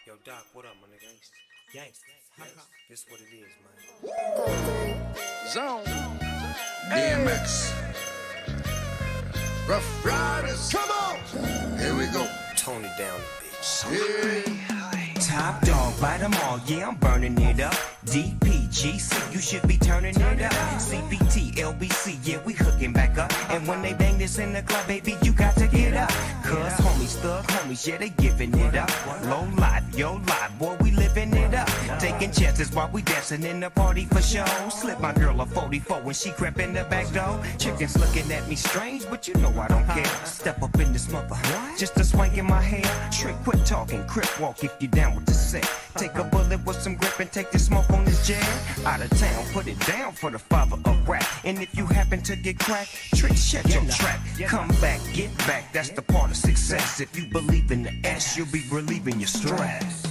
Yo, Doc, what up, my nigga? Yanks. This what it is, man. Zone. DMX. Rough Riders. Come on. Here we go. Tone it down a bit. Yeah. Top dog, bite them all, yeah, I'm burning it up. DPGC, you should be turning it up. CPT, LBC, yeah, we hooking back up. And when they bang this in the club, baby, you got to get up. Cause homies, thug homies, yeah, they giving it up. Low life, yo life, boy, we living it up. Taking chances while we dancing in the party for show. Slip my girl a 44 when she crept in the back door. Chickens looking at me strange, but you know I don't care. Step up in this mother, just a swank in my hair. Trick, quit talking, crip walk if you down with the set. Take a bullet with some grip and take the smoke on this jam. Out of town, put it down for the father of rap. And if you happen to get cracked, trick, shut your trap. Come back, get back, that's the part of success. If you believe in the S, you'll be relieving your stress.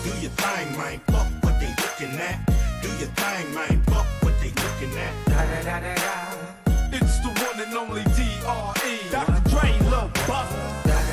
Do your thing, man, fuck what they looking at. Do your thing, man, fuck what they looking at. Da, da, da, da, da. It's the one and only D.R.E. Dr. Dre, Lil Buff.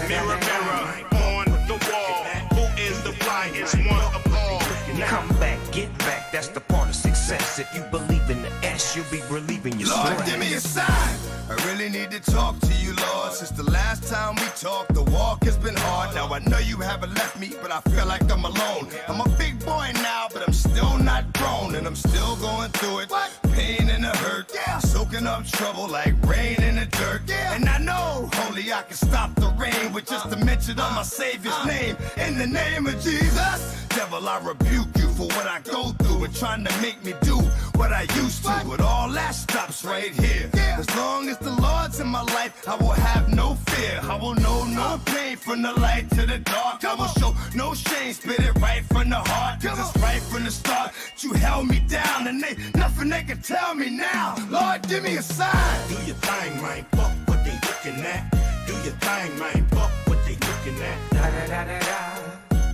Mirror, mirror, on the wall. Who is the flyest one of all? Come back, get back, that's the part of success. If you believe in the S, you'll be relieving your Lord, stress. give me a sign. I really need to talk to you, Lord. Since the last time we talked, the walk has been hard. Now I know you haven't left me, but I feel like I'm alone. I'm a big boy now, but I'm still not grown. And I'm still going through it. Pain and the hurt. Soaking up trouble like rain in the dirt. And I know only I can stop the rain with just a mention of my Savior's name. In the name of Jesus. Devil, I rebuke you for what I go through and trying to make me do what I used to. But all that stops right here. As long as the Lord's in my life, I will have no fear. I will know no pain from the light to the dark. I will show no shame, spit it right from the heart. Cause it's right from the start. You held me down and nothing they can tell me now. Lord, give me a sign. Do your thing, man, fuck what they looking at. Do your thing, man, fuck what they looking at. Da, da, da, da, da.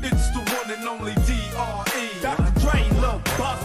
It's the one and only D.R.E. Dr. Dre, Lil Buff.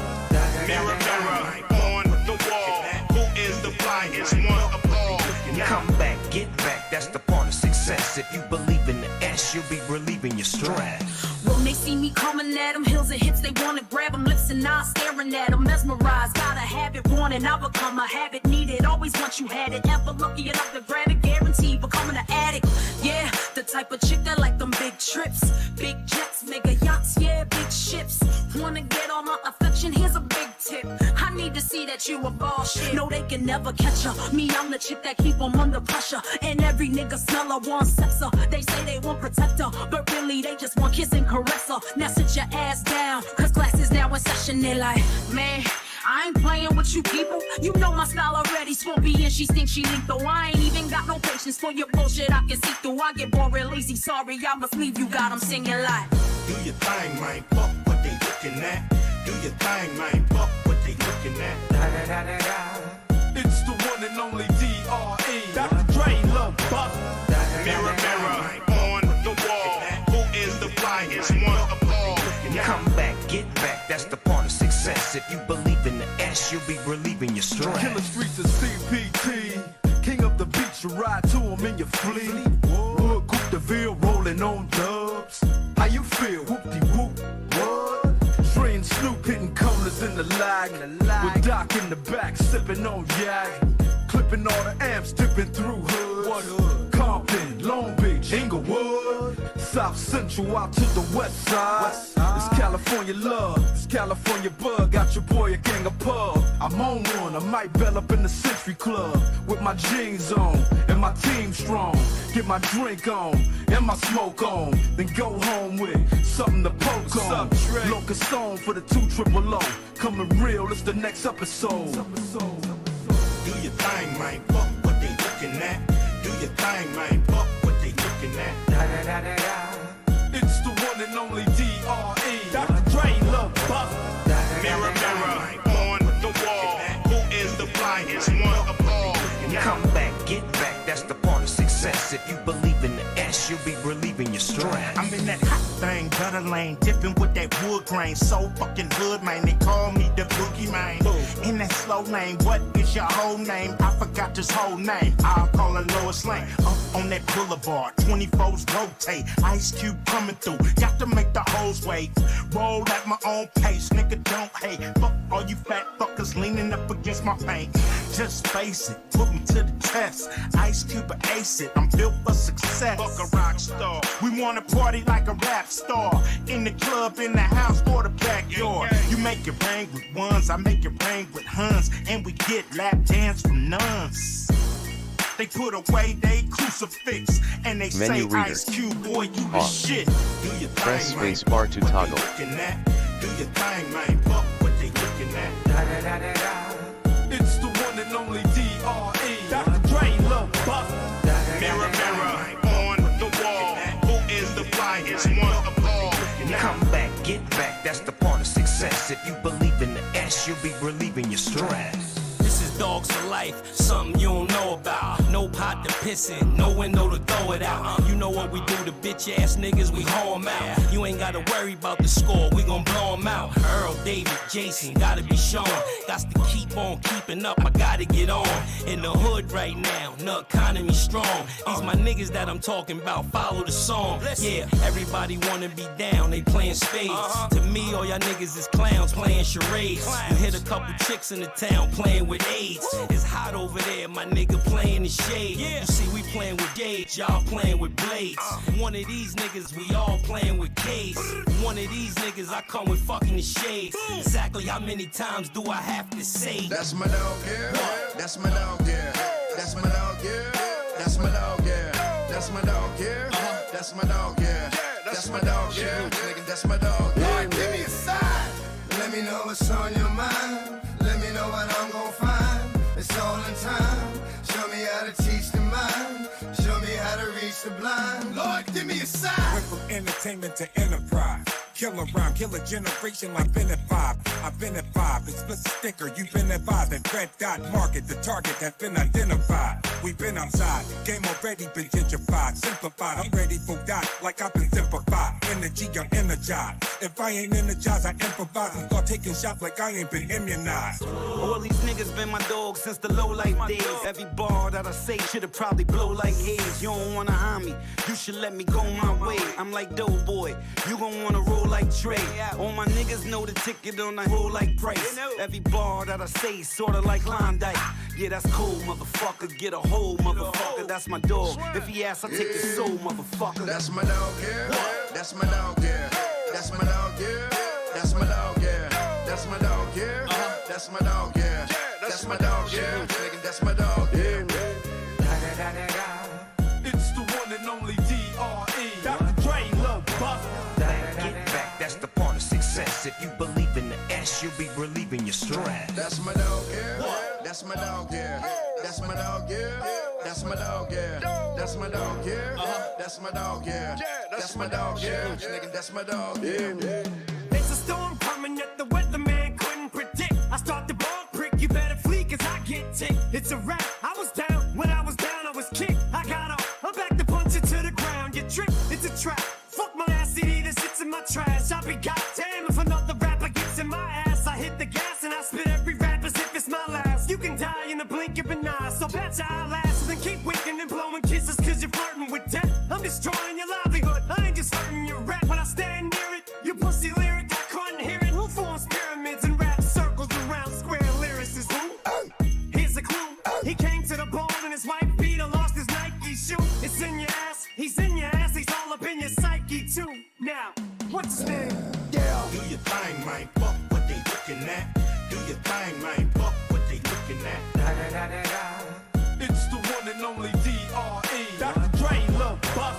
Mirror, mirror, on the wall. Who is the flyest one of all? Come back, get back, that's the part of success. If you believe in the S, you'll be relieving your stress. When they see me coming at them, hills and hits, they wanna grab them, lips and eyes staring at them, mesmerized. Gotta have it, want it, I become a habit, need it, always once you had it. Ever lucky enough to grab it, guaranteed becoming an addict. Yeah, the type of chick that like them big trips, big jets, mega yachts, yeah, big ships. Wanna get all my affection, here's a big tip. I need to see that you a ball shit. No, they can never catch her. Me, I'm the chick that keep them under pressure. And every nigga smell her, want sex her. They say they want protect her, but really they just want kiss and caress her. Now sit your ass down, cause class is now in session. They're like, man, I ain't playing with you people. You know my style already. Swampy and she thinks she lethal. I ain't even got no patience for your bullshit. I can see through. I get bored real easy. Sorry, I must leave you. Got 'em singing like. Do your thing, man, fuck what they looking at. Do your thing, man, fuck what they looking at. Da, da, da, da, da. It's the one and only D.R.E. Dr. Dre, Lil Buff. Mirror, mirror, on the wall. Who is the flyest one of all? Come back, get back, that's the part of success. If you believe in the S, you'll be relieving your stress. Killer streets is CPT. King of the beach, you ride to him in your fleet. Wood, Coupe de Ville, rolling on dubs. How you feel? Whoop-de-whoop. What? Dre and Snoop hitting colors in the lag. With Doc in the back, sipping on yak. Clipping all the amps, dipping through hoods. What hood? Compton, Long Beach, Inglewood. South Central out to the west side. It's California love, it's California bug. Got your boy a gang of pub. I'm on one, I might bell up in the Century Club. With my jeans on, and my team strong. Get my drink on, and my smoke on. Then go home with something to poke on. Locust on for the 2 O. Coming real, it's the next episode. Do your thing, man, fuck what they looking at. Do your thing, man, fuck what they looking at. Da, da, da, da, da. It's the one and only D.R.E. Dr. Dre, Lil Buff. Mirror, mirror, on the wall. Who is the flyest one of all? Come back, get back, that's the part of success. If you believe in the S, ass, you'll be relieving your stress. I'm in that hot thing, gutter lane, dipping with that wood grain. So fucking hood, man, they call me the boogie man. In that slow lane, what is your whole name? I forgot this whole name. I'll call her Lois Lane. Up on that boulevard, 24s rotate. Ice Cube coming through, got to make the hoes wait. Roll at my own pace, nigga don't hate. Fuck all you fat fuckers leaning up against my paint. Just face it, put me to the test. Ice Cube or ace it, I'm built for success. Fuck a rock star, we wanna party like a rap star. In the club, in the house, or the backyard. You make it rain with ones, I make it rain with huns. And we get lap dance from nuns. They put away they crucifix and they Menu say reader. Ice Cube, boy, you the On. shit. Do your Press thing, man. space bar to Fuck what toggle. they looking at. Do your thing, man. Fuck what they looking at. It's the one and only D.R.E. Dr. Dre, Lil Buff. Mirror, mirror on the wall. Who is the flyest one of all? Come back, get back, that's the part of success. If you believe in the S, you'll be relieving your stress. This is dogs for life, something you don't know about. No pot to piss in, no window to throw it out. You know what we do to bitch ass niggas, we hoe 'em out. You ain't gotta worry about the score, we gon' blow 'em out. Earl, David, Jason, gotta be shown. Got to keep on keeping up, I gotta get on. In the hood right now, the economy strong. These my niggas that I'm talking about, follow the song. Yeah, everybody wanna be down, they playing spades. To me, all y'all niggas is clowns playing charades. You hit a couple chicks in the town playing with AIDS. It's hot over there, my nigga playing in shade. You see, we playing with gauge, y'all playing with blades. One of these niggas, we all playing with K's. One of these niggas, I come with fucking the shades. Exactly how many times do I have to say? That's my dog, yeah. That's my dog, yeah. That's my dog, yeah. That's my dog, yeah. That's my dog, yeah. That's my dog, yeah. That's my dog, yeah. That's my dog, yeah. Lord, give me a sign. Let me know what's on your mind. Let me know what I'm gonna find. It's all in time. Show me how to teach the mind. Show me how to reach the blind. Lord, give me a sign. Went from entertainment to enterprise. Kill a rhyme, kill a generation like been at 5. I've been at 5, explicit sticker, you've been advised. That red dot market, the target has been identified. We've been outside, game already been gentrified. Simplified, I'm ready for that, like I've been simplified. Energy, I'm energized. If I ain't energized, I improvise and start taking shots like I ain't been immunized. All these niggas been my dogs since the low life days. Every bar that I say should've probably blow like haze. You don't wanna harm me, you should let me go my way. I'm like Doughboy, you gon' wanna roll like Trey. All my niggas know the ticket on the roll like Price. Every bar that I say sorta like Klondike. Yeah, that's cool, motherfucker. Get a hold, motherfucker. That's my dog. If he asks, I take his soul, motherfucker. That's my dog, yeah. That's my dog, yeah. That's my dog, yeah. That's my dog, yeah. That's my dog, yeah. That's my dog, yeah. That's my dog, yeah. That's my dog, yeah. It's the one and only D.R.E. Dr. Dre, Lil Buff. Get back, that's the part of success. If you believe in the S, you'll be relieving your stress. That's my dog, yeah. That's my dog, yeah. That's my dog, yeah. That's my dog, yeah. That's my dog, yeah. That's my dog, yeah. That's my dog, yeah. That's my dog, yeah. It's a storm coming that the weatherman couldn't predict. I start the ball prick, you better flee cause I get ticked. It's a wrap, I was down, when I was down I was kicked. I got up, I'm back to punch it to the ground. You trick, it's a trap. Fuck my ass CD that sits in my trash. I'll be goddamn if another rapper gets in my ass. I hit the gas and I spit every rap as if it's my last. You can die in the blink of an eye, so bet I'll last. And then keep winking and blowing kisses cause you're flirting with death. I'm destroying your livelihood, I ain't just hurting your rap. When I stand near it, you pussy lyric, I couldn't hear it. Who forms pyramids and rap circles around square lyricists? Who? Here's a clue. He came to the ball and his wife beat her, lost his Nike shoe. It's in your ass, he's in your ass, he's all up in your psyche too. Now, what's his name? Yeah. Do your thing, man. Fuck what they looking at. Do your thing, man. Fuck what they looking at. It's the one and only D.R.E. Dr. Dre, Lil Buff.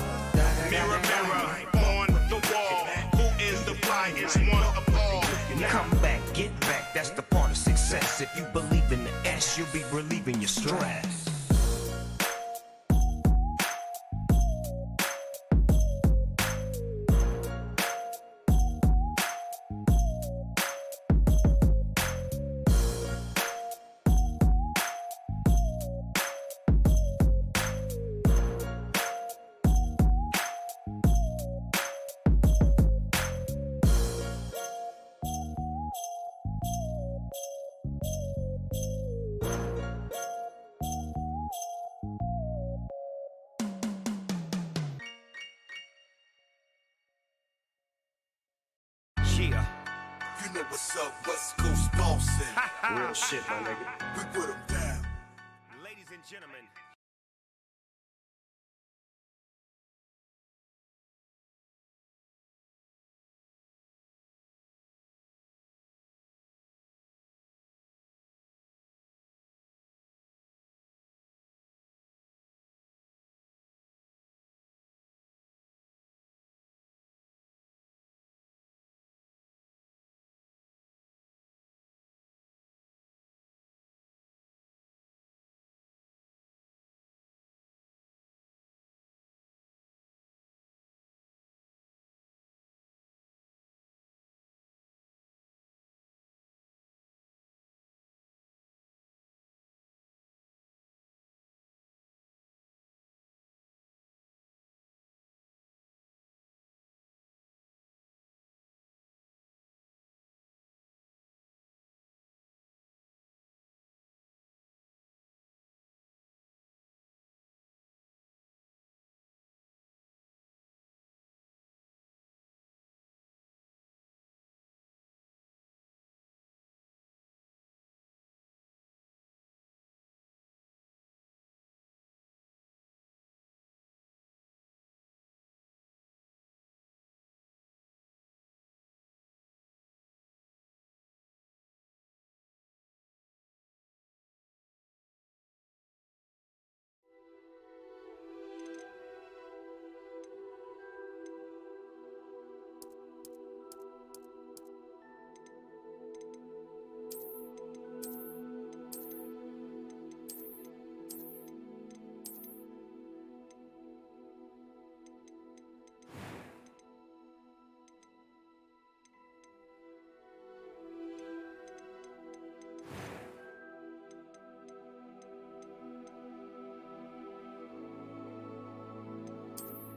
Mirror, mirror on the wall. Who is the flyest one of all? Come back, get back, that's the part of success. If you believe in the S, you'll be relieving your stress. You know what's up, West Coast bossin'. Real shit, my nigga. We put them down. Ladies and gentlemen.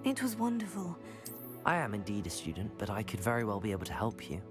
It was wonderful. I am indeed a student, but I could very well be able to help you.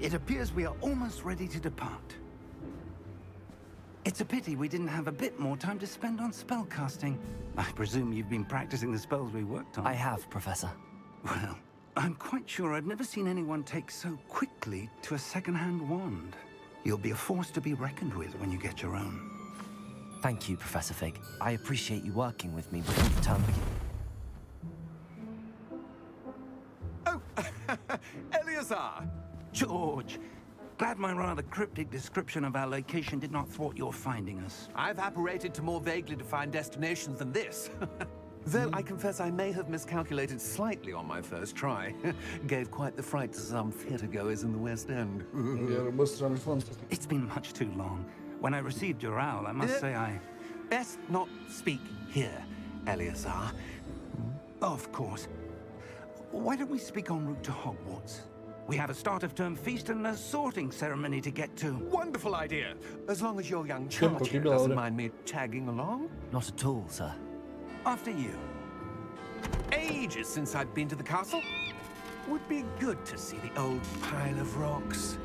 It appears we are almost ready to depart. It's a pity we didn't have a bit more time to spend on spellcasting. I presume you've been practicing the spells we worked on. I have, Professor. Well, I'm quite sure I've never seen anyone take so quickly to a second-hand wand. You'll be a force to be reckoned with when you get your own. Thank you, Professor Fig. I appreciate you working with me before the term begins. Oh, Eleazar! George, glad my rather cryptic description of our location did not thwart your finding us. I've apparated to more vaguely defined destinations than this. Though I confess I may have miscalculated slightly on my first try. Gave quite the fright to some theatergoers in the West End. It's been much too long. When I received your owl, I must say I... Best not speak here, Eleazar. Of course. Why don't we speak en route to Hogwarts? We have a start-of-term feast and a sorting ceremony to get to. Wonderful idea! As long as your young charge here doesn't mind me tagging along. Not at all, sir. After you. Ages since I've been to the castle. Would be good to see the old pile of rocks.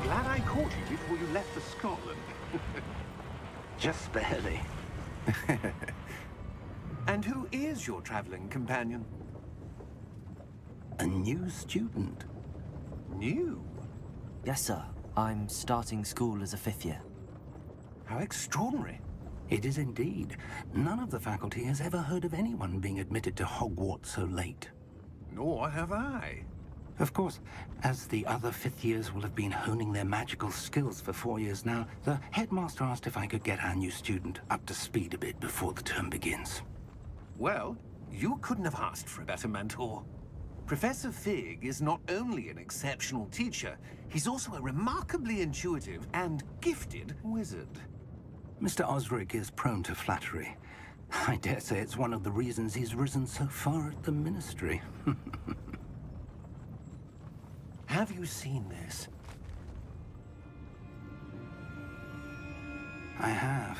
Glad I caught you before you left for Scotland. Just barely. And who is your traveling companion? A new student. New? Yes, sir. I'm starting school as a 5th year. How extraordinary. It is indeed. None of the faculty has ever heard of anyone being admitted to Hogwarts so late. Nor have I. Of course, as the other 5th years will have been honing their magical skills for 4 years now, the headmaster asked if I could get our new student up to speed a bit before the term begins. Well, you couldn't have asked for a better mentor. Professor Fig is not only an exceptional teacher, he's also a remarkably intuitive and gifted wizard. Mr. Osric is prone to flattery. I dare say it's one of the reasons he's risen so far at the ministry. Have you seen this? I have.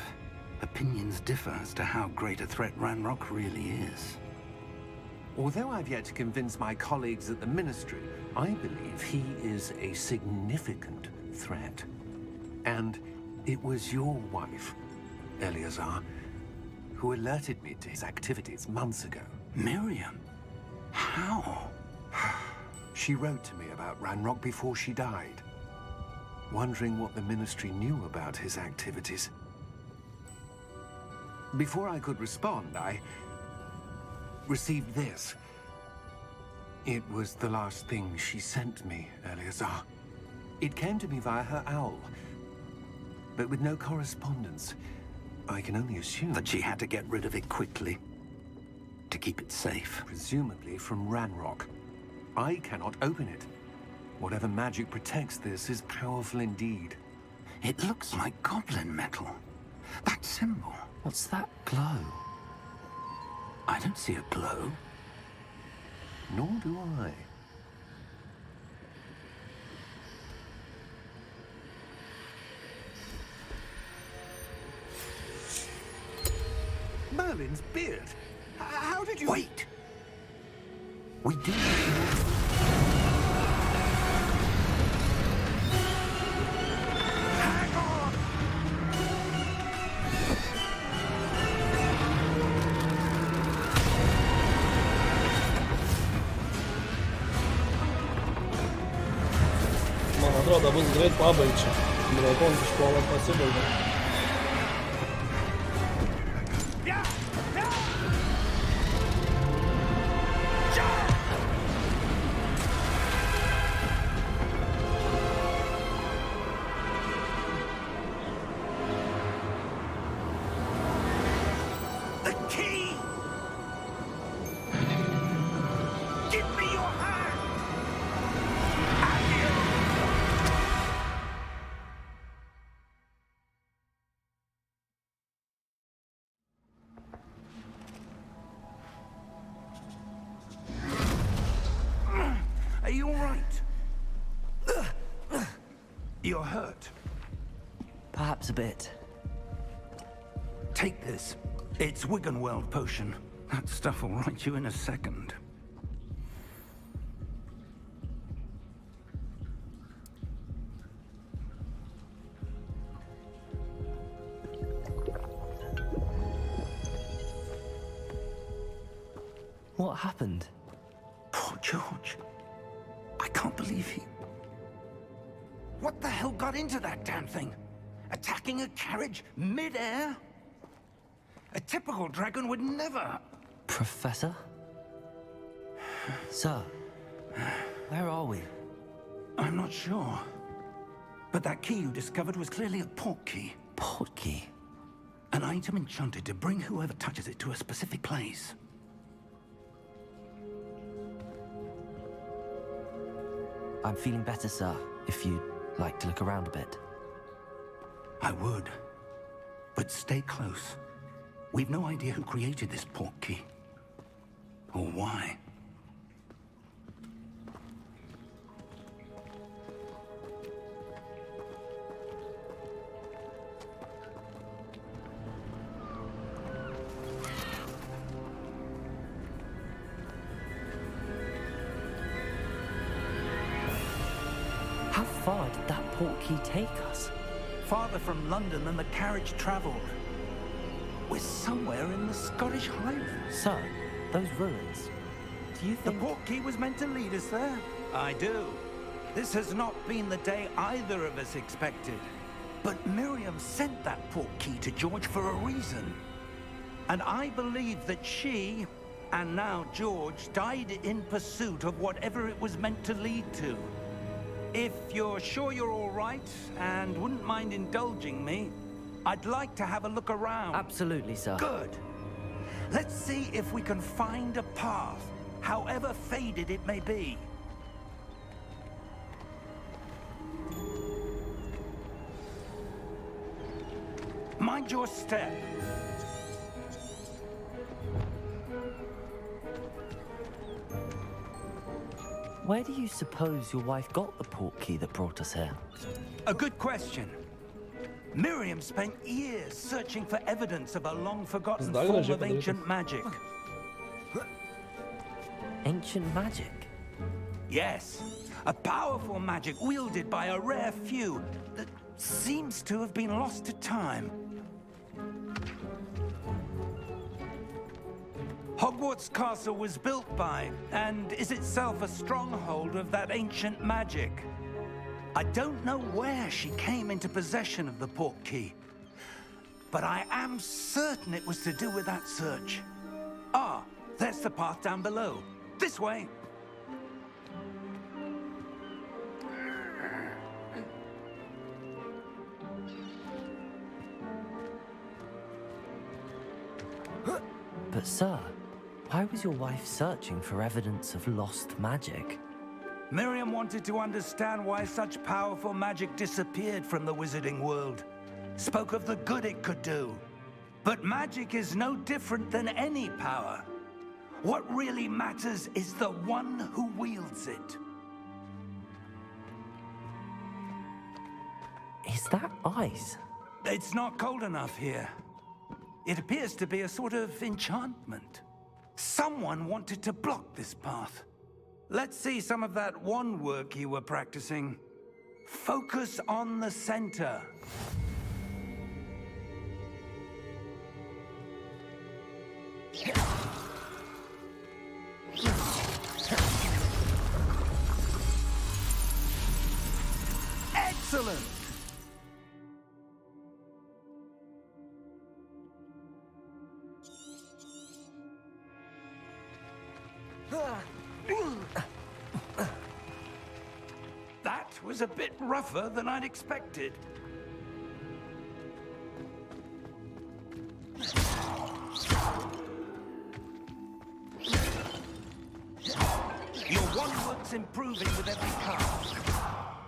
Opinions differ as to how great a threat Ranrock really is. Although I've yet to convince my colleagues at the Ministry, I believe he is a significant threat. And it was your wife, Eleazar, who alerted me to his activities months ago. Miriam? How? She wrote to me about Ranrock before she died, wondering what the Ministry knew about his activities. Before I could respond, I received this. It was the last thing she sent me, Eleazar. It came to me via her owl, but with no correspondence. I can only assume that she had to get rid of it quickly, to keep it safe. Presumably from Ranrock. I cannot open it. Whatever magic protects this is powerful indeed. It looks like goblin metal. That symbol. What's that glow? I don't see a glow. Nor do I. Merlin's beard. How did you... Wait! We do... Man atrodo, bus greit pabaigčiau. Drakonas išpuola pasibaigia. The Key! Give me your hand! Are you all right? You're hurt. Perhaps a bit. Take this. It's Wiggenweld potion. That stuff will right you in a second. What happened? Poor George. I can't believe he... What the hell got into that damn thing? Attacking a carriage mid-air? A typical dragon would never... Professor? Sir, where are we? I'm not sure. But that key you discovered was clearly a port key. Port key? An item enchanted to bring whoever touches it to a specific place. I'm feeling better, sir, if you'd like to look around a bit. I would. But stay close. We've no idea who created this port key. Or why. How far did that port key take us? Farther from London than the carriage travelled. We're somewhere in the Scottish Highlands. Sir, those ruins. Do you think... The port key was meant to lead us there? I do. This has not been the day either of us expected. But Miriam sent that port key to George for a reason. And I believe that she, and now George, died in pursuit of whatever it was meant to lead to. If you're sure you're all right, and wouldn't mind indulging me, I'd like to have a look around. Absolutely, sir. Good. Let's see if we can find a path, however faded it may be. Mind your step. Where do you suppose your wife got the port key that brought us here? A good question. Miriam spent years searching for evidence of a long-forgotten form of ancient magic. Ancient magic? Yes, a powerful magic wielded by a rare few that seems to have been lost to time. Hogwarts Castle was built by, and is itself a stronghold of that ancient magic. I don't know where she came into possession of the port key, but I am certain it was to do with that search. Ah, there's the path down below. This way. But sir, why was your wife searching for evidence of lost magic? Miriam wanted to understand why such powerful magic disappeared from the wizarding world. Spoke of the good it could do. But magic is no different than any power. What really matters is the one who wields it. Is that ice? It's not cold enough here. It appears to be a sort of enchantment. Someone wanted to block this path. Let's see some of that wand work you were practicing. Focus on the center. Excellent! That was a bit rougher than I'd expected. luck's improving with every cast.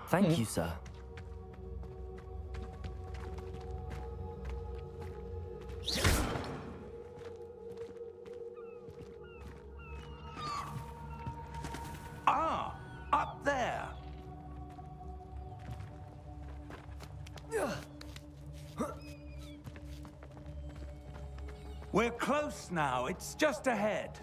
Thank you, sir. Ah, up there. We're close now. It's just ahead.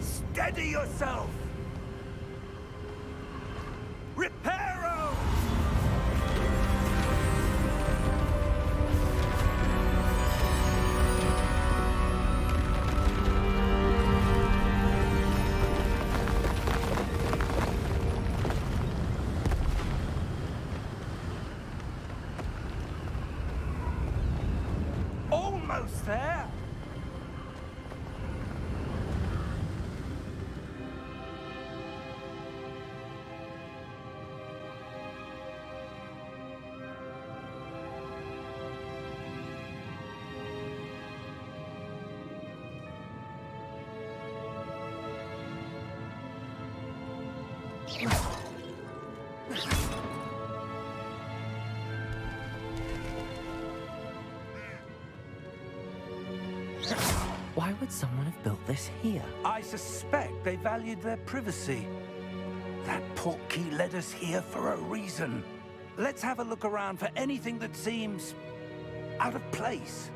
Steady yourself! Reparo! Almost there! Why would someone have built this here? I suspect they valued their privacy. That portkey led us here for a reason. Let's have a look around for anything that seems out of place.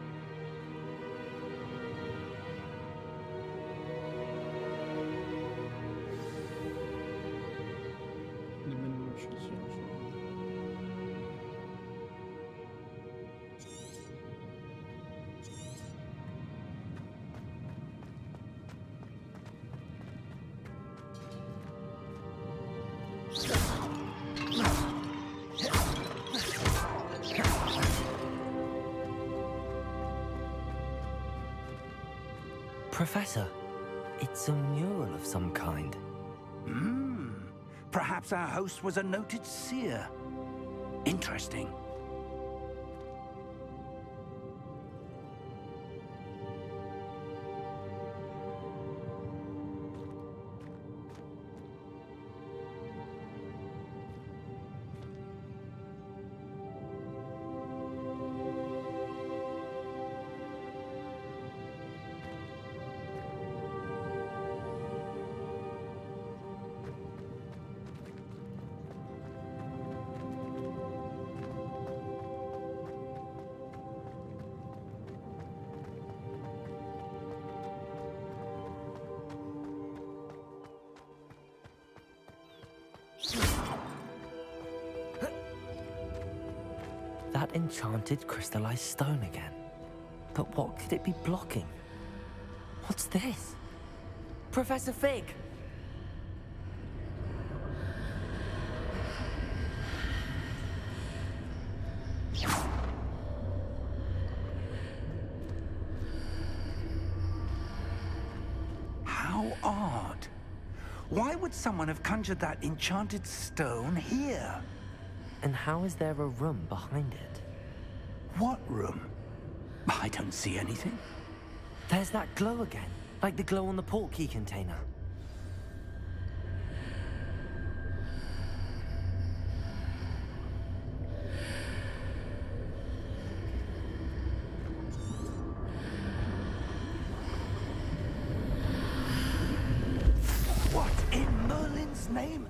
Professor, it's a mural of some kind. Perhaps our host was a noted seer. Interesting. That enchanted crystallized stone again. But what could it be blocking? What's this? Professor Fig! How odd. Why would someone have conjured that enchanted stone here? And how is there a room behind it? What room? I don't see anything. There's that glow again, like the glow on the portkey container. What in Merlin's name?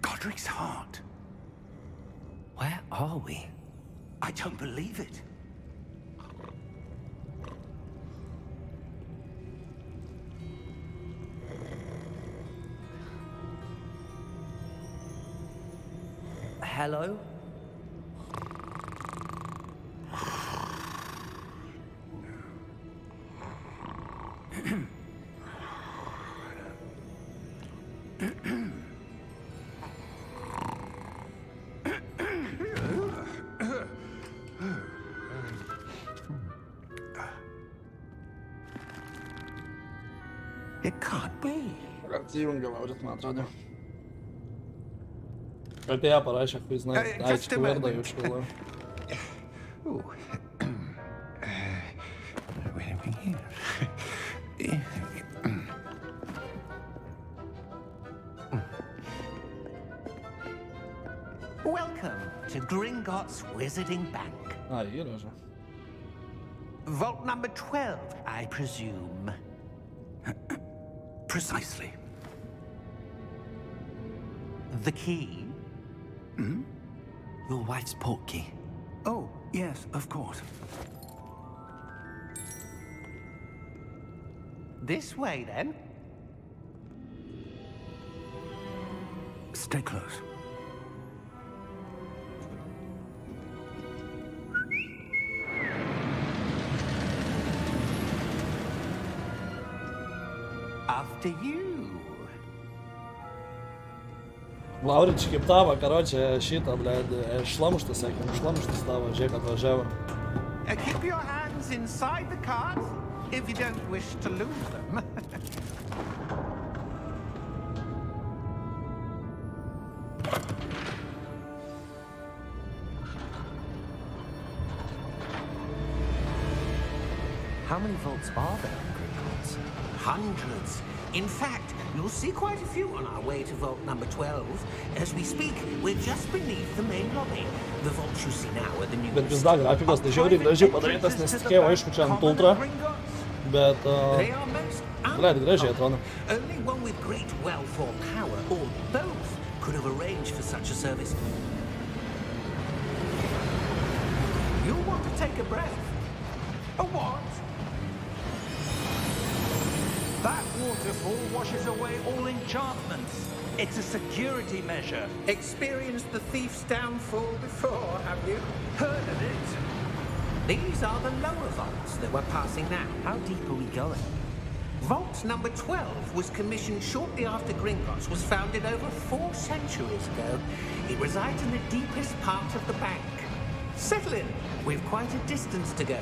Godric's heart. Where are we? I don't believe it. Hello? It can't be. Ragazzi, io non chiamavo già smazzata. Apie ją parašė, kai žinai, Just a aišku vardą moment. jaučiu. Ooh. Where are we here? Welcome to Gringotts Wizarding Bank. A, yra, že. Vault number 12, I presume. Precisely. The key? Hmm? Your wife's portkey. Oh, yes, of course. This way, then. Stay close. After you. Laurič, kaip tavo, karočią, šitą, bled, šlamštas, sakėm, šlamštas tavo, žiūrėk, atvažiavo. Keep your hands inside the cart if you don't wish to lose them. How many vaults are there in Gringotts? Hundreds. In fact, you'll see quite a few on our way to vault number 12. As we speak, we're just beneath the main lobby. The vaults you see now are the new... Bet pizda, grafikos tai žiauriai gražiai padarytas, nesitikėjau, aišku, čia ant ultra. Bet, bled, gražiai atrodo. Only one with great wealth or power, or both, could have arranged for such a service. You'll want to take a breath. A what? That waterfall washes away all enchantments. It's a security measure. Experienced the thief's downfall before, have you? Heard of it? These are the lower vaults that we're passing now. How deep are we going? Vault number 12 was commissioned shortly after Gringotts was founded over 4 centuries ago. It resides in the deepest part of the bank. Settle in. We've quite a distance to go.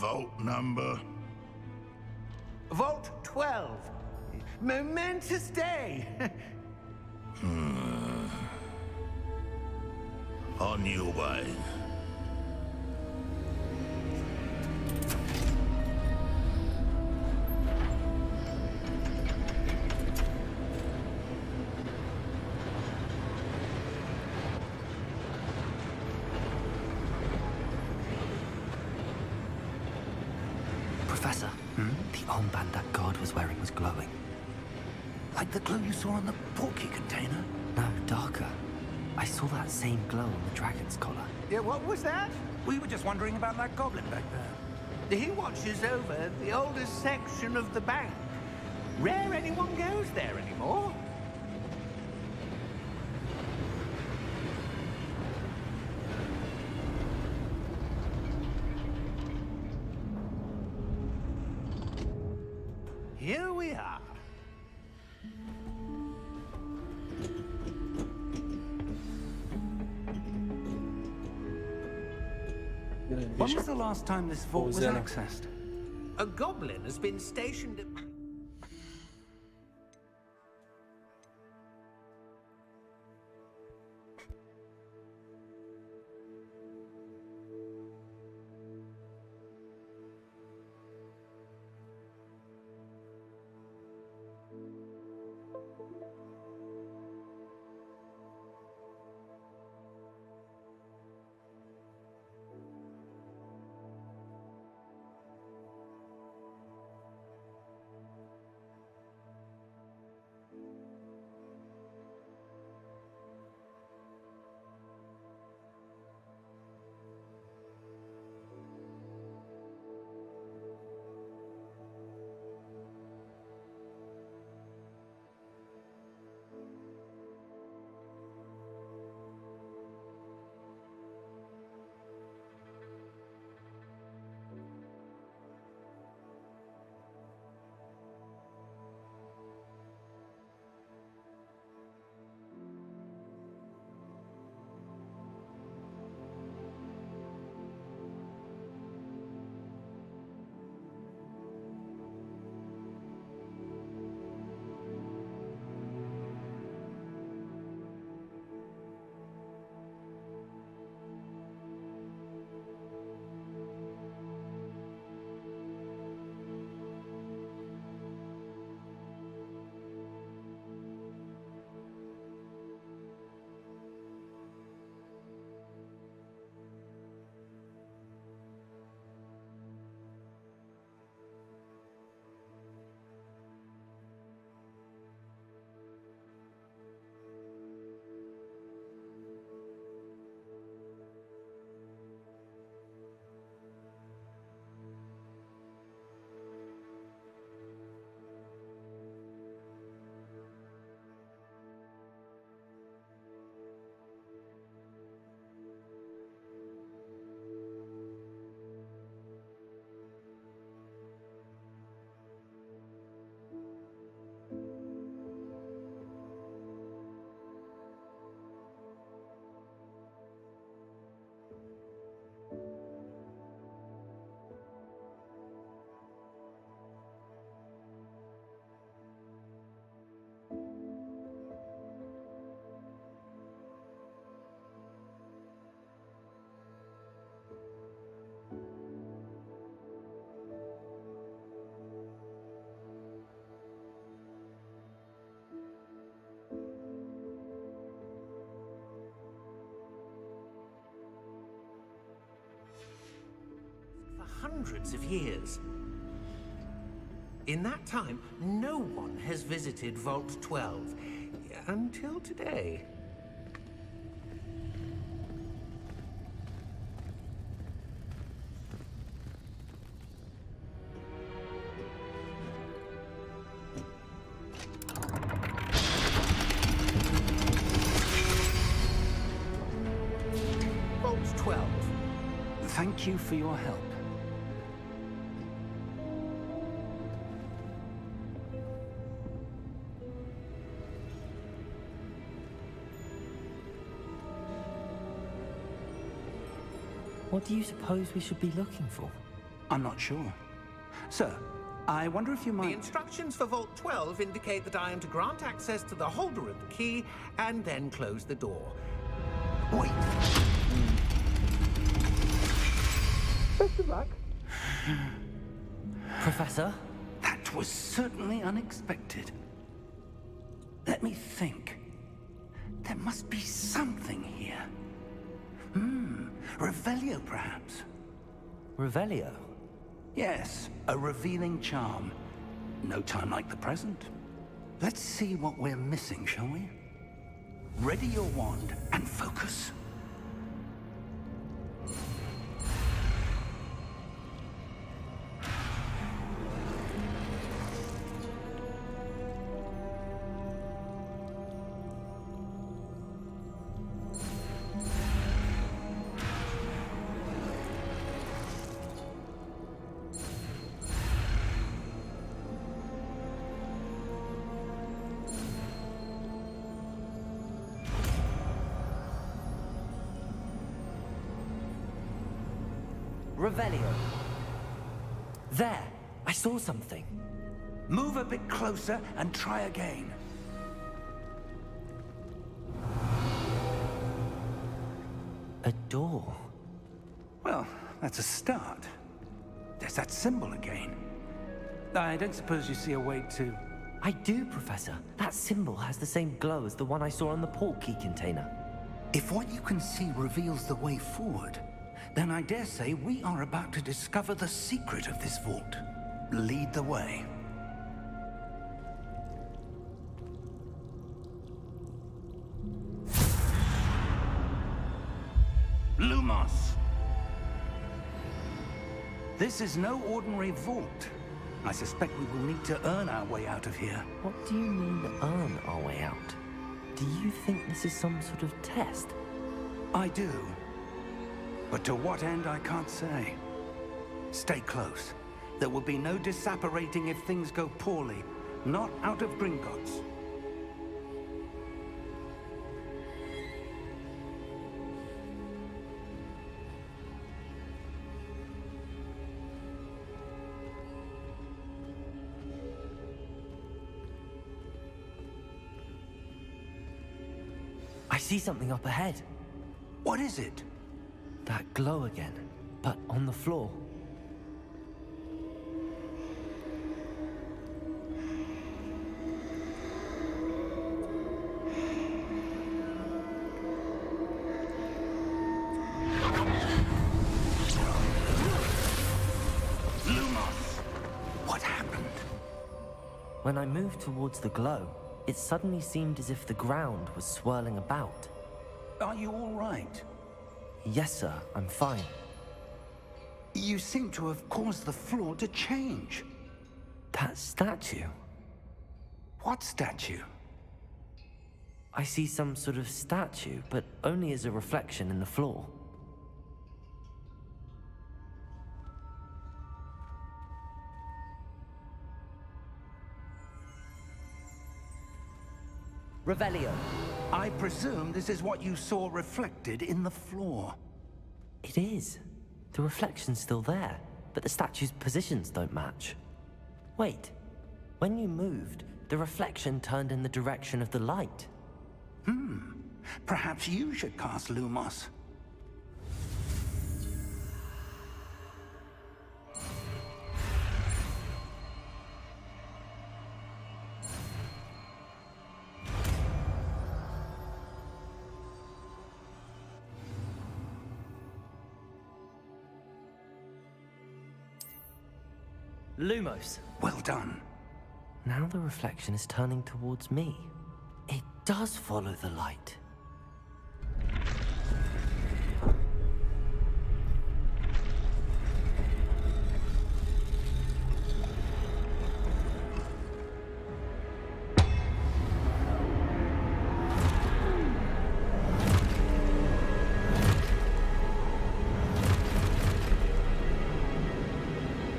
Vote number. Vault 12. Momentous day. On your way. Professor, the armband that guard was wearing was glowing. Like the glow you saw on the portkey container? No, darker. I saw that same glow on the dragon's collar. Yeah, what was that? We were just wondering about that goblin back there. He watches over the oldest section of the bank. Rare anyone goes there anymore. Here we are. When was the last time this vault was accessed? A goblin has been stationed at... hundreds of years. In that time, no one has visited Vault 12 until today. Vault 12. Thank you for your help. What do you suppose we should be looking for? I'm not sure. Sir, I wonder if you might... The instructions for Vault 12 indicate that I am to grant access to the holder of the key and then close the door. Wait. Best of luck. Professor? That was certainly unexpected. Let me think. There must be something here. Revelio, perhaps? Revelio? Yes, a revealing charm. No time like the present. Let's see what we're missing, shall we? Ready your wand and focus. Revelio. There! I saw something. Move a bit closer and try again. A door. Well, that's a start. There's that symbol again. I don't suppose you see a way to... I do, Professor. That symbol has the same glow as the one I saw on the port key container. If what you can see reveals the way forward, then I dare say we are about to discover the secret of this vault. Lead the way. Lumos! This is no ordinary vault. I suspect we will need to earn our way out of here. What do you mean, earn our way out? Do you think this is some sort of test? I do. But to what end, I can't say. Stay close. There will be no disapparating if things go poorly. Not out of Gringotts. I see something up ahead. What is it? That glow again, but on the floor. What happened? When I moved towards the glow, it suddenly seemed as if the ground was swirling about. Are you all right? Yes, sir, I'm fine. You seem to have caused the floor to change. That statue? What statue? I see some sort of statue, but only as a reflection in the floor. Revelio. I presume this is what you saw reflected in the floor. It is. The reflection's still there, but the statue's positions don't match. Wait. When you moved, the reflection turned in the direction of the light. Perhaps you should cast Lumos. Lumos. Well done. Now the reflection is turning towards me. It does follow the light.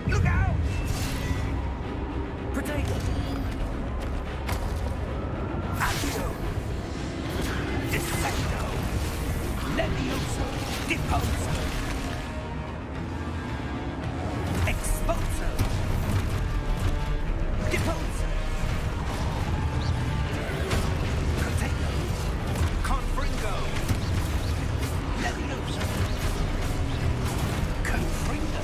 Look out! Potato! Accio! Descendo! Levioso! Deposo! Exposo! Deposo! Potato! Confringo! Levioso! Confringo!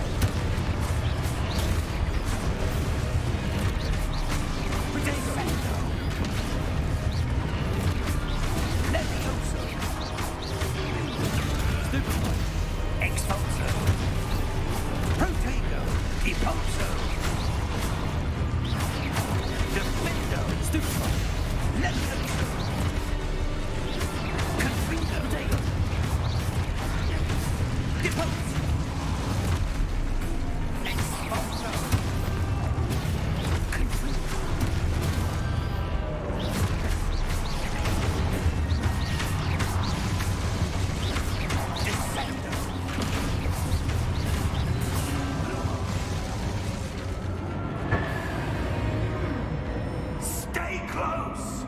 Stay close!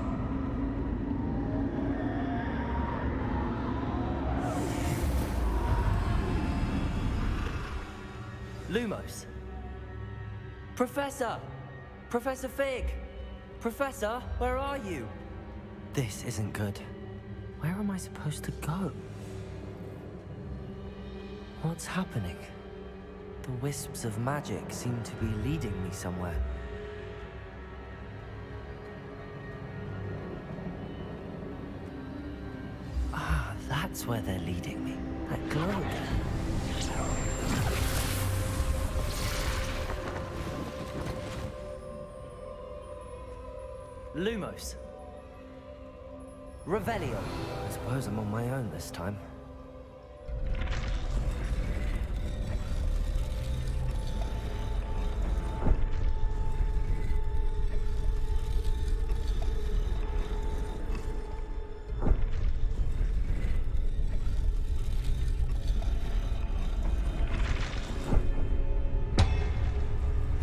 Lumos. Professor! Professor Fig! Professor, where are you? This isn't good. Where am I supposed to go? What's happening? The wisps of magic seem to be leading me somewhere. Ah, that's where they're leading me. That glow. Lumos. Revelio. I suppose I'm on my own this time.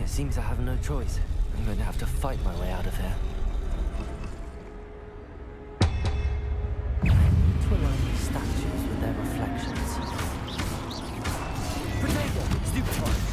It seems I have no choice. I'm going to have to fight my way out of here. To align these statues with their reflections. Potato! Stupefy!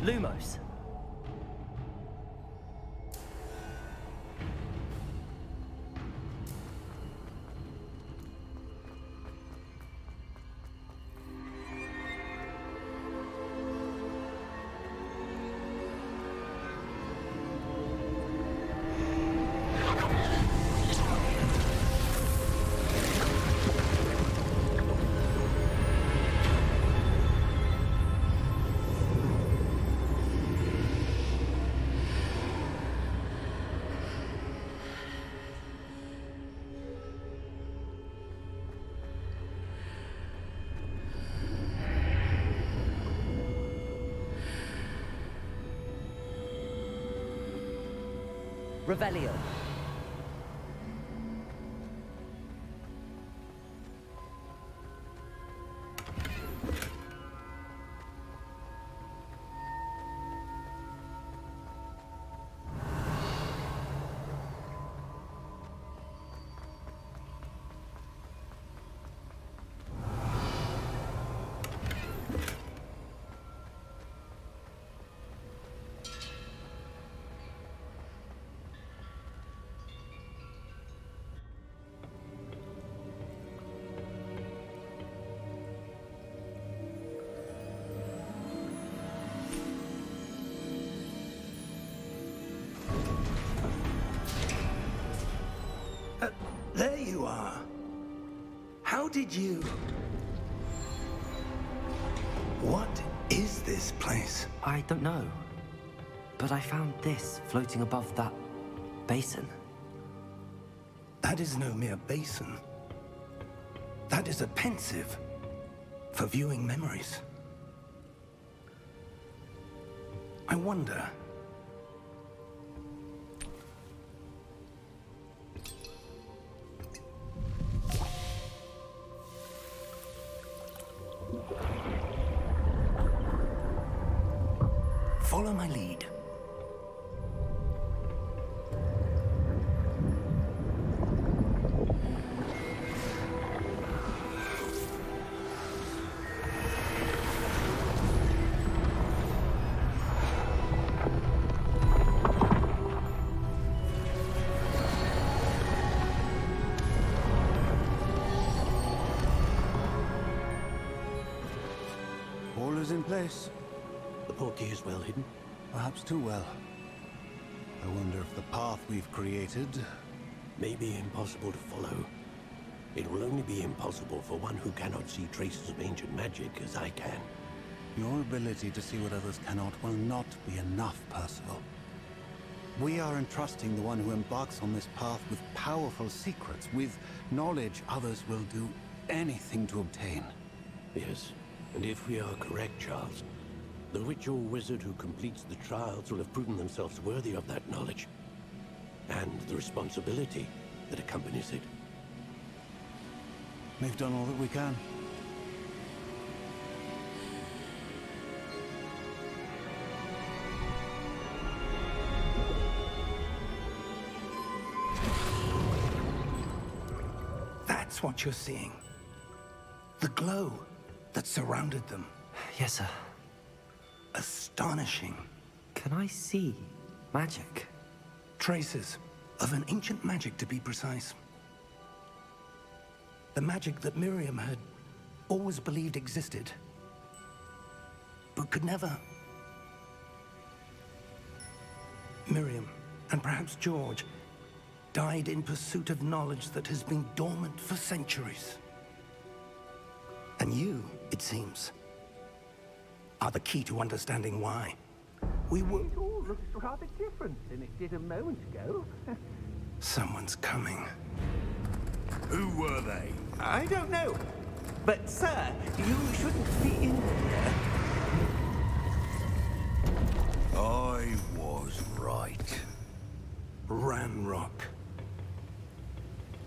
Lumos. Revelio. There you are. How did you... What is this place? I don't know. But I found this floating above that basin. That is no mere basin. That is a pensive for viewing memories. I wonder... Follow my lead. All is in place. The portkey is well hidden. Perhaps too well. I wonder if the path we've created... May be impossible to follow. It will only be impossible for one who cannot see traces of ancient magic as I can. Your ability to see what others cannot will not be enough, Percival. We are entrusting the one who embarks on this path with powerful secrets, with knowledge others will do anything to obtain. Yes, and if we are correct, Charles, the witch or wizard who completes the trials will have proven themselves worthy of that knowledge, and the responsibility that accompanies it. We've done all that we can. That's what you're seeing. The glow that surrounded them. Yes, sir. Astonishing. Can I see magic? Traces of an ancient magic, to be precise. The magic that Miriam had always believed existed, but could never. Miriam, and perhaps George, died in pursuit of knowledge that has been dormant for centuries. And you, it seems, are the key to understanding why. We were... It all looks rather different than it did a moment ago. Someone's coming. Who were they? I don't know. But, sir, you shouldn't be in here. I was right. Ranrock.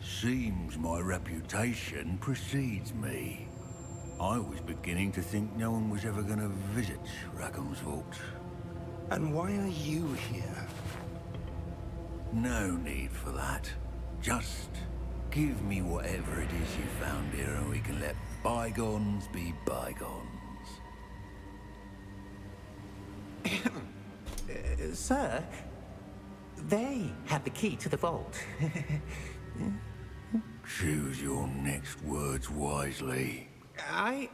Seems my reputation precedes me. I was beginning to think no one was ever gonna visit Rackham's vault. And why are you here? No need for that. Just give me whatever it is you found here and we can let bygones be bygones. Sir, they have the key to the vault. Choose your next words wisely. I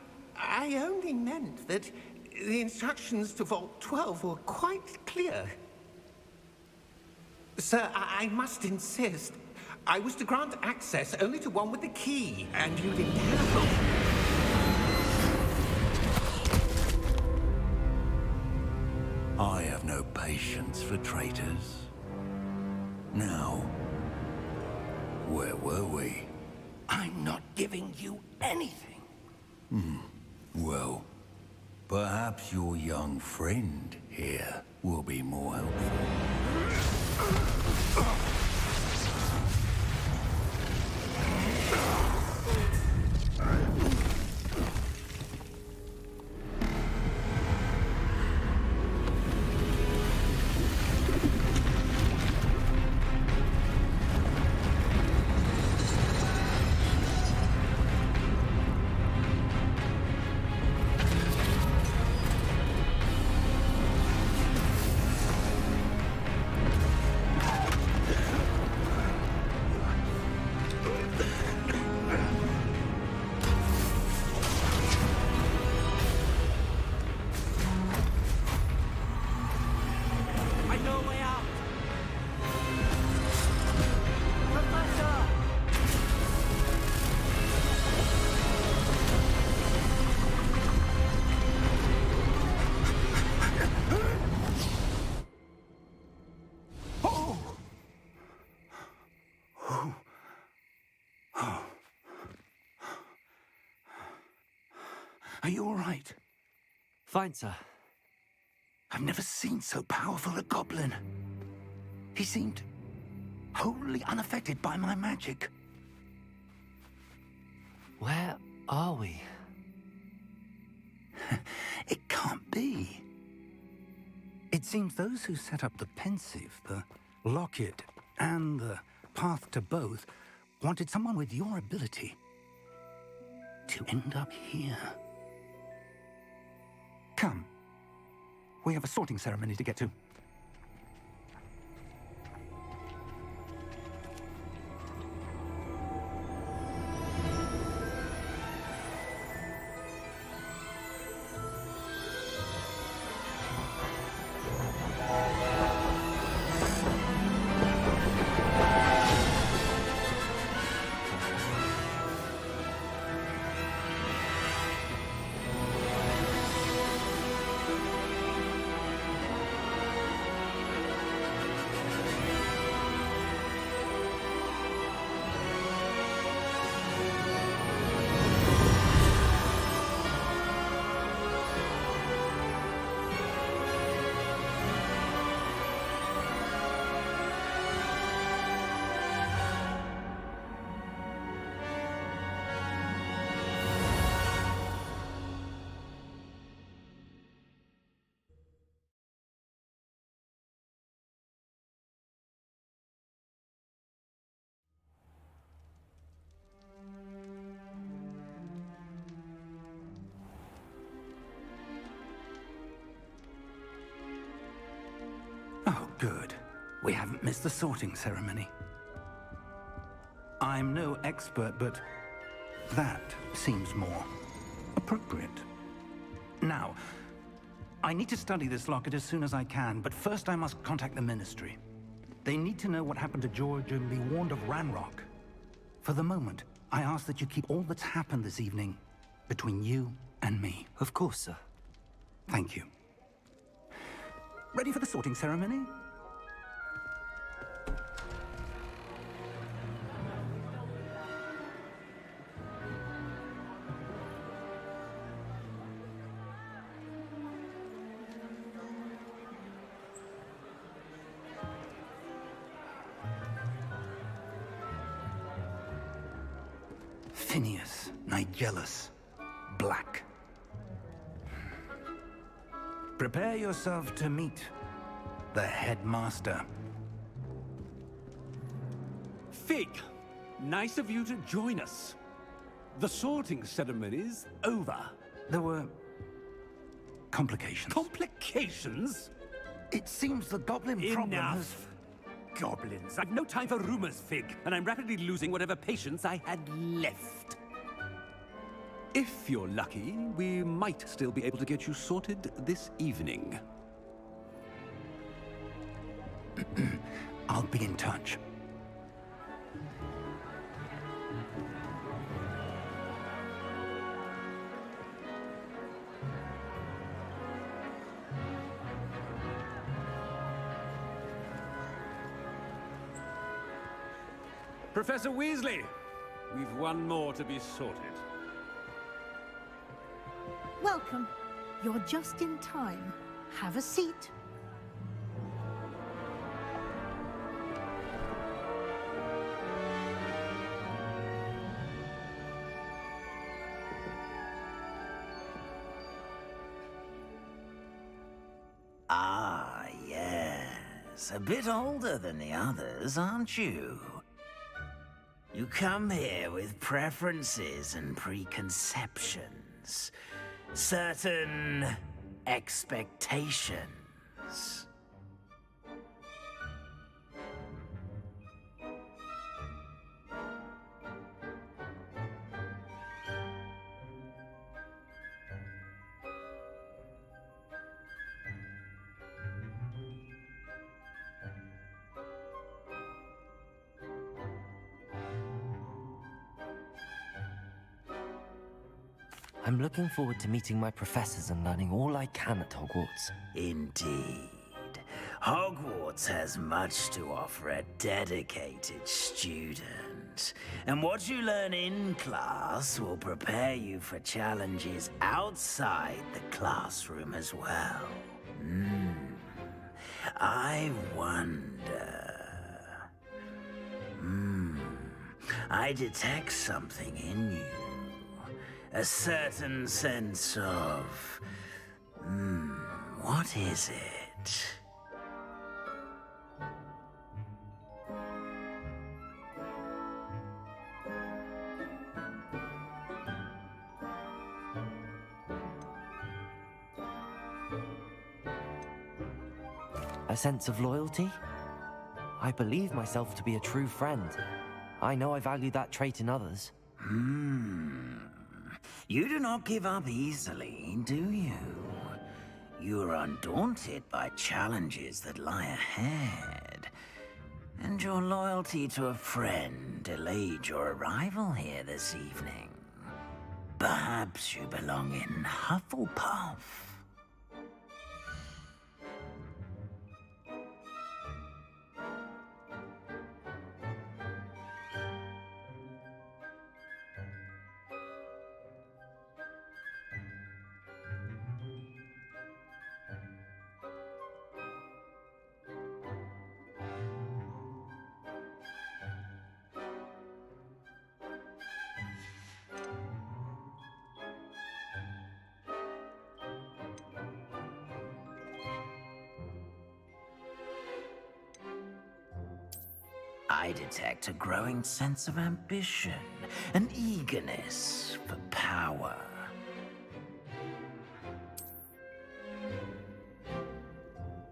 only meant that the instructions to Vault 12 were quite clear. Sir, I must insist. I was to grant access only to one with the key, and you didn't have them. I have no patience for traitors. Now, where were we? I'm not giving you anything. Well, perhaps your young friend here will be more helpful. Are you all right? Fine, sir. I've never seen so powerful a goblin. He seemed wholly unaffected by my magic. Where are we? It can't be. It seems those who set up the pensive, the locket, and the path to both wanted someone with your ability to end up here. Come. We have a sorting ceremony to get to. Oh, good. We haven't missed the sorting ceremony. I'm no expert, but that seems more appropriate. Now, I need to study this locket as soon as I can, but first I must contact the Ministry. They need to know what happened to George and be warned of Ranrock. For the moment, I ask that you keep all that's happened this evening between you and me. Of course, sir. Thank you. Ready for the sorting ceremony? Phineas, Nigellus, Black. Prepare yourself to meet the headmaster. Fig, nice of you to join us. The sorting ceremony's over. There were complications. Complications? It seems the goblin problem has... Enough! Goblins. I've no time for rumors, Fig, and I'm rapidly losing whatever patience I had left. If you're lucky, we might still be able to get you sorted this evening. I'll be in touch. Professor Weasley, we've one more to be sorted. Welcome. You're just in time. Have a seat. Yes, a bit older than the others, aren't you? You come here with preferences and preconceptions. Certain expectations. I'm looking forward to meeting my professors and learning all I can at Hogwarts. Indeed. Hogwarts has much to offer a dedicated student. And what you learn in class will prepare you for challenges outside the classroom as well. I wonder... I detect something in you. A certain sense of... what is it? A sense of loyalty? I believe myself to be a true friend. I know I value that trait in others. You do not give up easily, do you? You are undaunted by challenges that lie ahead. And your loyalty to a friend delayed your arrival here this evening. Perhaps you belong in Hufflepuff. I detect a growing sense of ambition, an eagerness for power.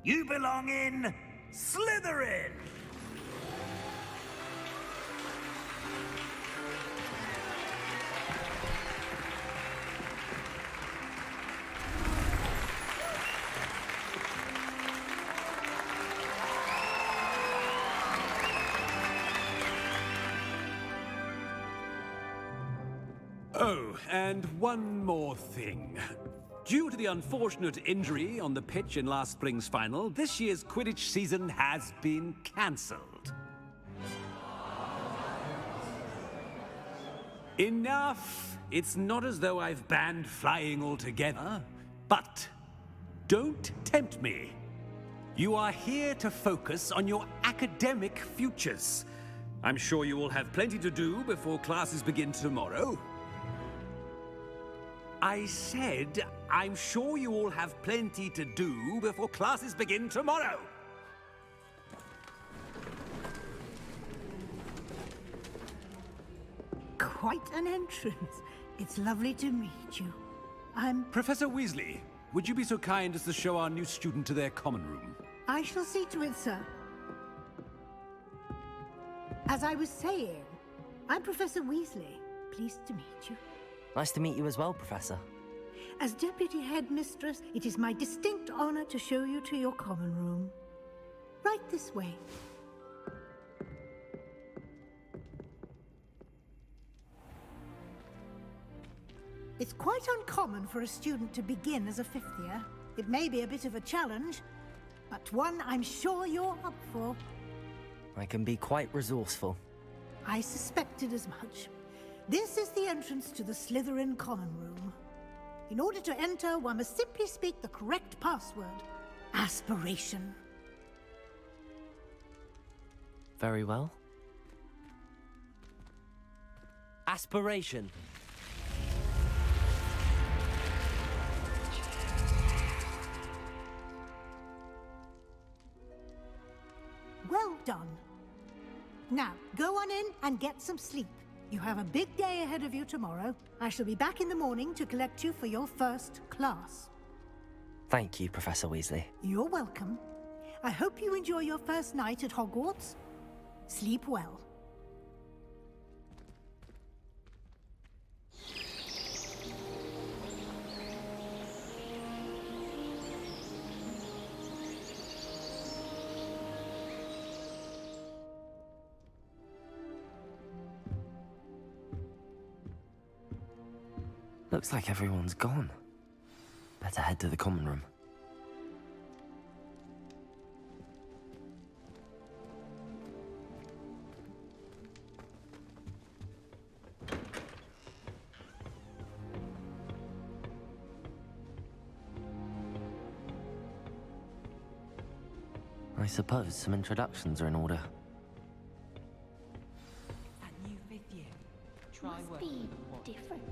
You belong in Slytherin! Oh, and one more thing. Due to the unfortunate injury on the pitch in last spring's final, this year's Quidditch season has been cancelled. Enough! It's not as though I've banned flying altogether, but don't tempt me. You are here to focus on your academic futures. I'm sure you will have plenty to do before classes begin tomorrow. I said, I'm sure you all have plenty to do before classes begin tomorrow. Quite an entrance. It's lovely to meet you. I'm... Professor Weasley, would you be so kind as to show our new student to their common room? I shall see to it, sir. As I was saying, I'm Professor Weasley. Pleased to meet you. Nice to meet you as well, Professor. As Deputy Headmistress, it is my distinct honor to show you to your common room. Right this way. It's quite uncommon for a student to begin as a fifth year. It may be a bit of a challenge, but one I'm sure you're up for. I can be quite resourceful. I suspected as much. This is the entrance to the Slytherin common room. In order to enter, one must simply speak the correct password. Aspiration. Very well. Aspiration. Now, go on in and get some sleep. You have a big day ahead of you tomorrow. I shall be back in the morning to collect you for your first class. Thank you, Professor Weasley. You're welcome. I hope you enjoy your first night at Hogwarts. Sleep well. Looks like everyone's gone. Better head to the common room. I suppose some introductions are in order. That new fifth year. Try Must be different.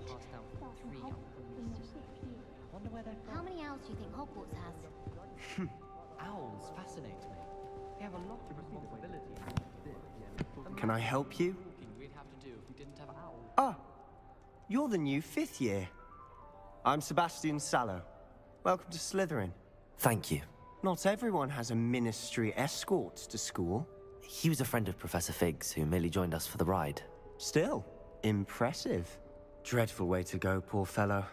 How many owls do you think Hogwarts has? Owls fascinate me. They have a lot of responsibility. Can I help you? We'd have to do if we didn't have owls. Ah, you're the new fifth year. I'm Sebastian Sallow. Welcome to Slytherin. Thank you. Not everyone has a ministry escort to school. He was a friend of Professor Fig's who merely joined us for the ride. Still, impressive. Dreadful way to go, poor fellow.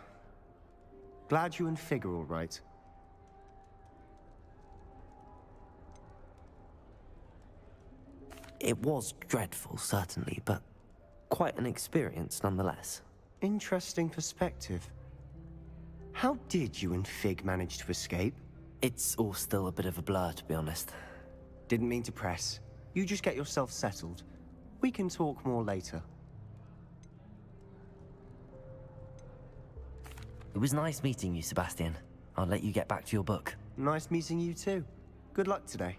Glad you and Fig are all right. It was dreadful, certainly, but quite an experience nonetheless. Interesting perspective. How did you and Fig manage to escape? It's all still a bit of a blur, to be honest. Didn't mean to press. You just get yourself settled. We can talk more later. It was nice meeting you, Sebastian. I'll let you get back to your book. Nice meeting you too. Good luck today.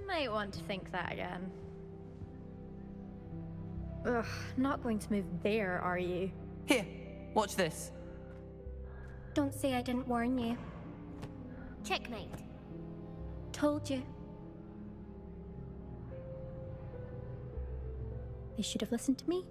Might want to think that again. Ugh, not going to move there, are you? Here, watch this. Don't say I didn't warn you. Checkmate. Told you. They should have listened to me.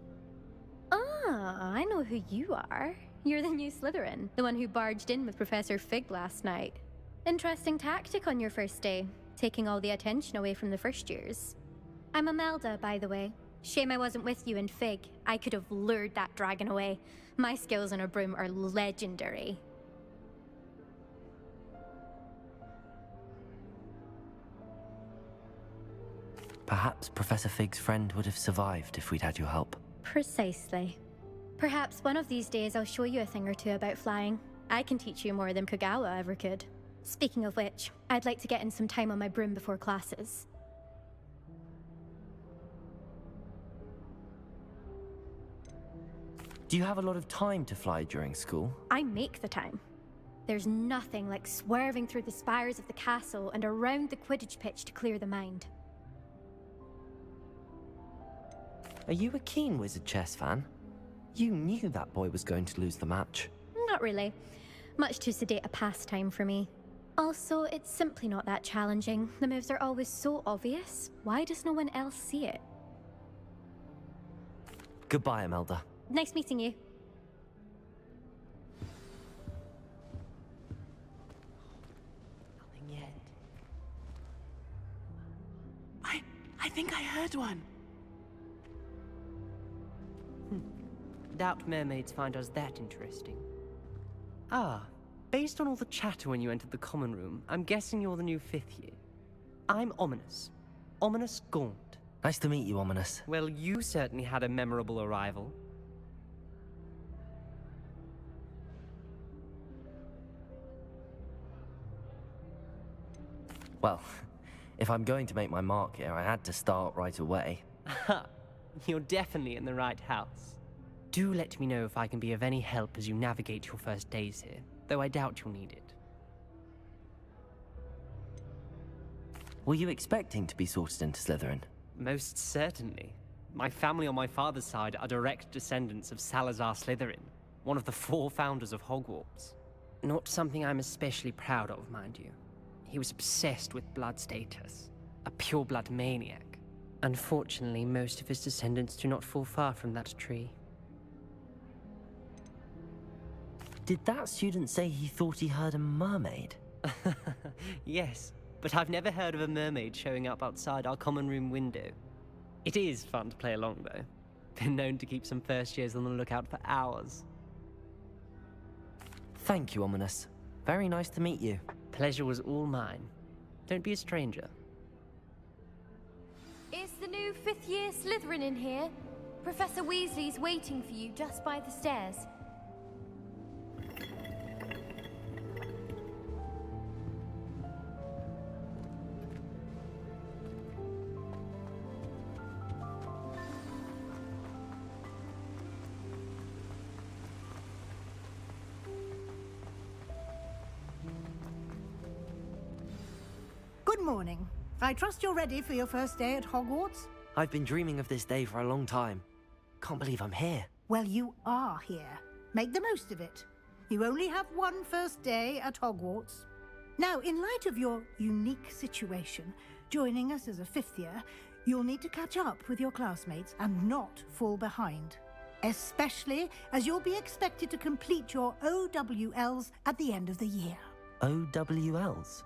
Ah, I know who you are. You're the new Slytherin, the one who barged in with Professor Fig last night. Interesting tactic on your first day, taking all the attention away from the first years. I'm Imelda, by the way. Shame I wasn't with you and Fig. I could have lured that dragon away. My skills on a broom are legendary. Perhaps Professor Fig's friend would have survived if we'd had your help. Precisely. Perhaps one of these days I'll show you a thing or two about flying. I can teach you more than Kogawa ever could. Speaking of which, I'd like to get in some time on my broom before classes. Do you have a lot of time to fly during school? I make the time. There's nothing like swerving through the spires of the castle and around the Quidditch pitch to clear the mind. Are you a keen Wizard chess fan? You knew that boy was going to lose the match. Not really. Much too sedate a pastime for me. Also, it's simply not that challenging. The moves are always so obvious. Why does no one else see it? Goodbye, Imelda. Nice meeting you. Nothing yet. I think I heard one. Doubt mermaids find us that interesting. Ah, based on all the chatter when you entered the common room, I'm guessing you're the new fifth year. I'm Ominous. Ominous Gaunt. Nice to meet you, Ominous. Well, you certainly had a memorable arrival. Well, if I'm going to make my mark here, I had to start right away. Ha! You're definitely in the right house. Do let me know if I can be of any help as you navigate your first days here, though I doubt you'll need it. Were you expecting to be sorted into Slytherin? Most certainly. My family on my father's side are direct descendants of Salazar Slytherin, one of the 4 founders of Hogwarts. Not something I'm especially proud of, mind you. He was obsessed with blood status, a pure-blood maniac. Unfortunately, most of his descendants do not fall far from that tree. Did that student say he thought he heard a mermaid? Yes, but I've never heard of a mermaid showing up outside our common room window. It is fun to play along, though. Been known to keep some first years on the lookout for hours. Thank you, Ominous. Very nice to meet you. Pleasure was all mine. Don't be a stranger. Is the new 5th year Slytherin in here? Professor Weasley's waiting for you just by the stairs. Good morning. I trust you're ready for your first day at Hogwarts? I've been dreaming of this day for a long time. Can't believe I'm here. Well, you are here. Make the most of it. You only have one first day at Hogwarts. Now, in light of your unique situation, joining us as a 5th year, you'll need to catch up with your classmates and not fall behind. Especially as you'll be expected to complete your OWLs at the end of the year. OWLs?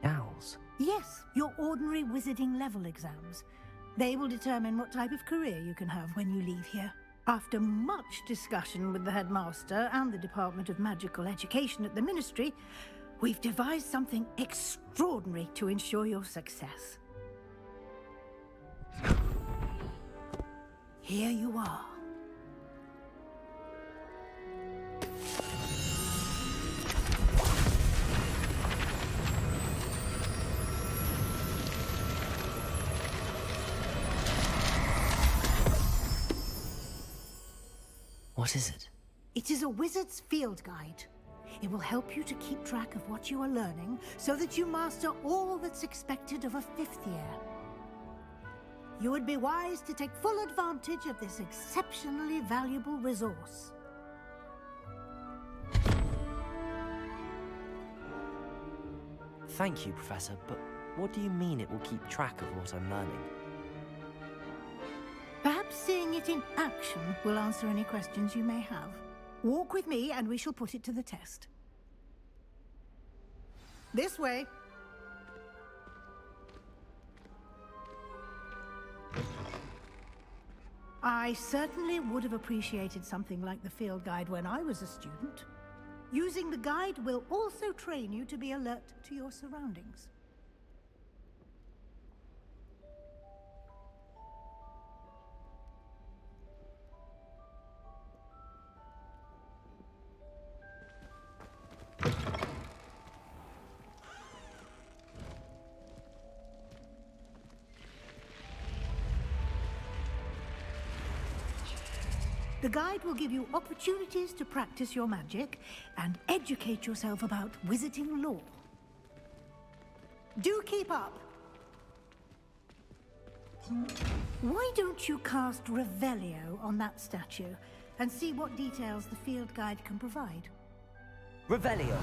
Owls? Yes, your ordinary wizarding level exams. They will determine what type of career you can have when you leave here. After much discussion with the headmaster and the Department of Magical Education at the Ministry, we've devised something extraordinary to ensure your success. Here you are. What is it? It is a wizard's field guide. It will help you to keep track of what you are learning so that you master all that's expected of a 5th year. You would be wise to take full advantage of this exceptionally valuable resource. Thank you, Professor, but what do you mean it will keep track of what I'm learning? Perhaps seeing it in action will answer any questions you may have. Walk with me and we shall put it to the test. This way. I certainly would have appreciated something like the field guide when I was a student. Using the guide will also train you to be alert to your surroundings. The guide will give you opportunities to practice your magic and educate yourself about wizarding lore. Do keep up! Why don't you cast Revelio on that statue and see what details the field guide can provide? Revelio!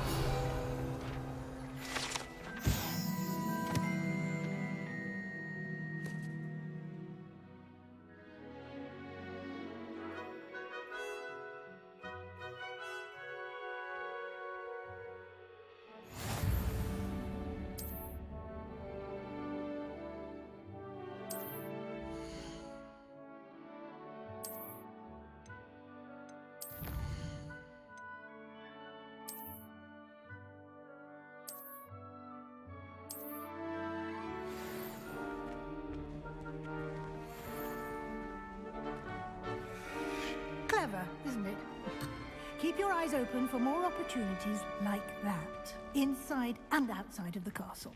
Clever, isn't it? Keep your eyes open for more opportunities like that, inside and outside of the castle.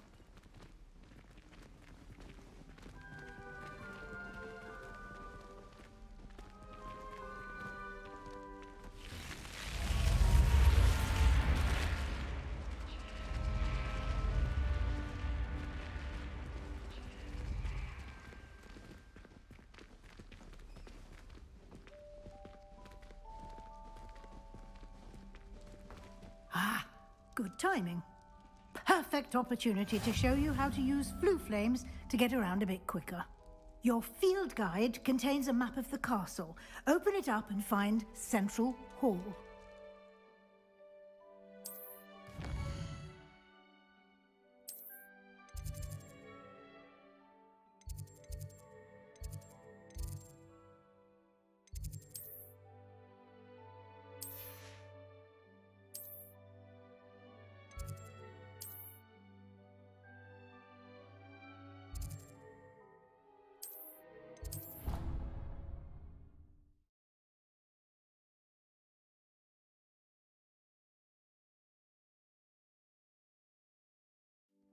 Good timing. Perfect opportunity to show you how to use flue flames to get around a bit quicker. Your field guide contains a map of the castle. Open it up and find Central Hall.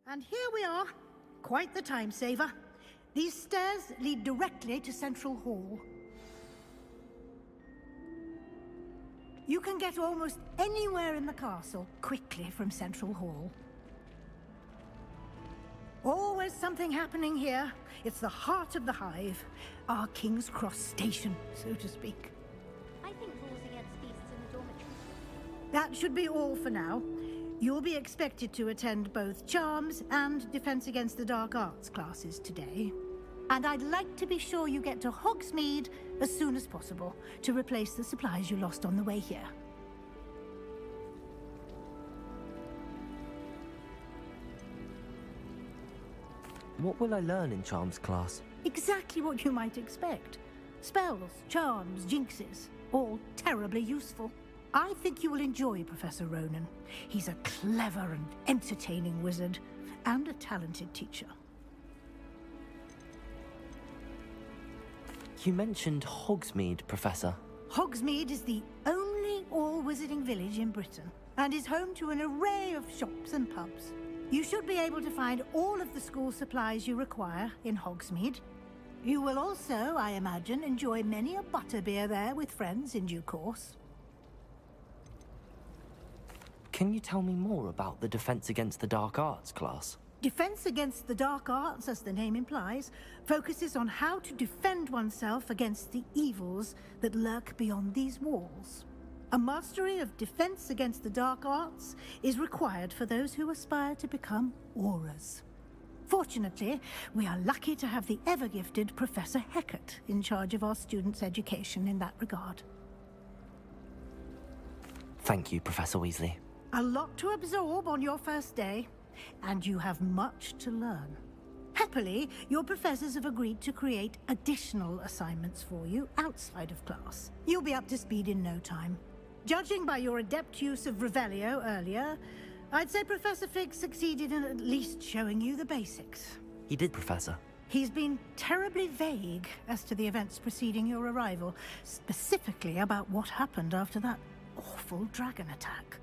And here we are. Quite the time saver. These stairs lead directly to Central Hall. You can get almost anywhere in the castle quickly from Central Hall. Always something happening here. It's the heart of the hive. Our King's Cross station, so to speak. I think rules against feasts in the dormitory. That should be all for now. You'll be expected to attend both Charms and Defense Against the Dark Arts classes today. And I'd like to be sure you get to Hogsmeade as soon as possible to replace the supplies you lost on the way here. What will I learn in Charms class? Exactly what you might expect. Spells, charms, jinxes, all terribly useful. I think you will enjoy Professor Ronan. He's a clever and entertaining wizard, and a talented teacher. You mentioned Hogsmeade, Professor. Hogsmeade is the only all-wizarding village in Britain, and is home to an array of shops and pubs. You should be able to find all of the school supplies you require in Hogsmeade. You will also, I imagine, enjoy many a butterbeer there with friends in due course. Can you tell me more about the Defense Against the Dark Arts class? Defense Against the Dark Arts, as the name implies, focuses on how to defend oneself against the evils that lurk beyond these walls. A mastery of Defense Against the Dark Arts is required for those who aspire to become auras. Fortunately, we are lucky to have the ever-gifted Professor Hecat in charge of our students' education in that regard. Thank you, Professor Weasley. A lot to absorb on your first day, and you have much to learn. Happily, your professors have agreed to create additional assignments for you outside of class. You'll be up to speed in no time. Judging by your adept use of Revelio earlier, I'd say Professor Fig succeeded in at least showing you the basics. He did, Professor. He's been terribly vague as to the events preceding your arrival, specifically about what happened after that awful dragon attack.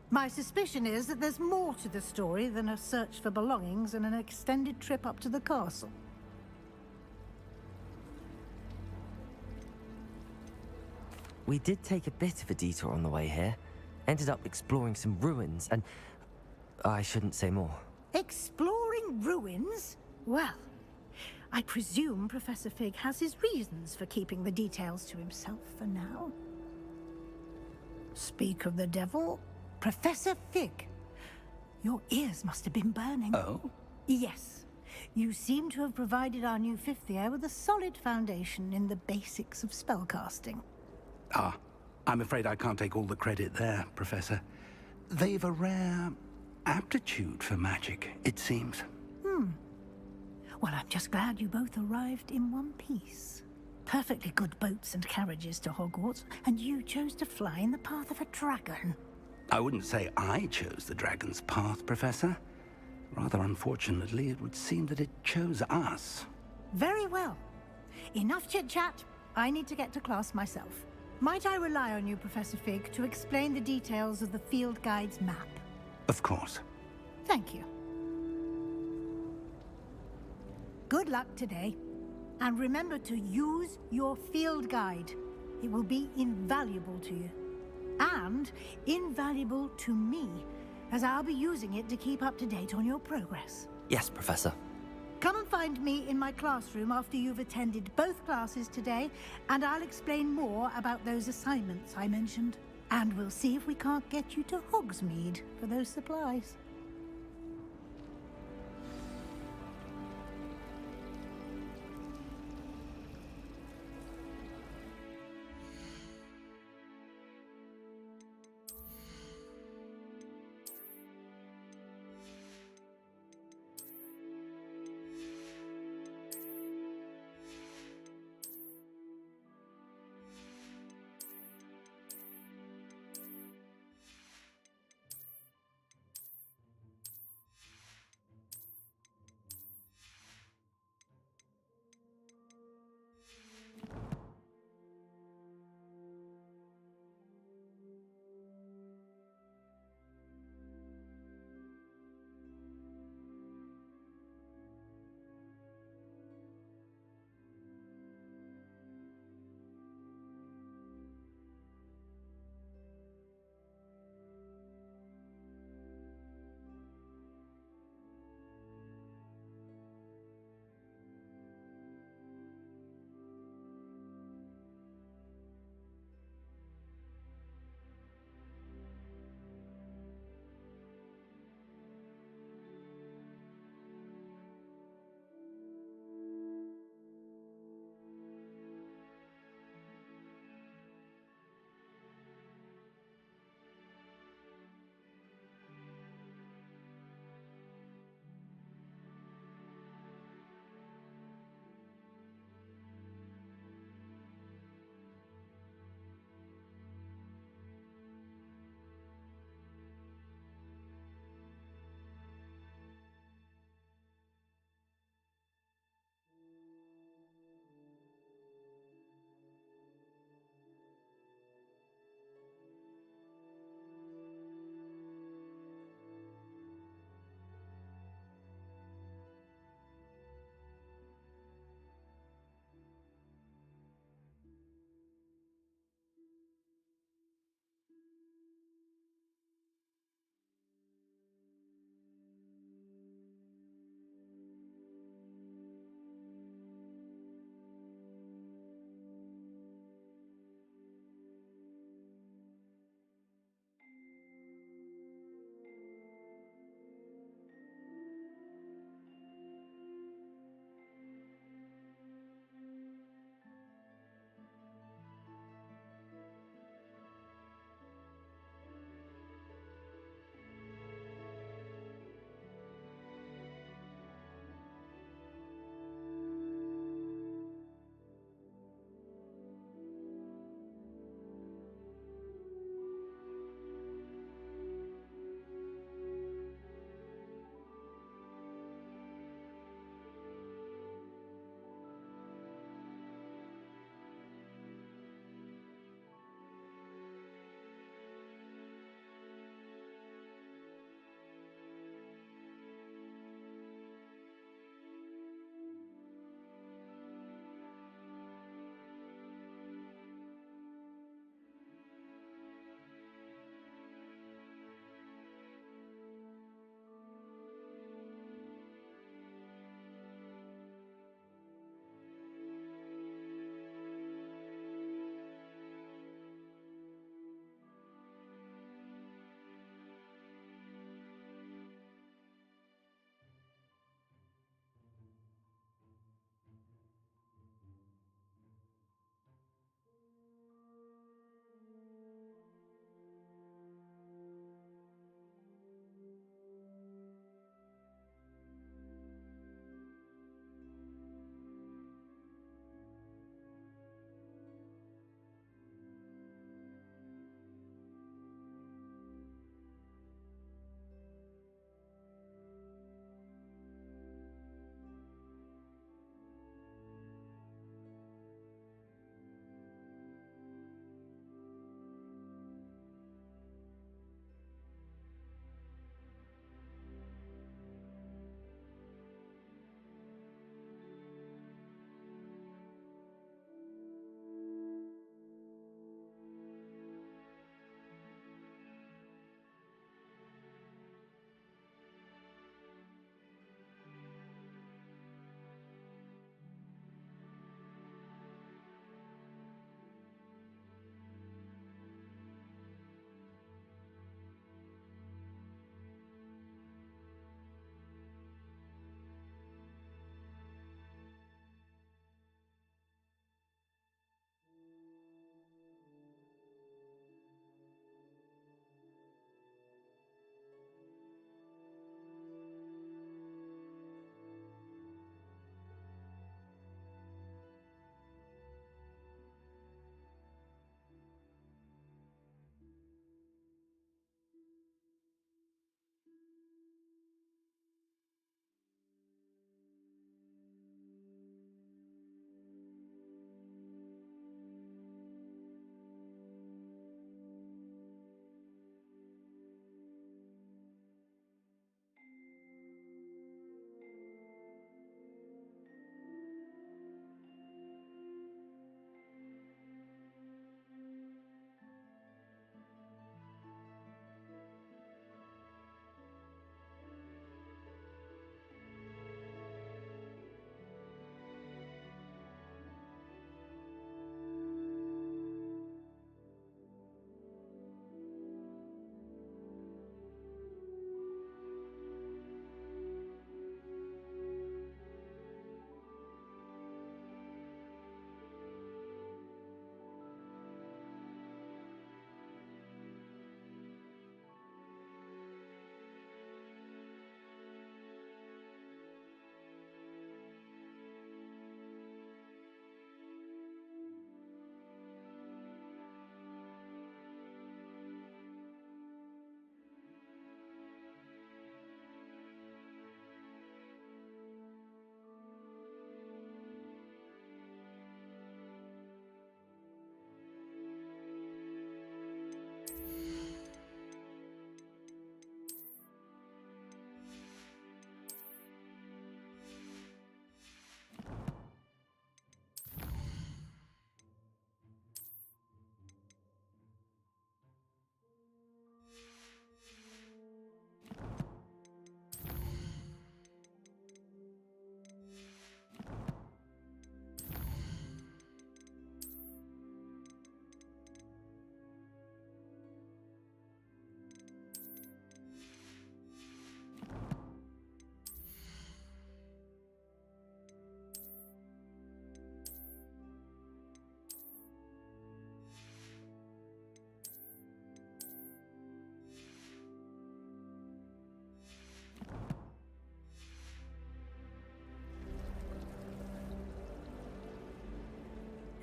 My suspicion is that there's more to the story than a search for belongings and an extended trip up to the castle. We did take a bit of a detour on the way here. Ended up exploring some ruins, and I shouldn't say more. Exploring ruins? Well, I presume Professor Fig has his reasons for keeping the details to himself for now. Speak of the devil, Professor Fig. Your ears must have been burning. Oh? Yes. You seem to have provided our new fifth year with a solid foundation in the basics of spellcasting. Ah, I'm afraid I can't take all the credit there, Professor. They've a rare aptitude for magic, it seems. Well, I'm just glad you both arrived in one piece. Perfectly good boats and carriages to Hogwarts, and you chose to fly in the path of a dragon. I wouldn't say I chose the dragon's path, Professor. Rather unfortunately, it would seem that it chose us. Very well. Enough chit-chat. I need to get to class myself. Might I rely on you, Professor Fig, to explain the details of the field guide's map? Of course. Thank you. Good luck today. And remember to use your field guide. It will be invaluable to you. And invaluable to me, as I'll be using it to keep up to date on your progress. Yes, Professor. Come and find me in my classroom after you've attended both classes today, and I'll explain more about those assignments I mentioned. And we'll see if we can't get you to Hogsmeade for those supplies.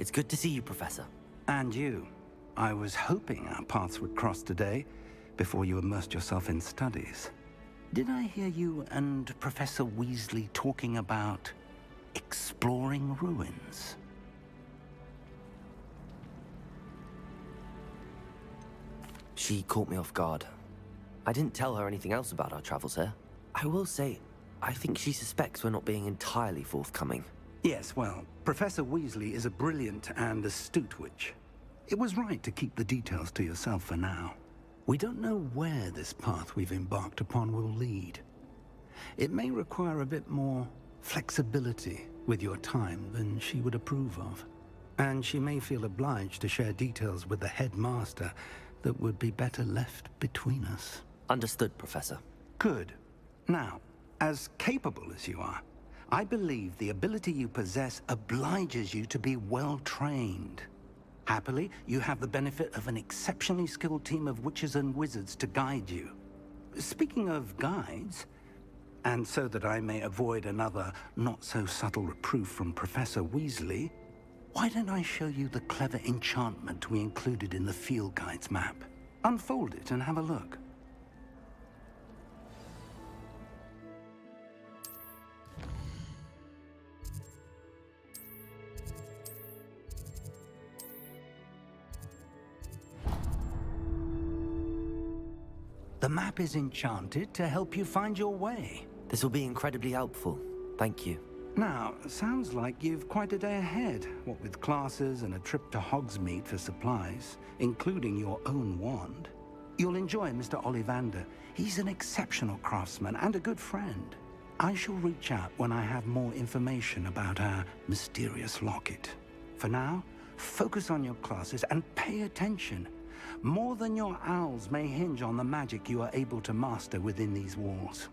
It's good to see you, Professor. And you. I was hoping our paths would cross today, before you immersed yourself in studies. Did I hear you and Professor Weasley talking about exploring ruins? She caught me off guard. I didn't tell her anything else about our travels here. I will say, I think she suspects we're not being entirely forthcoming. Yes, well, Professor Weasley is a brilliant and astute witch. It was right to keep the details to yourself for now. We don't know where this path we've embarked upon will lead. It may require a bit more flexibility with your time than she would approve of. And she may feel obliged to share details with the headmaster that would be better left between us. Understood, Professor. Good. Now, as capable as you are, I believe the ability you possess obliges you to be well trained. Happily, you have the benefit of an exceptionally skilled team of witches and wizards to guide you. Speaking of guides, and so that I may avoid another not-so-subtle reproof from Professor Weasley, why don't I show you the clever enchantment we included in the field guide's map? Unfold it and have a look. The map is enchanted to help you find your way. This will be incredibly helpful. Thank you. Now, sounds like you've quite a day ahead, what with classes and a trip to Hogsmeade for supplies, including your own wand. You'll enjoy Mr. Ollivander. He's an exceptional craftsman and a good friend. I shall reach out when I have more information about our mysterious locket. For now, focus on your classes and pay attention. More than your owls may hinge on the magic you are able to master within these walls.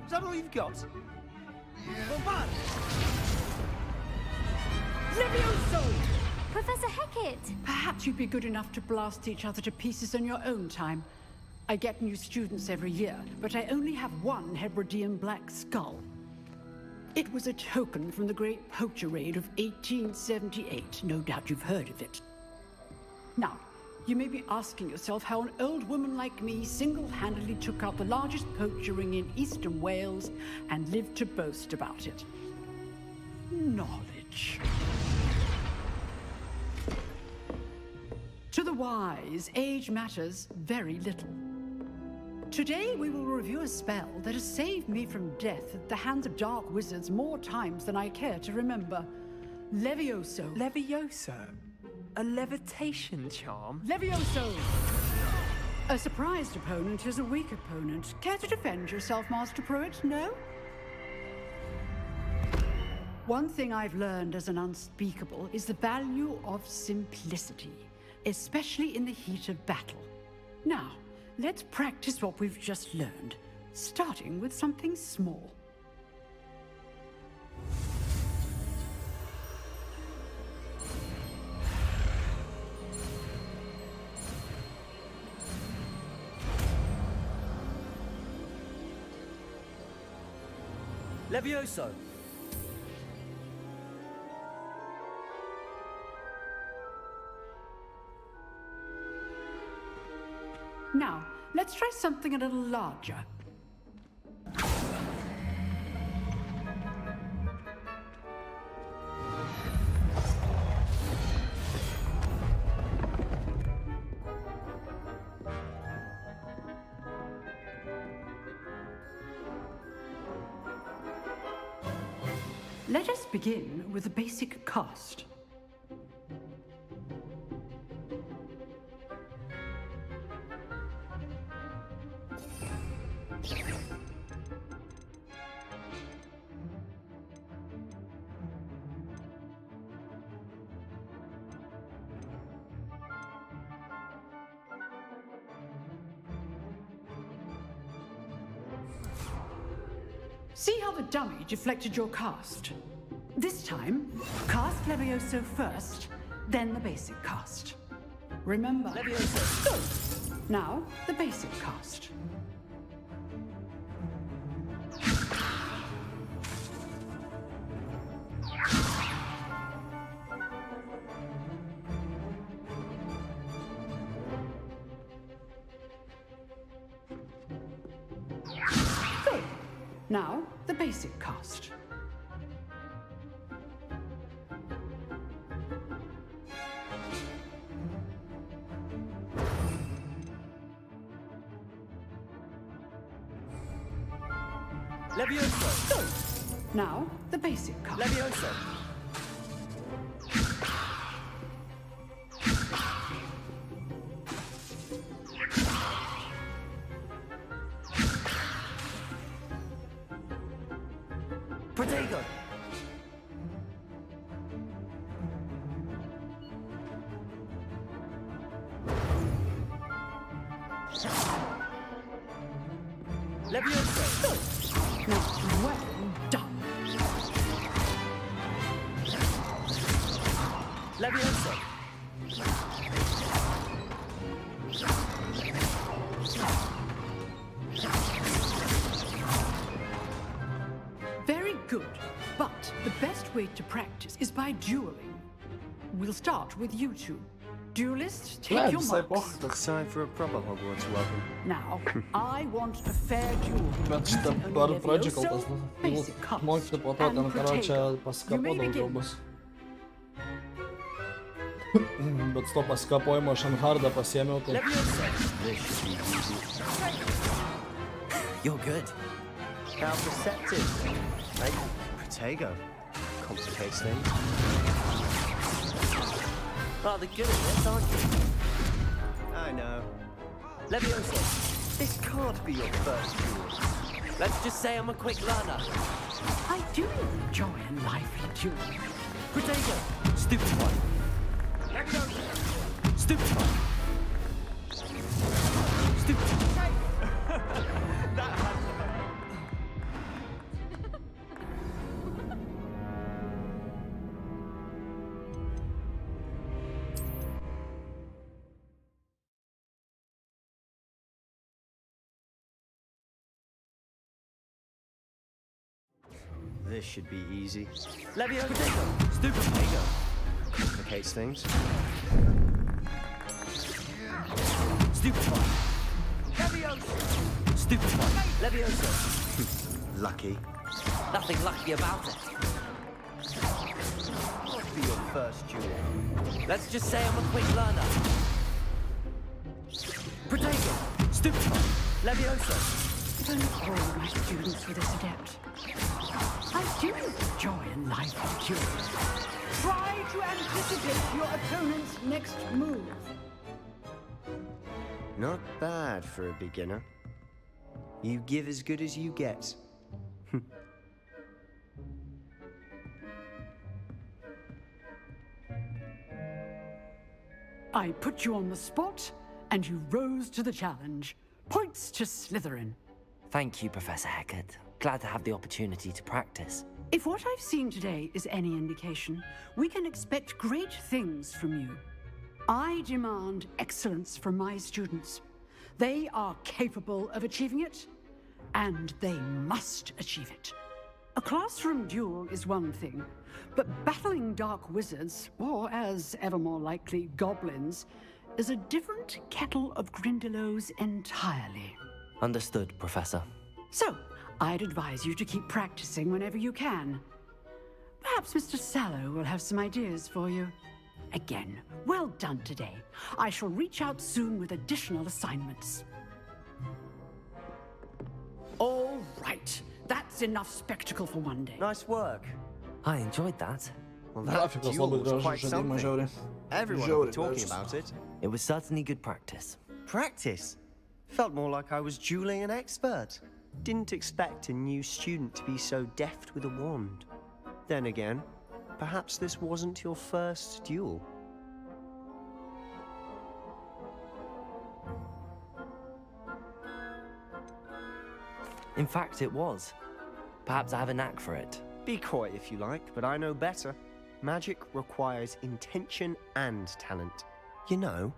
Is that all you've got? Yeah. Levioso! Professor Hecat! Perhaps you'd be good enough to blast each other to pieces in your own time. I get new students every year, but I only have one Hebridean black skull. It was a token from the Great Poacher Raid of 1878. No doubt you've heard of it. Now, you may be asking yourself how an old woman like me single-handedly took out the largest poacher ring in eastern Wales and lived to boast about it. Knowledge. To the wise, age matters very little. Today we will review a spell that has saved me from death at the hands of dark wizards more times than I care to remember. Levioso. Levioso? A levitation charm? Levioso! A surprised opponent is a weak opponent. Care to defend yourself, Master Pruitt? No? One thing I've learned as an unspeakable is the value of simplicity, especially in the heat of battle. Now, let's practice what we've just learned, starting with something small. Levioso! Now, let's try something a little larger. Let us begin with the basic cast. See how the dummy deflected your cast? This time, cast Levioso first, then the basic cast. Remember, Levioso. Good. Now, the basic cast. Good. Now, the basic cast. Levioso. Good. Now, the basic cast. Levioso. Protego! Levioso. Now, well done. Levioso. Very good. But the best way to practice is by dueling. We'll start with you two. Duelists, take your marks. Looks time for a proper Hogwarts welcome. Now, I want a fair duel. Значит, пару проджикал, можете потом, короче, paskapo daugiau bus. Bet to paskapojimo aš Anhardą pasiėmiau, tai... You're good. How perceptive. Hey, Protego. Complicates things. Rather good at this, aren't you? I know. Levioso. This can't be your first duel. Let's just say I'm a quick learner. I do enjoy a lively duel. Protego. Stupid one. Levioso. Stupid one. Stupid. That has This should be easy. Levioso. Stupid Protego. Complicates things. Stupid one. Levioso. Stupid one. Levioso. Lucky. Nothing lucky about it. Must be your first duel. Let's just say I'm a quick learner. Protego. Stupid one. Levioso. Don't all my students were this adept. I do enjoy a lively duel. Try to anticipate your opponent's next move. Not bad for a beginner. You give as good as you get. I put you on the spot, and you rose to the challenge. Points to Slytherin. Thank you, Professor Hecat. Glad to have the opportunity to practice. If what I've seen today is any indication, we can expect great things from you. I demand excellence from my students. They are capable of achieving it, and they must achieve it. A classroom duel is one thing, but battling dark wizards, or as ever more likely, goblins, is a different kettle of Grindylows entirely. Understood, Professor. So, I'd advise you to keep practicing whenever you can. Perhaps Mr. Sallow will have some ideas for you. Again, well done today. I shall reach out soon with additional assignments. All right. That's enough spectacle for one day. Nice work. I enjoyed that. Well, that duel was quite something. Everyone will be talking about it. It was certainly good practice. Practice? Felt more like I was dueling an expert. Didn't expect a new student to be so deft with a wand. Then again, perhaps this wasn't your first duel. In fact, it was. Perhaps I have a knack for it. Be coy if you like, but I know better. Magic requires intention and talent. You know,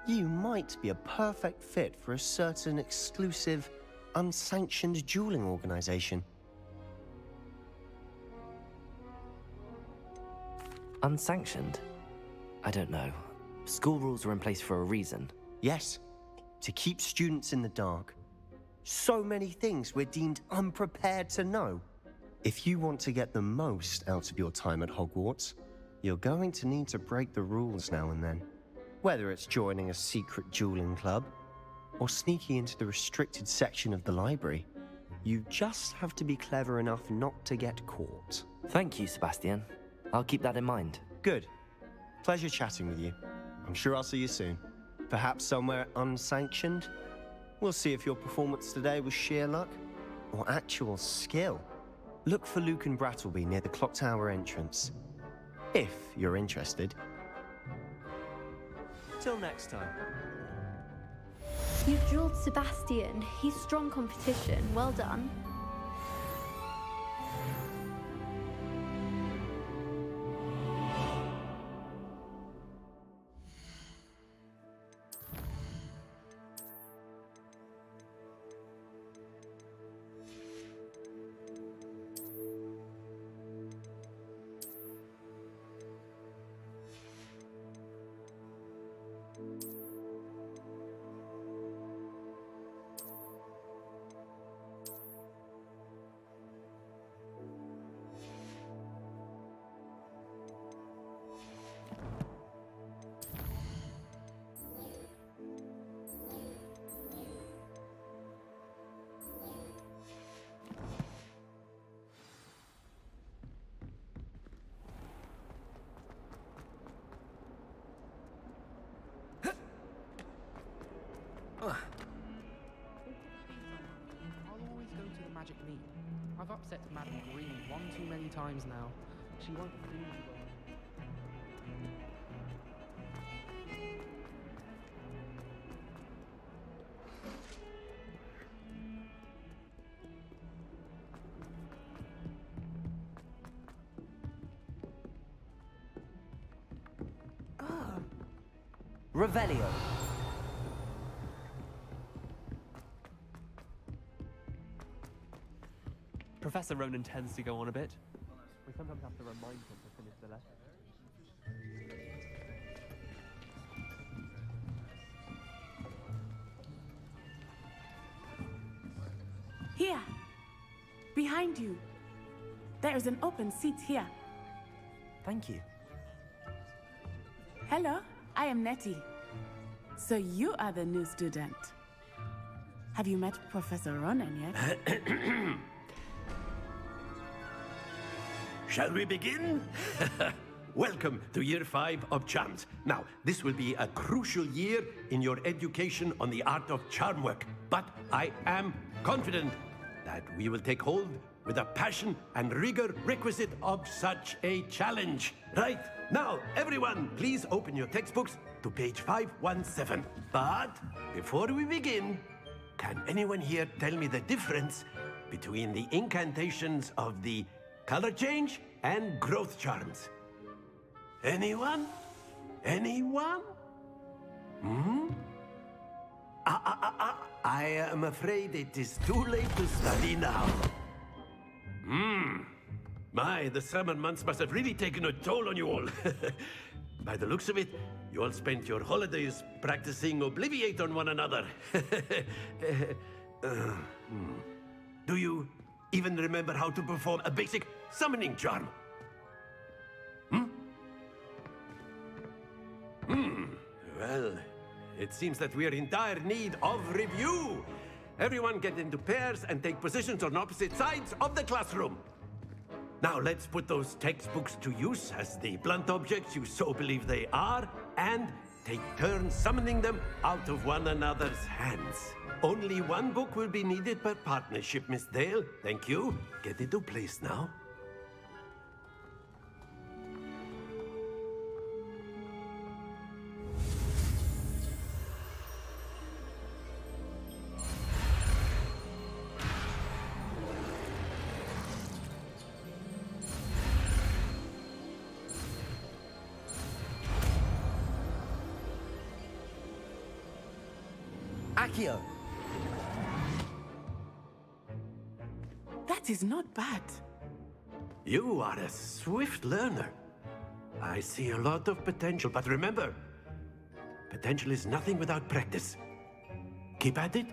you might be a perfect fit for a certain exclusive, unsanctioned dueling organization. Unsanctioned? I don't know. School rules are in place for a reason. Yes, to keep students in the dark. So many things we're deemed unprepared to know. If you want to get the most out of your time at Hogwarts, you're going to need to break the rules now and then. Whether it's joining a secret dueling club, or sneaking into the restricted section of the library, you just have to be clever enough not to get caught. Thank you, Sebastian. I'll keep that in mind. Good. Pleasure chatting with you. I'm sure I'll see you soon. Perhaps somewhere unsanctioned? We'll see if your performance today was sheer luck or actual skill. Look for Luke and Brattleby near the clock tower entrance, if you're interested. Till next time. You've dueled Sebastian. He's strong competition. Well done. I've upset Madam Green one too many times now. She won't do Revelio. Professor Ronan tends to go on a bit. We sometimes have to remind him to finish the lesson. Here, behind you. There is an open seat here. Thank you. Hello, I am Nettie. So you are the new student. Have you met Professor Ronan yet? Shall we begin? Welcome to Year 5 of Charms. Now, this will be a crucial year in your education on the art of charm work, but I am confident that we will take hold with the passion and rigor requisite of such a challenge. Right, now, everyone, please open your textbooks to page 517. But before we begin, can anyone here tell me the difference between the incantations of the color change and growth charms? Anyone? Anyone? I am afraid it is too late to study now. My, the summer months must have really taken a toll on you all. By the looks of it, you all spent your holidays practicing Obliviate on one another. Do you even remember how to perform a basic summoning charm? Well, it seems that we are in dire need of review. Everyone get into pairs and take positions on opposite sides of the classroom. Now let's put those textbooks to use as the blunt objects you so believe they are, and take turns summoning them out of one another's hands. Only one book will be needed per partnership, Miss Dale. Thank you. Get into place now. Accio. That is not bad. You are a swift learner. I see a lot of potential, but remember, potential is nothing without practice. Keep at it.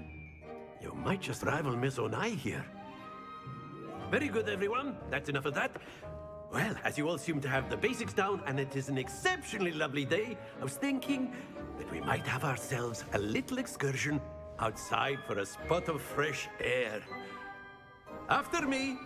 You might just rival Miss Onai here. Very good, everyone. That's enough of that. Well, as you all seem to have the basics down, and it is an exceptionally lovely day, I was thinking that we might have ourselves a little excursion outside for a spot of fresh air. After me.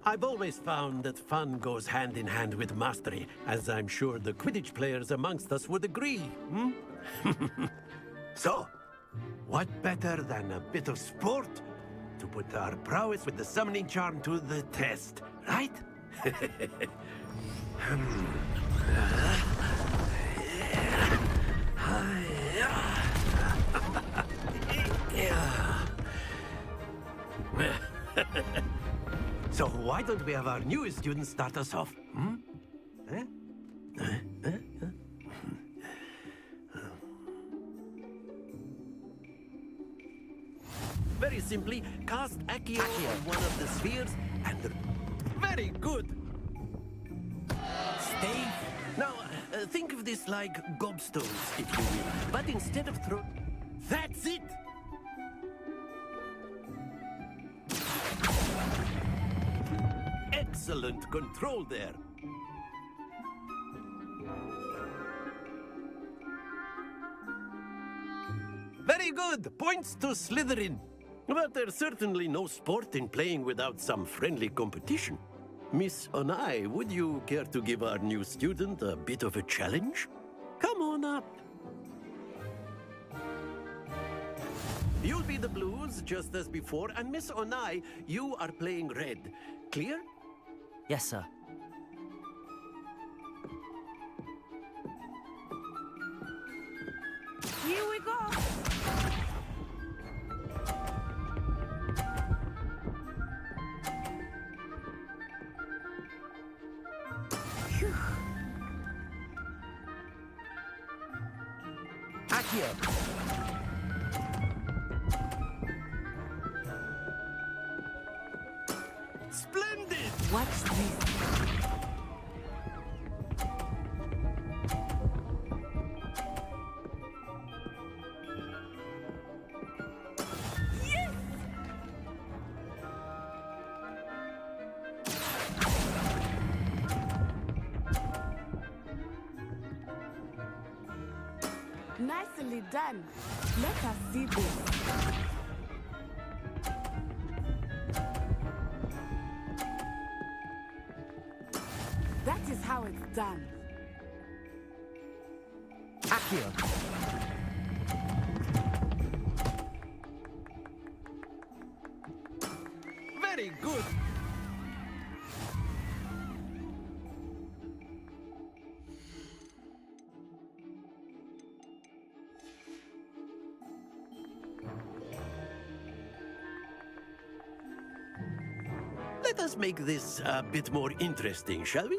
I've always found that fun goes hand in hand with mastery, as I'm sure the Quidditch players amongst us would agree, hmm? So, what better than a bit of sport to put our prowess with the summoning charm to the test, right? So why don't we have our newest student start us off? Hmm? Very simply, cast Accio on one of the spheres and... Very good! Stay. Now, think of this like gobstones, if you will. But instead of throw... That's it! Excellent control there. Very good. Points to Slytherin. But there's certainly no sport in playing without some friendly competition. Miss Onai, would you care to give our new student a bit of a challenge? Come on up. You'll be the blues, just as before, and Miss Onai, you are playing red. Clear? Yes, sir. Here we go. Phew. Accio. Splendid! Watch this. Yes! Nicely done. Let us see this. That is how it's done. Accio. Very good. Let us make this a bit more interesting, shall we?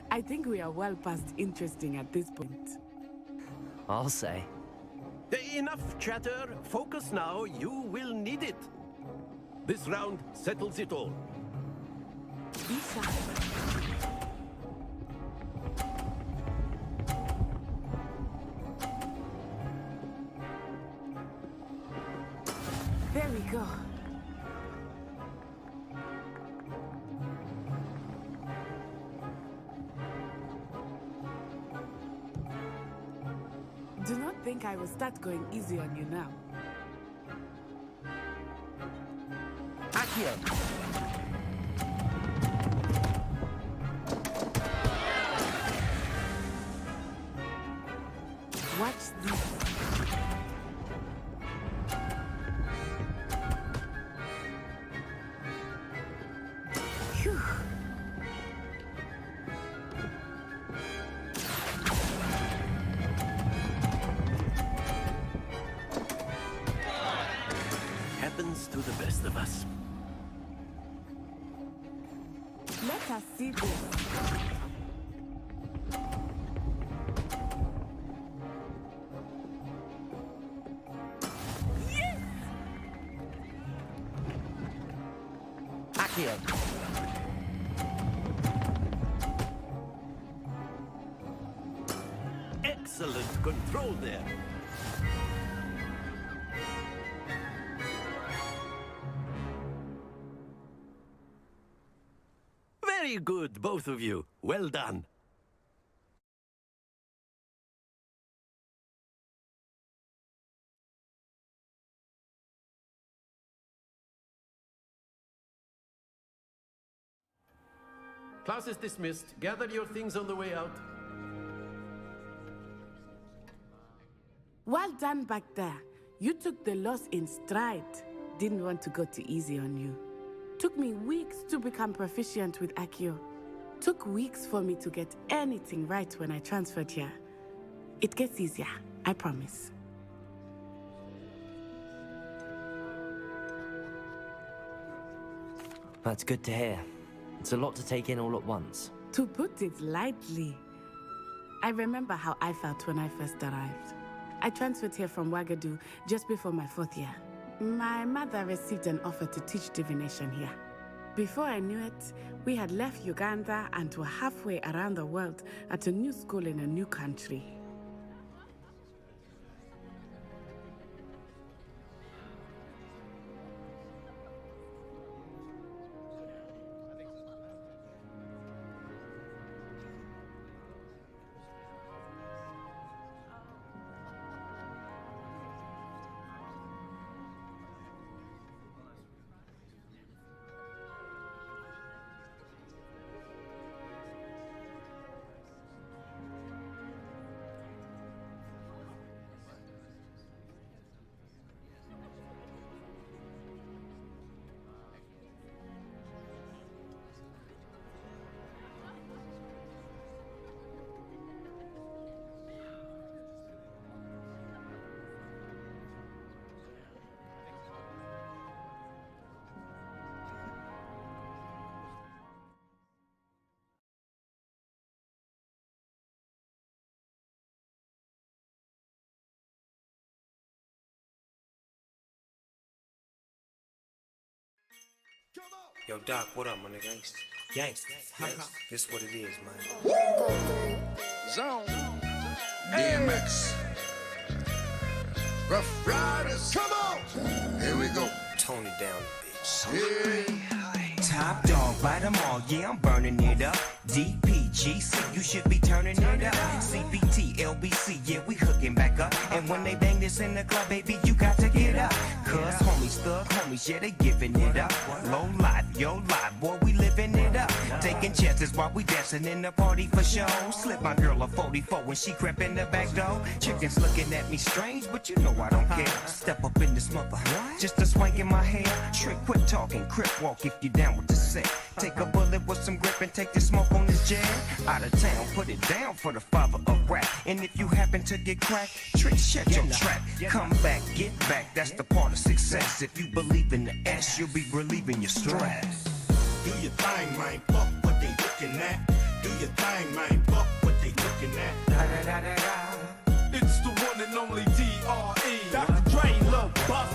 I think we are well past interesting at this point. I'll say. Enough chatter. Focus now. You will need it. This round settles it all. Be sharp. There we go. Do not think I will start going easy on you now. Accio. Watch this. Phew. Happens to the best of us. Let us see this. Accio. Excellent control there. Very good, both of you. Well done. Class is dismissed. Gather your things on the way out. Well done back there. You took the loss in stride. Didn't want to go too easy on you. Took me weeks to become proficient with Accio. Took weeks for me to get anything right when I transferred here. It gets easier, I promise. That's good to hear. It's a lot to take in all at once. To put it lightly, I remember how I felt when I first arrived. I transferred here from Ouagadougou just before my 4th year. My mother received an offer to teach divination here. Before I knew it, we had left Uganda and were halfway around the world at a new school in a new country. Yo, Doc, what up, my nigga? Gangsta. This what it is, man. Zone. DMX. Rough Riders. Come on. Here we go. Tone it down a bitch. Top dog, bite them all, yeah, I'm burning it up. DPGC, you should be turning it up. CPT, LBC, yeah, we hooking back up. And when they bang this in the club, baby, you got to get up. Cuz homies, thug homies, yeah, they giving it up. Low life, yo life, boy, we living it up. Taking chances while we dancing in the party for show. Slip my girl a 44 when she crept in the back door. Chickens looking at me strange, but you know I don't care. Step up in this mother, just a swank in my hair. Trick, quit talking, crip walk if you down with the set. Take a bullet with some grip and take the smoke on this jam. Out of town, put it down for the father of rap. And if you happen to get cracked, trick, shut your trap. Come back, get back, that's the part of success. If you believe in the S, you'll be relieving your stress. Do your thing, man, fuck what they looking at. Do your thing, man, fuck what they looking at. It's the one and only D.R.E. Dr. Dre, Lil Buff.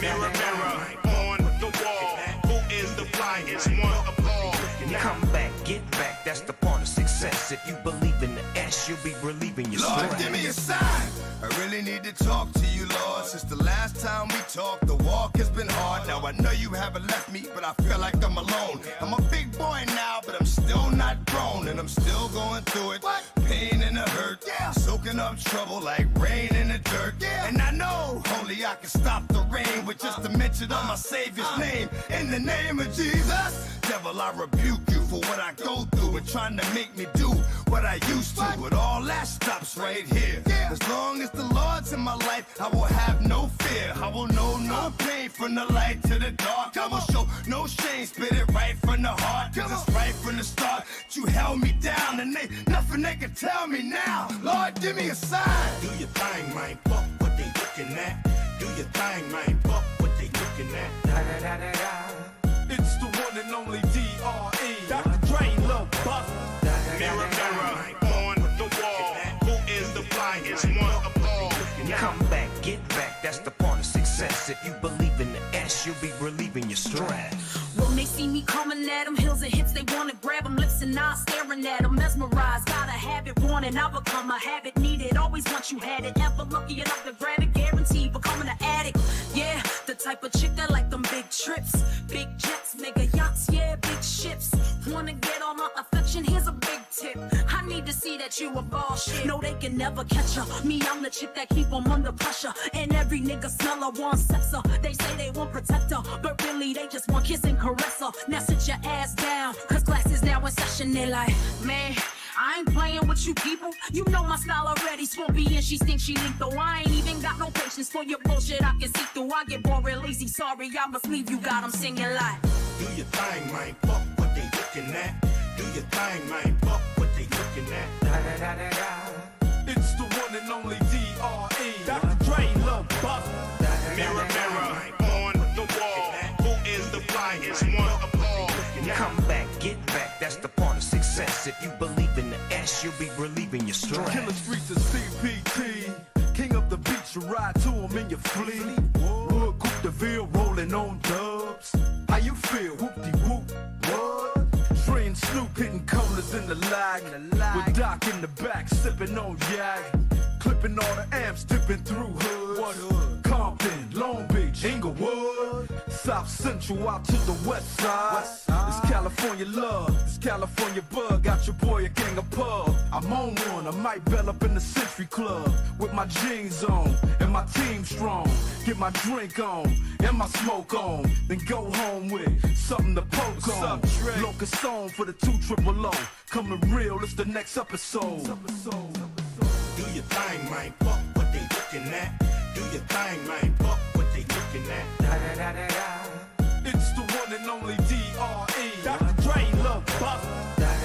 Mirror, mirror, on the wall. Who is the flyest one of all? Come back, get back, that's the part of success. If you believe in the S, you'll be relieving your stress. Lord, give me a sign. I really really need to talk to you, Lord. Since the last time we talked, the walk has been hard. Now I know you haven't left me, but I feel like I'm alone. I'm a big boy now, but I'm still not grown, and I'm still going through it. Pain and the hurt, soaking up trouble like rain in the dirt. And I know only I can stop the rain with just a mention of my Savior's name. In the name of Jesus, devil, I rebuke you for what I go through and trying to make me do what I used to. But all that stops right here. As long as the Lord's in my life, I will have no fear. I will know no pain from the light to the dark. I will show no shame, spit it right from the heart. Cause it's right from the start. You held me down and nothing they can tell me now. Lord, give me a sign. Do your thing, man. Fuck what they looking at. Do your thing, man. Fuck what they looking at. Da da da da da. It's the one and only D.R.E. Dr. Dre, Lil Buck. Mirror, mirror, on the wall. Who is the flyest one of all? Come back, get back, that's the part of success. If you believe in the S, you'll be relieving your stress. When they see me coming at them, hills and hits, they wanna grab them, lips and eyes staring at them, mesmerized. Gotta have it, want it, I become a habit, need it, always once you had it. Ever lucky enough to grab it, guaranteed becoming an addict. Yeah, the type of chick that like them big trips, big jets, mega yachts, yeah, big ships. Wanna get all my affection, here's a big tip. I need to see that you a ball shit. No, they can never catch her. Me, I'm the chick that keep them under pressure. And every nigga smell her, want sex her. They say they want protect her, but really they just want kiss and caress her. Now sit your ass down, cause class is now in session. They like, man, I ain't playing with you people. You know my style already. Swampy and she thinks she lethal. I ain't even got no patience for your bullshit I can see through. I get bored real easy, sorry, I must leave you. Got 'em singing like, do your thing, man. Fuck what they looking at. Do your thing, man. Fuck what they looking at. Da da da da da. It's the one and only D.R.E. Dr. Dre, Lil Buck. Mirror, mirror, on the wall. Who is the flyest one of all? Come back, get back, that's the part of success. If you believe in the S, you'll be relieving your stress. Killer streets of CPT. King up the beach, you ride to him in your fleet. Wood, Coupe de Ville, rolling on dubs. How you feel? Whoop-de-whoop, what? Trey and Snoop hitting corners in the lag. With Doc in the back, sipping on yak. Clipping all the amps, dipping through hoods. What hood? Compton, Long Beach, Inglewood. South Central out to the west side. It's California love, it's California bug. Got your boy a gang of pub. I'm on one, I might bell up in the Century Club. With my jeans on, and my team strong. Get my drink on, and my smoke on. Then go home with something to poke on. Locust song for the 200. Coming real, it's the next episode. Do your thing, man. Fuck what they looking at. Do your thing, man. Fuck what they looking at. Da da da da da. It's the one and only D.R.E. Dr. Dre, Lil Buck.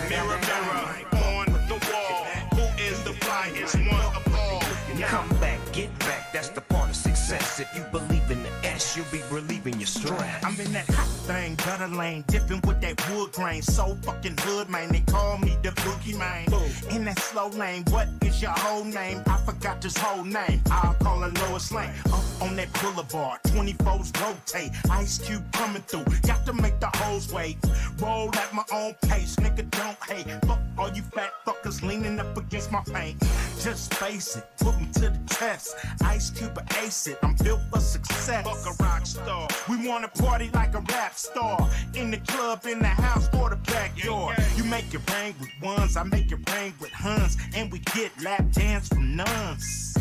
Mirror, mirror, on the wall. Who is the flyest one of all? Come back, get back, that's the part of success. If you believe in the S, you'll be relieving your stress. I'm in that hot thing, gutter lane, dipping with that wood grain. So fucking hood, man, they call me the boogie man. In that slow lane, what is your whole name? I forgot this whole name. I'll call her Lois Lane. Up on that boulevard, 24s rotate. Ice Cube coming through, got to make the hoes wait. Roll at my own pace, nigga don't hate. Fuck all you fat fuckers leaning up against my paint. Just face it, put me to the test. Ice Cube or ace it, I'm built for success. Fuck a rock star, we wanna party like a rap star. In the club, in the house, or the backyard. You make it rain with ones, I make it rain with huns. And we get lap dance from nuns.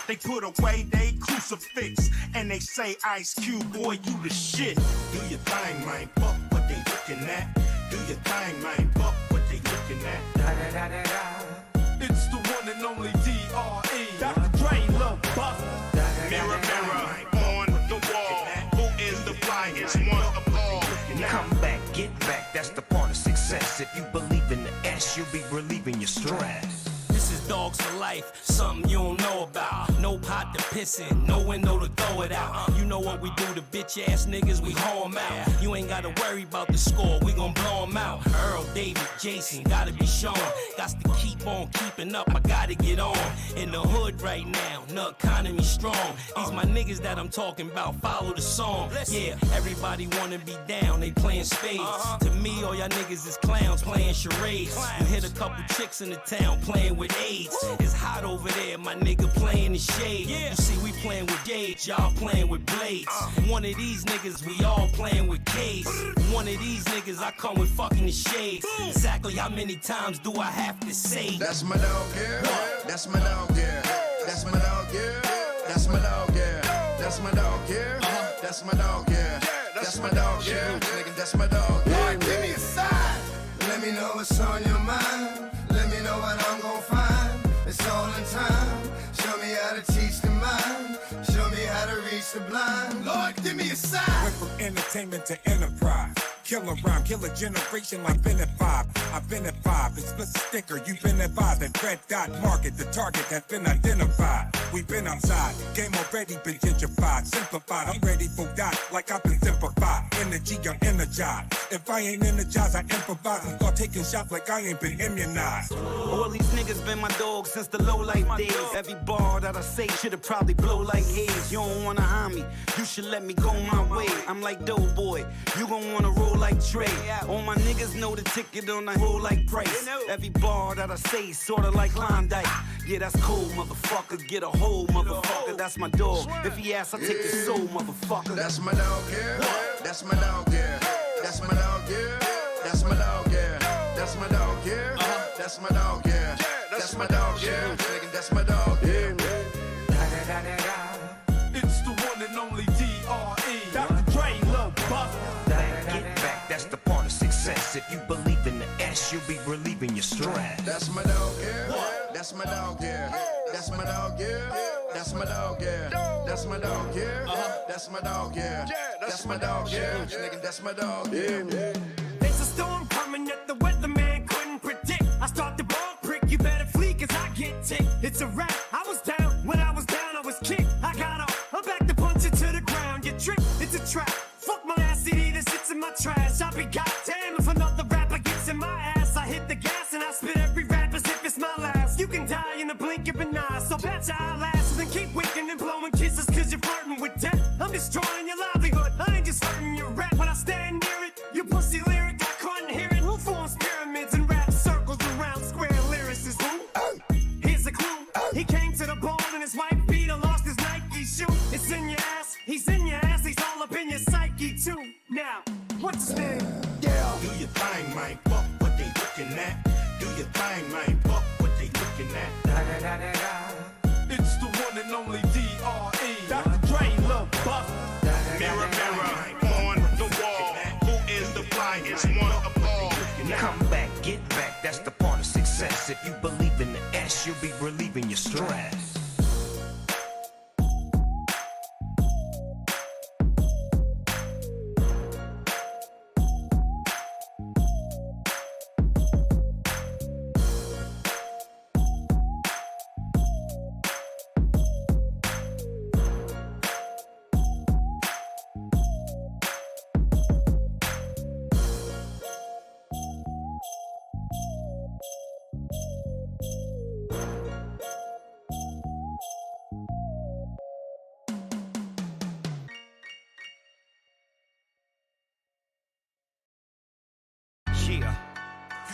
They put away they crucifix, and they say, Ice Cube, boy, you the shit. Do your thing, man. Fuck what they looking at. Do your thing, man. Fuck what they looking at. Da da da da da. It's the one and only D.R.E. Dr. Dre, Lil Buck. Mirror, mirror, on the wall. Who is the flyest one of all? Come back, get back, that's the part of success. If you believe in the S, you'll be relieving your stress. This is dogs for life, something you don't know about. No pot to piss in, no window to throw it out. You know what we do to bitch ass niggas, we hoe 'em out. You ain't gotta worry about the score, we gon' blow 'em out. Earl, David, Jason, gotta be shown. Got to keep on keeping up, I gotta get on. In the hood right now, the economy strong. These my niggas that I'm talking about, follow the song. Yeah, everybody wanna be down, they playing spades. To me, all y'all niggas is clowns playing charades. You hit a couple chicks in the town playing with AIDS. blades. It's hot over there, my nigga playing the shade. You see, we playing with gauge, y'all playing with blades. One of these niggas, we all playing with K's. One of these niggas, I come with fucking the shades. Exactly how many times do I have to say? That's my dog, yeah. That's my dog, yeah. That's my dog, yeah. That's my dog, yeah. That's my dog, yeah. That's my dog, yeah. That's my dog, yeah. That's my dog, yeah. Give me a sign. Let me know what's on your mind. Let me know what I'm gonna find. It's all in time. Show me how to teach the mind. Show me how to reach the blind. Lord, give me a sign. Went from entertainment to enterprise. Kill a rhyme, kill a generation like been at 5. I've been at 5, it's split sticker, you've been advised. That red dot market, the target has been identified. We've been outside, game already been gentrified. Simplified, I'm ready for dot like I've been simplified. Energy, I'm energized. If I ain't energized, I improvise and start taking shots like I ain't been immunized. All these niggas been my dogs since the low life days. Every bar that I say should've probably blow like haze. You don't wanna harm me, you should let me go my way. I'm like Doughboy, you gon' wanna roll like Trey. All my niggas know the ticket on the roll like Price. Every bar that I say sorta like Klondike. Yeah, that's cool, motherfucker. Get a hole, motherfucker. That's my dog. If he asks, I take his soul, motherfucker. That's my dog, yeah. That's my dog, yeah. That's my dog, yeah. That's my dog, yeah. That's my dog, yeah. That's my dog, yeah. That's my dog, yeah. That's my dog, yeah. It's the one and only D.R.E. Dr. Dre, Lil Buff. Get back, that's the part of success. If you believe in the S, you'll be relieving your stress. That's my dog, yeah. That's my dog, yeah. That's my dog, yeah. That's my dog, yeah. That's my dog, yeah. That's my dog, yeah. That's my dog, yeah. That's my dog, yeah. There's a storm coming that the weatherman couldn't predict. I start the ball prick, you better flee cause I get ticked. It's a wrap, I was down, when I was down I was kicked. I got up, I'm back to punch it to the ground. You trip, it's a trap. Fuck my ass CD that sits in my trash. I'll be goddamn if another rapper gets in my ass. I hit the gas and I spit every rap as if it's my last. You can die in the blink of an eye, so bet ya I'll last. And then keep winking and blowing kisses cause you're flirting with death. I'm destroying your livelihood, I ain't just hurting your rap. When I stand near it, your pussy lyric, I couldn't hear it. Who forms pyramids and rap circles around square lyricists? Who? Here's a clue. He came to the ball and his wife beat her, lost his Nike shoe. It's in your ass, he's in your ass, he's all up in your psyche too. Now, what's his name? Yeah. Do your thing, man. Fuck what they looking at. Do your thing, man. Fuck what they looking at. It's the one and only D.R.E. Dr. Dre, Lil Buff. Mirror, mirror, on the wall. Who is the flyest one of all? Come back, get back, that's the part of success. If you believe in the S, you'll be relieving your stress.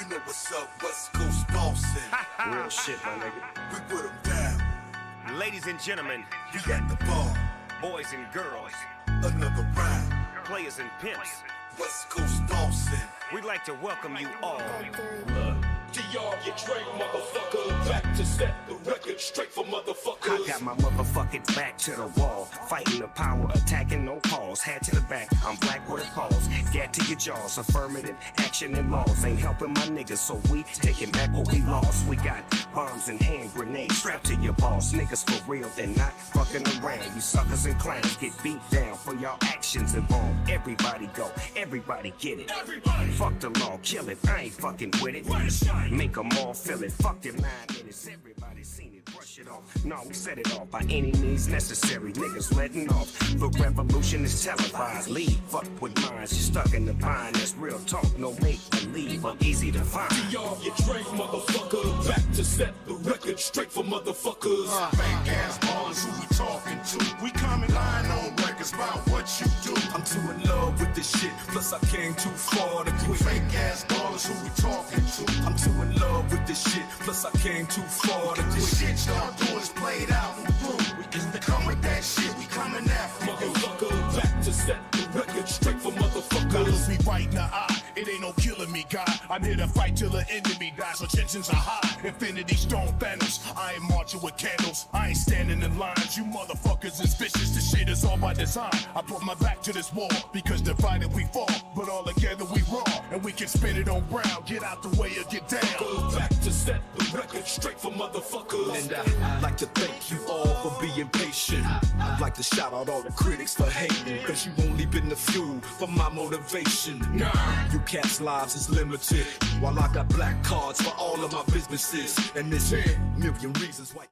You know what's up, West Coast bossin'. Real shit, my nigga. We put them down. Ladies and gentlemen, We at the bar. boys and girls, Another round. players and pimps, West Coast bossin'. we'd like to welcome you all. D.R. you Dre, motherfucker. Back to set the record straight for motherfuckers. I got my motherfucking back to the wall. Fighting the power, attacking no pause. Head to the back, I'm black with a pause. Get to your jaws, affirmative action and laws. Ain't helping my niggas, so we taking back what we lost. We got bombs and hand grenades strapped to your balls. Niggas for real, they're not fucking around. You suckers and clowns get beat down for y'all actions involved. Everybody go, everybody get it. Everybody. Fuck the law, kill it, I ain't fucking with it. Make them all feel it, fuck them 9 minutes. Everybody seen it, brush it off. No, we set it off by any means necessary. Niggas letting off, the revolution is televised. Leave, fuck with minds, you stuck in the bind. That's real talk, no make believe, but easy to find. D.R. you Dre, motherfucker. Back to set the record straight for motherfuckers. Fake ass ballers who we talking to. We come in line on records about what you do. I'm too in love with the this shit. Plus I came too far to quit. Fake ass ballers, who we talking to? I'm too in love with this shit. Plus I came too far to quit. This shit y'all doing is played out. We just come with that shit, we coming after you. Motherfucker, back to set the record straight for motherfuckers. Looks me right in the eye. It ain't no killing me, God. I'm here to fight till the enemy dies. So tensions are high. Infinity Stone Thanos. I ain't marching with candles. I ain't standing in lines. You motherfuckers is vicious. This shit is all by design. I put my back to this wall because divided we fall, but all together we raw. And we can spin it on ground. Get out the way or get down. Go back to set the record straight for motherfuckers. And I'd like to thank you all for being patient. I'd like to shout out all the critics for hating, cause you only been the fuel for my motivation. You cats' lives is limited, while I got black cards for all of my businesses. And there's million reasons why.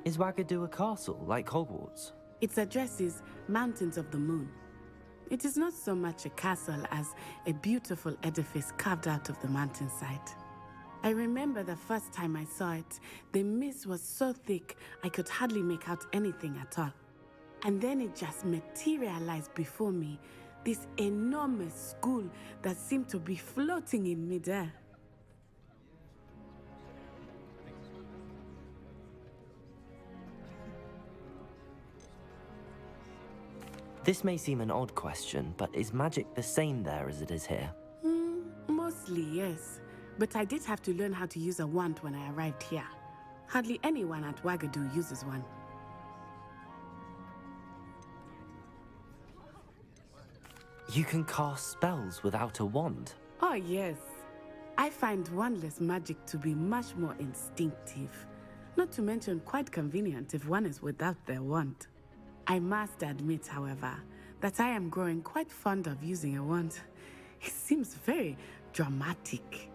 Is Wagadu a castle, like Hogwarts? Its address is Mountains of the Moon. It is not so much a castle as a beautiful edifice carved out of the mountainside. I remember the first time I saw it, the mist was so thick I could hardly make out anything at all. And then it just materialized before me, this enormous school that seemed to be floating in midair. This may seem an odd question, but is magic the same there as it is here? Mostly, yes. But I did have to learn how to use a wand when I arrived here. Hardly anyone at Wagadu uses one. You can cast spells without a wand? Oh, yes. I find wandless magic to be much more instinctive. Not to mention quite convenient if one is without their wand. I must admit, however, that I am growing quite fond of using a wand. It seems very dramatic.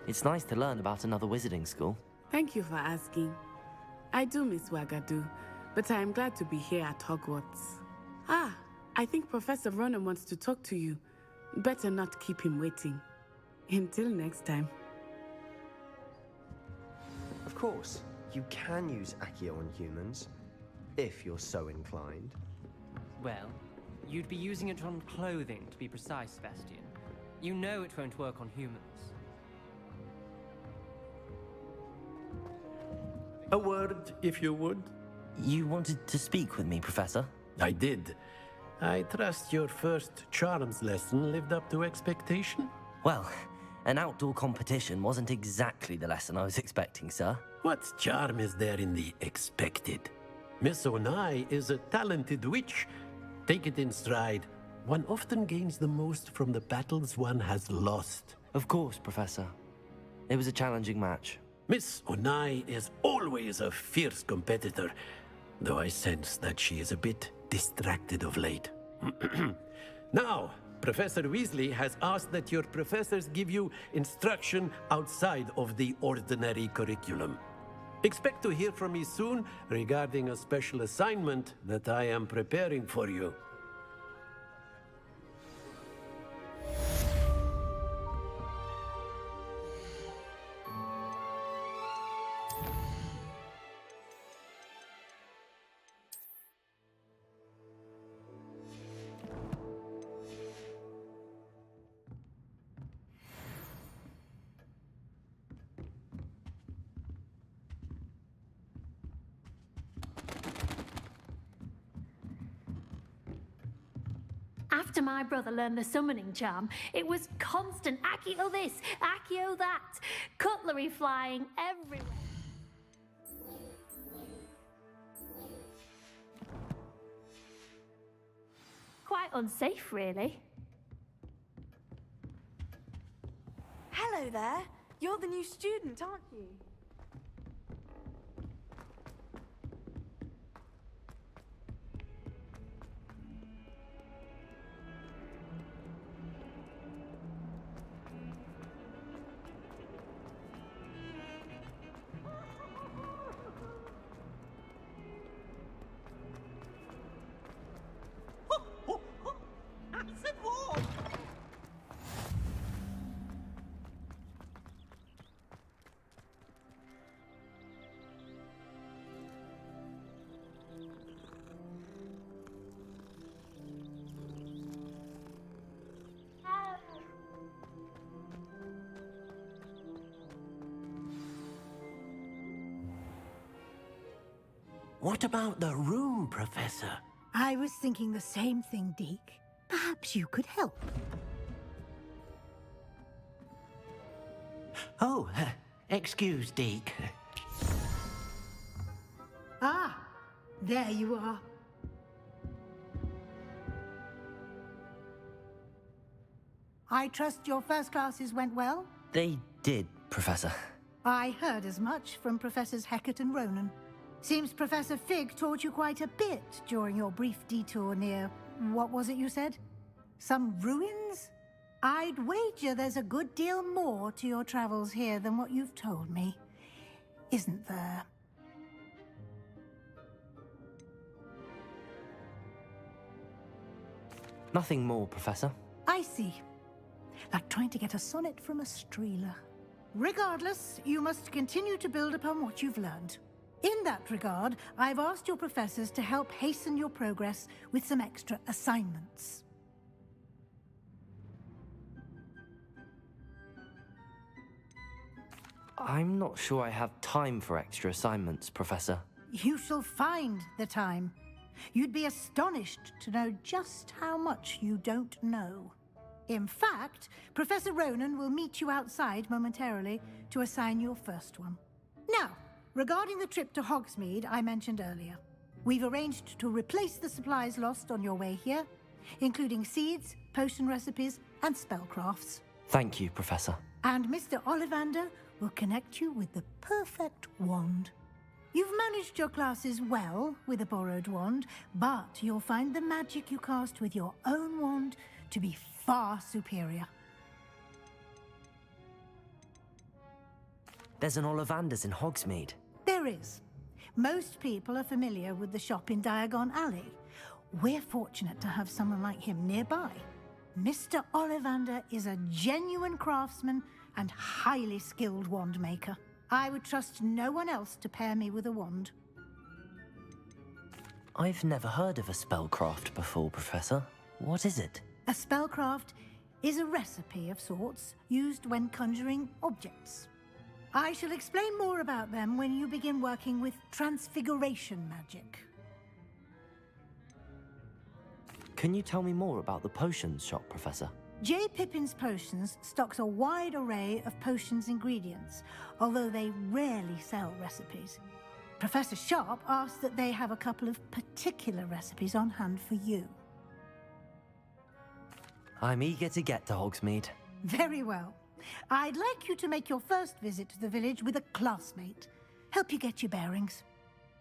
It's nice to learn about another wizarding school. Thank you for asking. I do miss Wagadu, but I am glad to be here at Hogwarts. Ah, I think Professor Ronan wants to talk to you. Better not keep him waiting. Until next time. Of course, you can use Accio on humans, if you're so inclined. Well, you'd be using it on clothing, to be precise, Sebastian. You know it won't work on humans. A word, if you would. You wanted to speak with me, Professor? I did. I trust your first charms lesson lived up to expectation? Well, an outdoor competition wasn't exactly the lesson I was expecting, sir. What charm is there in the expected? Miss Onai is a talented witch. Take it in stride. One often gains the most from the battles one has lost. Of course, Professor. It was a challenging match. Miss Onai is always a fierce competitor, though I sense that she is a bit distracted of late. Now, Professor Weasley has asked that your professors give you instruction outside of the ordinary curriculum. Expect to hear from me soon regarding a special assignment that I am preparing for you. After my brother learned the summoning charm, it was constant Accio this, Accio that, cutlery flying everywhere. Quite unsafe, really. Hello Hello there. You're the new student, aren't you? What about the room, Professor? I was thinking the same thing, Deke. Perhaps you could help. Oh, excuse, Deke. Ah, there you are. I trust your first classes went well? They did, Professor. I heard as much from Professors Hecat and Ronan. Seems Professor Fig taught you quite a bit during your brief detour near... what was it you said? Some ruins? I'd wager there's a good deal more to your travels here than what you've told me. Isn't there? Nothing more, Professor. I see. Like trying to get a sonnet from a streeler. Regardless, you must continue to build upon what you've learned. In that regard, I've asked your professors to help hasten your progress with some extra assignments. I'm not sure I have time for extra assignments, Professor. You shall find the time. You'd be astonished to know just how much you don't know. In fact, Professor Ronan will meet you outside momentarily to assign your first one. Now, regarding the trip to Hogsmeade I mentioned earlier, we've arranged to replace the supplies lost on your way here, including seeds, potion recipes, and spellcrafts. Thank you, Professor. And Mr. Ollivander will connect you with the perfect wand. You've managed your classes well with a borrowed wand, but you'll find the magic you cast with your own wand to be far superior. There's an Ollivander's in Hogsmeade. There is. Most people are familiar with the shop in Diagon Alley. We're fortunate to have someone like him nearby. Mr. Ollivander is a genuine craftsman and highly skilled wand maker. I would trust no one else to pair me with a wand. I've never heard of a spellcraft before, Professor. What is it? A spellcraft is a recipe of sorts used when conjuring objects. I shall explain more about them when you begin working with transfiguration magic. Can you tell me more about the potions shop, Professor? J. Pippin's Potions stocks a wide array of potions ingredients, although they rarely sell recipes. Professor Sharp asked that they have a couple of particular recipes on hand for you. I'm eager to get to Hogsmeade. Very well. I'd like you to make your first visit to the village with a classmate. Help you get your bearings.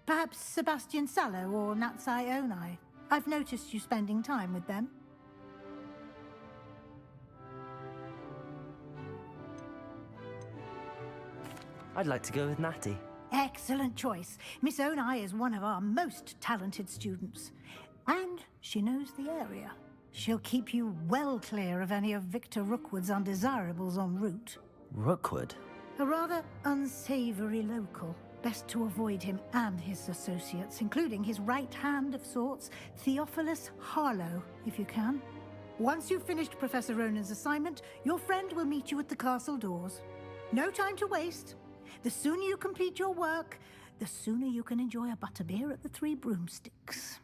Perhaps Sebastian Sallow or Natsai Onai. I've noticed you spending time with them. I'd like to go with Natty. Excellent choice. Miss Onai is one of our most talented students. And she knows the area. She'll keep you well clear of any of Victor Rookwood's undesirables en route. Rookwood? A rather unsavory local. Best to avoid him and his associates, including his right hand of sorts, Theophilus Harlow, if you can. Once you've finished Professor Ronan's assignment, your friend will meet you at the castle doors. No time to waste. The sooner you complete your work, the sooner you can enjoy a butterbeer at the Three Broomsticks.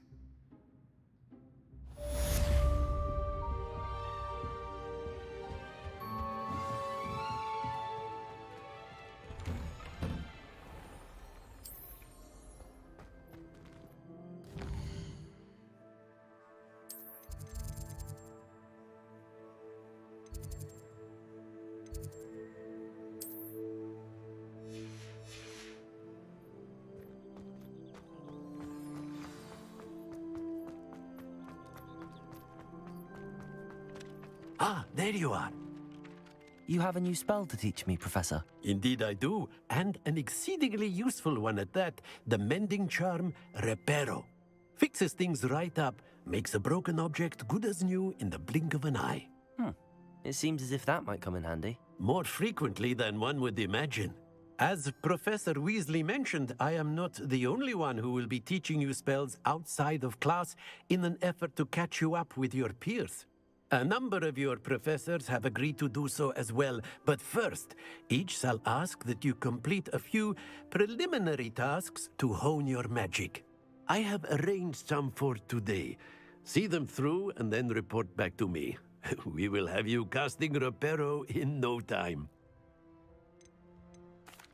Ah, there you are. You have a new spell to teach me, Professor. Indeed I do, and an exceedingly useful one at that. The mending charm, Reparo. Fixes things right up, makes a broken object good as new in the blink of an eye. It seems as if that might come in handy. More frequently than one would imagine. As Professor Weasley mentioned, I am not the only one who will be teaching you spells outside of class in an effort to catch you up with your peers. A number of your professors have agreed to do so as well, but first, each shall ask that you complete a few preliminary tasks to hone your magic. I have arranged some for today. See them through and then report back to me. We will have you casting Reparo in no time.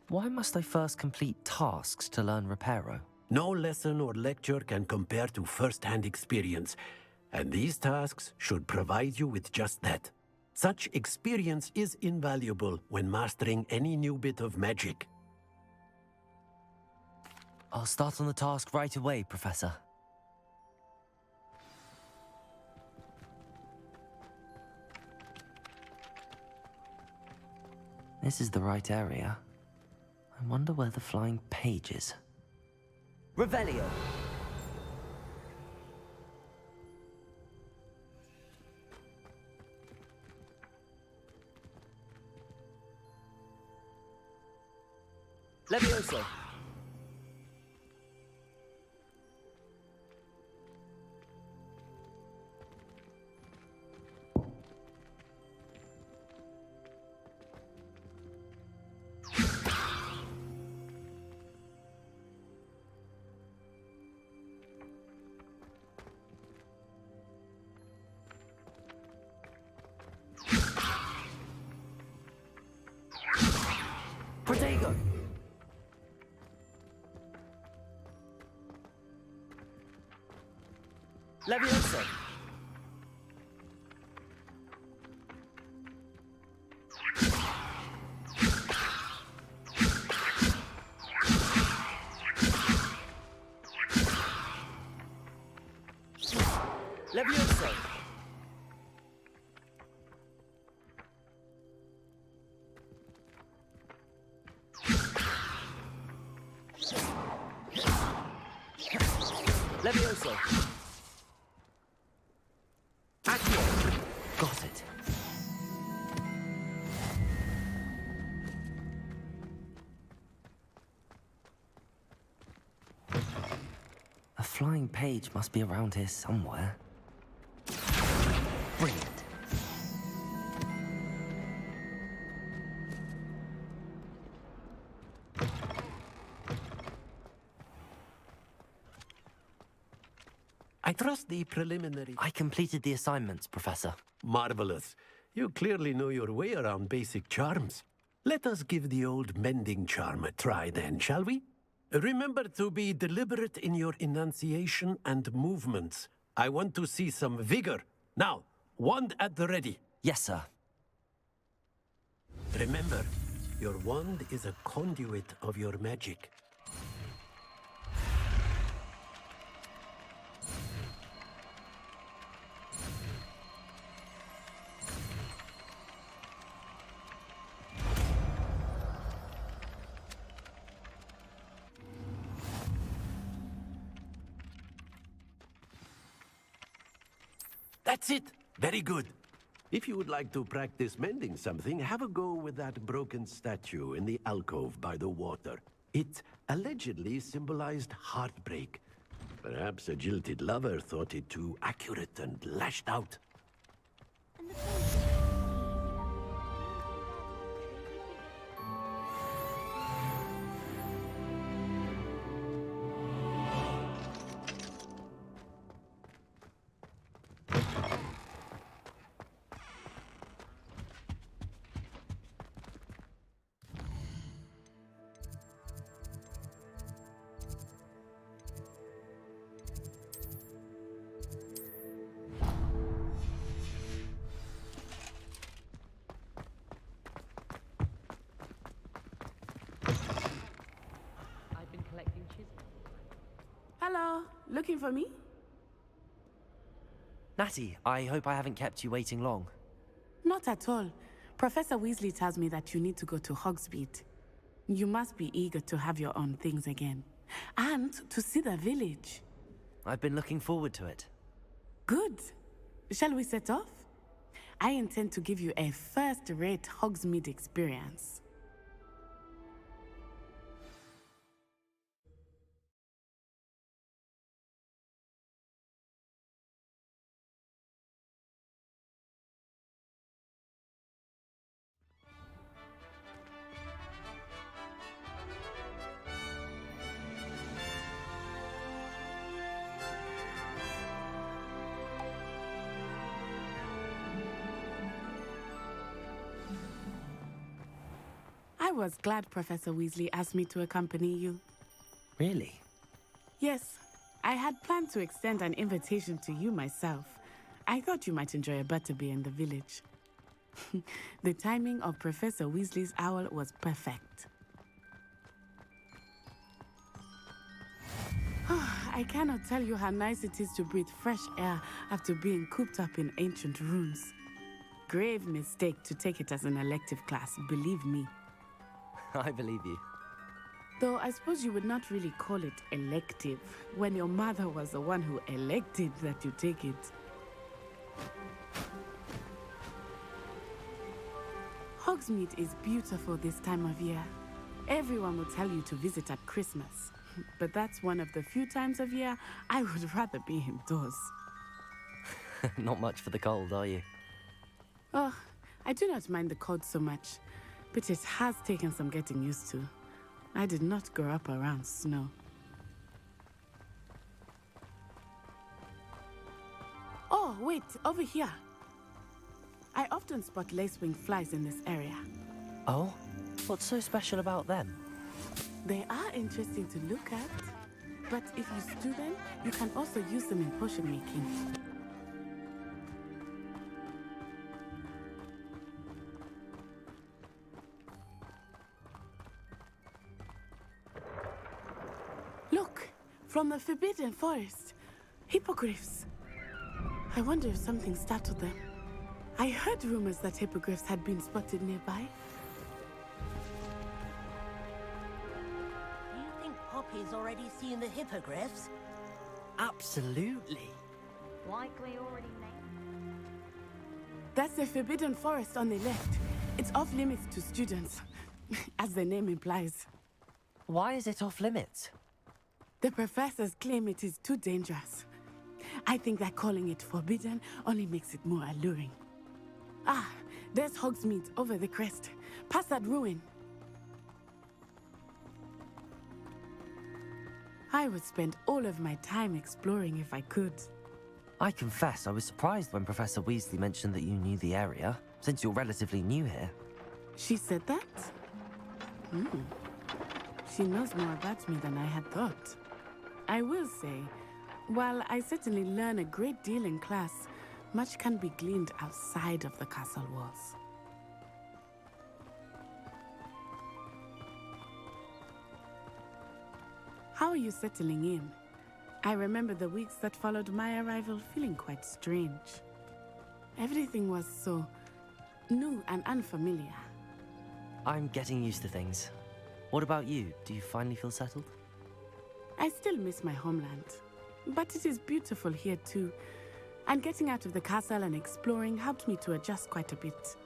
Why must I first complete tasks to learn Reparo? No lesson or lecture can compare to first-hand experience, and these tasks should provide you with just that. Such experience is invaluable when mastering any new bit of magic. I'll start on the task right away, Professor. This is the right area. I wonder where the flying page is. Revelio. Levioso. Protego. Levioso. Levioso. Levioso. Accio. Got it. A flying page must be around here somewhere. Brilliant. I trust the preliminary... I completed the assignments, Professor. Marvelous. You clearly know your way around basic charms. Let us give the old mending charm a try then, shall we? Remember to be deliberate in your enunciation and movements. I want to see some vigor. Now, wand at the ready. Yes, sir. Remember, your wand is a conduit of your magic. That's it! Very good. If you would like to practice mending something, have a go with that broken statue in the alcove by the water. It allegedly symbolized heartbreak. Perhaps a jilted lover thought it too accurate and lashed out. Hello, looking for me? Natty, I hope I haven't kept you waiting long. Not at all. Professor Weasley tells me that you need to go to Hogsmeade. You must be eager to have your own things again. And to see the village. I've been looking forward to it. Good. Shall we set off? I intend to give you a first-rate Hogsmeade experience. I was glad Professor Weasley asked me to accompany you. Really? Yes, I had planned to extend an invitation to you myself. I thought you might enjoy a butterbeer in the village. The timing of Professor Weasley's owl was perfect. I cannot tell you how nice it is to breathe fresh air after being cooped up in ancient rooms. Grave mistake to take it as an elective class, believe me. I believe you. Though I suppose you would not really call it elective when your mother was the one who elected that you take it. Hogsmeade is beautiful this time of year. Everyone will tell you to visit at Christmas. But that's one of the few times of year I would rather be indoors. Not much for the cold, are you? Oh, I do not mind the cold so much, but it has taken some getting used to. I did not grow up around snow. Oh, wait, over here. I often spot lacewing flies in this area. Oh? What's so special about them? They are interesting to look at, but if you stew them, you can also use them in potion making. Look, from the Forbidden Forest, hippogriffs. I wonder if something startled them. I heard rumors that hippogriffs had been spotted nearby. Do you think Poppy's already seen the hippogriffs? Absolutely. Like we already named. That's the Forbidden Forest on the left. It's off limits to students, as the name implies. Why is it off limits? The professors claim it is too dangerous. I think that calling it forbidden only makes it more alluring. Ah, there's Hogsmeade over the crest. Past that ruin. I would spend all of my time exploring if I could. I confess I was surprised when Professor Weasley mentioned that you knew the area, since you're relatively new here. She said that? She knows more about me than I had thought. I will say, while I certainly learn a great deal in class, much can be gleaned outside of the castle walls. How are you settling in? I remember the weeks that followed my arrival feeling quite strange. Everything was so new and unfamiliar. I'm getting used to things. What about you? Do you finally feel settled? I still miss my homeland, but it is beautiful here too. And getting out of the castle and exploring helped me to adjust quite a bit.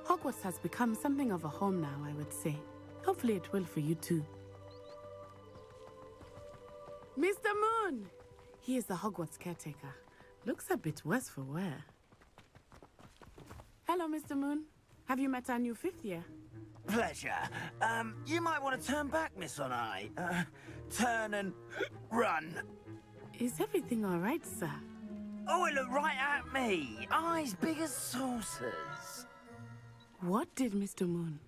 Hogwarts has become something of a home now, I would say. Hopefully it will for you too. Mr. Moon! He is the Hogwarts caretaker. Looks a bit worse for wear. Hello, Mr. Moon. Have you met our new fifth year? Pleasure. You might want to turn back, Miss On-Eye. Turn and run. Is everything all right, sir? Oh, it looked right at me. Eyes big as saucers. What did Mr. Moon?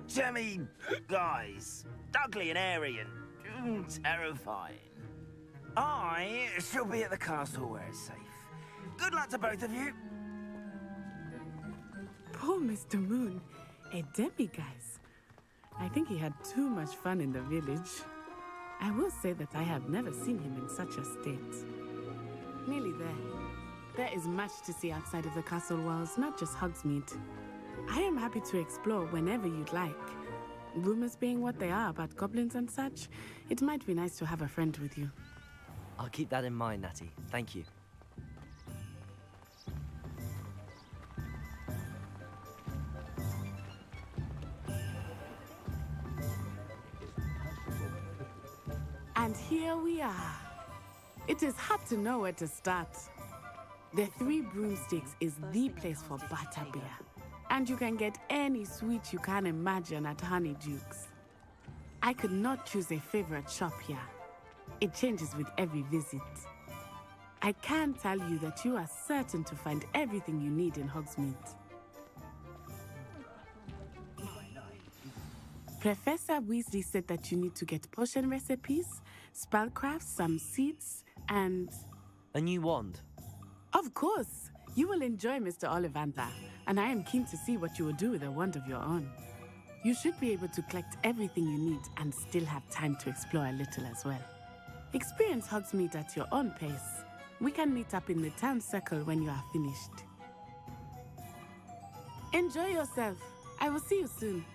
Jemmy guys. Ugly and airy and terrifying. I shall be at the castle where it's safe. Good luck to both of you. Poor Mr. Moon. A demiguise. I think he had too much fun in the village. I will say that I have never seen him in such a state. Nearly there. There is much to see outside of the castle walls, not just Hogsmeade. I am happy to explore whenever you'd like. Rumors being what they are about goblins and such, it might be nice to have a friend with you. I'll keep that in mind, Natty. Thank you. And here we are. It is hard to know where to start. The Three Broomsticks is the place for butterbeer. And you can get any sweet you can imagine at Honeydukes. I could not choose a favorite shop here. It changes with every visit. I can tell you that you are certain to find everything you need in Hogsmeade. Professor Weasley said that you need to get potion recipes, spellcrafts, some seeds, and... A new wand. Of course! You will enjoy Mr. Ollivander, and I am keen to see what you will do with a wand of your own. You should be able to collect everything you need and still have time to explore a little as well. Experience Hogsmeade at your own pace. We can meet up in the town circle when you are finished. Enjoy yourself. I will see you soon.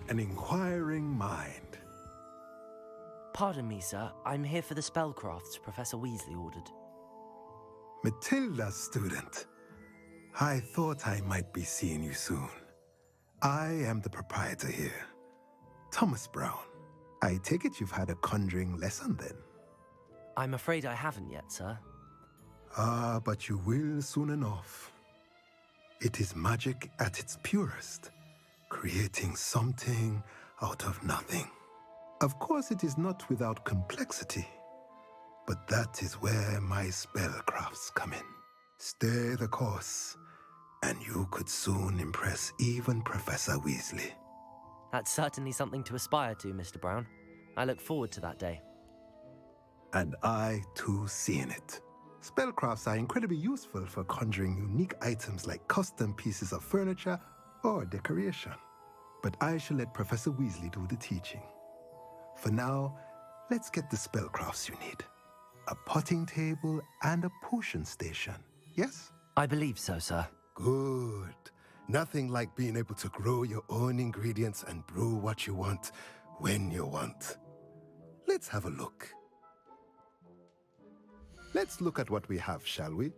An inquiring mind. Pardon me, sir. I'm here for the spellcrafts Professor Weasley ordered. Matilda, student. I thought I might be seeing you soon. I am the proprietor here, Thomas Brown. I take it you've had a conjuring lesson then? I'm afraid I haven't yet, sir. Ah, but you will soon enough. It is magic at its purest, creating something out of nothing. Of course, it is not without complexity, but that is where my spellcrafts come in. Stay the course, and you could soon impress even Professor Weasley. That's certainly something to aspire to, Mr. Brown. I look forward to that day. And I, too, see in it. Spellcrafts are incredibly useful for conjuring unique items like custom pieces of furniture or decoration. But I shall let Professor Weasley do the teaching. For now, let's get the spellcrafts you need. A potting table and a potion station, yes? I believe so, sir. Good. Nothing like being able to grow your own ingredients and brew what you want when you want. Let's have a look. Let's look at what we have, shall we?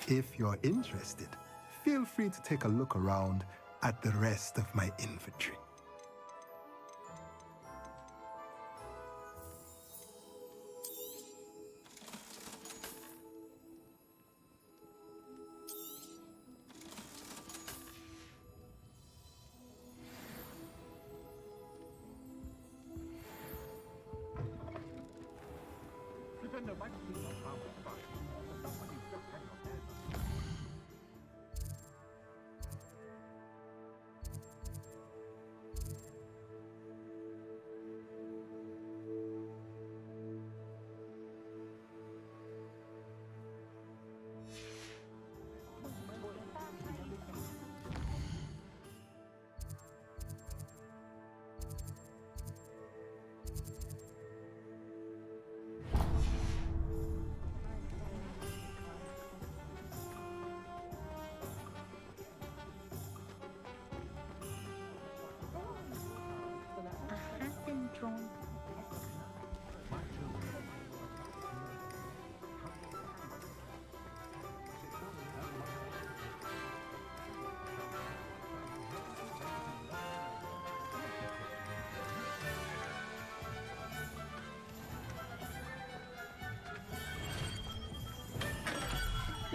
If you're interested, feel free to take a look around at the rest of my inventory.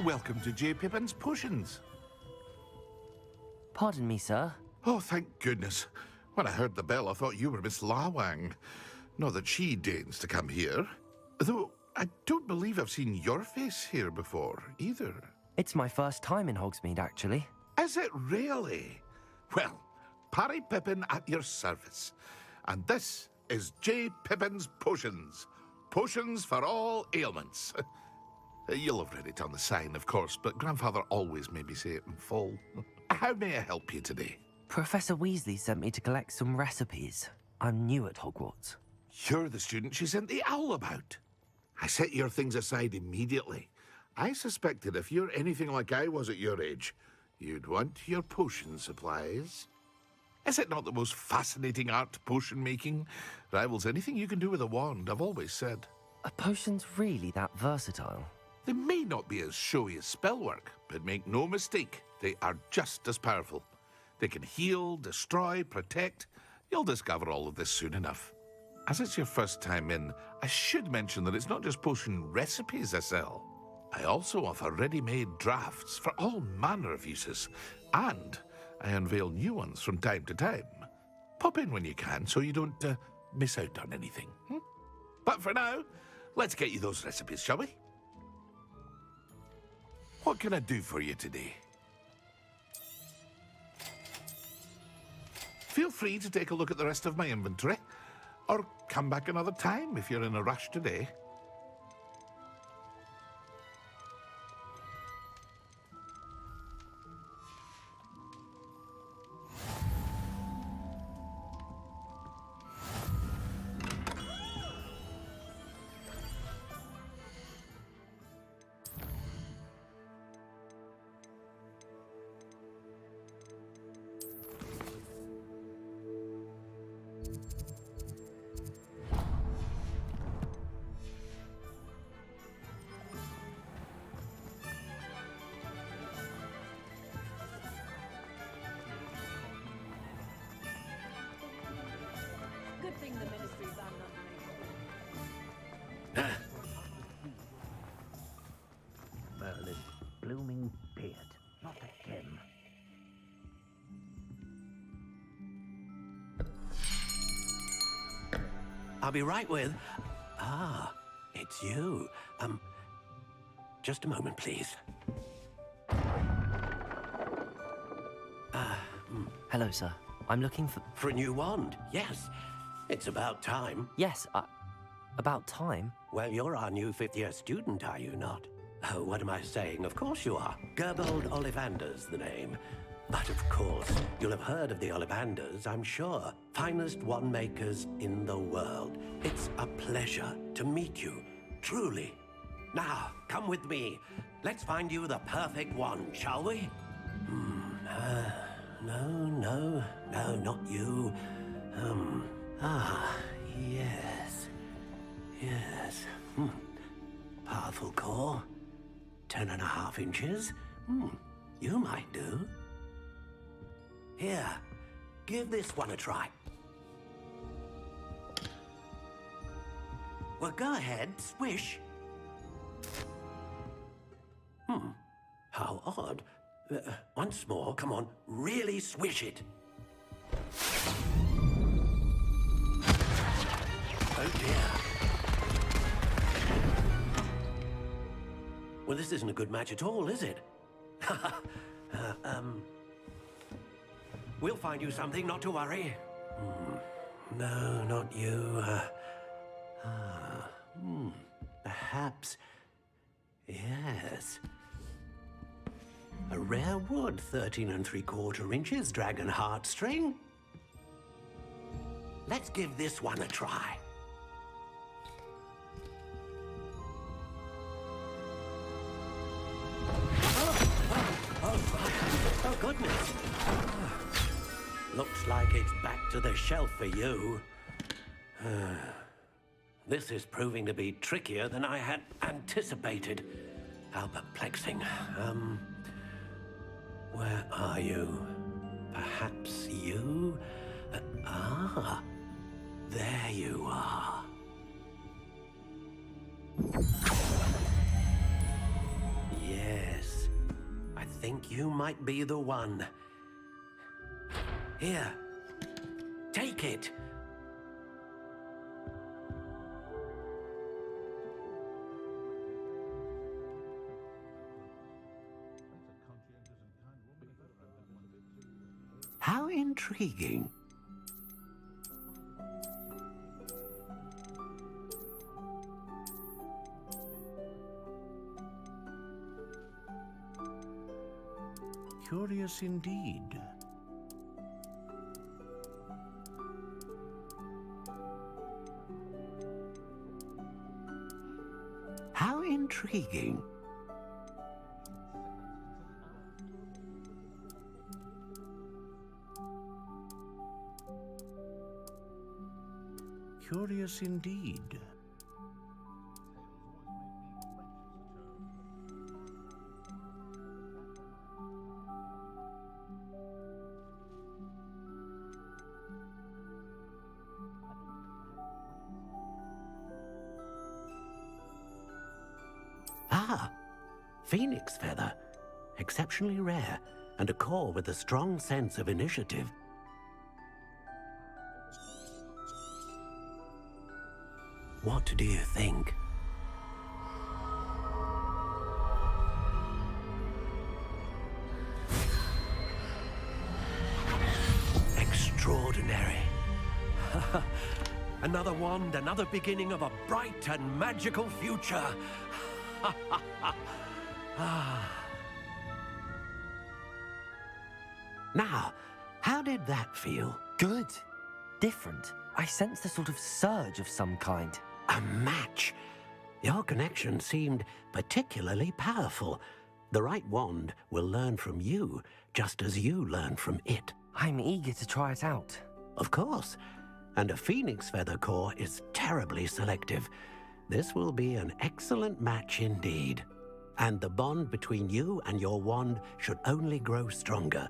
Welcome to J. Pippin's Potions. Pardon me, sir. Oh, thank goodness. When I heard the bell, I thought you were Miss Lawang. Not that she deigns to come here. Though, I don't believe I've seen your face here before, either. It's my first time in Hogsmeade, actually. Is it really? Well, Parry Pippin at your service. And this is J. Pippin's Potions. Potions for all ailments. You'll have read it on the sign, of course, but Grandfather always made me say it in full. How may I help you today? Professor Weasley sent me to collect some recipes. I'm new at Hogwarts. You're the student she sent the owl about. I set your things aside immediately. I suspected if you're anything like I was at your age, you'd want your potion supplies. Is it not the most fascinating art, potion making? Rivals anything you can do with a wand, I've always said. Are potions really that versatile? They may not be as showy as spellwork, but make no mistake, they are just as powerful. They can heal, destroy, protect. You'll discover all of this soon enough. As it's your first time in, I should mention that it's not just potion recipes I sell. I also offer ready-made drafts for all manner of uses, and I unveil new ones from time to time. Pop in when you can so you don't miss out on anything. But for now, let's get you those recipes, shall we? What can I do for you today? Feel free to take a look at the rest of my inventory, or come back another time if you're in a rush today. Good thing the ministry's Merlin, blooming beard, not again. I'll be right with... Ah, it's you. Just a moment, please. Hello, sir. I'm looking for... For a new wand, yes. It's about time. Yes, about time? Well, you're our new fifth-year student, are you not? Oh, what am I saying? Of course you are. Gerbold Ollivander's the name. But of course, you'll have heard of the Ollivanders, I'm sure. Finest wand makers in the world. It's a pleasure to meet you, truly. Now, come with me. Let's find you the perfect wand, shall we? No, not you. Yes. Powerful core. 10.5 inches. You might do. Here, give this one a try. Well, go ahead, swish. How odd. Once more, come on, really swish it. Oh dear. Well, this isn't a good match at all, is it? We'll find you something, not to worry. No, not you. Perhaps. Yes. A rare wood, 13 3/4 inches, dragon heartstring. Let's give this one a try. Oh, goodness. Looks like it's back to the shelf for you. This is proving to be trickier than I had anticipated. How perplexing. Where are you? Perhaps you? There you are. Yes. think you might be the one. Here, take it. How intriguing. Curious indeed. How intriguing. Curious indeed. Ah, phoenix feather. Exceptionally rare, and a core with a strong sense of initiative. What do you think? Extraordinary. Another wand, another beginning of a bright and magical future. Now, how did that feel? Good. Different. I sensed a sort of surge of some kind. A match. Your connection seemed particularly powerful. The right wand will learn from you, just as you learn from it. I'm eager to try it out. Of course. And a phoenix feather core is terribly selective. This will be an excellent match indeed. And the bond between you and your wand should only grow stronger.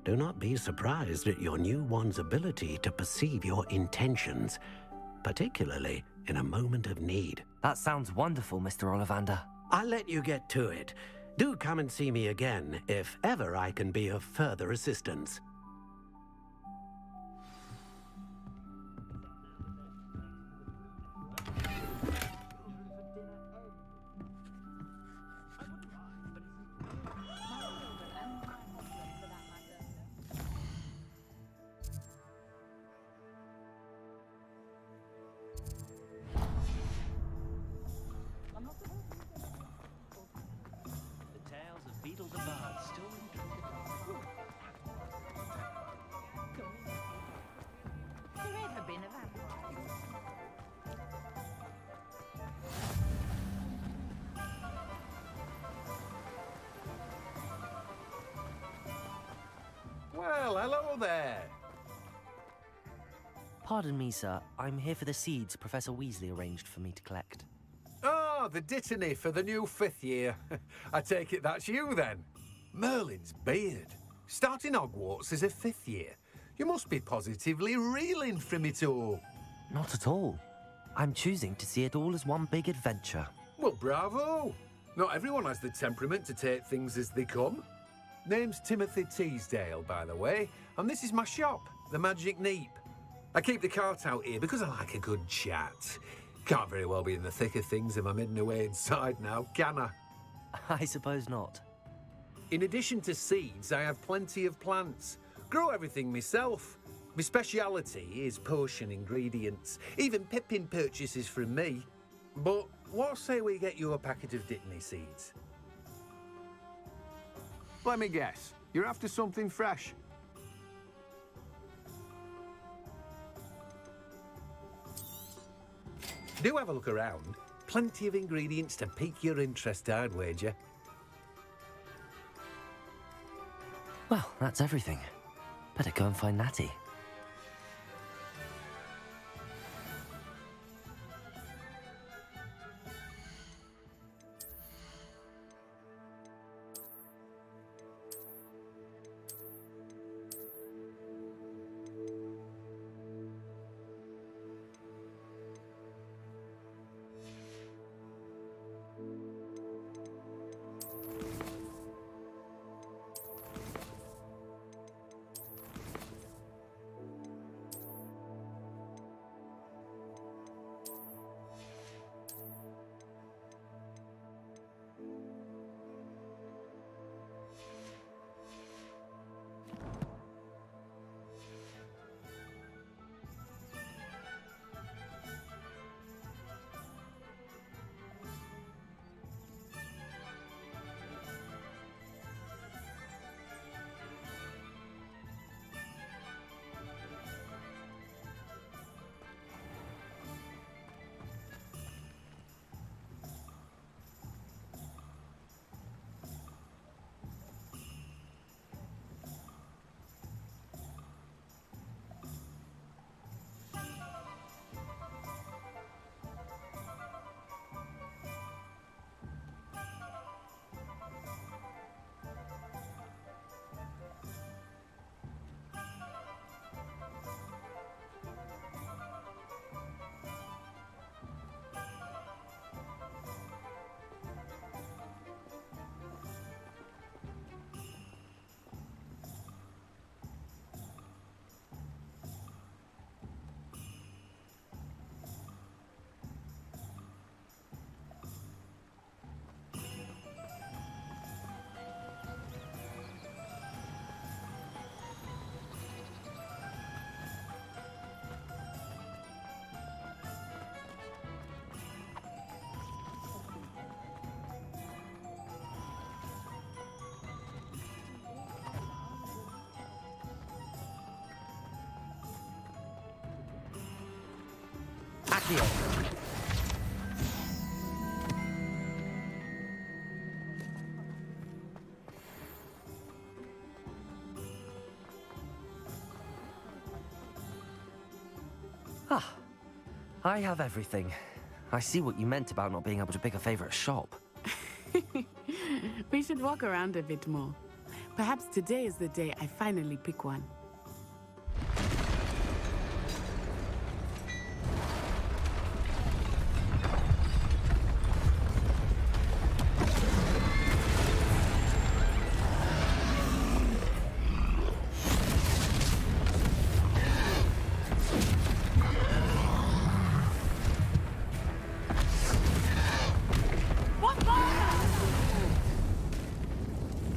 Do not be surprised at your new wand's ability to perceive your intentions, particularly in a moment of need. That sounds wonderful, Mr. Ollivander. I'll let you get to it. Do come and see me again if ever I can be of further assistance. Well, hello there. Pardon me, sir. I'm here for the seeds Professor Weasley arranged for me to collect. Oh, the dittany for the new 5th year. I take it that's you, then. Merlin's beard. Starting Hogwarts as a 5th year. You must be positively reeling from it all. Not at all. I'm choosing to see it all as one big adventure. Well, bravo. Not everyone has the temperament to take things as they come. Name's Timothy Teasdale, by the way, and this is my shop, the Magic Neep. I keep the cart out here because I like a good chat. Can't very well be in the thick of things if I'm hidden away inside now, can I? I suppose not. In addition to seeds, I have plenty of plants. Grow everything myself. My speciality is potion ingredients. Even Pippin purchases from me. But what say we get you a packet of dittany seeds? Let me guess. You're after something fresh. Do have a look around. Plenty of ingredients to pique your interest, I'd wager. Well, that's everything. Better go and find Natty. Accio. Ah, I have everything. I see what you meant about not being able to pick a favorite shop. We should walk around a bit more. Perhaps today is the day I finally pick one.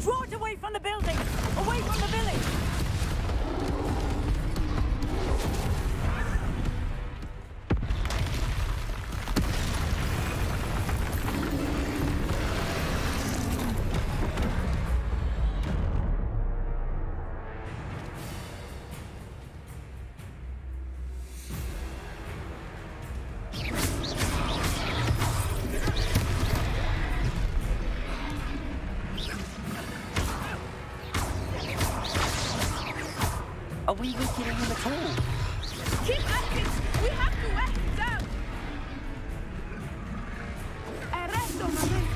Draw it away from the building! Away from the village! Are we weakening him at all? Keep at it! We have to wear him down! Arresto, Mame!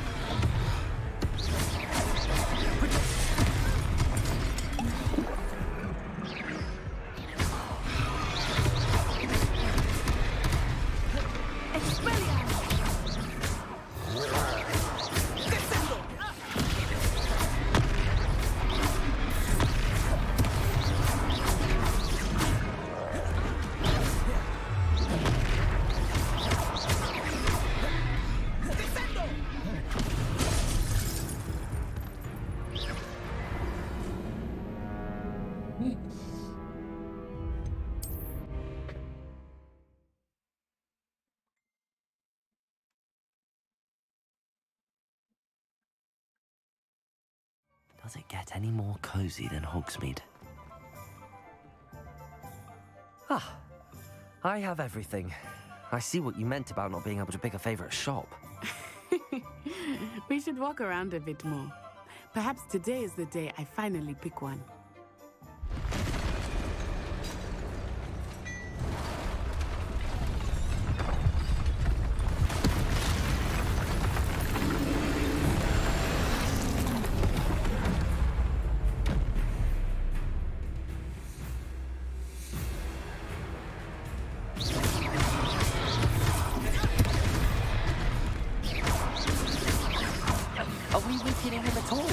Does it get any more cozy than Hogsmeade? Ah, I have everything. I see what you meant about not being able to pick a favorite shop. We should walk around a bit more. Perhaps today is the day I finally pick one. Are we weakening him at all?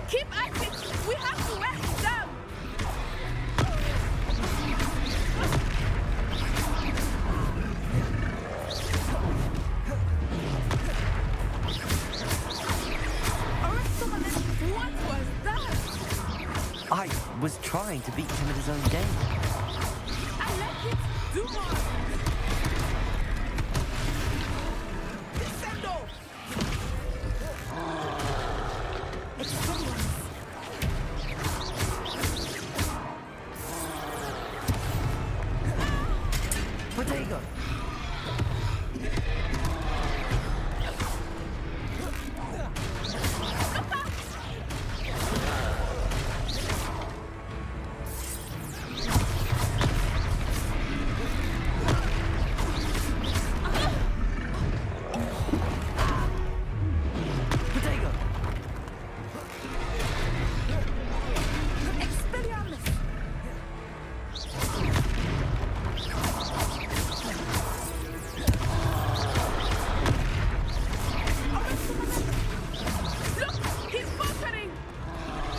Keep at it! We have to wear him down! What was that? I was trying to beat him at his own game. I like it! Do more! Descendo! Prodigo!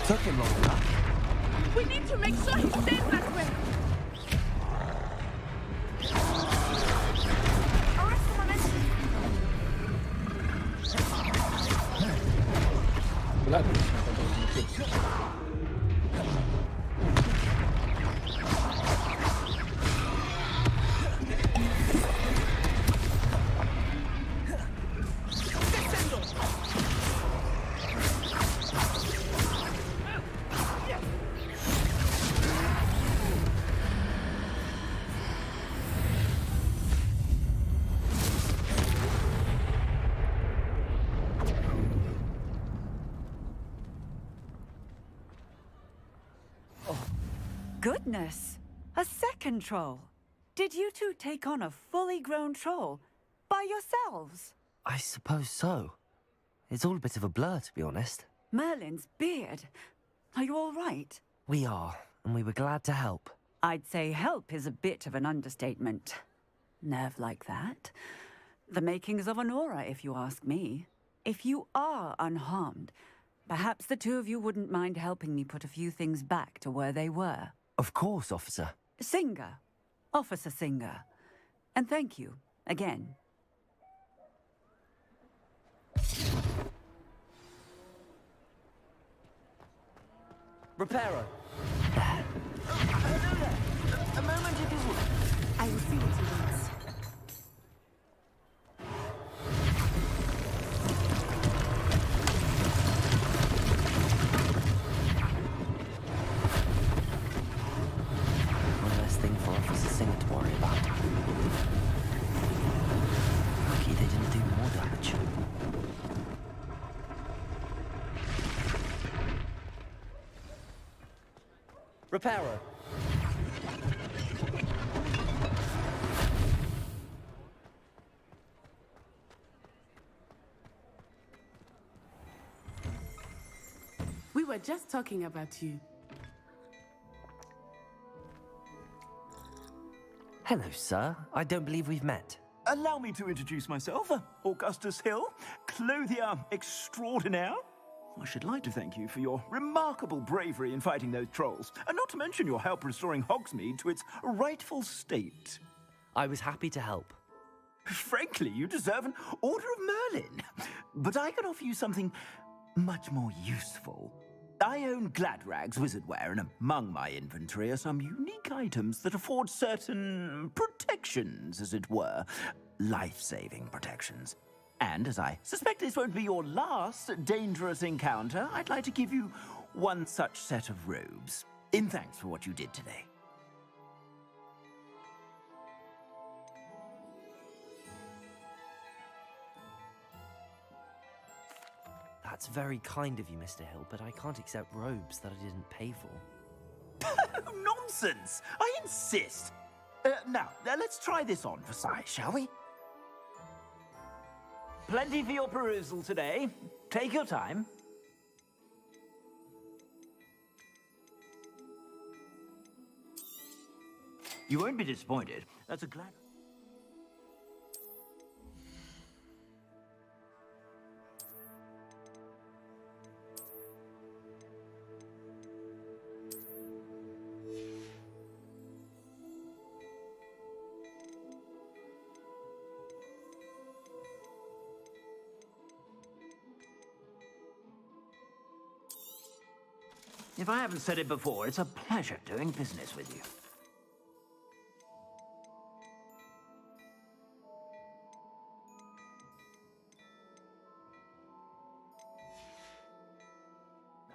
Took him long enough. We need to make sure he stays that way. Goodness! A second troll! Did you two take on a fully grown troll? By yourselves? I suppose so. It's all a bit of a blur, to be honest. Merlin's beard. Are you all right? We are, and we were glad to help. I'd say help is a bit of an understatement. Nerve like that. The makings of an aura, if you ask me. If you are unharmed, perhaps the two of you wouldn't mind helping me put a few things back to where they were. Of course, officer. Singer. Officer Singer. And thank you, again. Reparo. A moment if you would. I will see what he wants. One less thing for Officer Singer to worry about. Lucky they didn't do more damage. Reparo. We were just talking about you. Hello, sir. I don't believe we've met. Allow me to introduce myself, Augustus Hill, clothier extraordinaire. I should like to thank you for your remarkable bravery in fighting those trolls, and not to mention your help restoring Hogsmeade to its rightful state. I was happy to help. Frankly, you deserve an Order of Merlin. But I can offer you something much more useful. I own Gladrag's wizardware, and among my inventory are some unique items that afford certain protections, as it were. Life-saving protections. And as I suspect this won't be your last dangerous encounter, I'd like to give you one such set of robes, in thanks for what you did today. That's very kind of you, Mr. Hill, but I can't accept robes that I didn't pay for. Nonsense! I insist! Now, let's try this on for size, shall we? Plenty for your perusal today. Take your time. You won't be disappointed. That's a glad... If I haven't said it before, it's a pleasure doing business with you.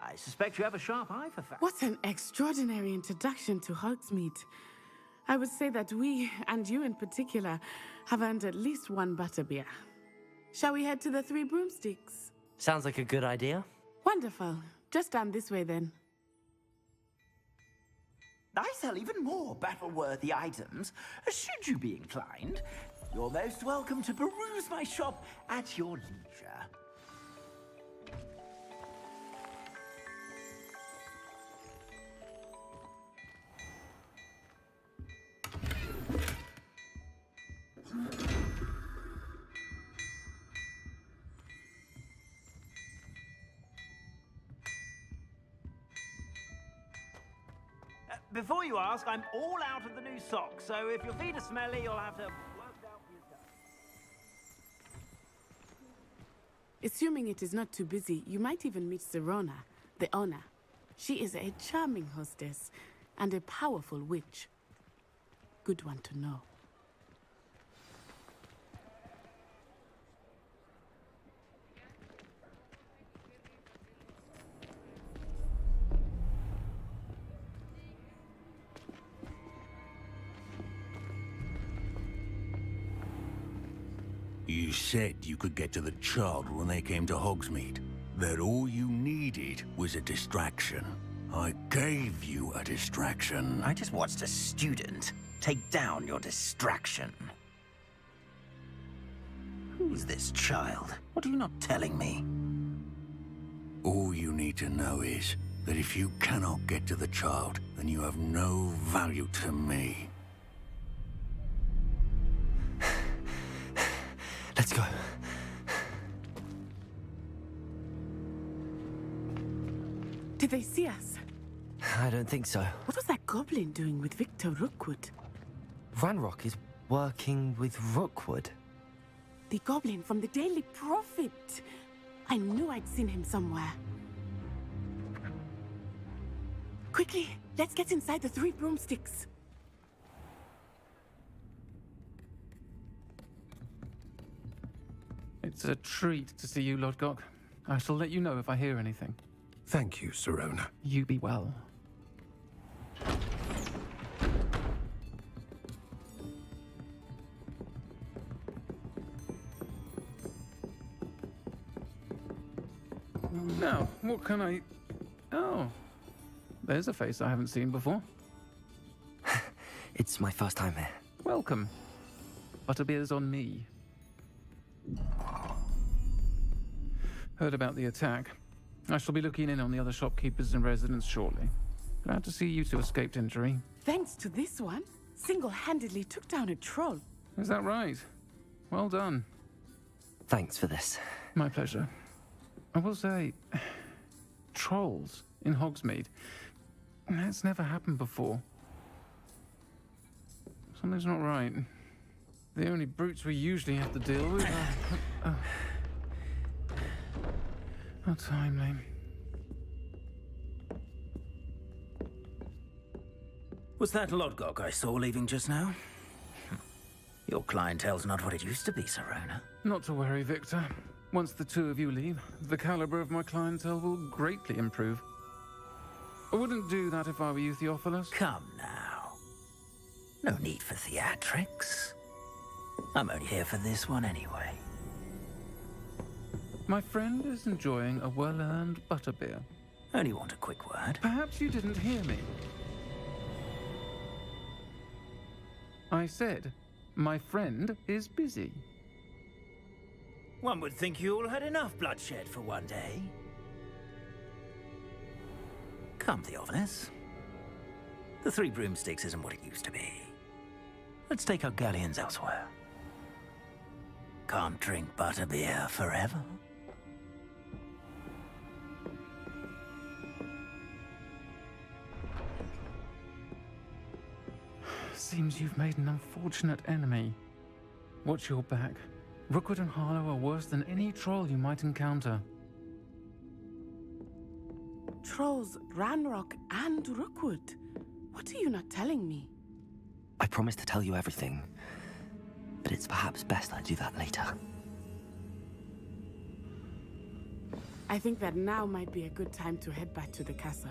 I suspect you have a sharp eye for facts. What an extraordinary introduction to Hogsmeade. I would say that we, and you in particular, have earned at least one butterbeer. Shall we head to the Three Broomsticks? Sounds like a good idea. Wonderful. Just down this way then. I sell even more battle-worthy items, should you be inclined. You're most welcome to peruse my shop at your leisure. Before you ask, I'm all out of the new socks, so if your feet are smelly, you'll have to work out for yourself. Assuming it is not too busy, you might even meet Serona, the owner. She is a charming hostess and a powerful witch. Good one to know. You said you could get to the child when they came to Hogsmeade. That all you needed was a distraction. I gave you a distraction. I just watched a student take down your distraction. Who's this child? What are you not telling me? All you need to know is that if you cannot get to the child, then you have no value to me. Let's go. Did they see us? I don't think so. What was that goblin doing with Victor Rookwood? Ranrock is working with Rookwood. The goblin from the Daily Prophet. I knew I'd seen him somewhere. Quickly, let's get inside the 3 broomsticks. It's a treat to see you, Lodgok. I shall let you know if I hear anything. Thank you, Sirona. You be well. Now, what can I... Oh, there's a face I haven't seen before. It's my first time here. Welcome. Butterbeer's on me. Heard about the attack. I shall be looking in on the other shopkeepers and residents shortly. Glad to see you two escaped injury. Thanks to this one, single-handedly took down a troll. Is that right? Well done. Thanks for this. My pleasure. I will say, trolls in Hogsmeade. That's never happened before. Something's not right. The only brutes we usually have to deal with are... How timely. Was that Lodgok I saw leaving just now? Your clientele's not what it used to be, Sirona. Not to worry, Victor. Once the two of you leave, the caliber of my clientele will greatly improve. I wouldn't do that if I were you, Theophilus. Come now. No need for theatrics. I'm only here for this one anyway. My friend is enjoying a well-earned butterbeer. Only want a quick word. Perhaps you didn't hear me. I said, my friend is busy. One would think you all had enough bloodshed for one day. Come, Theophilus. The 3 broomsticks isn't what it used to be. Let's take our galleons elsewhere. Can't drink butterbeer forever. Seems you've made an unfortunate enemy. Watch your back. Rookwood and Harlow are worse than any troll you might encounter. Trolls, Ranrock, and Rookwood. What are you not telling me? I promise to tell you everything, but it's perhaps best I do that later. I think that now might be a good time to head back to the castle.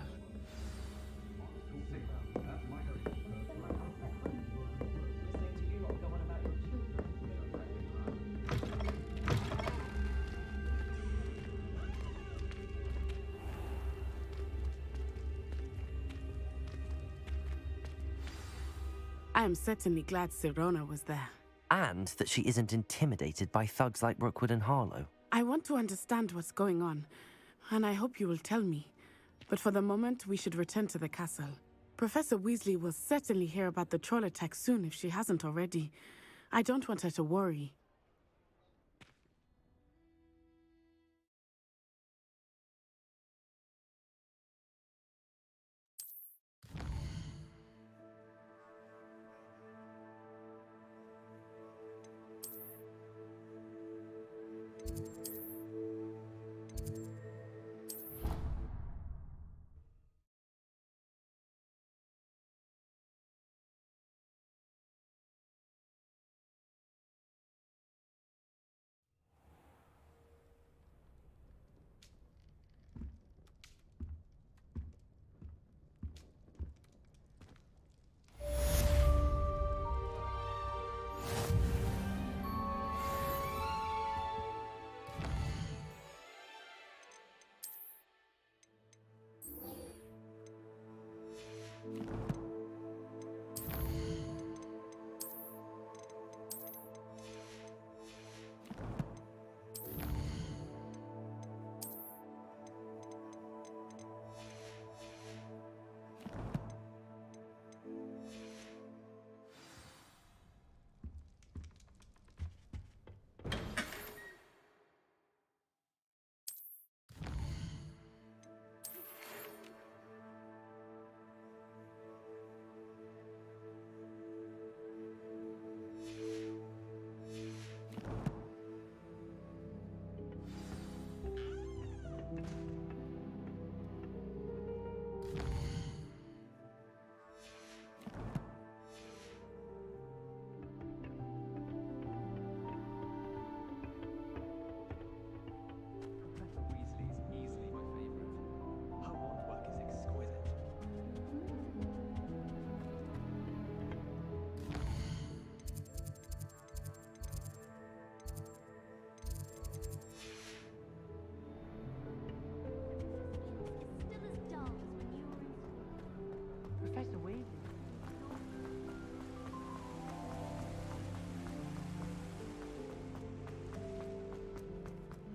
I am certainly glad Sirona was there. And that she isn't intimidated by thugs like Rookwood and Harlow. I want to understand what's going on, and I hope you will tell me. But for the moment, we should return to the castle. Professor Weasley will certainly hear about the troll attack soon if she hasn't already. I don't want her to worry.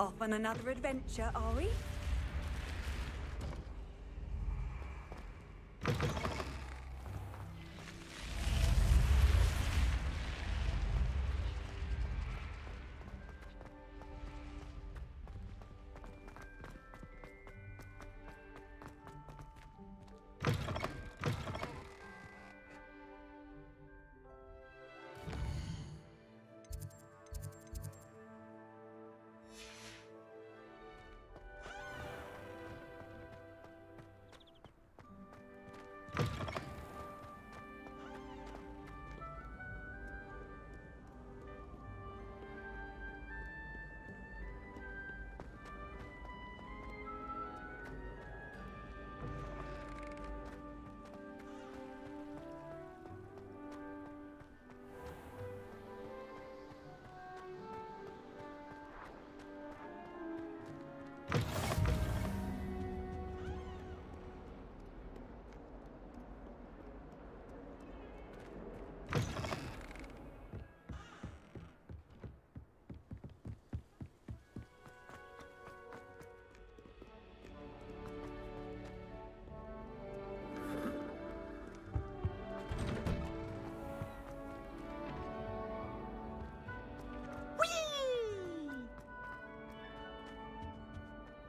Off on another adventure, are we?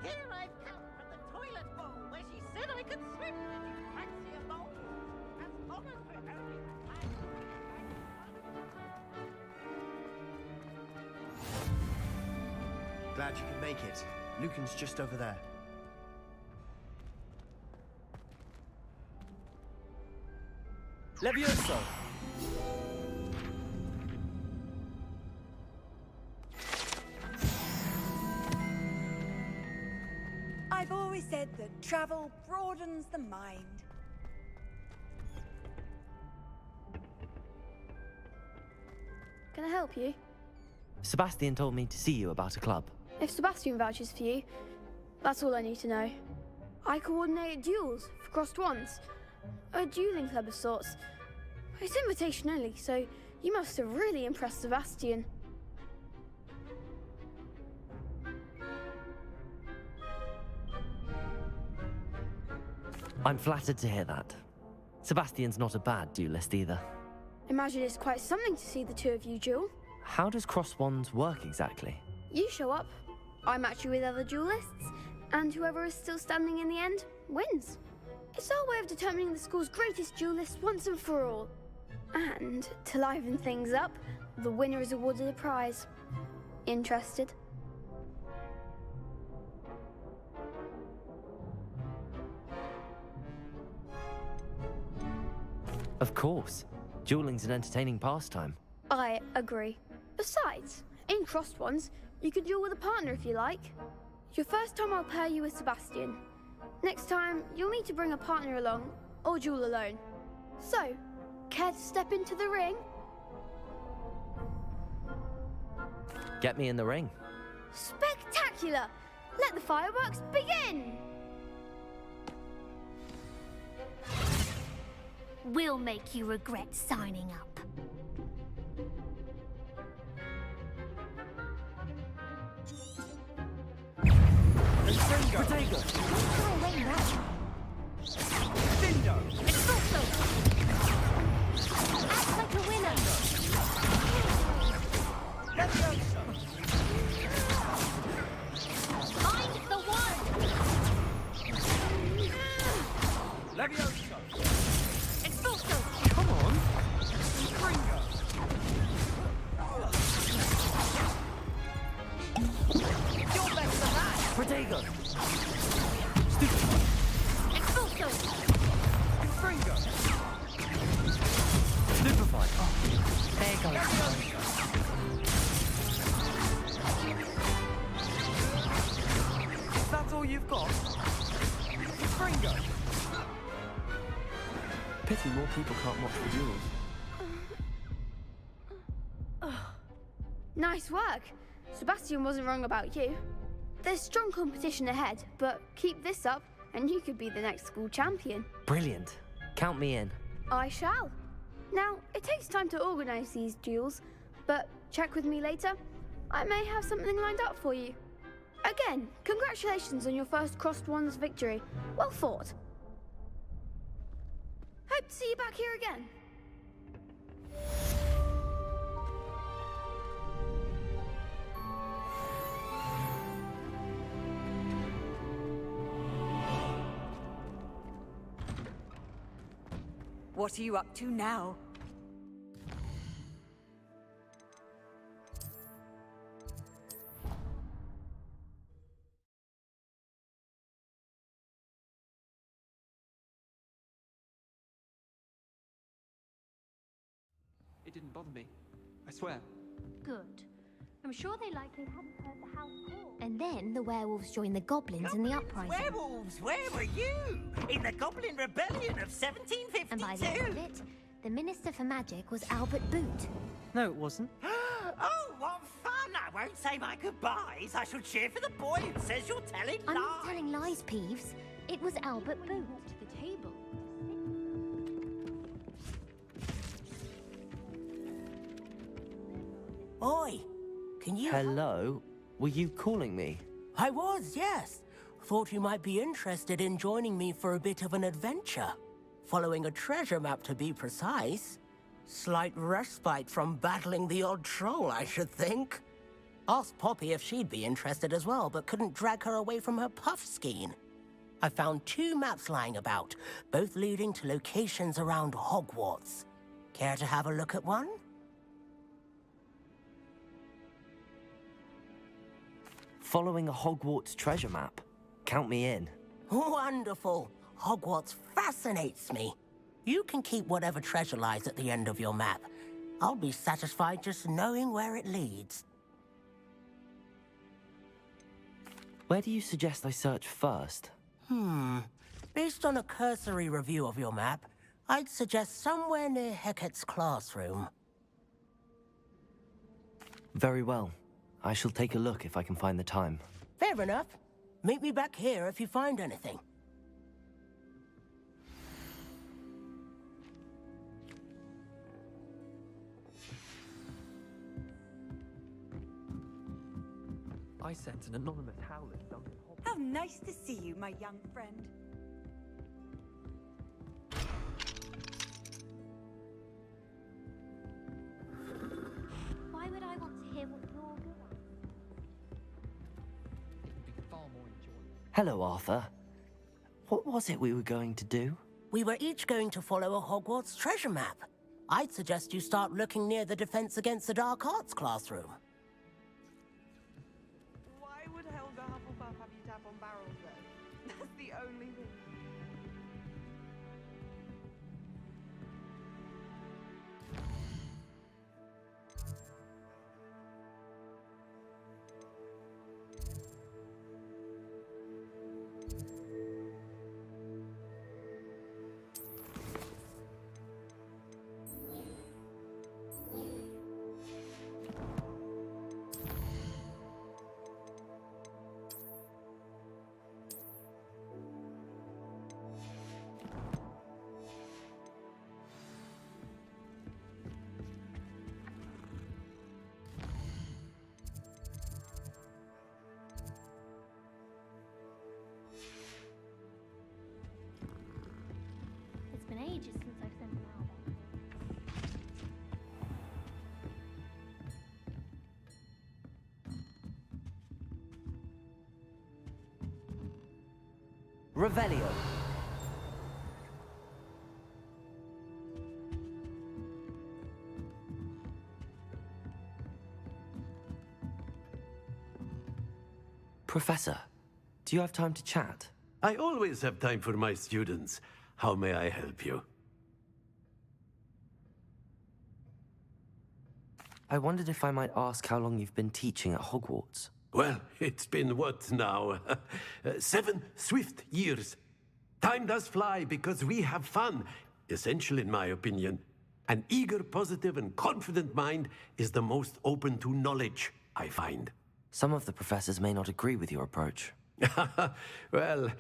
Here I've come from the toilet bowl where she said I could swim. Would you fancy a bowl? As long as we're only Glad you could make it. Lucan's just over there. Levioso! I've always said that travel broadens the mind. Can I help you? Sebastian told me to see you about a club. If Sebastian vouches for you, that's all I need to know. I coordinate duels for crossed wands. A dueling club of sorts. It's invitation only, so you must have really impressed Sebastian. I'm flattered to hear that. Sebastian's not a bad duelist either. Imagine it's quite something to see the two of you duel. How does cross wands work exactly? You show up, I match you with other duelists, and whoever is still standing in the end wins. It's our way of determining the school's greatest duelist once and for all. And to liven things up, the winner is awarded a prize. Interested? Of course. Dueling's an entertaining pastime. I agree. Besides, in crossed ones, you could duel with a partner if you like. Your first time I'll pair you with Sebastian. Next time, you'll need to bring a partner along, or duel alone. So, care to step into the ring? Get me in the ring. Spectacular! Let the fireworks begin! We'll make you regret signing up. Protego! Throw away now. Dindo! Expulso! Act like a winner! Levioso! Find the one! Levioso! Expulso! Come on! Gringo! You're better than that! Protego! Expulso! Gringo! Stupefy! Oh, there goes. That's all you've got? Gringo! Pity more people can't watch the duels. Nice work. Sebastian wasn't wrong about you. There's strong competition ahead, but keep this up and you could be the next school champion. Brilliant. Count me in. I shall. Now, it takes time to organise these duels, but check with me later. I may have something lined up for you. Again, congratulations on your first Crossed Wands victory. Well fought. Hope to see you back here again. What are you up to now? It didn't bother me. I swear. Good. I'm sure they likely hadn't heard the house call. And then the werewolves joined the goblins in the uprising. Werewolves, where were you? In the Goblin Rebellion of 1752? And by the end of it, the Minister for Magic was Albert Boot. No, it wasn't. Oh, what fun! I won't say my goodbyes. I shall cheer for the boy who says you're telling lies. I'm not telling lies, Peeves. It was Albert Boot. To the table. Oi, can you... Hello? Were you calling me? I was, yes. Thought you might be interested in joining me for a bit of an adventure. Following a treasure map, to be precise. Slight respite from battling the odd troll, I should think. Asked Poppy if she'd be interested as well, but couldn't drag her away from her puff skein. I found 2 maps lying about, both leading to locations around Hogwarts. Care to have a look at one? Following a Hogwarts treasure map. Count me in. Wonderful. Hogwarts fascinates me. You can keep whatever treasure lies at the end of your map. I'll be satisfied just knowing where it leads. Where do you suggest I search first? Based on a cursory review of your map, I'd suggest somewhere near Hecat's classroom. Very well. I shall take a look if I can find the time. Fair enough. Meet me back here if you find anything. I sent an anonymous howler down in Hogwarts. How nice to see you, my young friend. Why would I want to hear what you're good at? It would be far more enjoyable. Hello, Arthur. What was it we were going to do? We were each going to follow a Hogwarts treasure map. I'd suggest you start looking near the Defense Against the Dark Arts classroom. Why would Helga Hufflepuff have you tap on barrels, though? That's the only thing. It's been ages since I've sent an album. Revelio. Professor, do you have time to chat? I always have time for my students. How may I help you? I wondered if I might ask how long you've been teaching at Hogwarts. Well, it's been what now? 7 swift years. Time does fly because we have fun. Essential in my opinion. An eager, positive, and confident mind is the most open to knowledge, I find. Some of the professors may not agree with your approach. Well,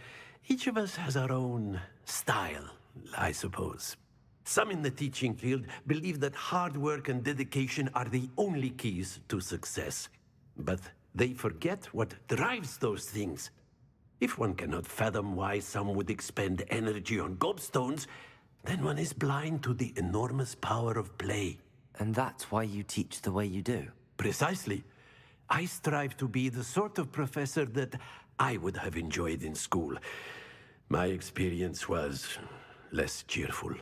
each of us has our own style, I suppose. Some in the teaching field believe that hard work and dedication are the only keys to success. But They forget what drives those things. If one cannot fathom why some would expend energy on gobstones, then one is blind to the enormous power of play. And that's why you teach the way you do? Precisely. I strive to be the sort of professor that I would have enjoyed in school. My experience was less cheerful.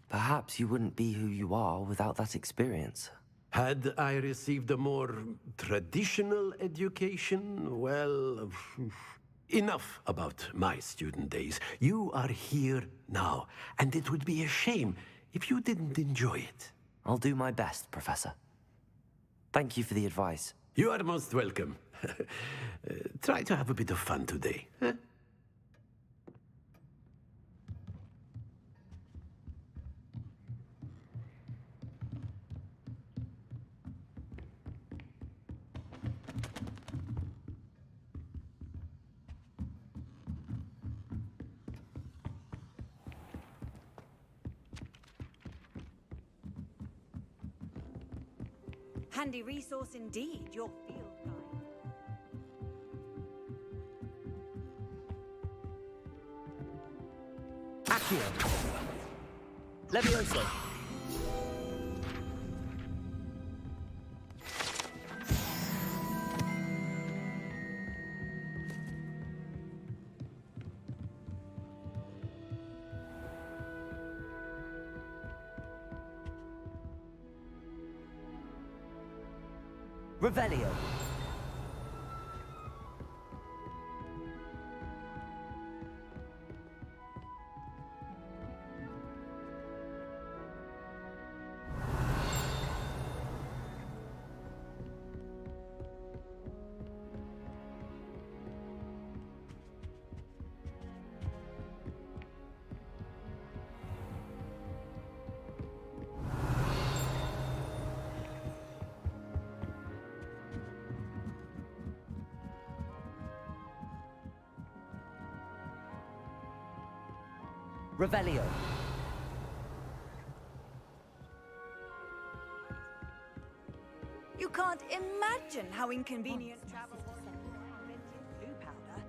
Perhaps you wouldn't be who you are without that experience. Had I received a more traditional education, well, enough about my student days. You are here now, and it would be a shame if you didn't enjoy it. I'll do my best, Professor. Thank you for the advice. You are most welcome. Try to have a bit of fun today. Huh? Handy resource indeed, your field guide. Accio. Levioso. Revelio. Revelio. You can't imagine how inconvenient travel was before I invented blue powder.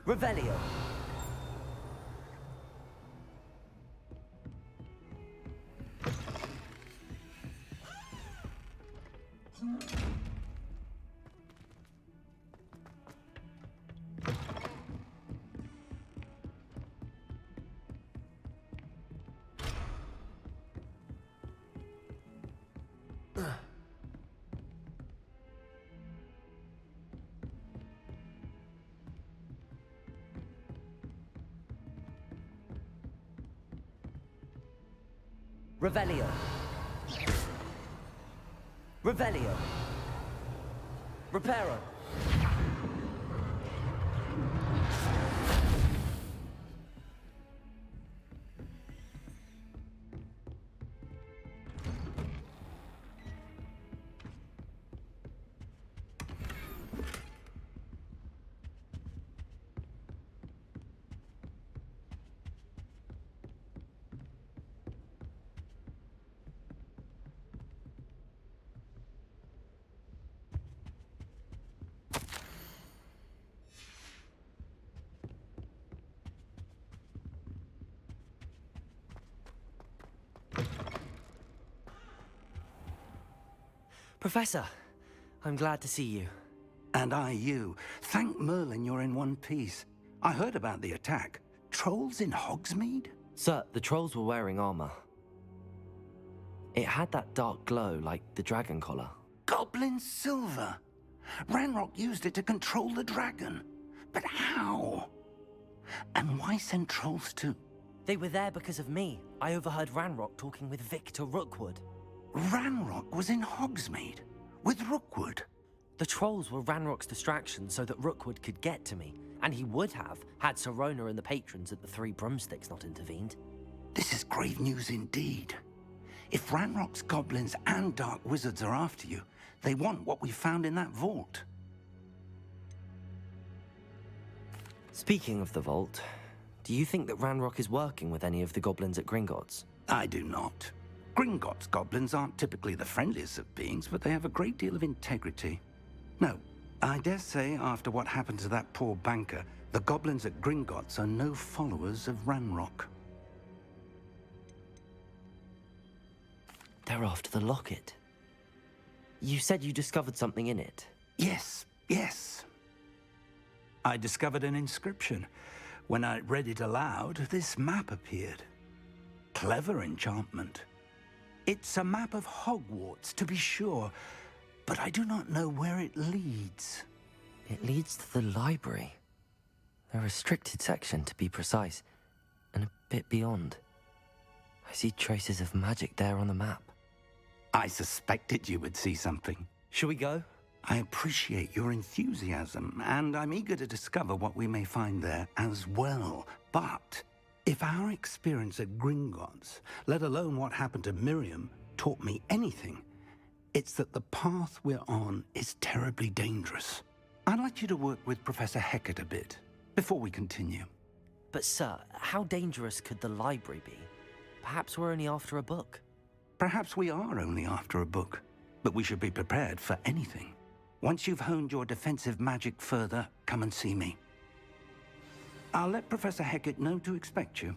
Revelio. Revelio. Revelio. Reparo. Professor, I'm glad to see you. And I you. Thank Merlin you're in one piece. I heard about the attack. Trolls in Hogsmeade? Sir, the trolls were wearing armor. It had that dark glow like the dragon collar. Goblin silver. Ranrock used it to control the dragon. But how? And why send trolls too? They were there because of me. I overheard Ranrock talking with Victor Rookwood. Ranrock was in Hogsmeade with Rookwood. The trolls were Ranrock's distraction so that Rookwood could get to me, and he would have had Sirona and the patrons at the Three Broomsticks not intervened. This is grave news indeed. If Ranrock's goblins and dark wizards are after you, they want what we found in that vault. Speaking of the vault, do you think that Ranrock is working with any of the goblins at Gringotts? I do not. Gringotts goblins aren't typically the friendliest of beings, but they have a great deal of integrity. No, I dare say after what happened to that poor banker, the goblins at Gringotts are no followers of Ranrock. They're after the locket. You said you discovered something in it. Yes. I discovered an inscription. When I read it aloud, this map appeared. Clever enchantment. It's a map of Hogwarts, to be sure, but I do not know where it leads. It leads to the library. A restricted section, to be precise, and a bit beyond. I see traces of magic there on the map. I suspected you would see something. Shall we go? I appreciate your enthusiasm, and I'm eager to discover what we may find there as well. But if our experience at Gringotts, let alone what happened to Miriam, taught me anything, it's that the path we're on is terribly dangerous. I'd like you to work with Professor Hecat a bit before we continue. But sir, how dangerous could the library be? Perhaps we're only after a book. Perhaps we are only after a book, but we should be prepared for anything. Once you've honed your defensive magic further, come and see me. I'll let Professor Hecat know to expect you.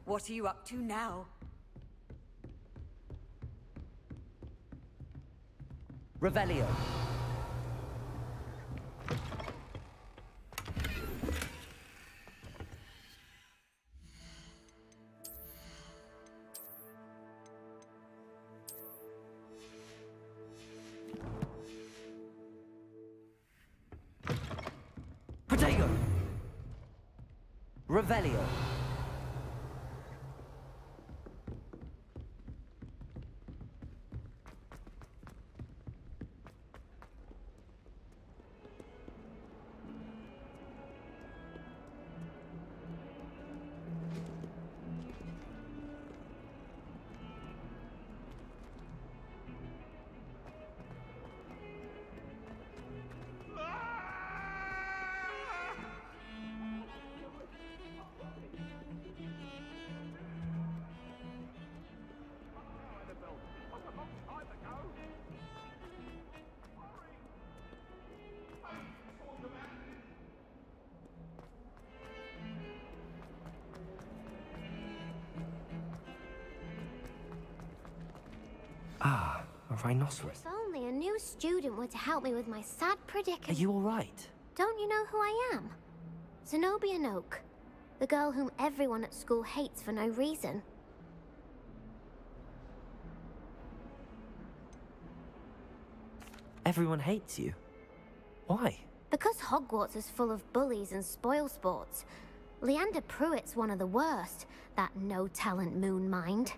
What are you up to now? Revelio. Protego. Revelio. Ah, a rhinoceros. If only a new student were to help me with my sad predicament. Are you all right? Don't you know who I am? Zenobia Noak, the girl whom everyone at school hates for no reason. Everyone hates you. Why? Because Hogwarts is full of bullies and spoilsports. Leander Pruitt's one of the worst, that no-talent moon mind.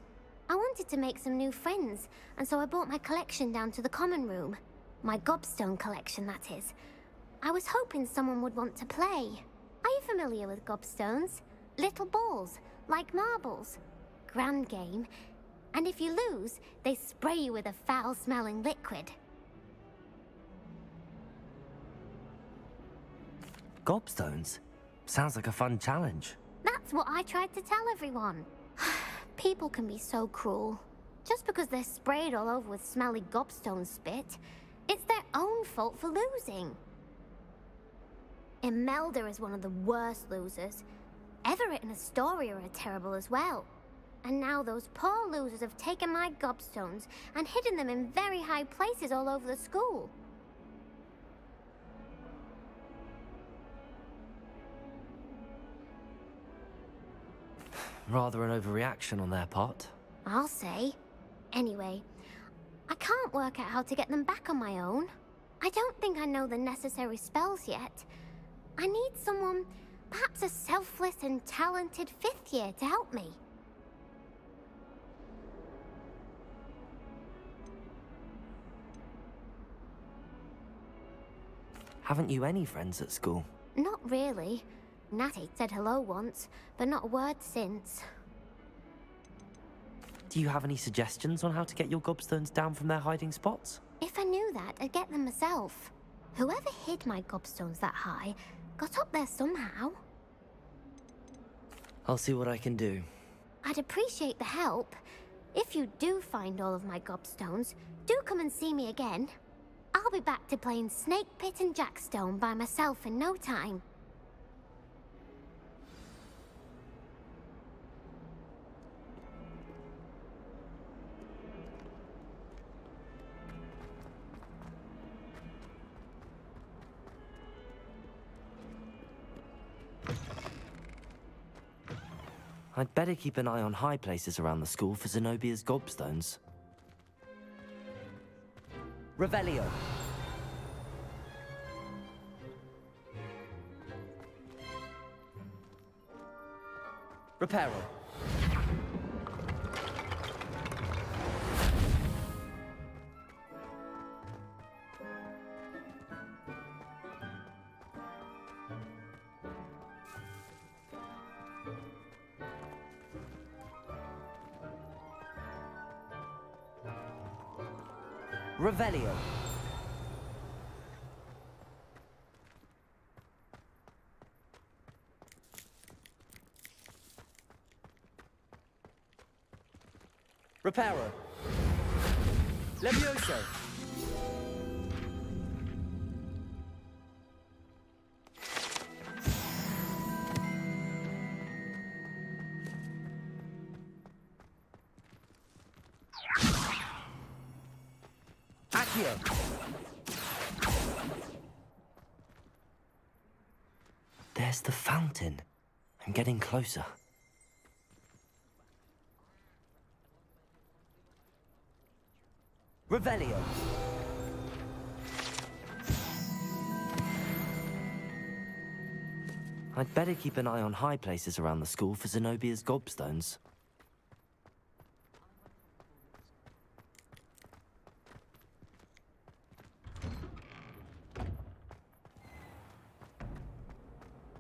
I wanted to make some new friends, and so I brought my collection down to the common room. My gobstone collection, that is. I was hoping someone would want to play. Are you familiar with gobstones? Little balls, like marbles. Grand game. And if you lose, they spray you with a foul-smelling liquid. Gobstones? Sounds like a fun challenge. That's what I tried to tell everyone. People can be so cruel. Just because they're sprayed all over with smelly gobstone spit, it's their own fault for losing. Imelda is one of the worst losers. Everett and Astoria are terrible as well. And now those poor losers have taken my gobstones and hidden them in very high places all over the school. Rather an overreaction on their part. I'll say. Anyway, I can't work out how to get them back on my own. I don't think I know the necessary spells yet. I need someone, perhaps a selfless and talented 5th year to help me. Haven't you any friends at school? Not really. Natty said hello once, but not a word since. Do you have any suggestions on how to get your gobstones down from their hiding spots? If I knew that, I'd get them myself. Whoever hid my gobstones that high got up there somehow. I'll see what I can do. I'd appreciate the help. If you do find all of my gobstones, do come and see me again. I'll be back to playing Snake Pit and Jackstone by myself in no time. I'd better keep an eye on high places around the school for Zenobia's gobstones. Revelio. Reparo. Revelio. Reparo. Levioso. There's the fountain. I'm getting closer. Revelio. I'd better keep an eye on high places around the school for Zenobia's gobstones.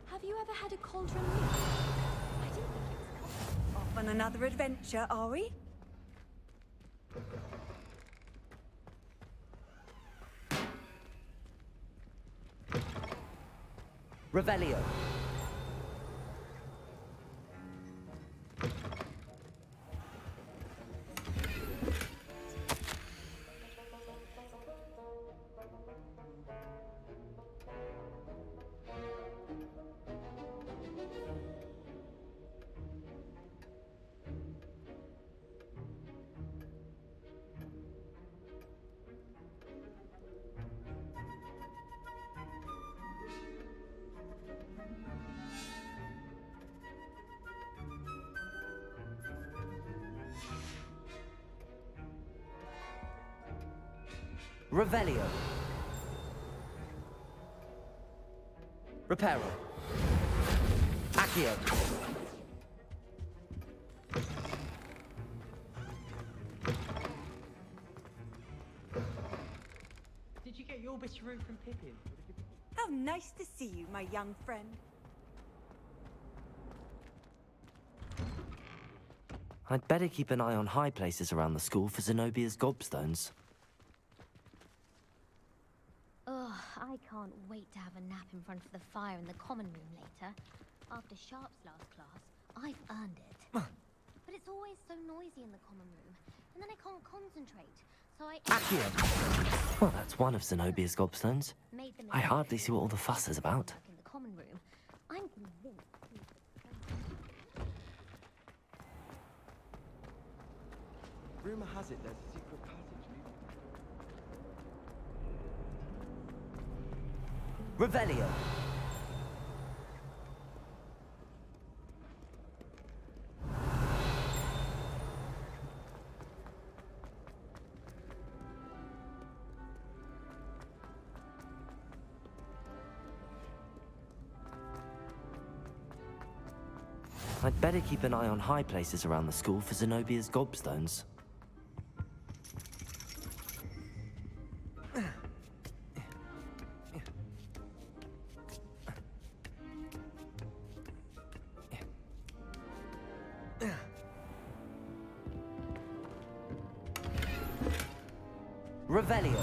Have you ever had a cauldron meal? I didn't think it was cauldron. Off on another adventure, are we? Revelio. Revelio. Reparo. Accio. Did you get your bisharoo from Pippin? How nice to see you, my young friend. I'd better keep an eye on high places around the school for Zenobia's gobstones. Ugh, I can't wait to have a nap in front of the fire in the common room later. After Sharp's last class, I've earned it. But it's always so noisy in the common room, and then I can't concentrate, so I... Accio! Well, that's one of Zenobia's gobstones. Made them I hardly see what all the fuss is about. in the common room. I'm convinced... Rumor has it there's a secret passage leading... Revelio. I'd better keep an eye on high places around the school for Zenobia's gobstones. Revelio.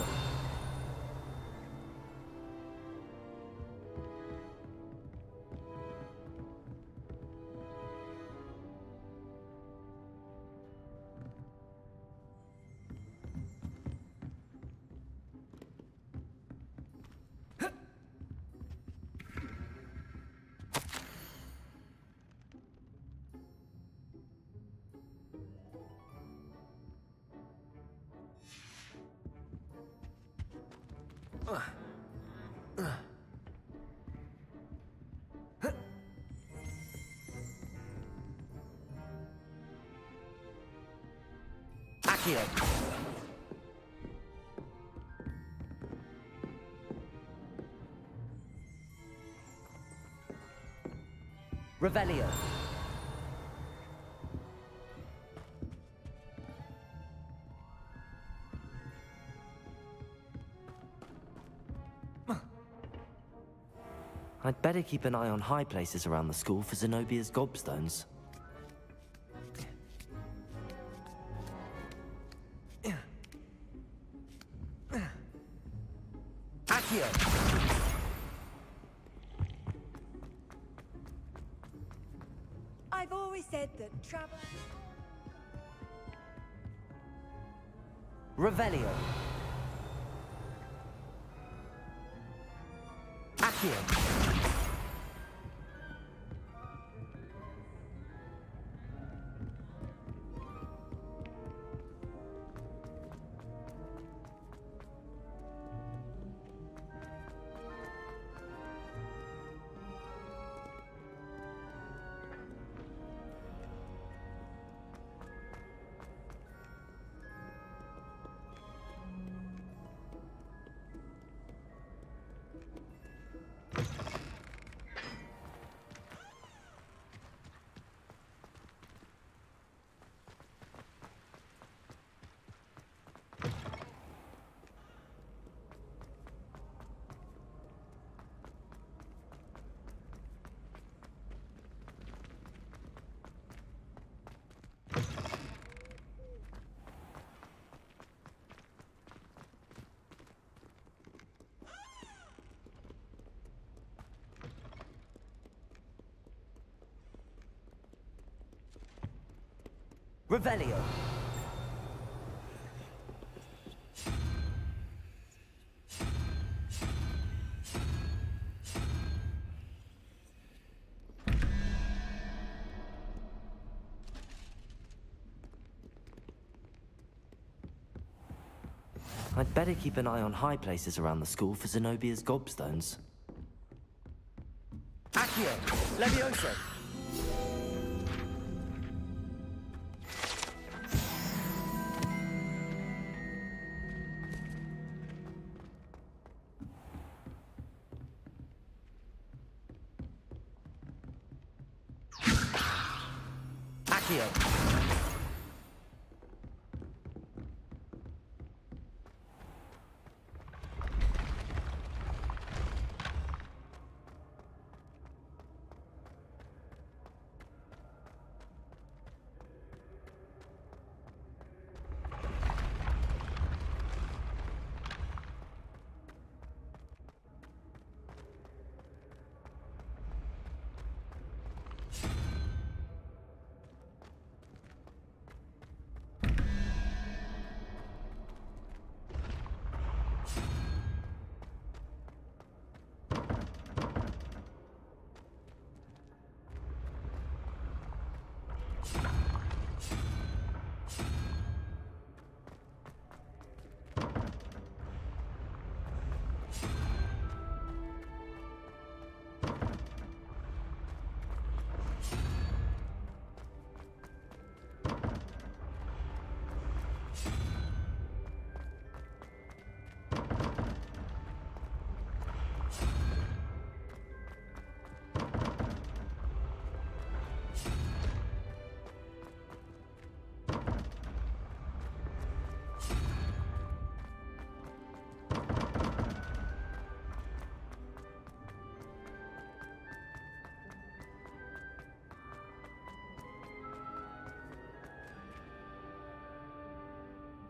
Accio. Revelio. I'd better keep an eye on high places around the school for Zenobia's gobstones. Accio! I've always said that travel... Revelio. Accio. Revelio. I'd better keep an eye on high places around the school for Zenobia's gobstones. Accio! Levioso! Accio.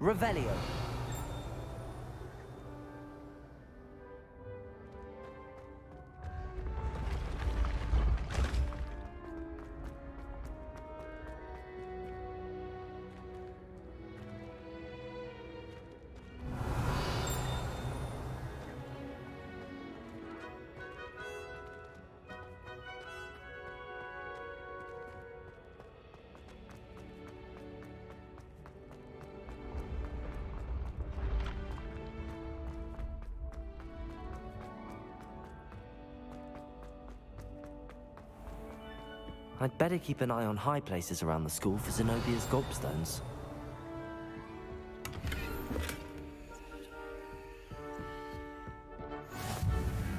Revelio. I'd better keep an eye on high places around the school for Zenobia's gobstones.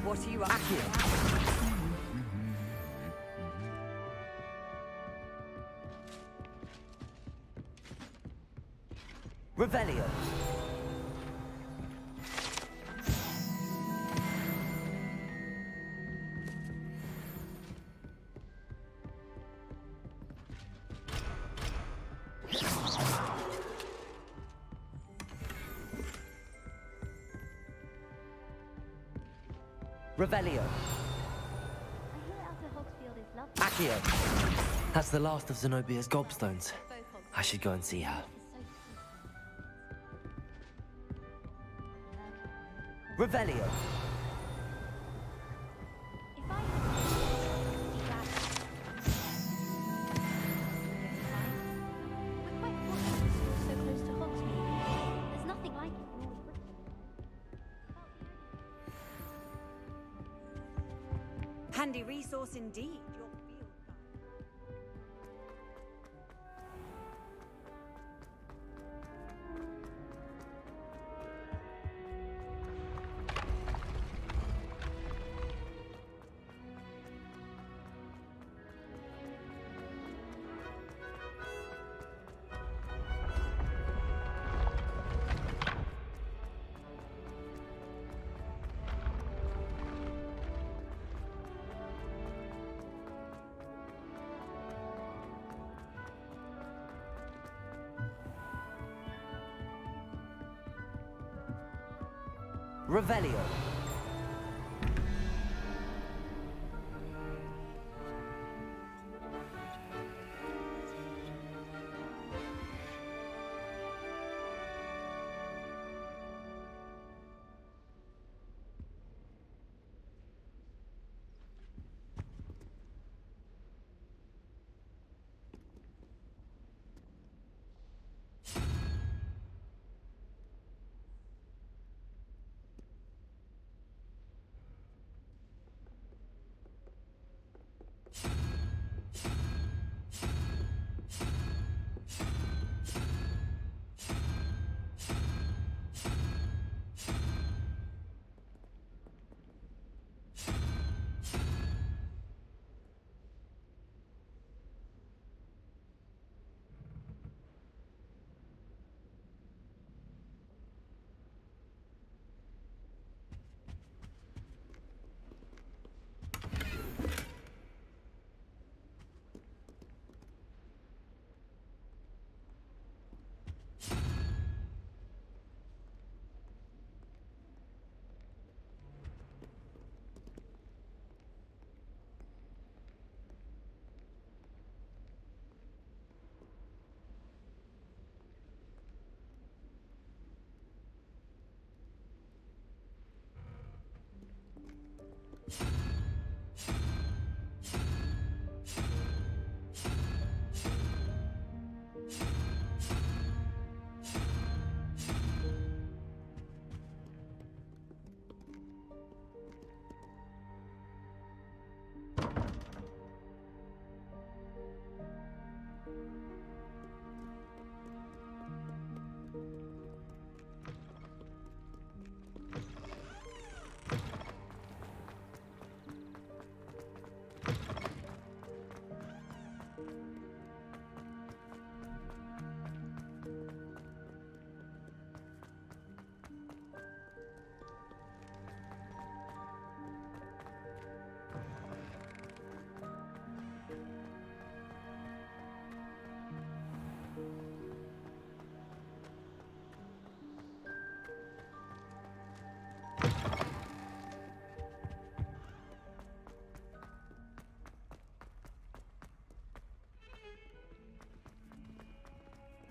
What are you up to? Revelio. Revelio. Accio. That's the last of Zenobia's gobstones. I should go and see her. Revelio. Handy resource indeed. Your field Revelio.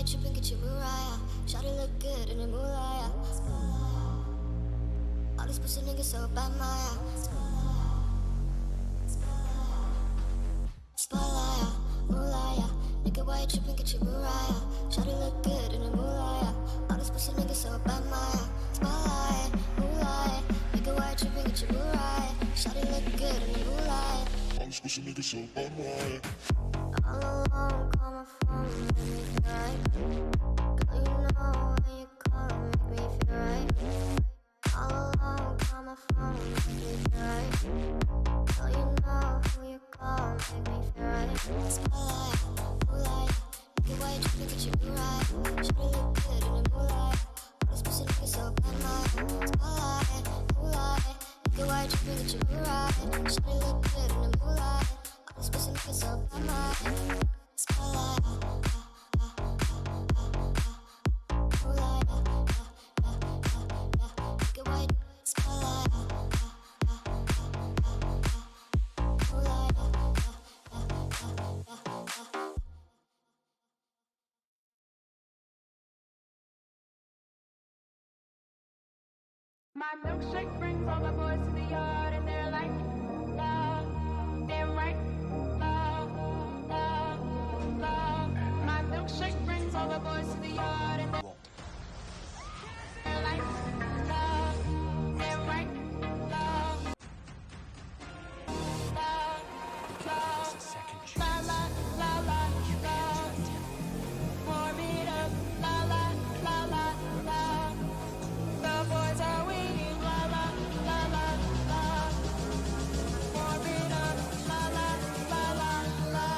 you tripping, get your Mariah. Shawty look good in the moonlight. All these pussy niggas so bad, Maya. Spotlight, moonlight. Nigga, why you tripping, get your Mariah. Shawty look good in the moonlight. All these pussy niggas so bad, Maya. Spotlight, moonlight. Nigga, why you tripping, get your Mariah. Shawty look good in the moonlight. All these pussy niggas so bad, Maya. All alone, call my phone, make me feel right. Girl, you know when you call, make me feel right. All alone, call my phone, make me feel right. Girl, you know who you call, make me feel right. Spotlight, moonlight, nigga, why you tripping, get your right. Shawty look good in the moonlight. All this pussy niggas so bad, man. Spotlight, moonlight, nigga, why you tripping, get your right. Shawty look good in the moonlight. All this pussy niggas so bad, man. Spotlight, moonlight, nigga, why you spotlight, moonlight. My milkshake brings all the boys to the yard and they're like, love, damn right, love, love, love. My milkshake brings all the boys to the yard and they're like, love, damn right, love, love, love, la la la la love. Warm it up, la la la la la. The boys are waiting, la la la la la. Warm it up, la la la la la.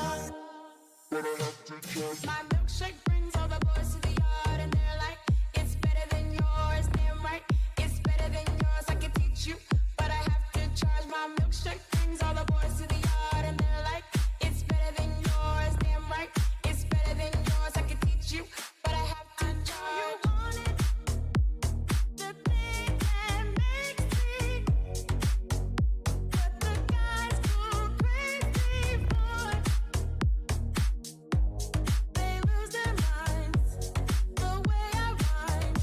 My milkshake brings all the boys to the yard and they're like, it's better than yours, damn right. It's better than yours, I can teach you, but I have to charge. My milkshake brings all the boys to the yard and they're like, it's better than yours, damn right. It's better than yours, I can teach you, but I have to charge. You want it? The thing that makes me, but the guys go crazy for. They lose their minds the way I rhyme.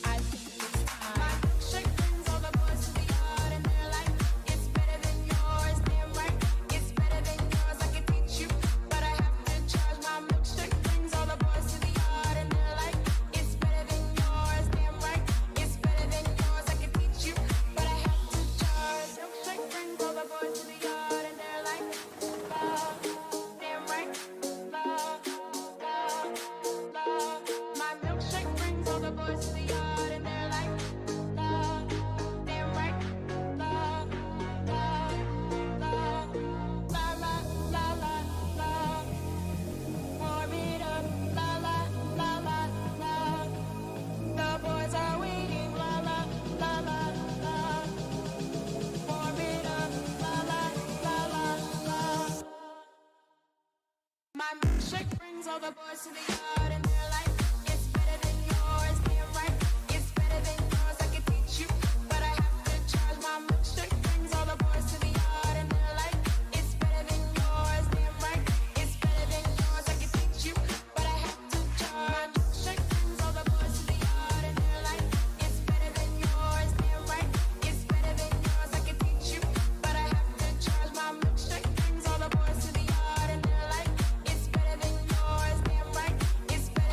I think it's time. My milkshake brings all the boys to the yard and they're like, it's better than yours, damn right. It's better than yours, I can teach you, but I have to charge. My milkshake brings all the boys to the yard and they're like, it's better than yours, damn right. It's better than yours, I can teach you, but I have to charge. Milkshake brings all the boys to the yard and they're like, love, damn right, love, love, love. My milkshake brings all the boys to the yard and they're like, love, damn right, love, love, love, la la la la la. Warm it up, la la la la la. The boys are waiting, la la la la la. Warm it up, la la la la la. My milkshake brings all the boys to the yard and they're like, it's better than yours, damn right. It's better than yours, I can teach you, but I have to charge. My milkshake brings all the boys to the yard and they're like, it's better than yours, damn right. It's better than yours, I can teach you, but I have to charge. My milkshake brings all the boys to the yard and they're like, it's better than yours, damn right. It's better than yours, I can teach you, but I have to charge. My milkshake brings all the boys to the yard and they're like, it's better than yours, damn right. It's better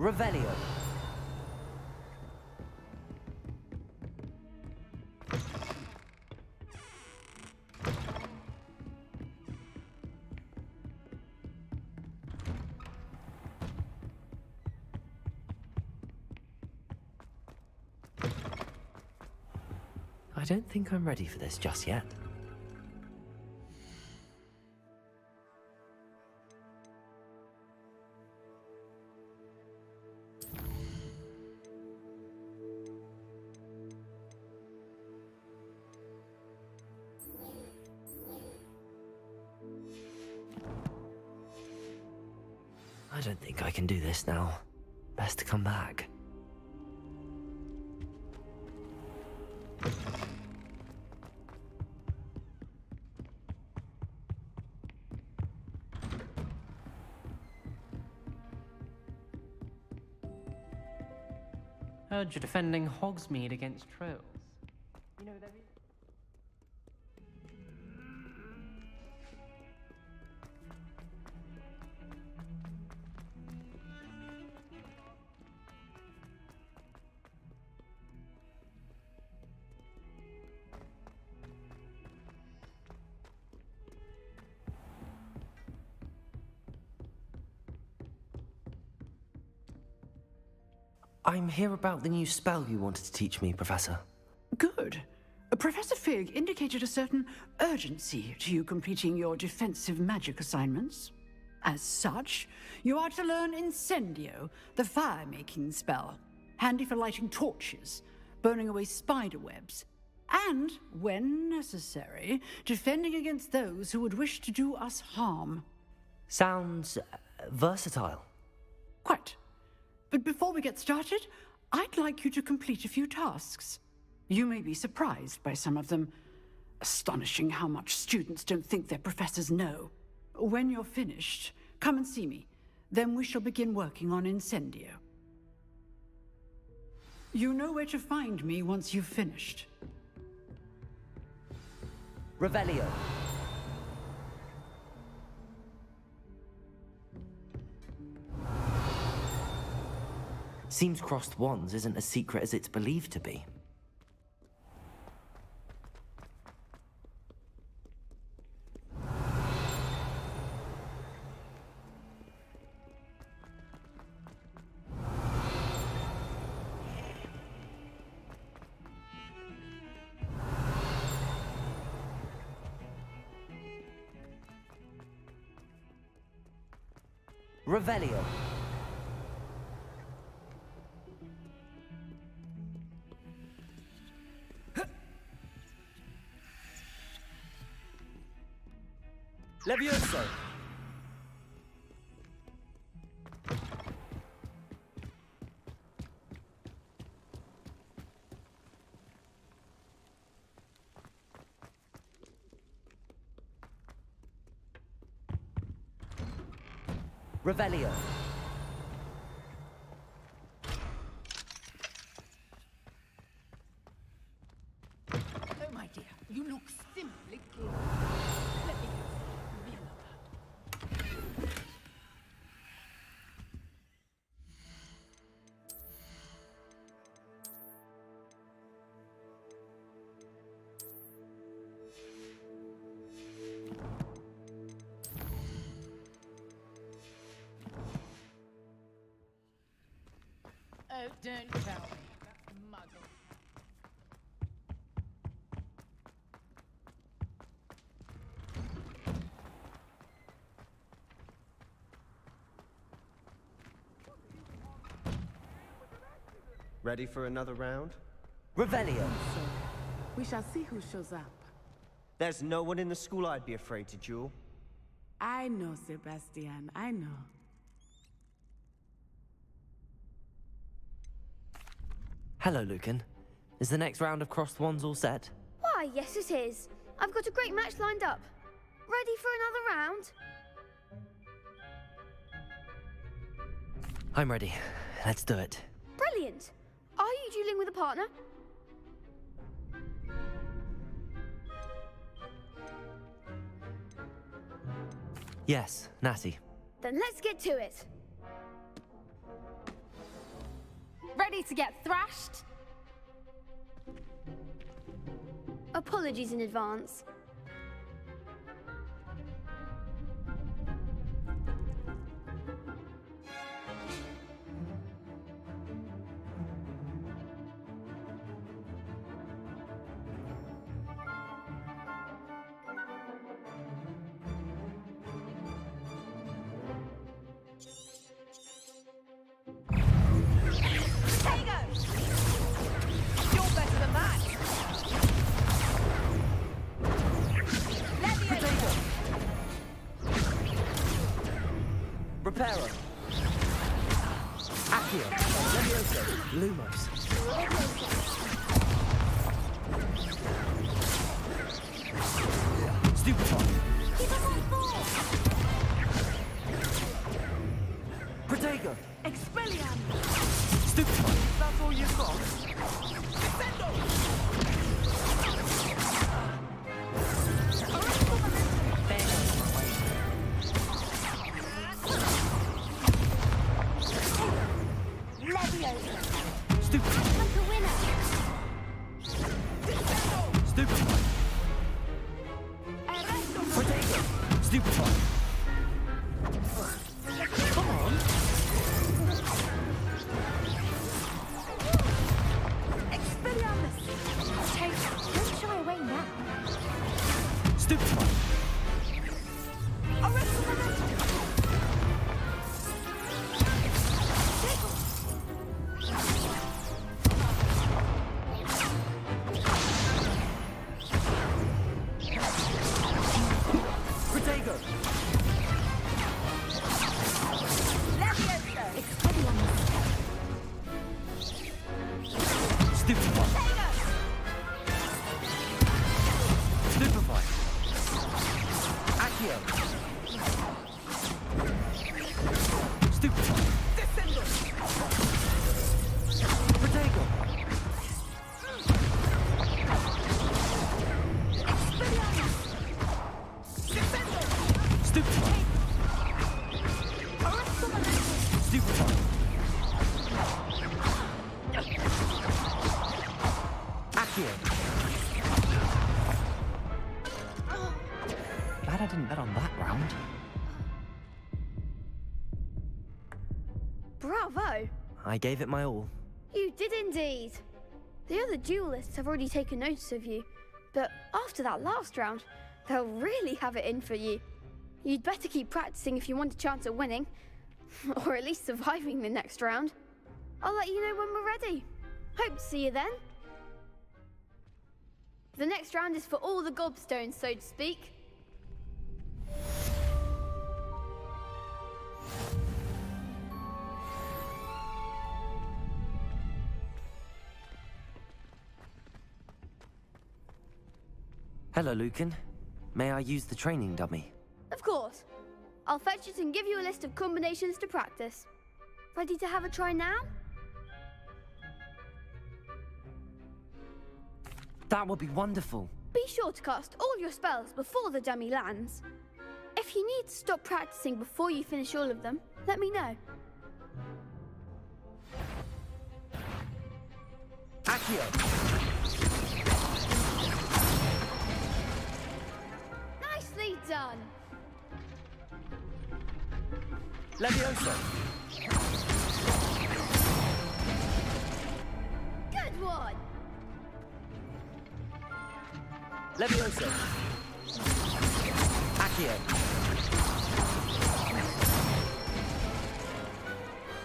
Revelio. I don't think I'm ready for this just yet. I don't think I can do this now. Best to come back. Heard you're defending Hogsmeade against trolls. You know, there is... I'm here about the new spell you wanted to teach me, Professor. Good. Professor Fig indicated a certain urgency to you completing your defensive magic assignments. As such, you are to learn Incendio, the fire-making spell, handy for lighting torches, burning away spider webs, and, when necessary, defending against those who would wish to do us harm. Sounds versatile. Quite. But before we get started, I'd like you to complete a few tasks. You may be surprised by some of them. Astonishing how much students don't think their professors know. When you're finished, come and see me. Then we shall begin working on Incendio. You know where to find me once you've finished. Revelio. Seems crossed wands isn't as secret as it's believed to be. Revelio. Levioso! Revelio. Oh, my dear, you look simply glorious. Let me be alone. Oh, don't tell me. That's muggle. Ready for another round? Revelio. We shall see who shows up. There's no one in the school I'd be afraid to duel. I know, Sebastian, I know. Hello, Lucan. Is the next round of crossed wands all set? Why, yes it is. I've got a great match lined up. Ready for another round? I'm ready. Let's do it. Brilliant. Are you dueling with a partner? Yes, Natty. Then let's get to it. Ready to get thrashed? Apologies in advance. Reparo. Accio. Levioso. Lumos. Stupefy. Protego. Expelliarmus! Stupefy. That's all you've got? Glad I didn't bet on that round. Bravo! I gave it my all. You did indeed. The other duelists have already taken notice of you, but after that last round, they'll really have it in for you. You'd better keep practicing if you want a chance at winning, or at least surviving the next round. I'll let you know when we're ready. Hope to see you then. The next round is for all the gobstones, so to speak. Hello, Lucan. May I use the training dummy? Of course. I'll fetch it and give you a list of combinations to practice. Ready to have a try now? That would be wonderful. Be sure to cast all your spells before the dummy lands. If you need to stop practicing before you finish all of them, let me know. Accio. Nicely done. Levioso. Good one. Levioso. Accio.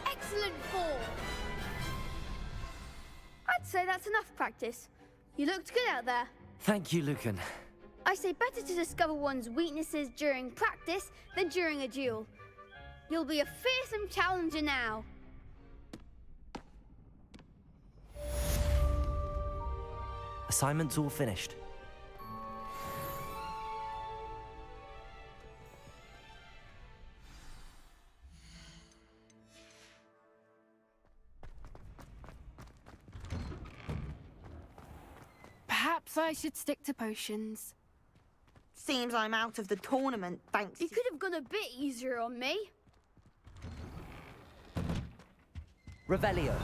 Excellent fall. I'd say that's enough practice. You looked good out there. Thank you, Lucan. I say better to discover one's weaknesses during practice than during a duel. You'll be a fearsome challenger now. Assignment's all finished. Perhaps I should stick to potions. Seems I'm out of the tournament, thanks. You could have gone a bit easier on me. Revelio.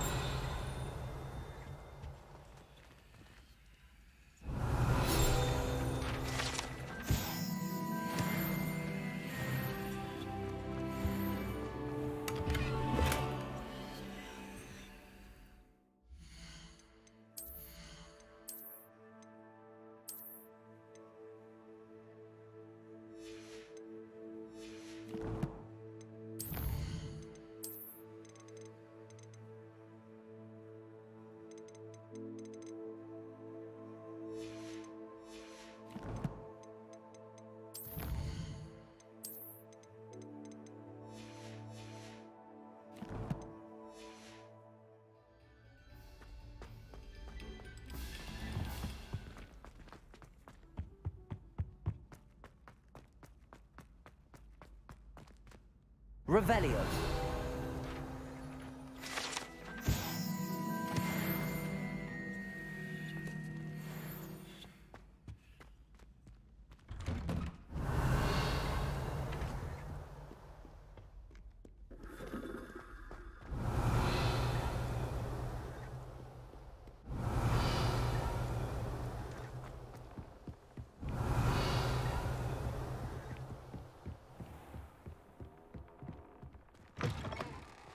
Revelio.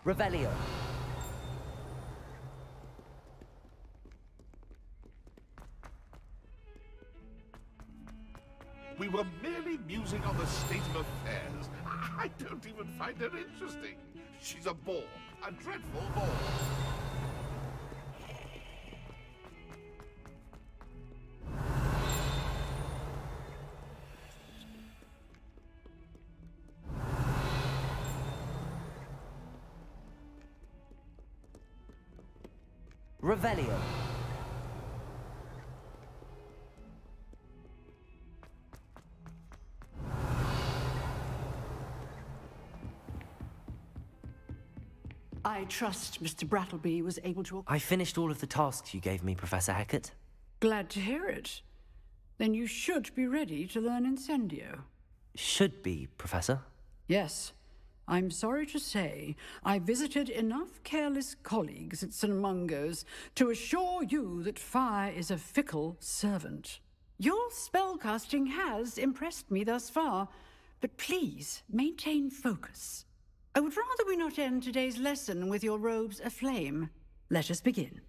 Revelio. We were merely musing on the state of affairs. I don't even find her interesting. She's a bore, a dreadful bore. Revelio. I trust Mr. Brattleby was able to... I finished all of the tasks you gave me, Professor Hecat. Glad to hear it. Then you should be ready to learn Incendio. Should be, Professor. Yes. I'm sorry to say, I visited enough careless colleagues at St. Mungo's to assure you that fire is a fickle servant. Your spellcasting has impressed me thus far, but please maintain focus. I would rather we not end today's lesson with your robes aflame. Let us begin.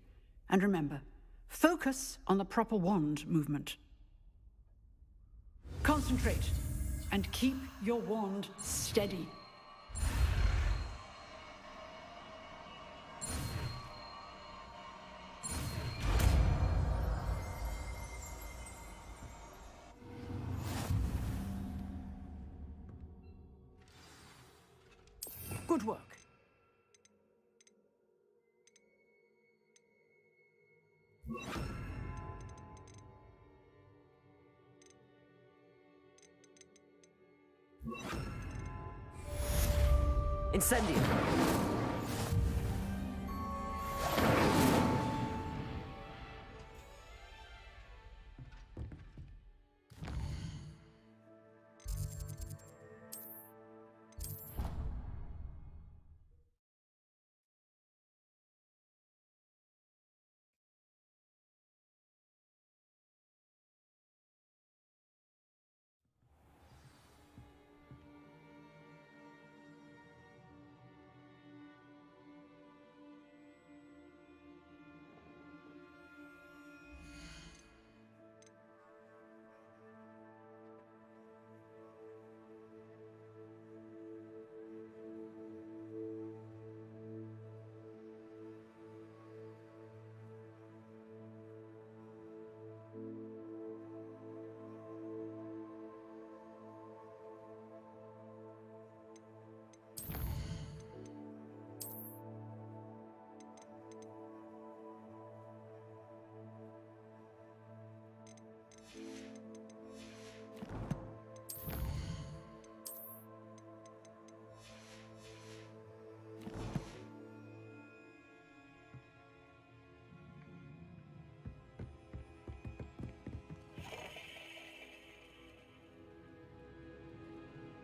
And remember, focus on the proper wand movement. Concentrate, and keep your wand steady. Good work. Incendio.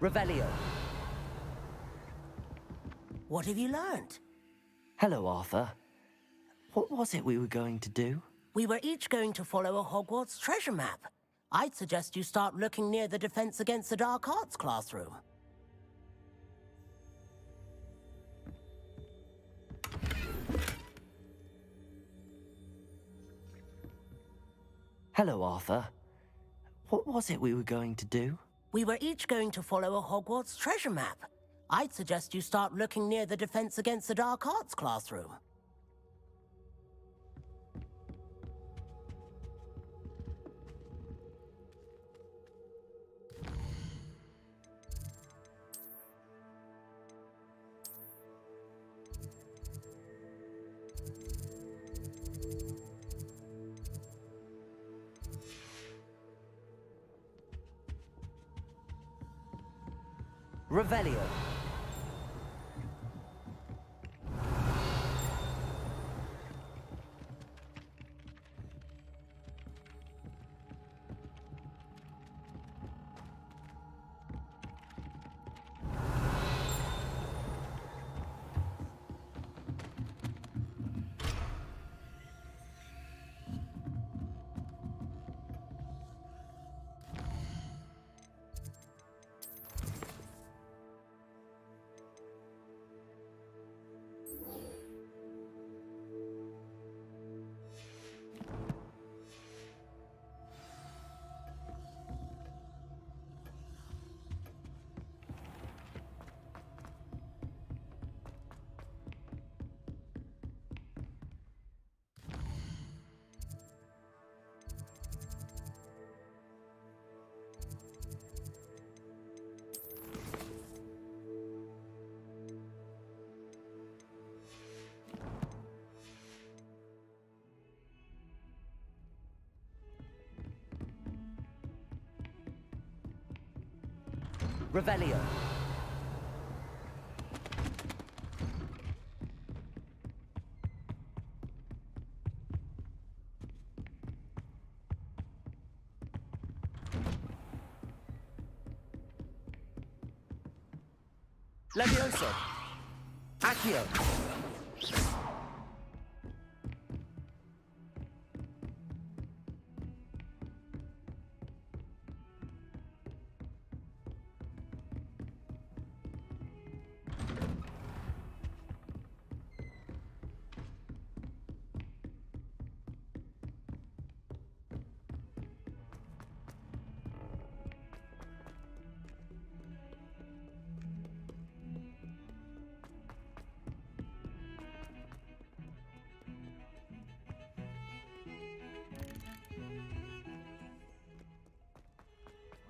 Revelio. What have you learned? Hello, Arthur. What was it we were going to do? We were each going to follow a Hogwarts treasure map. I'd suggest you start looking near the Defense Against the Dark Arts classroom. Hello, Arthur. What was it we were going to do? We were each going to follow a Hogwarts treasure map. I'd suggest you start looking near the Defense Against the Dark Arts classroom. Revelio. Revelio. Levioso. Accio.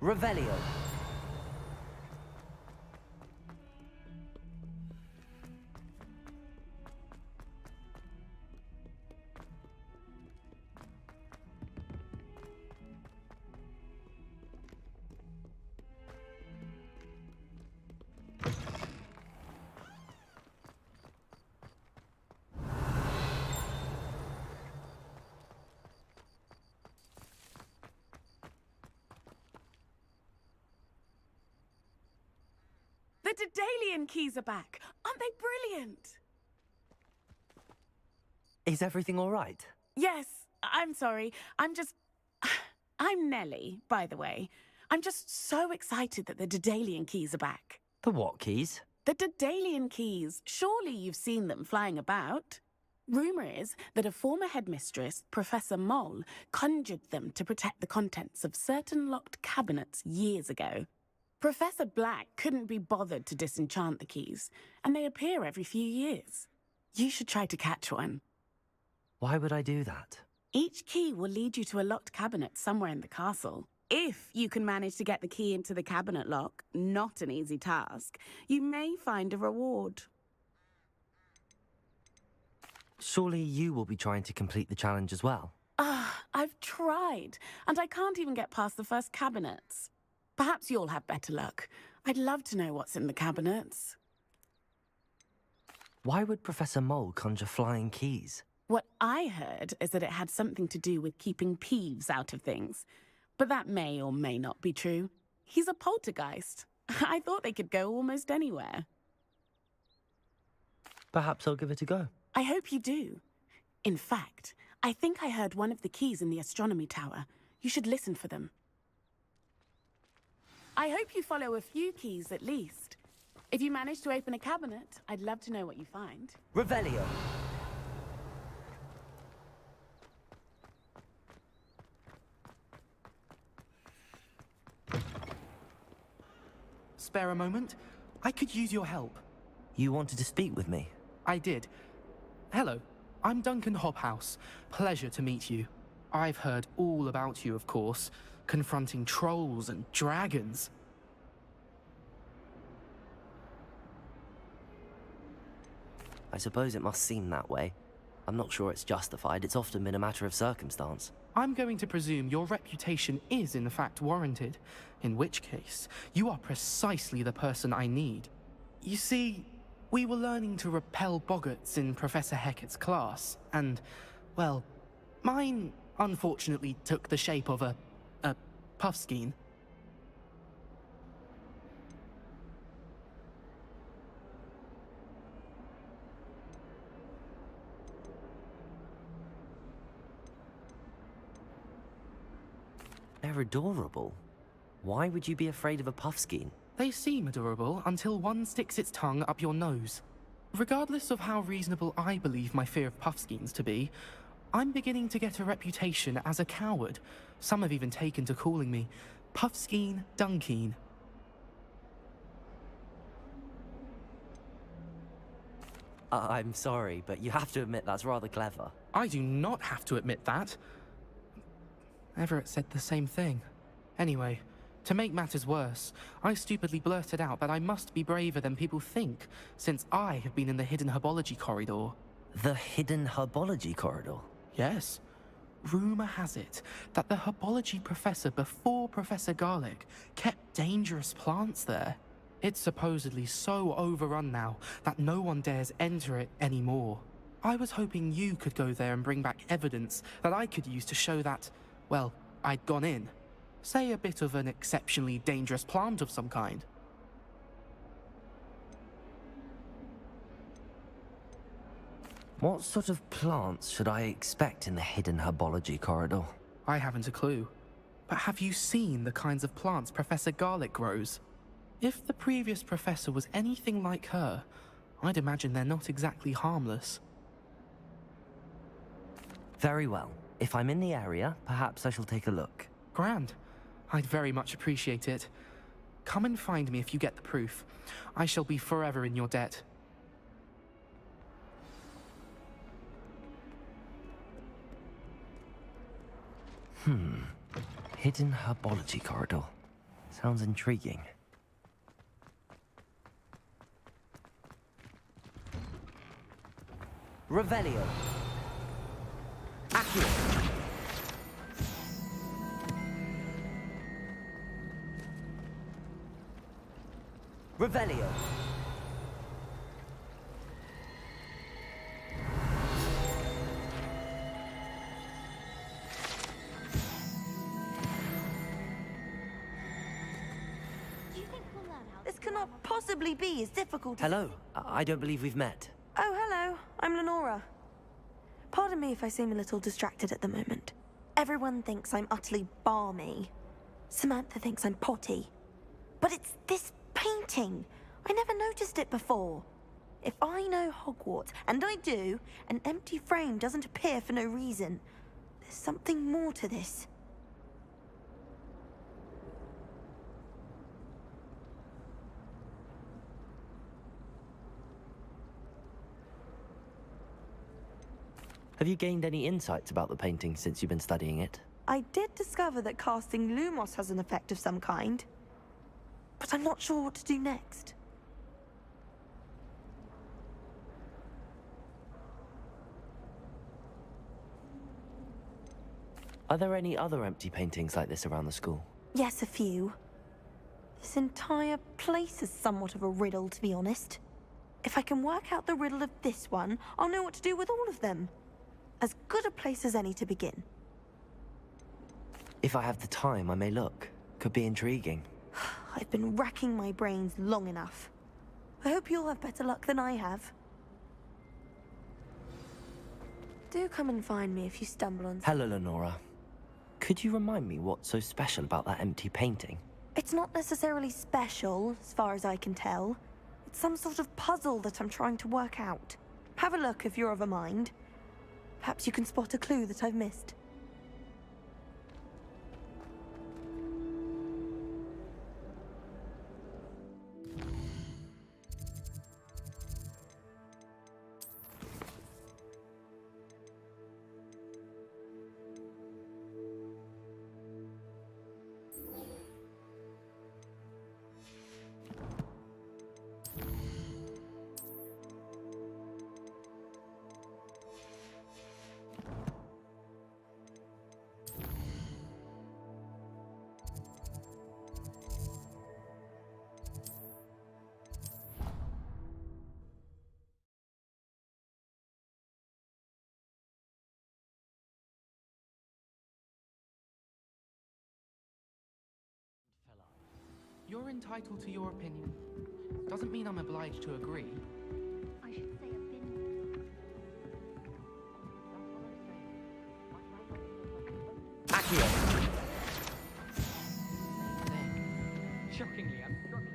Revelio. The Daedalian keys are back. Aren't they brilliant? Is everything all right? Yes, I'm sorry. I'm Nellie, by the way. I'm just so excited that the Daedalian keys are back. The what keys? The Daedalian keys. Surely you've seen them flying about. Rumour is that a former headmistress, Professor Moll, conjured them to protect the contents of certain locked cabinets years ago. Professor Black couldn't be bothered to disenchant the keys, and they appear every few years. You should try to catch one. Why would I do that? Each key will lead you to a locked cabinet somewhere in the castle. If you can manage to get the key into the cabinet lock, not an easy task, you may find a reward. Surely you will be trying to complete the challenge as well. I've tried, and I can't even get past the first cabinets. Perhaps you'll have better luck. I'd love to know what's in the cabinets. Why would Professor Moll conjure flying keys? What I heard is that it had something to do with keeping Peeves out of things. But that may or may not be true. He's a poltergeist. I thought they could go almost anywhere. Perhaps I'll give it a go. I hope you do. In fact, I think I heard one of the keys in the astronomy tower. You should listen for them. I hope you follow a few keys at least. If you manage to open a cabinet, I'd love to know what you find. Revelio. Spare a moment? I could use your help. You wanted to speak with me? I did. Hello, I'm Duncan Hobhouse. Pleasure to meet you. I've heard all about you, of course, confronting trolls and dragons. I suppose it must seem that way. I'm not sure it's justified. It's often been a matter of circumstance. I'm going to presume your reputation is in fact warranted, in which case, you are precisely the person I need. You see, we were learning to repel boggarts in Professor Hecat's class, and, well, mine unfortunately took the shape of a puffskein. They're adorable. Why would you be afraid of a puffskein? They seem adorable until one sticks its tongue up your nose. Regardless of how reasonable I believe my fear of puffskeins to be, I'm beginning to get a reputation as a coward. Some have even taken to calling me Puffskein Dunkeen. I'm sorry, but you have to admit that's rather clever. I do not have to admit that. Everett said the same thing. Anyway, to make matters worse, I stupidly blurted out that I must be braver than people think, since I have been in the hidden herbology corridor. The hidden herbology corridor? Yes. rumour has it that the herbology professor before Professor Garlic kept dangerous plants there. It's supposedly so overrun now that no one dares enter it anymore. I was hoping you could go there and bring back evidence that I could use to show that, well, I'd gone in. Say a bit of an exceptionally dangerous plant of some kind. What sort of plants should I expect in the hidden herbology corridor? I haven't a clue. But have you seen the kinds of plants Professor Garlic grows? If the previous professor was anything like her, I'd imagine they're not exactly harmless. Very well. If I'm in the area, perhaps I shall take a look. Grand. I'd very much appreciate it. Come and find me if you get the proof. I shall be forever in your debt. Hidden herbology corridor. Sounds intriguing. Revelio. Accio. Revelio. This cannot possibly be as difficult as... Hello. I don't believe we've met. Oh, hello. I'm Lenora. Pardon me if I seem a little distracted at the moment. Everyone thinks I'm utterly balmy. Samantha thinks I'm potty. But it's this painting. I never noticed it before. If I know Hogwarts, and I do, an empty frame doesn't appear for no reason. There's something more to this. Have you gained any insights about the painting since you've been studying it? I did discover that casting Lumos has an effect of some kind. But I'm not sure what to do next. Are there any other empty paintings like this around the school? Yes, a few. This entire place is somewhat of a riddle, to be honest. If I can work out the riddle of this one, I'll know what to do with all of them. As good a place as any to begin. If I have the time, I may look. Could be intriguing. I've been racking my brains long enough. I hope you'll have better luck than I have. Do come and find me if you stumble on... Hello, Lenora. Could you remind me what's so special about that empty painting? It's not necessarily special, as far as I can tell. It's some sort of puzzle that I'm trying to work out. Have a look if you're of a mind. Perhaps you can spot a clue that I've missed. You're entitled to your opinion. Doesn't mean I'm obliged to agree. I should say opinion. Accio. Shockingly, I'm struggling.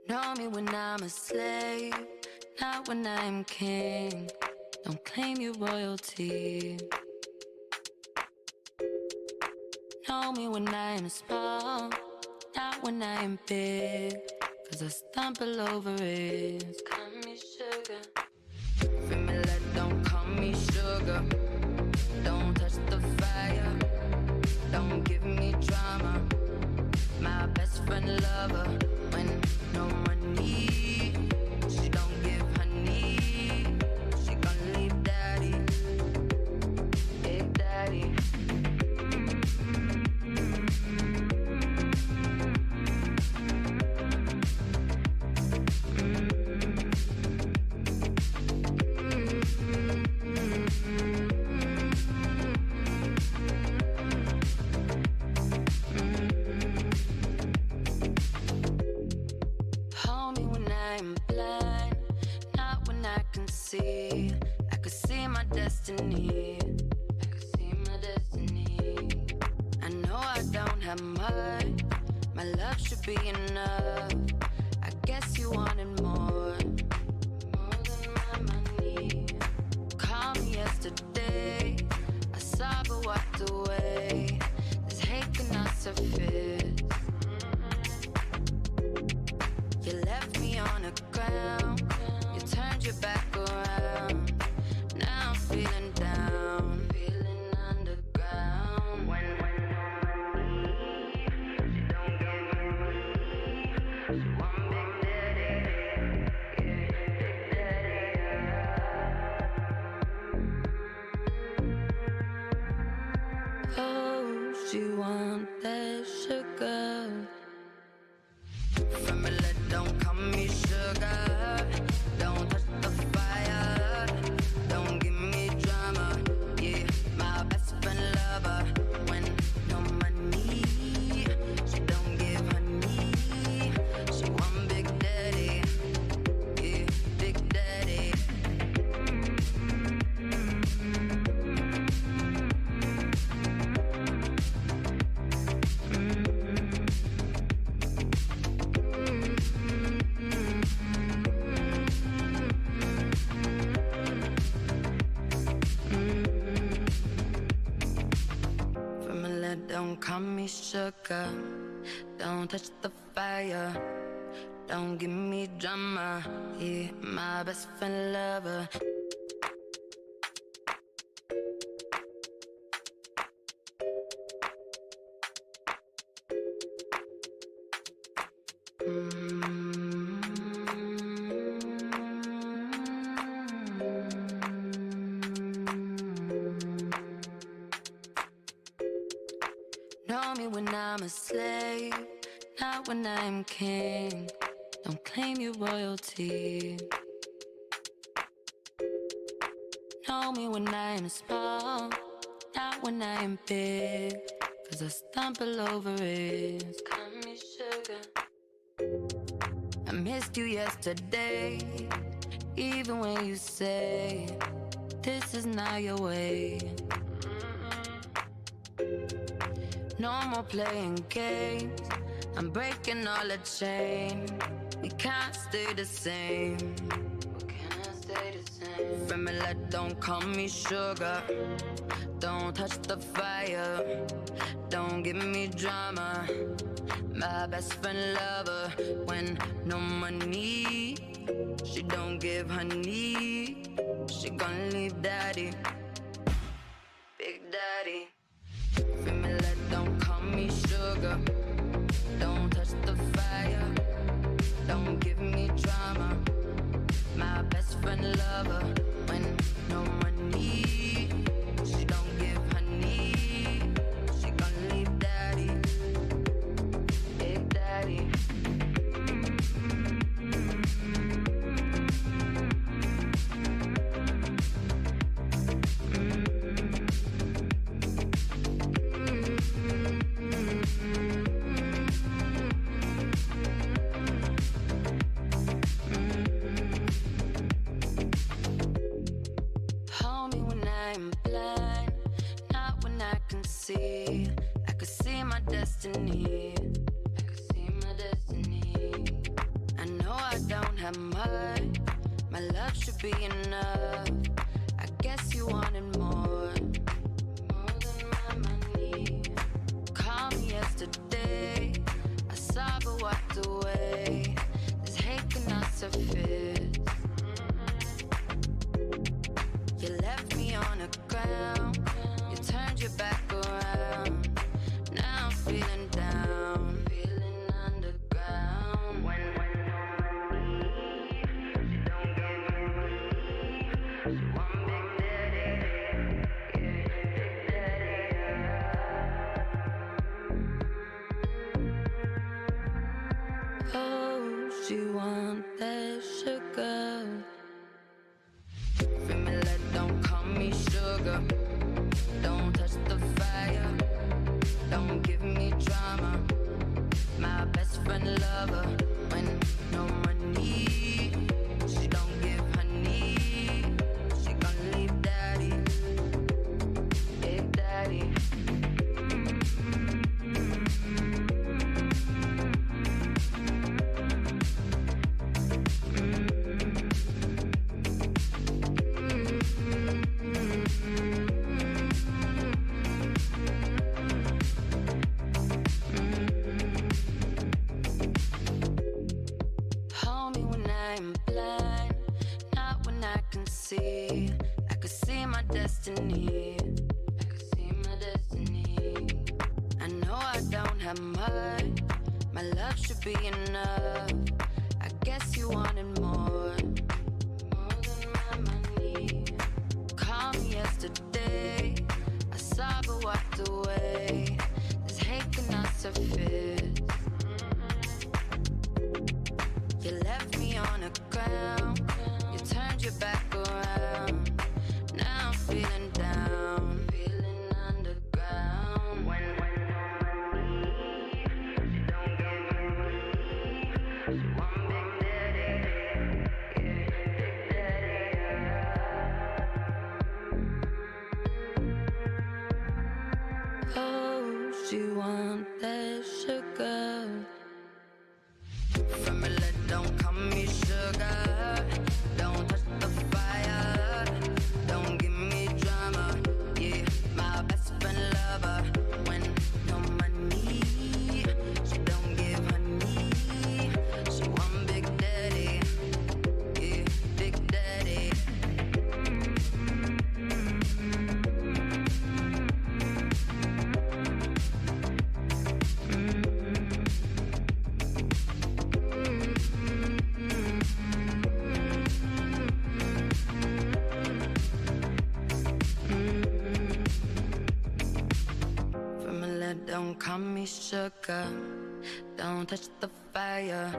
Know me when I'm a slave, not when I'm king. Don't claim your royalty. Know me when I'm small, not when I'm big. Cause I stumble over it. Call me sugar. Familiar, don't call me sugar. Don't touch the fire. Don't give me drama. My best friend lover. When no money, she don't give honey. She gon' leave daddy, big daddy. Hold me when I'm blind, not when I can see. I could see my destiny. I could see my destiny. I know I don't have much. My love should be enough. I guess you wanted more than my money. Call me yesterday. I saw but walked away. This hate cannot surface. You left me on the ground. You turned your back around. Now I'm feeling down, feeling underground. When she don't give me, she want big daddy, yeah, big daddy. Oh, she want that sugar. Familiar, don't call me sugar. Don't touch the fire. Don't give me drama. Yeah, my best friend lover. When no money, she don't give honey. She want big daddy. Yeah, big daddy. Familiar, don't call me sugar. Don't touch the fire. Don't give me drama. Yeah, my best friend lover. Know me when I'm a slave, not when I'm king. Don't claim your royalty. Know me when I'm small, not when I'm big. Cause I stumble over it. Call me sugar. I missed you yesterday, even when you say this is not your way. No more playing games. I'm breaking all the chain. We can't stay the same. We cannot stay the same. Familiar, don't call me sugar. Don't touch the fire. Don't give me drama. My best friend lover. When no money, she don't give honey. She gon' leave daddy, big daddy. Familiar, don't call me sugar. Don't touch the fire. Don't give me drama. My best friend lover. When no money, she don't give honey. She gon' leave daddy, big daddy. blind, not when I can see. I could see my destiny. I could see my destiny. I know I don't have much. My love should be enough. I guess you wanted more. More than my money. Call me yesterday. I saw but walked away. This hate cannot surface. You left me on the ground. You turned your back around. Now I'm feeling down, feeling underground. When she don't give me, she want big daddy, oh, she want that sugar. Feel me like don't call me sugar. Don't touch the fire. Don't give me drama. My best friend lover. When no money, she don't give honey. She gon' leave daddy, big daddy. Hold me when I'm blind, not when I can see. I could see my destiny. I could see my destiny. I know I don't have much. My love should be enough. I guess you wanted more. More than my money. Call me yesterday. I saw but walked away. This hate cannot surface. You left me on the ground. You turned your back around. Now I'm feeling down, feeling underground. When she don't give me, she want big daddy, big daddy. Oh, she want that sugar. From her don't call me sugar. Don't touch the fire. Don't give me drama. Yeah, my best friend lover. When no money, she don't give honey. She want big daddy. Yeah, big daddy. Don't call me sugar. Don't touch the fire.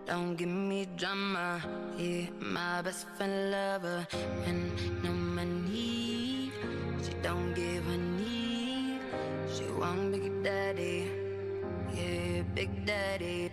Don't give me drama. Yeah, my best friend lover. When no money, she don't give honey. She want big daddy. Yeah, big daddy.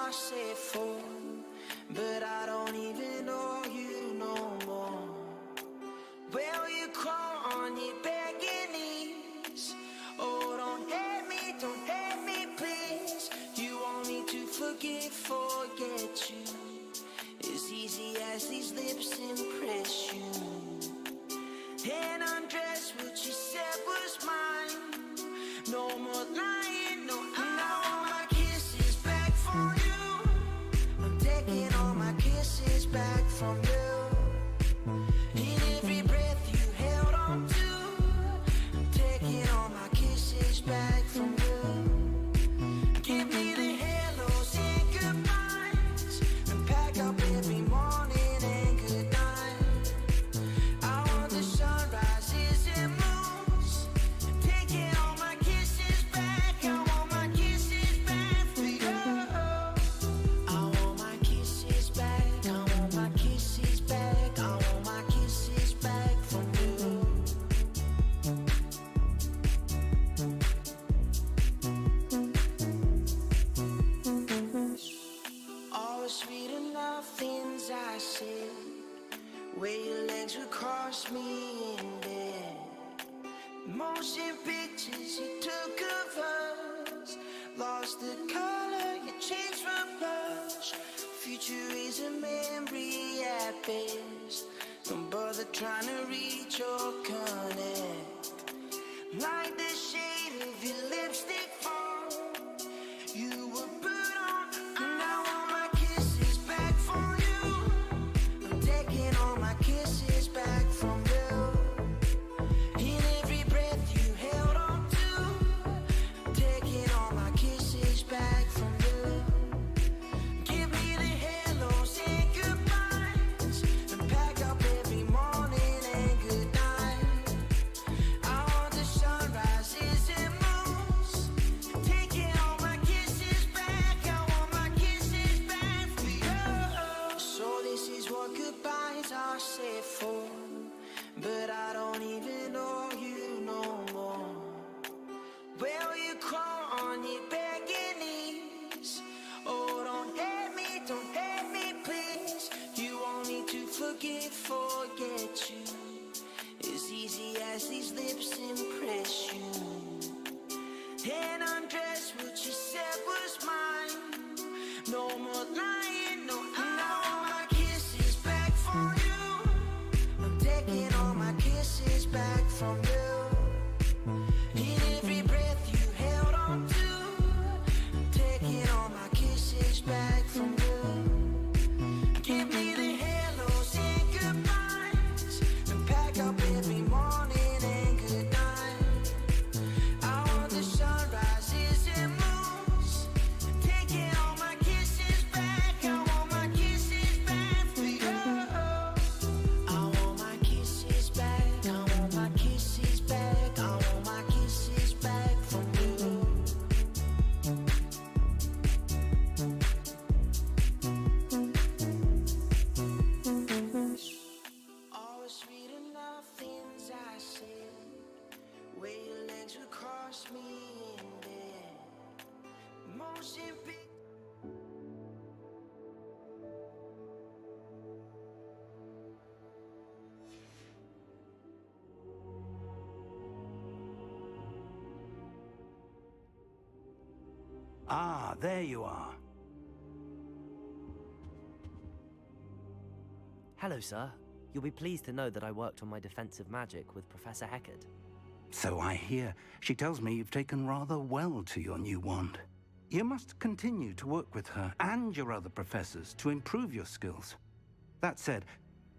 I said for, but I don't even know you no more. Well, you crawl on your begging knees. Oh, don't hate me, please. You want me to forget you. As easy as these lips impress you. And undress what you said was mine. No more lying, no, I want my kisses back from you. I'm taking all my kisses back from you. In every breath you held on to, I'm taking all my kisses back from you. Give me the hellos and goodbyes, and pack up every morning and good night. I want the sunrises and moons, taking all my kisses back. I want my kisses back for you. I want my kisses back. I want my kisses back. I want my kisses back from you. All the sweet enough things I said, where your legs would cross me in bed. Motion pictures you took of us, lost the color, you changed from blush. Future is a memory at best. Don't bother trying to reach or connect. Like the shade of your lipstick fall, you were put on, and I want my kisses back from you. I'm taking all my kisses back from you. In every breath you held on to, taking all my kisses back from you. Give me the hellos and goodbyes, and pack up every morning and good night. I want the sunrises and moons, taking all my kisses back. I want my kisses back for you. So this is what goodbyes are said for, but I don't even know you no more. Well, you crawl on your begging knees. Oh, don't hate me, please. You want me to forget you. As easy as these lips impress you. And undress what you said was mine. No more lying, no, I want my kisses back from you. I'm taking all my kisses back from you. In every breath you held on to, I'm taking all my kisses back from you. Give me the hellos and goodbyes, and pack up every morning and good night. I want the sunrises and moons, taking all my kisses back. I want my kisses back for you. I want my kisses back. I want my kisses back. I want my kisses back from you. All the sweet enough things I said, where your legs would cross me in bed. Motion picture. Ah, there you are. Hello, sir. You'll be pleased to know that I worked on my defensive magic with Professor Heckard. So I hear. She tells me you've taken rather well to your new wand. You must continue to work with her and your other professors to improve your skills. That said,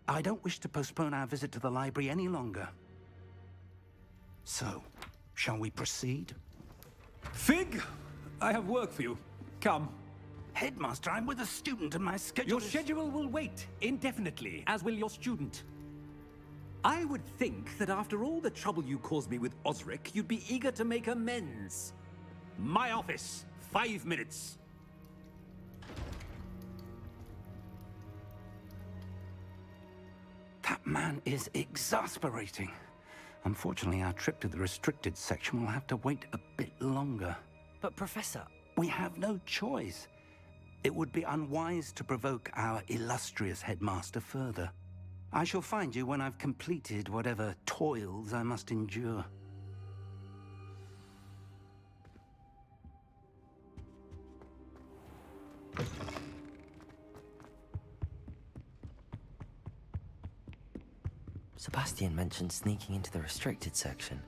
I don't wish to postpone our visit to the library any longer. So, shall we proceed? Fig, I have work for you. Come. Headmaster, I'm with a student and my schedule Your schedule will wait indefinitely, as will your student. I would think that after all the trouble you caused me with Osric, you'd be eager to make amends. My office, 5 minutes. That man is exasperating. Unfortunately, our trip to the restricted section will have to wait a bit longer. But Professor... We have no choice. It would be unwise to provoke our illustrious headmaster further. I shall find you when I've completed whatever toils I must endure. Sebastian mentioned sneaking into the restricted section.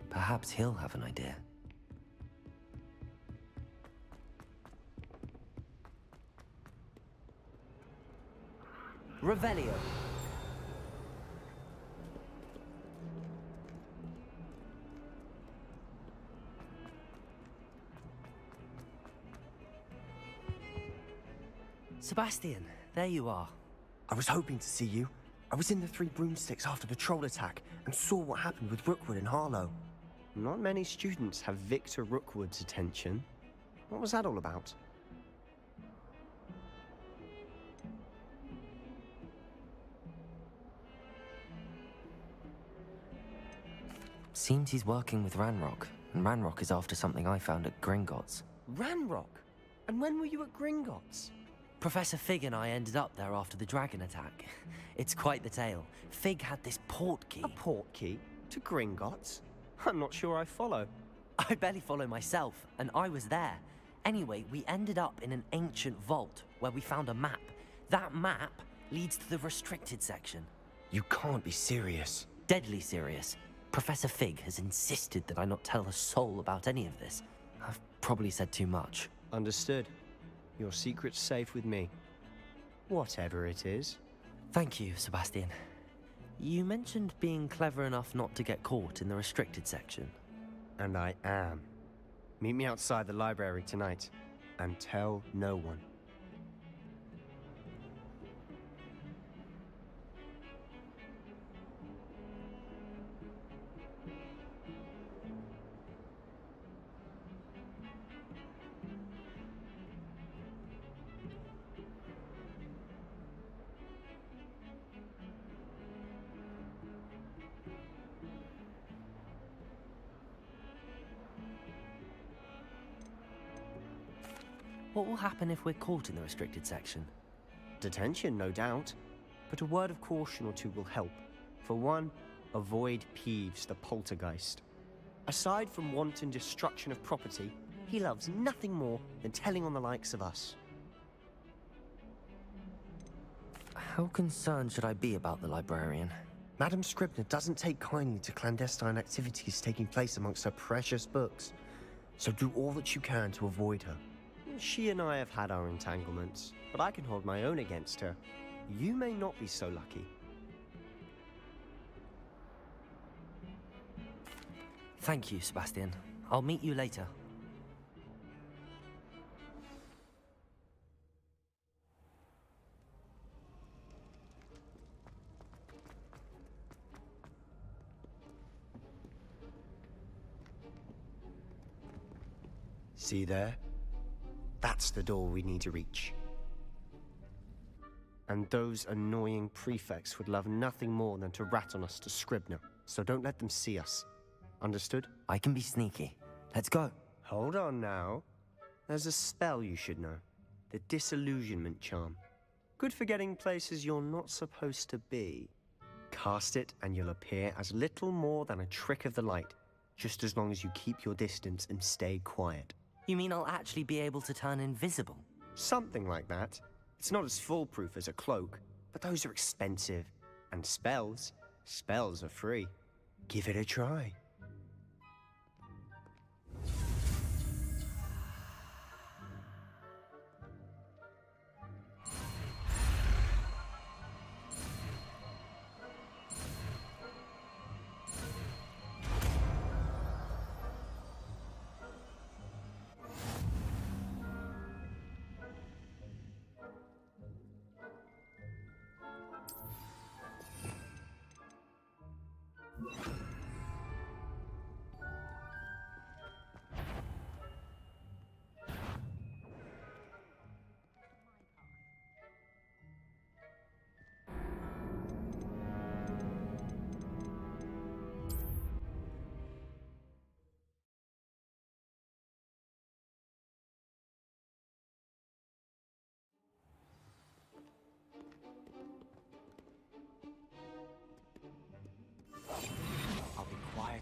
Perhaps he'll have an idea. Revelio. Sebastian, there you are. I was hoping to see you. I was in the Three Broomsticks after the troll attack and saw what happened with Rookwood and Harlow. Not many students have Victor Rookwood's attention. What was that all about? Seems he's working with Ranrock, and Ranrock is after something I found at Gringotts. Ranrock? And when were you at Gringotts? Professor Fig and I ended up there after the dragon attack. It's quite the tale. Fig had this port key. A port key? To Gringotts? I'm not sure I follow. I barely follow myself, and I was there. Anyway, we ended up in an ancient vault where we found a map. That map leads to the restricted section. You can't be serious. Deadly serious. Professor Fig has insisted that I not tell a soul about any of this. I've probably said too much. Understood. Your secret's safe with me. Whatever it is. Thank you, Sebastian. You mentioned being clever enough not to get caught in the restricted section. And I am. Meet me outside the library tonight, and tell no one. What will happen if we're caught in the restricted section? Detention, no doubt. But a word of caution or two will help. For one, avoid Peeves, the poltergeist. Aside from wanton destruction of property, he loves nothing more than telling on the likes of us. How concerned should I be about the librarian? Madame Scribner doesn't take kindly to clandestine activities taking place amongst her precious books. So do all that you can to avoid her. She and I have had our entanglements, but I can hold my own against her. You may not be so lucky. Thank you, Sebastian. I'll meet you later. See there? That's the door we need to reach. And those annoying prefects would love nothing more than to rat on us to Scribner, so don't let them see us. Understood? I can be sneaky. Let's go. Hold on now. There's a spell you should know. The Disillusionment Charm. Good for getting places you're not supposed to be. Cast it and you'll appear as little more than a trick of the light, just as long as you keep your distance and stay quiet. You mean I'll actually be able to turn invisible? Something like that. It's not as foolproof as a cloak, but those are expensive. And spells are free. Give it a try.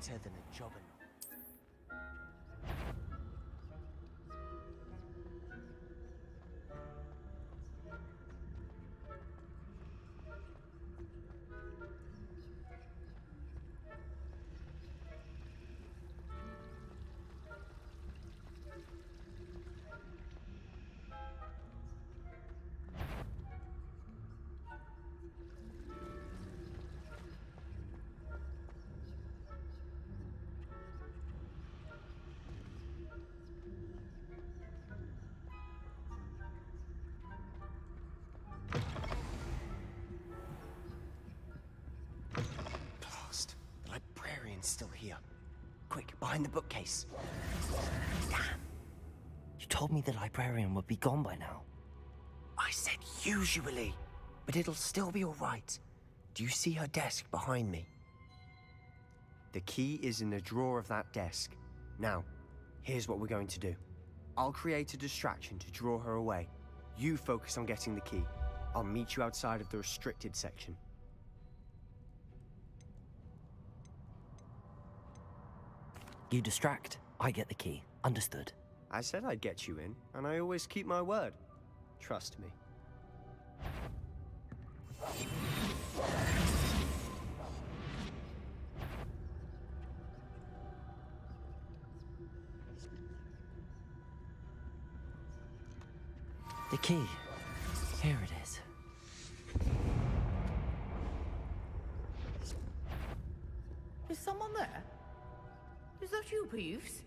better than a job. Blast. The librarian's still here. Quick, behind the bookcase. Damn. You told me the librarian would be gone by now. I said usually, but it'll still be all right. Do you see her desk behind me? The key is in the drawer of that desk. Now, here's what we're going to do. I'll create a distraction to draw her away. You focus on getting the key. I'll meet you outside of the restricted section. You distract, I get the key. Understood. I said I'd get you in, and I always keep my word. Trust me. The key. Here it is. Is someone there? Is that you, Peeves?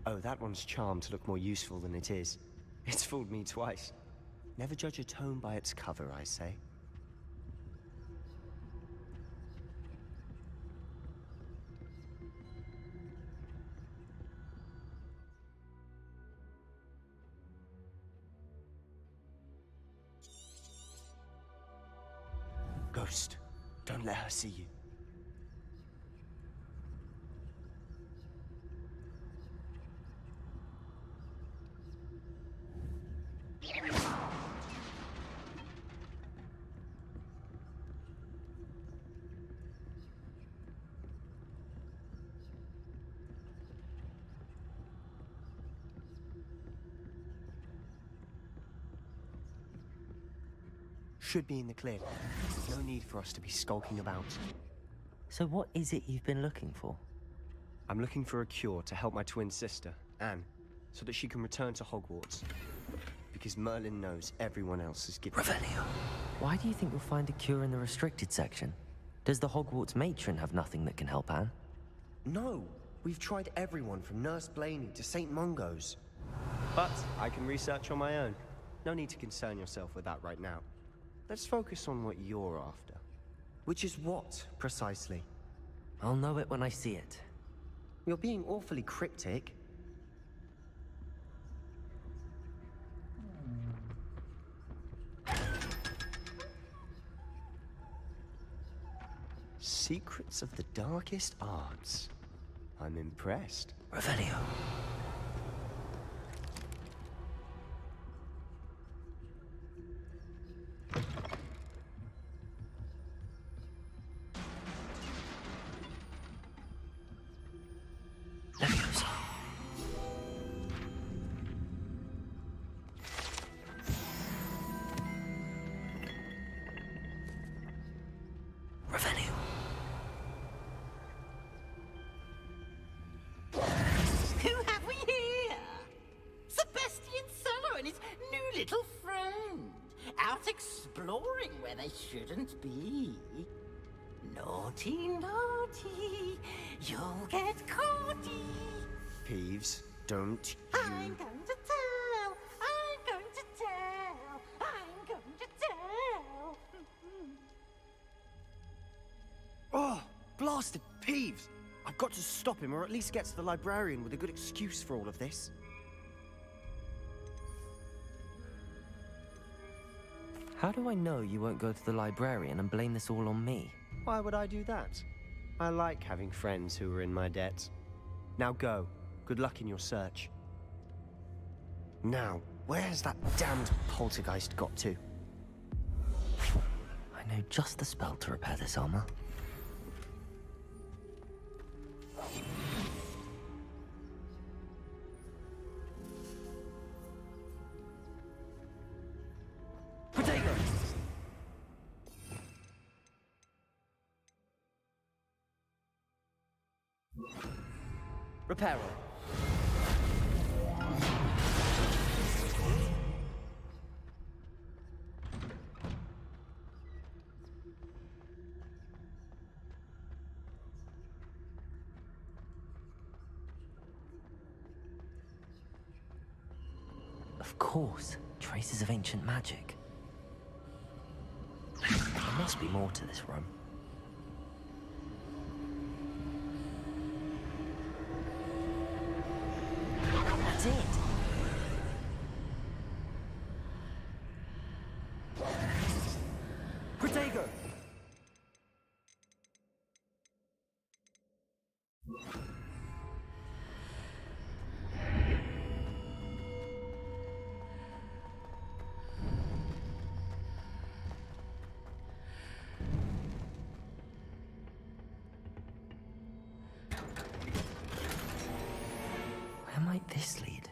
Oh, that one's charmed to look more useful than it is. It's fooled me twice. Never judge a tome by its cover, I say. Ghost, don't let her see you. Should be in the clear. No need for us to be skulking about. So what is it you've been looking for? I'm looking for a cure to help my twin sister, Anne, so that she can return to Hogwarts. Because Merlin knows everyone else is getting... Revelio. Why do you think you'll find a cure in the restricted section? Does the Hogwarts matron have nothing that can help Anne? No! We've tried everyone from Nurse Blaney to St. Mungo's. But I can research on my own. No need to concern yourself with that right now. Let's focus on what you're after. Which is what, precisely? I'll know it when I see it. You're being awfully cryptic. Secrets of the darkest arts. I'm impressed. Revelio. Who have we here? Sebastian Cello and his new little friend. Out exploring where they shouldn't be. Naughty, naughty, you'll get caughty. Peeves, don't I'm going to tell, I'm going to tell, I'm going to tell. Oh, blasted Peeves! I've got to stop him, or at least get to the librarian with a good excuse for all of this. How do I know you won't go to the librarian and blame this all on me? Why would I do that? I like having friends who are in my debt. Now go. Good luck in your search. Now, where's that damned poltergeist got to? I know just the spell to repair this armor. Reparo. Of course, traces of ancient magic. There must be more to this room. That's it. Protego! Where might this lead?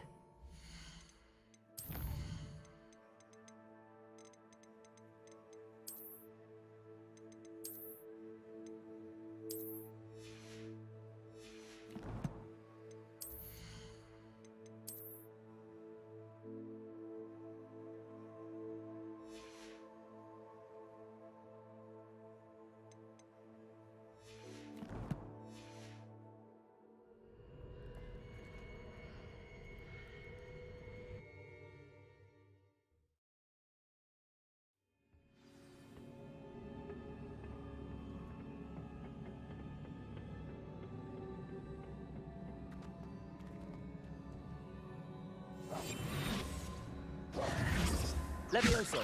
Levioso.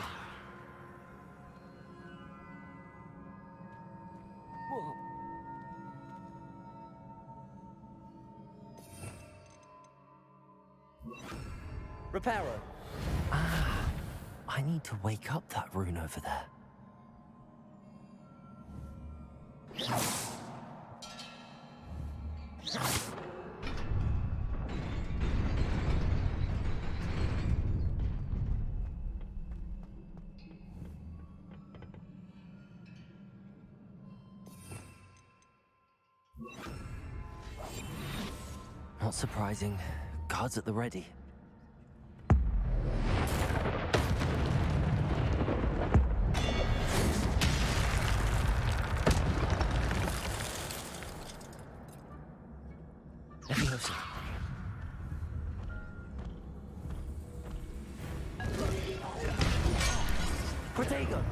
Reparo. Ah, I need to wake up that rune over there. Not surprising. Guards at the ready. Leviosa. Protego.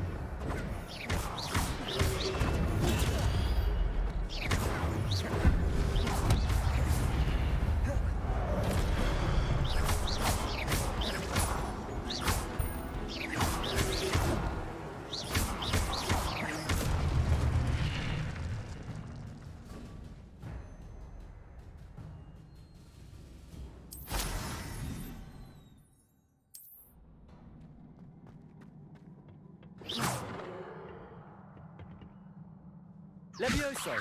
Levioso.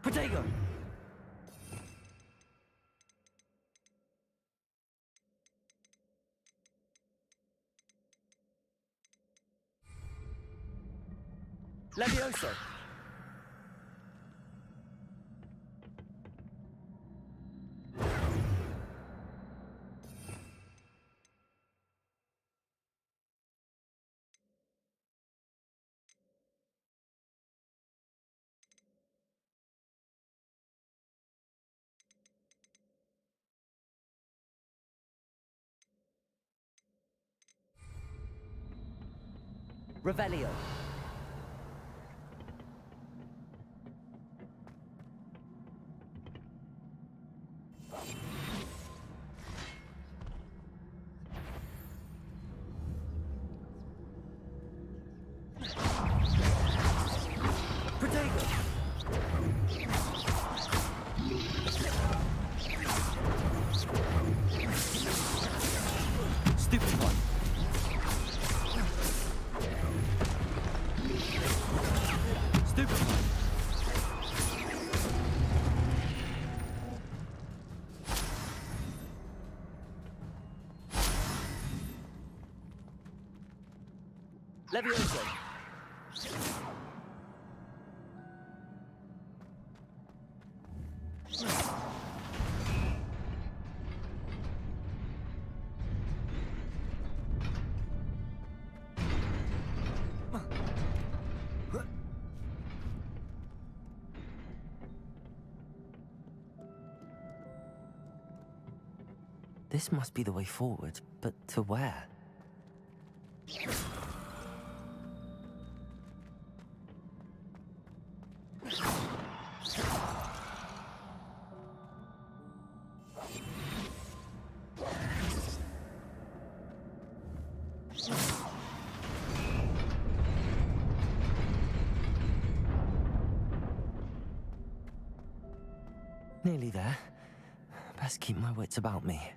Protego. Levioso. Revelio. Protego. Levioso. This must be the way forward, but to where? Nearly there. Best keep my wits about me.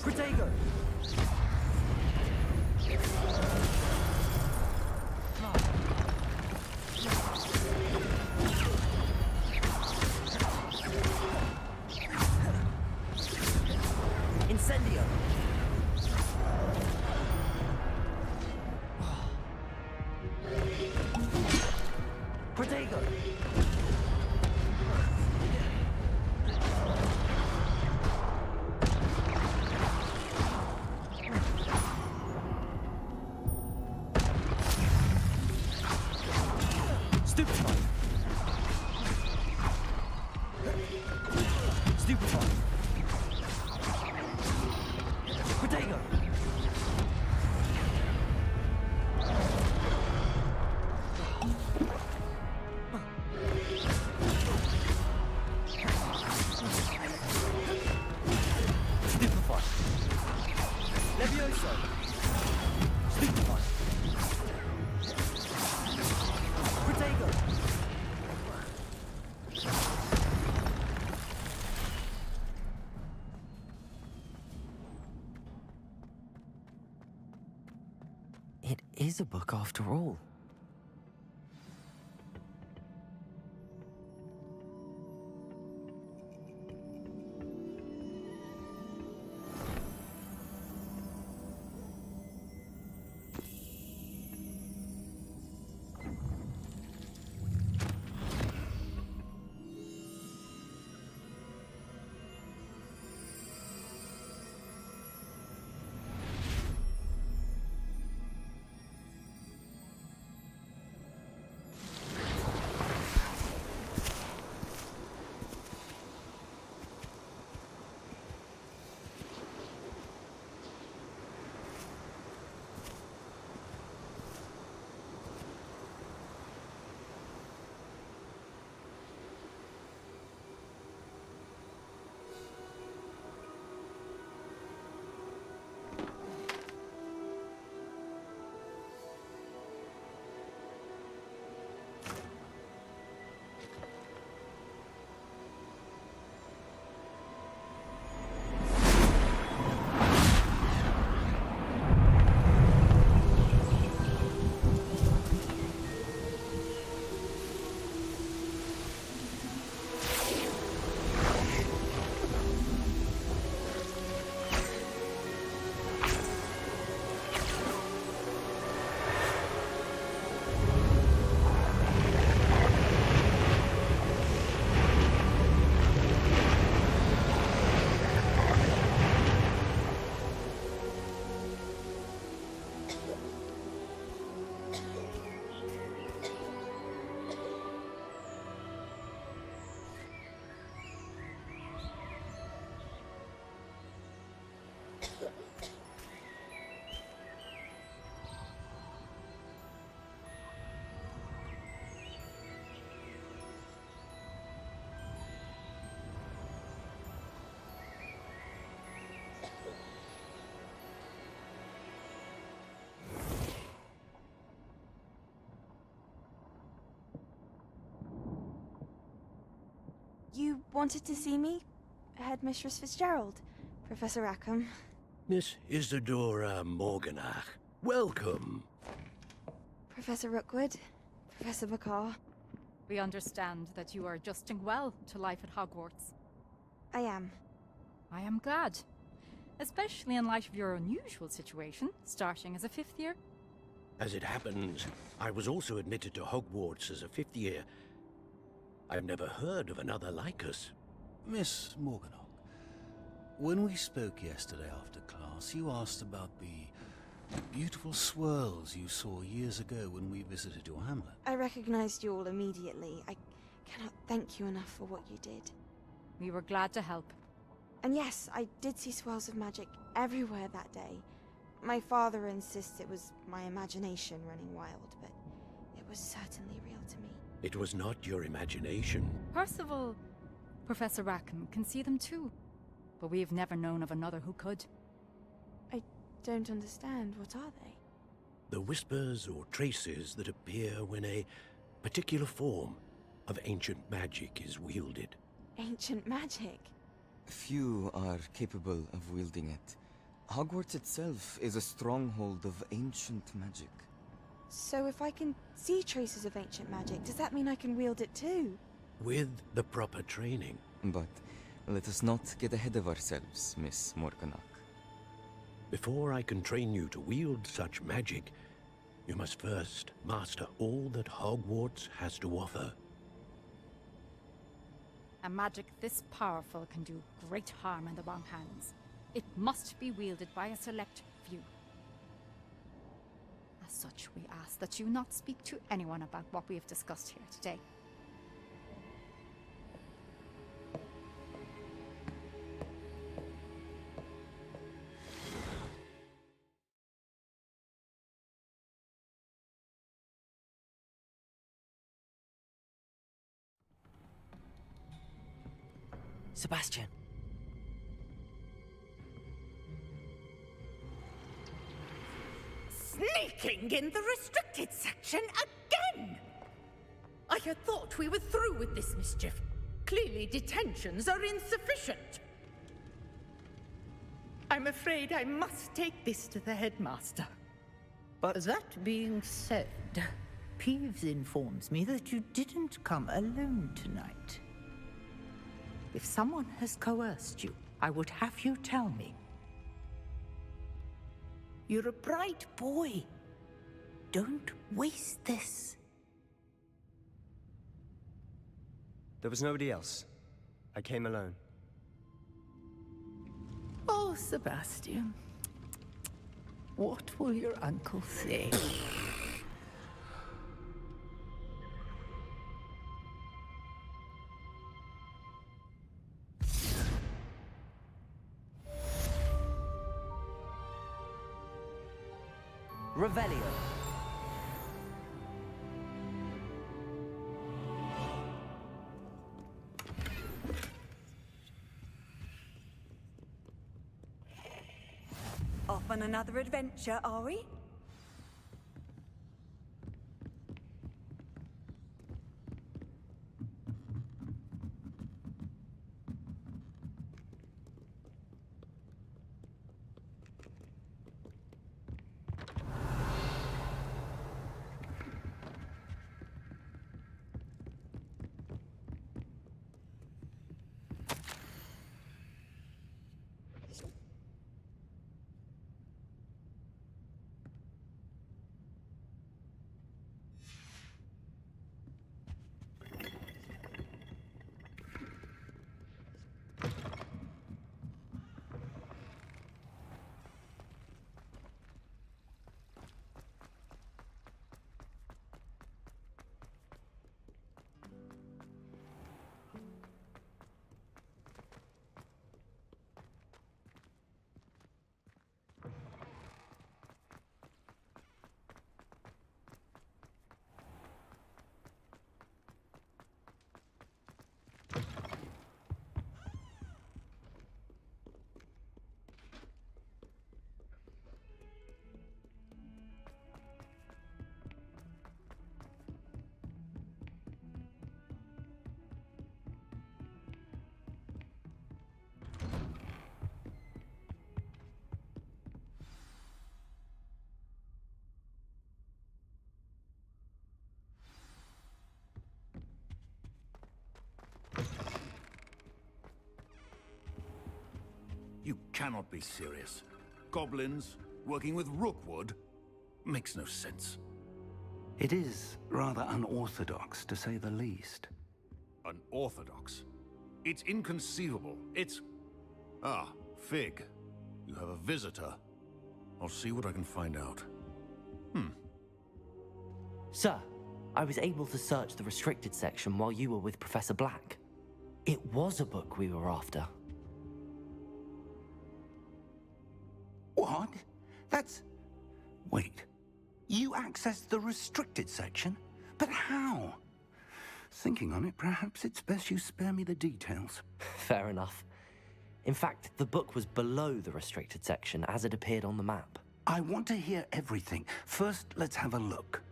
Protego. Incendio. Protego. Stupefy. Stupefy. Protego. Stupefy. Levioso. Stupefy. Protego. It is a book after all. You wanted to see me? Headmistress Fitzgerald, Professor Rackham. Miss Isadora Morganach, welcome. Professor Rookwood, Professor Bakar. We understand that you are adjusting well to life at Hogwarts. I am. I am glad. Especially in light of your unusual situation, starting as a 5th year. As it happens, I was also admitted to Hogwarts as a 5th year. I've never heard of another like us. Miss Morganach, when we spoke yesterday after class, you asked about the beautiful swirls you saw years ago when we visited your hamlet. I recognized you all immediately. I cannot thank you enough for what you did. We were glad to help. And yes, I did see swirls of magic everywhere that day. My father insists it was my imagination running wild, but it was certainly real to me. It was not your imagination. Percival, Professor Rackham can see them too. But we have never known of another who could. I don't understand. What are they? The whispers or traces that appear when a particular form of ancient magic is wielded. Ancient magic? Few are capable of wielding it. Hogwarts itself is a stronghold of ancient magic. So if I can see traces of ancient magic, does that mean I can wield it too? With the proper training. But let us not get ahead of ourselves, Miss Morganach. Before I can train you to wield such magic, you must first master all that Hogwarts has to offer. A magic this powerful can do great harm in the wrong hands. It must be wielded by a select few. As such, we ask that you not speak to anyone about what we have discussed here today. Sebastian. Sneaking in the restricted section again! I had thought we were through with this mischief. Clearly detentions are insufficient. I'm afraid I must take this to the headmaster. But that being said, Peeves informs me that you didn't come alone tonight. If someone has coerced you, I would have you tell me. You're a bright boy. Don't waste this. there was nobody else. I came alone. Oh, Sebastian. What will your uncle say? Revelio. Off on another adventure, are we? You cannot be serious. Goblins working with Rookwood? Makes no sense. It is rather unorthodox, to say the least. Unorthodox? It's inconceivable. It's... Ah, Fig. You have a visitor. I'll see what I can find out. Sir, I was able to search the restricted section while you were with Professor Black. It was a book we were after. What? That's... Wait. You accessed the restricted section? But how? Thinking on it, perhaps it's best you spare me the details. Fair enough. In fact, the book was below the restricted section as it appeared on the map. I want to hear everything. First, let's have a look.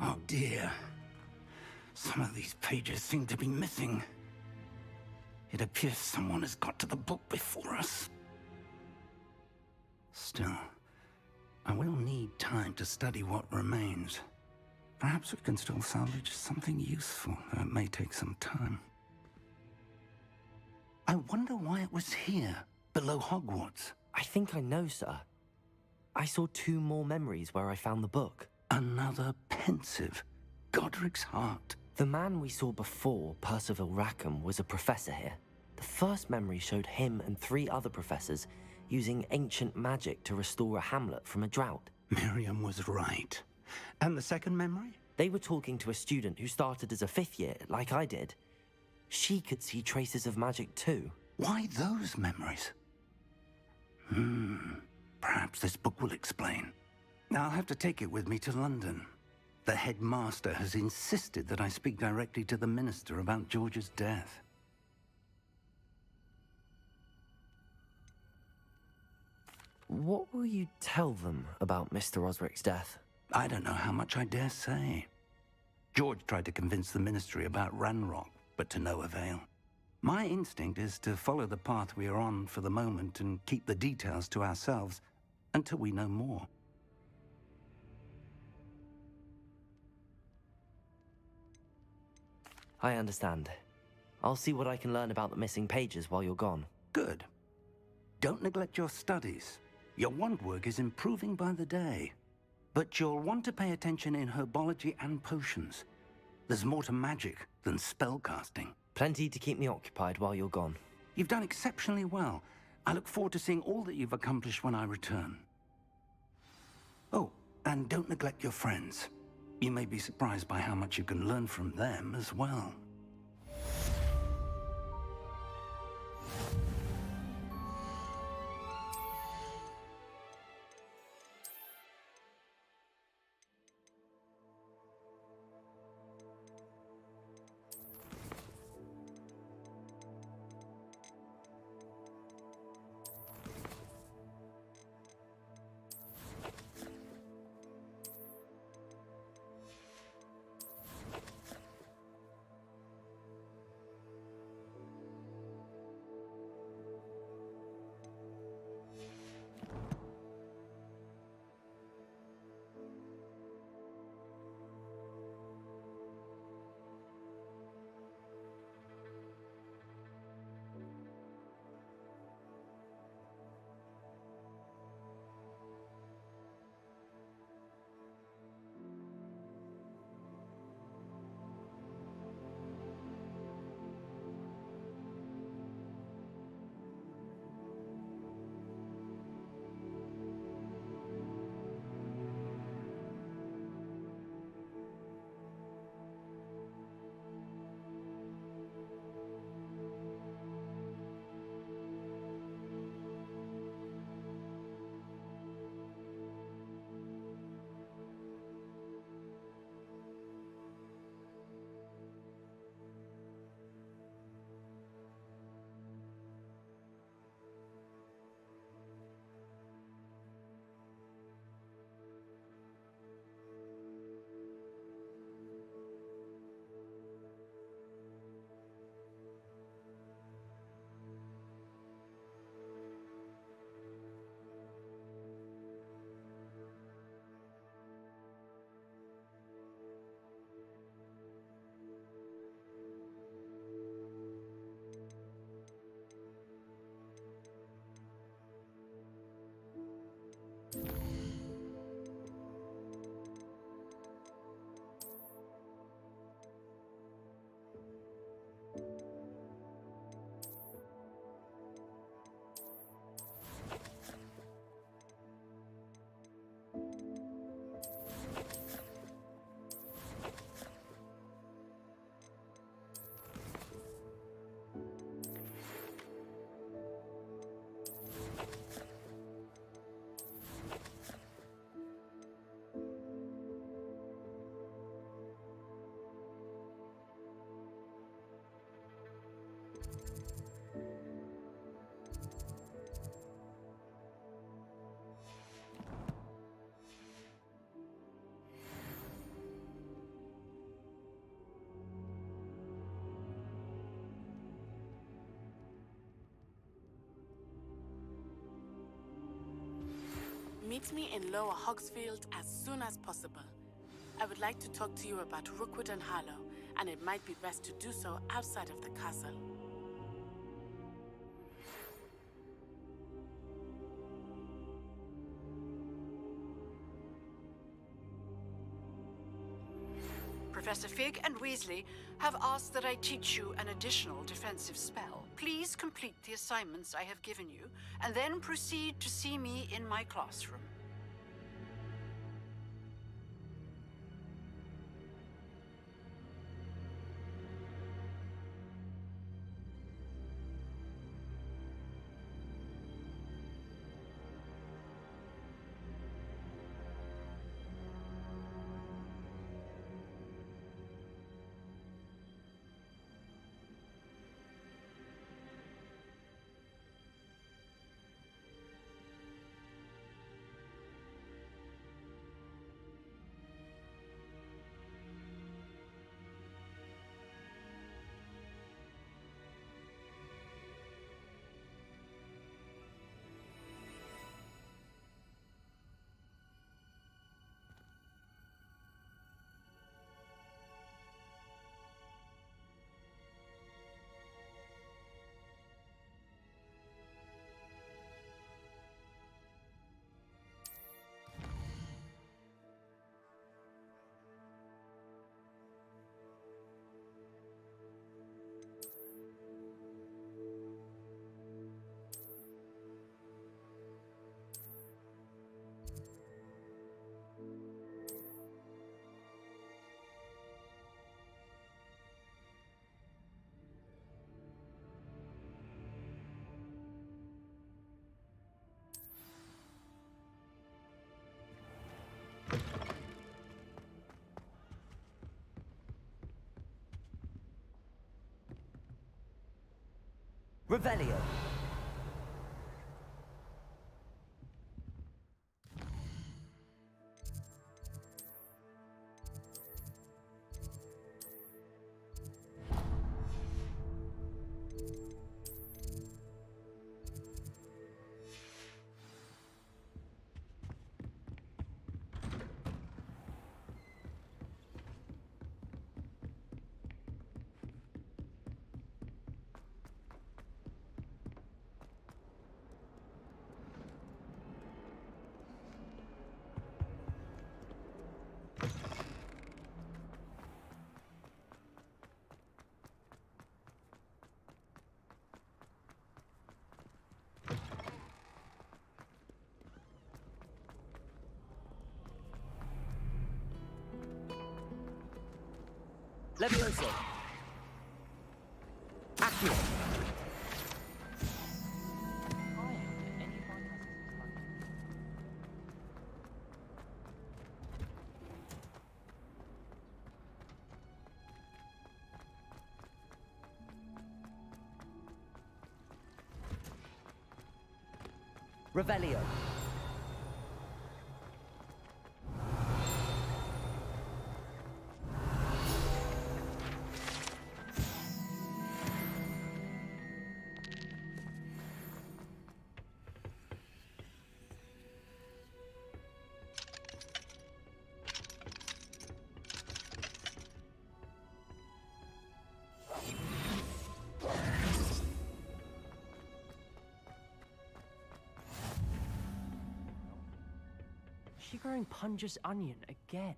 Oh dear. Some of these pages seem to be missing. It appears someone has got to the book before us. Still, I will need time to study what remains. Perhaps we can still salvage something useful, though it may take some time. I wonder why it was here, below Hogwarts. I think I know, sir. I saw 2 more memories where I found the book. Another pensive. Godric's heart. The man we saw before, Percival Rackham, was a professor here. The first memory showed him and 3 other professors using ancient magic to restore a hamlet from a drought. Miriam was right. And the second memory? They were talking to a student who started as a 5th year, like I did. She could see traces of magic too. Why those memories? Perhaps this book will explain. I'll have to take it with me to London. The headmaster has insisted that I speak directly to the minister about George's death. What will you tell them about Mr. Osric's death? I don't know how much I dare say. George tried to convince the ministry about Ranrock, but to no avail. My instinct is to follow the path we are on for the moment and keep the details to ourselves until we know more. I understand. I'll see what I can learn about the missing pages while you're gone. Good. Don't neglect your studies. Your wand work is improving by the day. But you'll want to pay attention in herbology and potions. There's more to magic than spellcasting. Plenty to keep me occupied while you're gone. You've done exceptionally well. I look forward to seeing all that you've accomplished when I return. Oh, and don't neglect your friends. You may be surprised by how much you can learn from them as well. Meet me in Lower Hogsfield as soon as possible. I would like to talk to you about Rookwood and Harlow, and it might be best to do so outside of the castle. Professor Fig and Weasley have asked that I teach you an additional defensive spell. Please complete the assignments I have given you, and then proceed to see me in my classroom. Revelio. Levioso. Accio. Revelio. Is she growing Punja's onion again?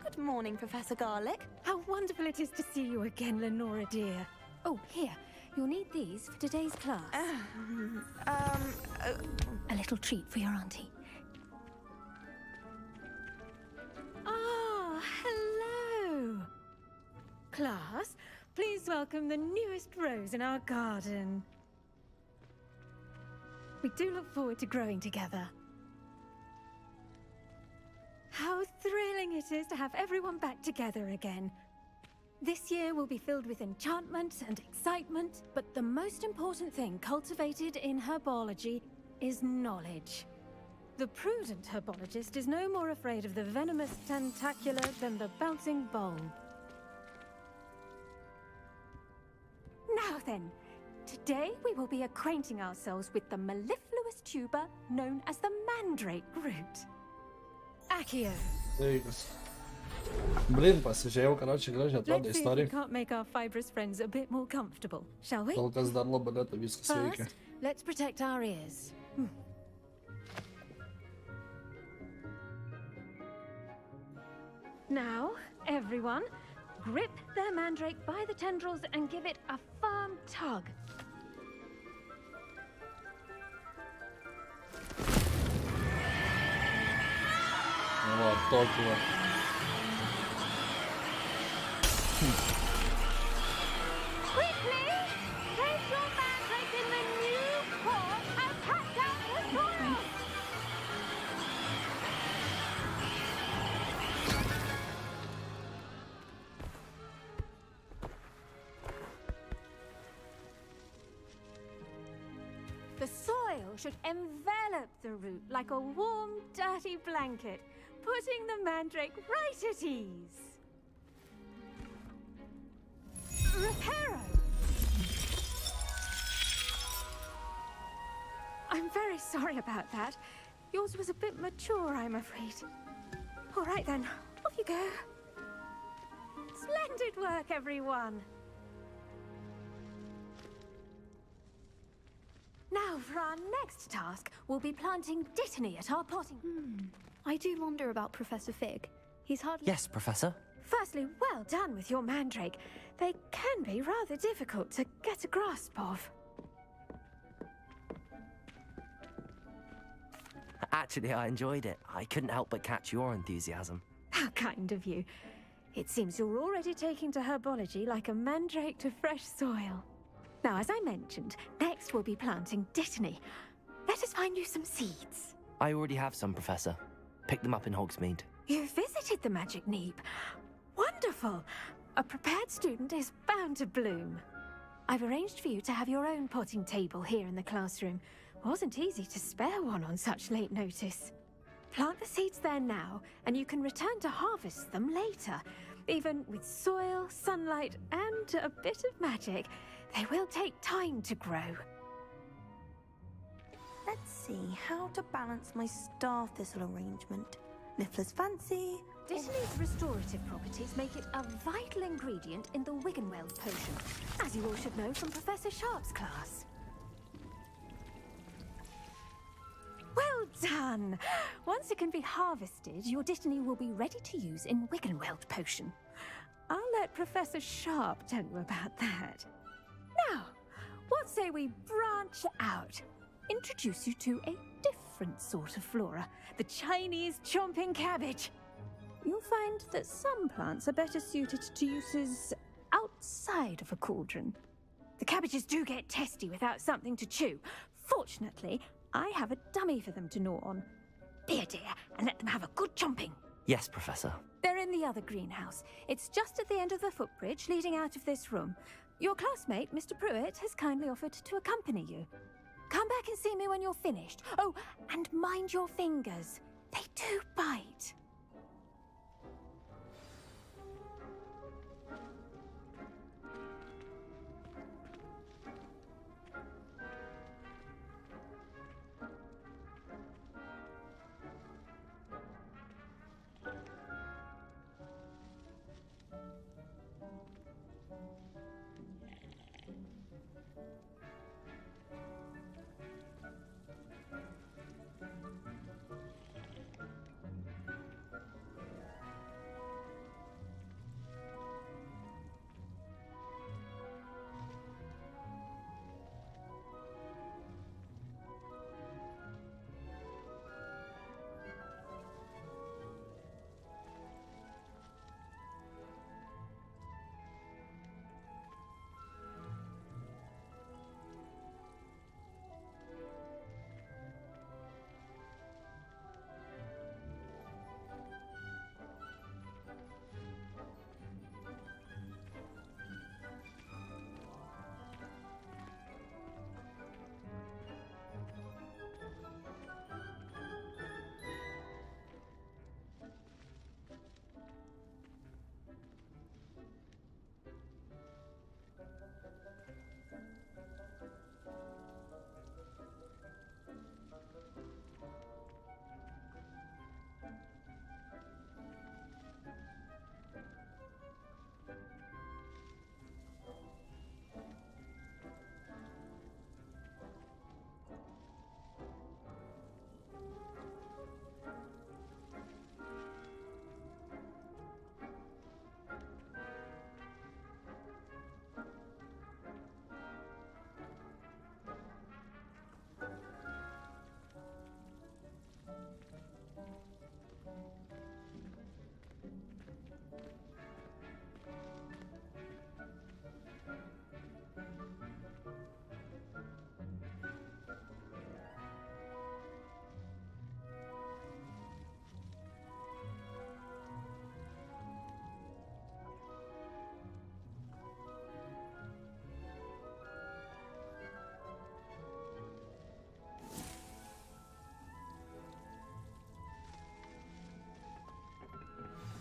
Good morning, Professor Garlick. How wonderful it is to see you again, Lenora dear. Oh, here. You'll need these for today's class. A little treat for your auntie. Ah, hello. Class, please welcome the newest rose in our garden. We do look forward to growing together. How thrilling it is to have everyone back together again. This year will be filled with enchantment and excitement, but the most important thing cultivated in herbology is knowledge. The prudent herbologist is no more afraid of the venomous tentacula than the bouncing bulb. then, today we will be acquainting ourselves with the mellifluous tuber known as the mandrake root. Accio. Pabaigos. Блин, посвящаю, короче, глядь, Let's see if we истории. can't make our fibrous friends a bit more comfortable, shall we? Только здорово, блядь, виски свейки. First, let's protect our ears. Now, everyone, grip their mandrake by the tendrils and give it a firm tug. Вот, Токио. Quickly! Place your mandrake in the new pot and pat down the soil! The soil should envelop the root like a warm, dirty blanket, putting the mandrake right at ease. Reparo! I'm very sorry about that. Yours was a bit mature, I'm afraid. All right then, off you go. Splendid work, everyone. Now, for our next task, we'll be planting dittany at our potting. I do wonder about Professor Fig. He's hardly... Yes, Professor. Firstly, well done with your mandrake. They can be rather difficult to get a grasp of. Actually, I enjoyed it. I couldn't help but catch your enthusiasm. How kind of you. It seems you're already taking to herbology like a mandrake to fresh soil. Now, as I mentioned, next we'll be planting dittany. Let us find you some seeds. I already have some, Professor. Picked them up in Hogsmeade. You visited the Magic Neep. Wonderful! A prepared student is bound to bloom. I've arranged for you to have your own potting table here in the classroom. Wasn't easy to spare one on such late notice. Plant the seeds there now, and you can return to harvest them later. Even with soil, sunlight, and a bit of magic, they will take time to grow. Let's see how to balance my star thistle arrangement. Niffler's fancy. Dittany's restorative properties make it a vital ingredient in the Wiggenweld potion, as you all should know from Professor Sharp's class. Well done! Once it can be harvested, your dittany will be ready to use in Wiggenweld potion. I'll let Professor Sharp tell you about that. Now, what say we branch out? Introduce you to a different sort of flora, the Chinese chomping cabbage. You'll find that some plants are better suited to uses outside of a cauldron. The cabbages do get testy without something to chew. Fortunately, I have a dummy for them to gnaw on. Be a dear and let them have a good chomping. Yes, Professor. They're in the other greenhouse. It's just at the end of the footbridge leading out of this room. Your classmate, Mr. Pruitt, has kindly offered to accompany you. Come back and see me when you're finished. Oh, and mind your fingers. They do bite.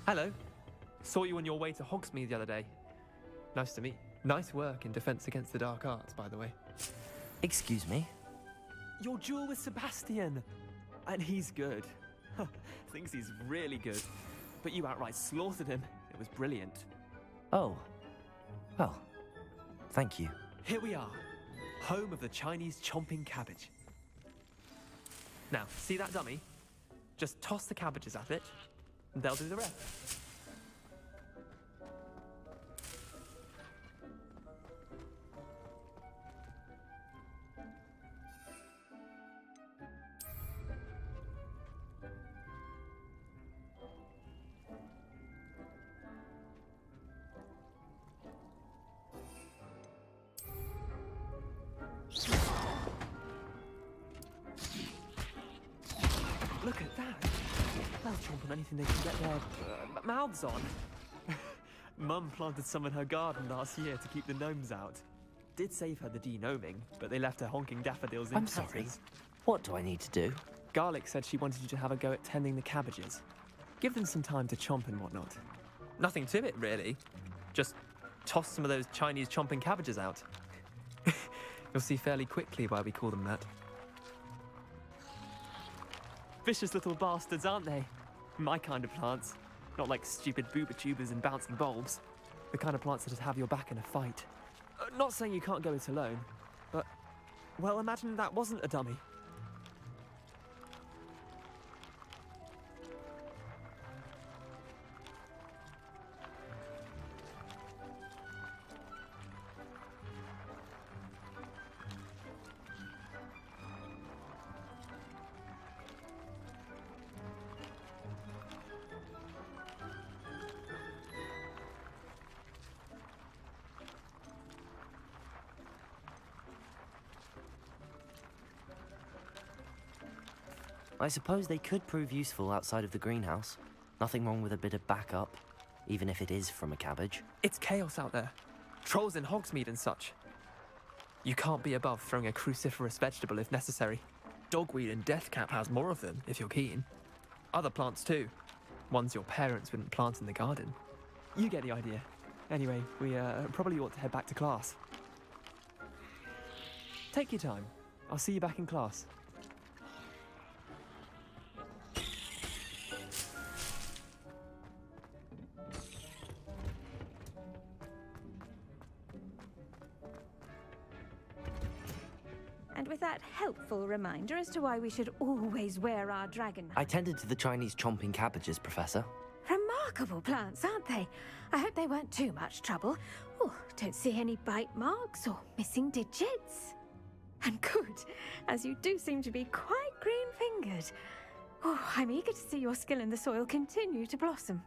Hello. Saw you on your way to Hogsmeade the other day. Nice to meet you. Nice work in Defense Against the Dark Arts, by the way. Excuse me? Your duel with Sebastian! And he's good. Thinks he's really good. But you outright slaughtered him. It was brilliant. Oh. Well, thank you. Here we are. Home of the Chinese chomping cabbage. Now, see that dummy? Just toss the cabbages at it, and they'll do the rest. Look at that! They'll chomp on anything they can get their mouths on. Mum planted some in her garden last year to keep the gnomes out. Did save her the denoming, but they left her honking daffodils in I'm sorry. tatters. What do I need to do? Garlic said she wanted you to have a go at tending the cabbages. Give them some time to chomp and whatnot. Nothing to it, really. Just toss some of those Chinese chomping cabbages out. You'll see fairly quickly why we call them that. Vicious little bastards, aren't they? My kind of plants. Not like stupid booba tubers and bouncing bulbs. The kind of plants that'd have your back in a fight. Not saying you can't go it alone, but, well, imagine that wasn't a dummy. I suppose they could prove useful outside of the greenhouse. Nothing wrong with a bit of backup, even if it is from a cabbage. It's chaos out there. Trolls in Hogsmeade and such. You can't be above throwing a cruciferous vegetable if necessary. Dogweed and deathcap has more of them, if you're keen. Other plants too. Ones your parents wouldn't plant in the garden. You get the idea. Anyway, we probably ought to head back to class. Take your time. I'll see you back in class. And with that helpful reminder as to why we should always wear our dragon. I tended to the Chinese chomping cabbages, Professor. Remarkable plants, aren't they? I hope they weren't too much trouble. Oh, don't see any bite marks or missing digits. And good, as you do seem to be quite green-fingered. Oh, I'm eager to see your skill in the soil continue to blossom.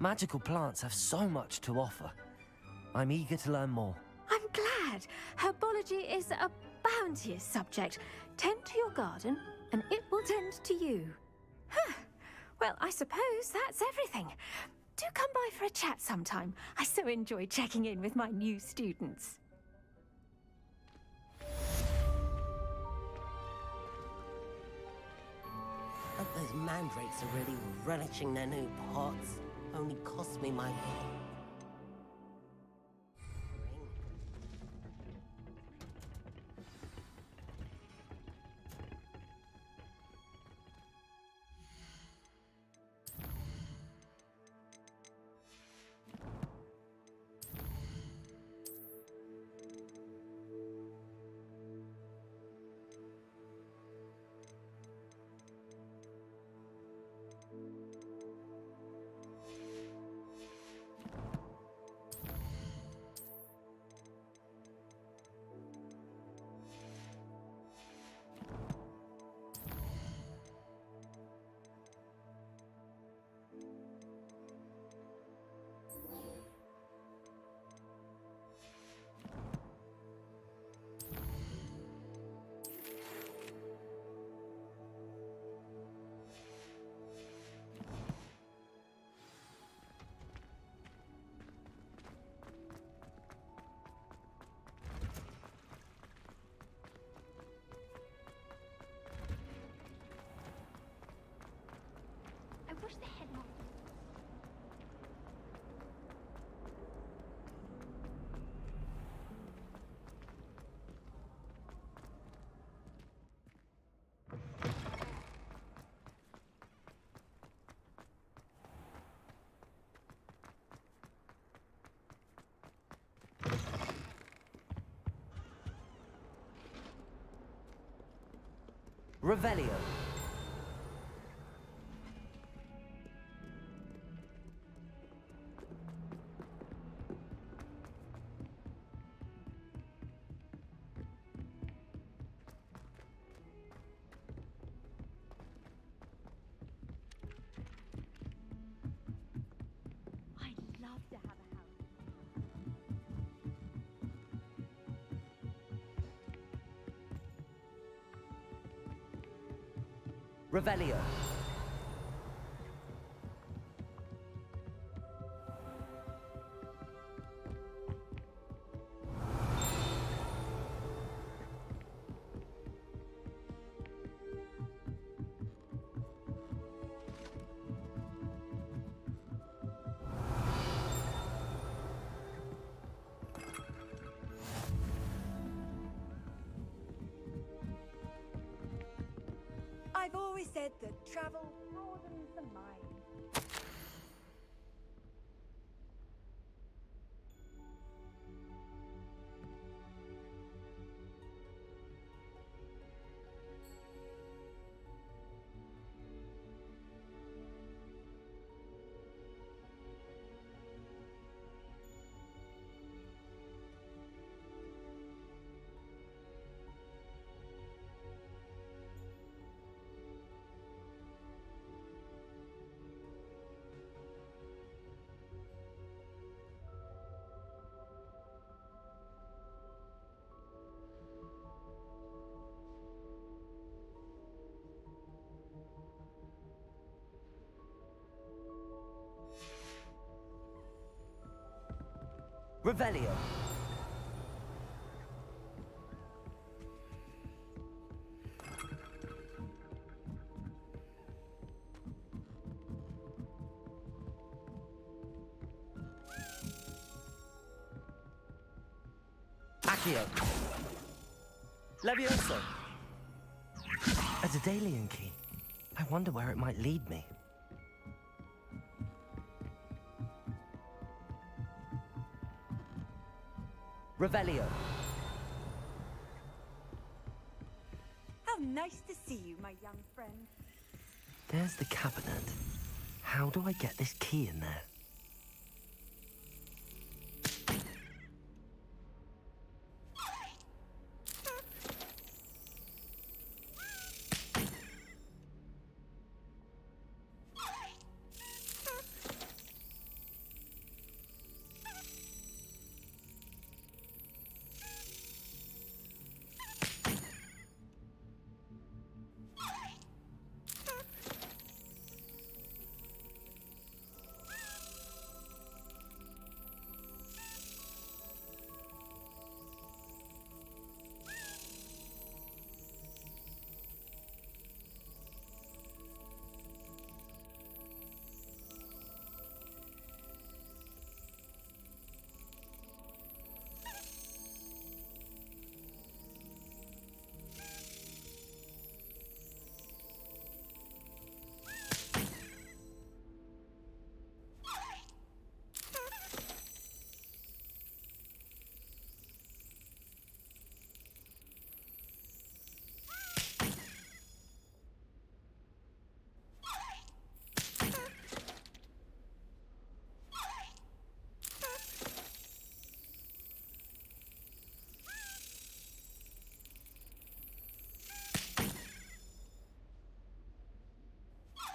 Magical plants have so much to offer. I'm eager to learn more. I'm glad. Herbology is a bounteous subject. Tend to your garden, and it will tend to you. Huh. Well, I suppose that's everything. Do come by for a chat sometime. I so enjoy checking in with my new students. Hope those mandrakes are really relishing their new pots. Only cost me my... Revelio. I'd love to have a house. Revelio. I've always said that travel broadens the mind. Revelio. Accio. Levioso. A Daedalian key. I wonder where it might lead me. Revelio. How nice to see you, my young friend. There's the cabinet. How do I get this key in there?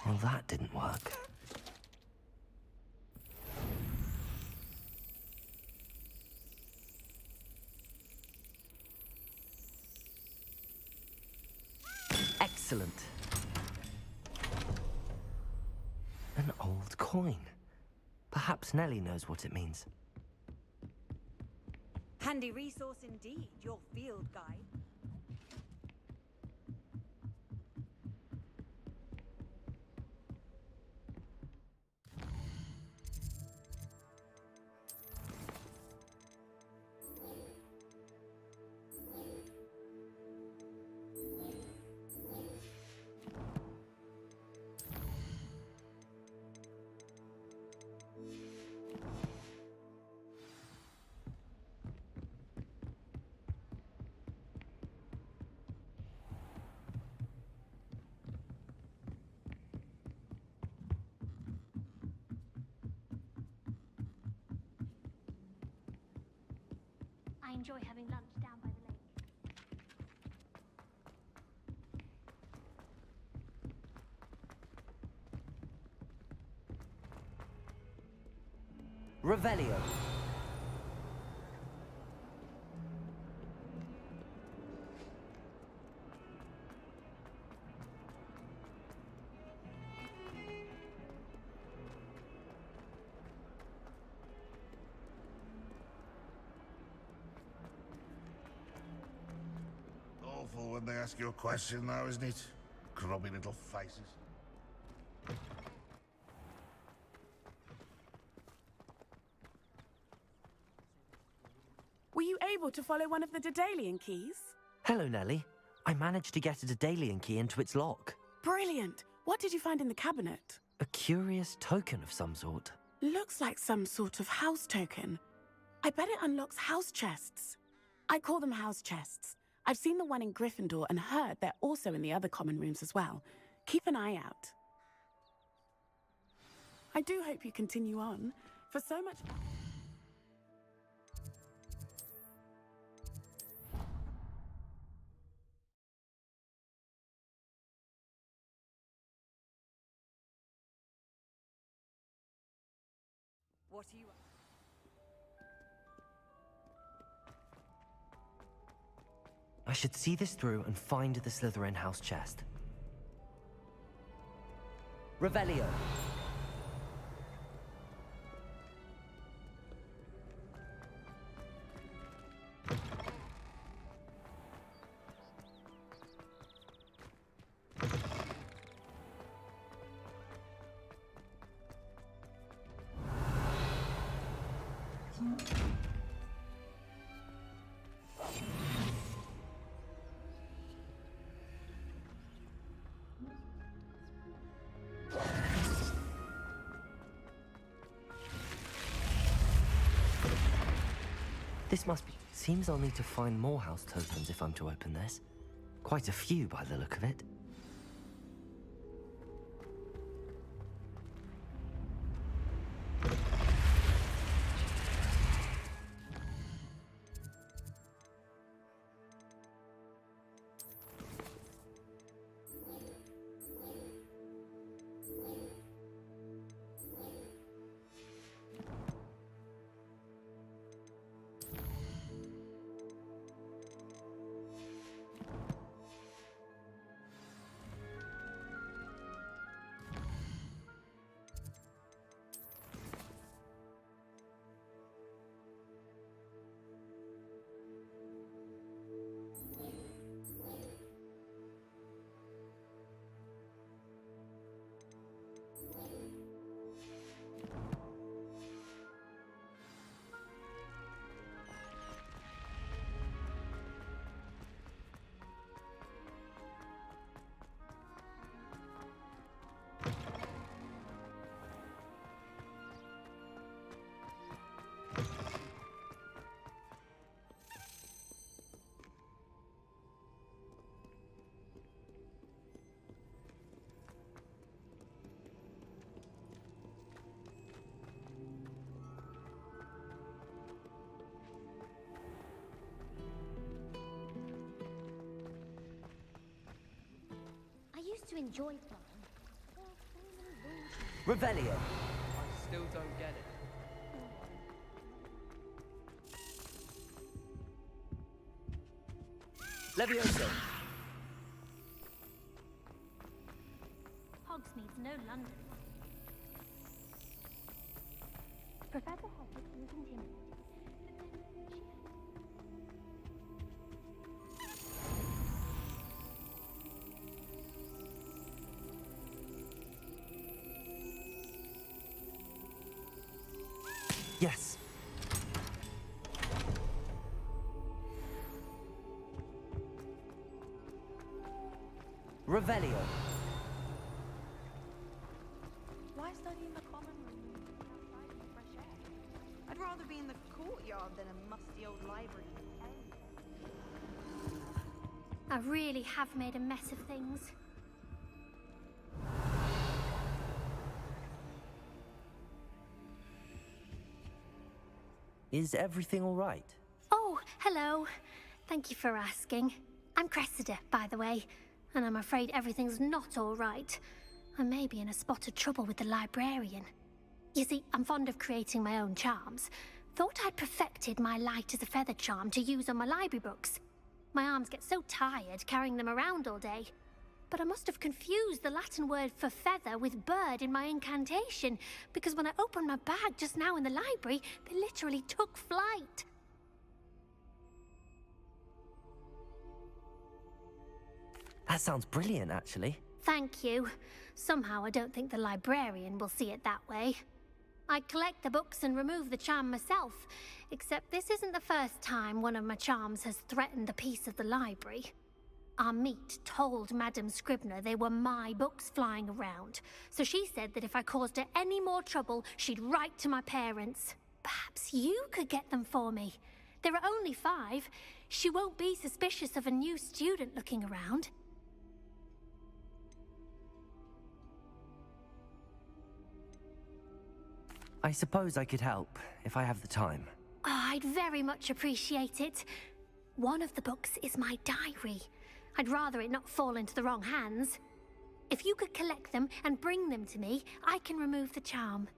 Well, that didn't work. Excellent. An old coin. Perhaps Nellie knows what it means. Handy resource indeed, your field guide. enjoy having lunch down by the lake. Revelio. Awful when they ask you a question, though, isn't it? Grubby little faces. Were you able to follow one of the Daedalian keys? Hello, Nellie. I managed to get a Daedalian key into its lock. Brilliant! What did you find in the cabinet? A curious token of some sort. Looks like some sort of house token. I bet it unlocks house chests. I call them house chests. I've seen the one in Gryffindor and heard they're also in the other common rooms as well. Keep an eye out. I do hope you continue on, for so much... What are you... I should see this through and find the Slytherin house chest. Revelio. This must be... Seems I'll need to find more house tokens if I'm to open this. Quite a few by the look of it. To enjoy flying. Revelio. I still don't get it. Levioso. Hogsmeade's no London. Professor Hogwarts was intimidated. Yes. Revelio. Why study in the common room outside in the fresh air? I'd rather be in the courtyard than a musty old library. I really have made a mess of things. Is everything all right? Oh, hello. Thank you for asking. I'm Cressida, by the way, and I'm afraid everything's not all right. I may be in a spot of trouble with the librarian. You see, I'm fond of creating my own charms. Thought I'd perfected my light as a feather charm to use on my library books. My arms get so tired carrying them around all day. But I must have confused the Latin word for feather with bird in my incantation, because when I opened my bag just now in the library, they literally took flight. That sounds brilliant, actually. Thank you. Somehow I don't think the librarian will see it that way. I collect the books and remove the charm myself, except this isn't the first time one of my charms has threatened the peace of the library. Our meet told Madame Scribner they were my books flying around, so she said that if I caused her any more trouble, she'd write to my parents. Perhaps you could get them for me. There are only 5. She won't be suspicious of a new student looking around. I suppose I could help, if I have the time. Oh, I'd very much appreciate it. One of the books is my diary. I'd rather it not fall into the wrong hands. If you could collect them and bring them to me, I can remove the charm.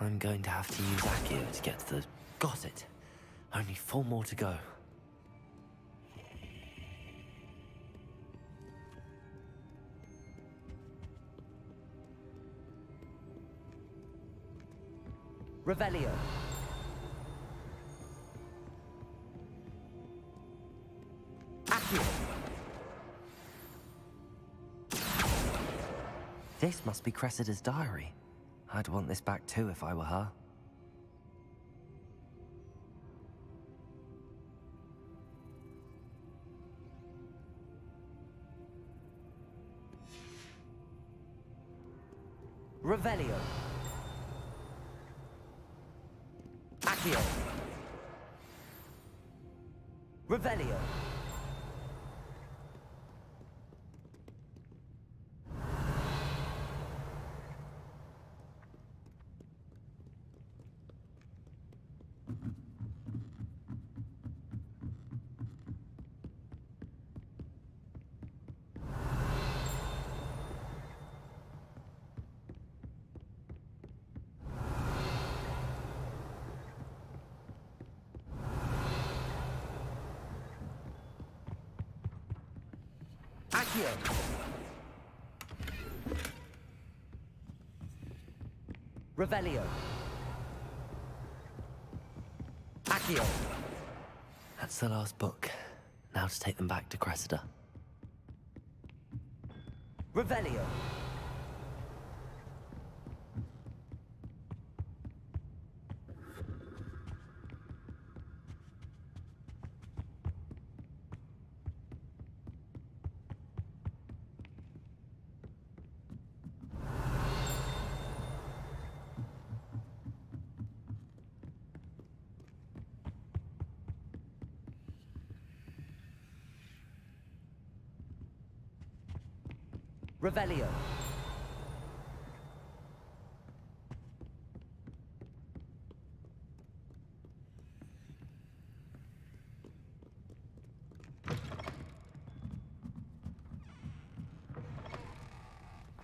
I'm going to have to use Accio to get to the... Got it. Only 4 more to go. Revelio. Accio. This must be Cressida's diary. I'd want this back too if I were her. Revelio. Accio. Revelio. Accio. Revelio. Accio. That's the last book. Now to take them back to Cressida. Revelio. Revelio.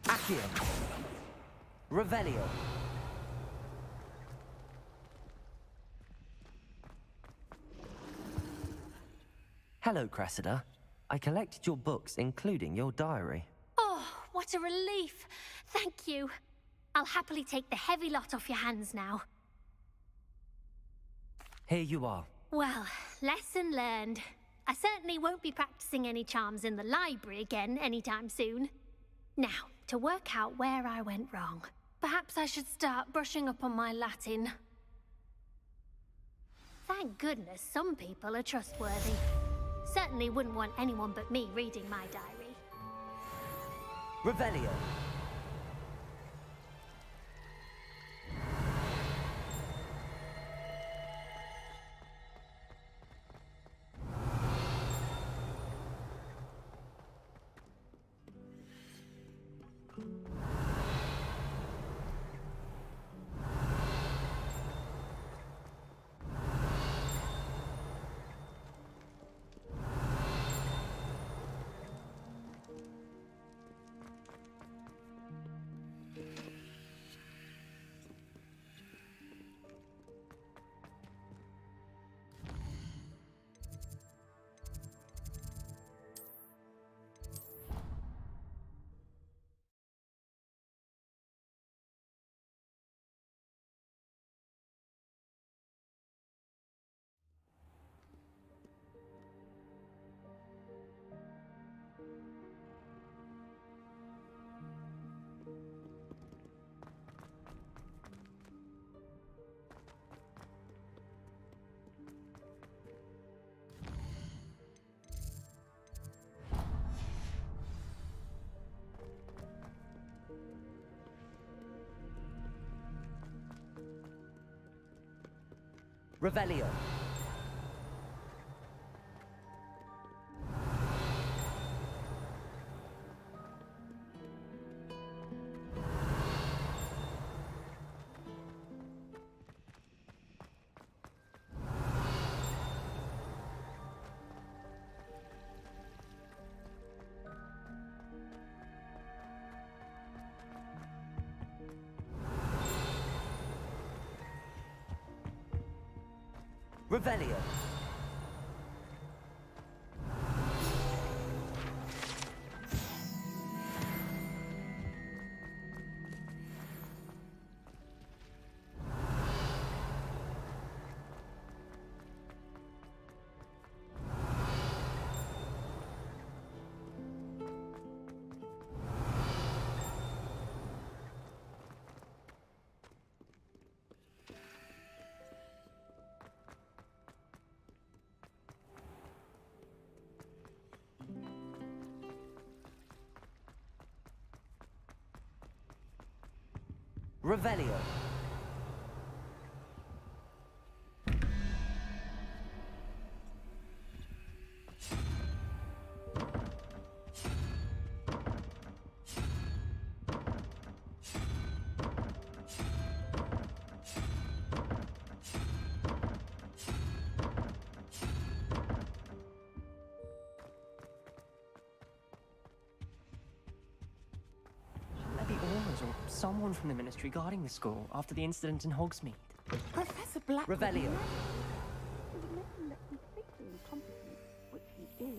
Accio. Revelio. Hello, Cressida. I collected your books, including your diary. Oh, what a relief. Thank you. I'll happily take the heavy lot off your hands now. Here you are. Well, lesson learned. I certainly won't be practicing any charms in the library again anytime soon. Now, to work out where I went wrong. Perhaps I should start brushing up on my Latin. Thank goodness some people are trustworthy. Certainly wouldn't want anyone but me reading my diary. Revelio. Revelio. Revelio. Revelio. Or someone from the ministry guarding the school after the incident in Hogsmeade. Professor Black. Revelio. Which he is.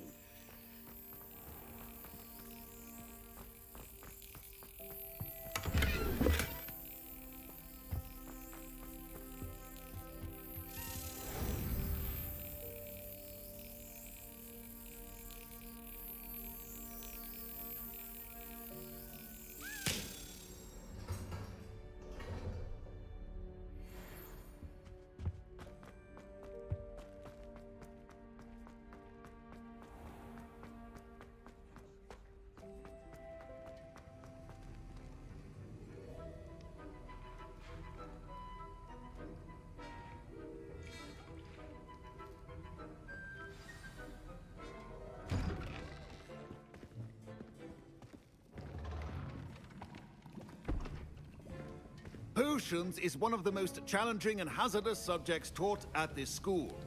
Potions is one of the most challenging and hazardous subjects taught at this school.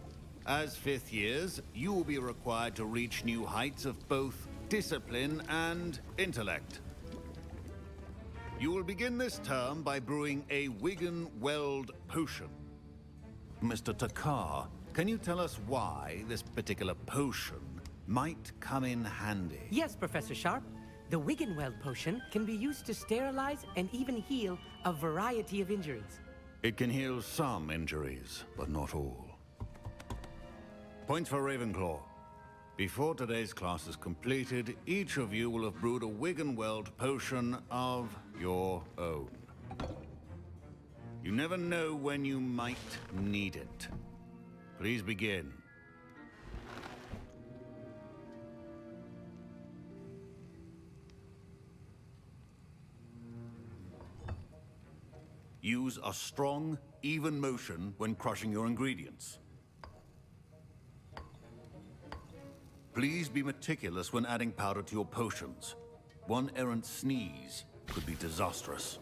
As fifth years, you will be required to reach new heights of both discipline and intellect. You will begin this term by brewing a Wigan Weld potion. Mr. Takar, can you tell us why this particular potion might come in handy? Yes, Professor Sharp. The Wiggenweld potion can be used to sterilize and even heal a variety of injuries. It can heal some injuries, but not all. Points for Ravenclaw. Before today's class is completed, each of you will have brewed a Wiggenweld potion of your own. You never know when you might need it. Please begin. Use a strong, even motion when crushing your ingredients. Please be meticulous when adding powder to your potions. One errant sneeze could be disastrous.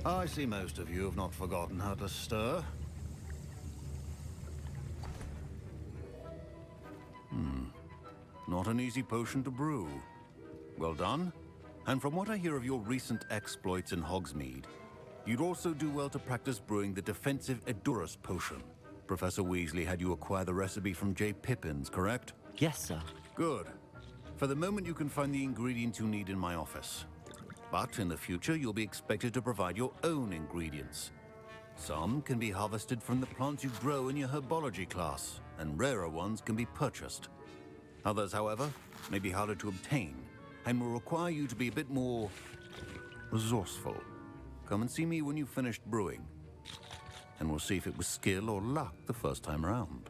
I see most of you have not forgotten how to stir. Not an easy potion to brew. Well done. And from what I hear of your recent exploits in Hogsmeade, you'd also do well to practice brewing the defensive Edurus potion. Professor Weasley had you acquire the recipe from J. Pippins, correct? Yes, sir. Good. For the moment, you can find the ingredients you need in my office. But in the future, you'll be expected to provide your own ingredients. Some can be harvested from the plants you grow in your herbology class, and rarer ones can be purchased. Others, however, may be harder to obtain, and will require you to be a bit more resourceful. Come and see me when you've finished brewing, and we'll see if it was skill or luck the first time around.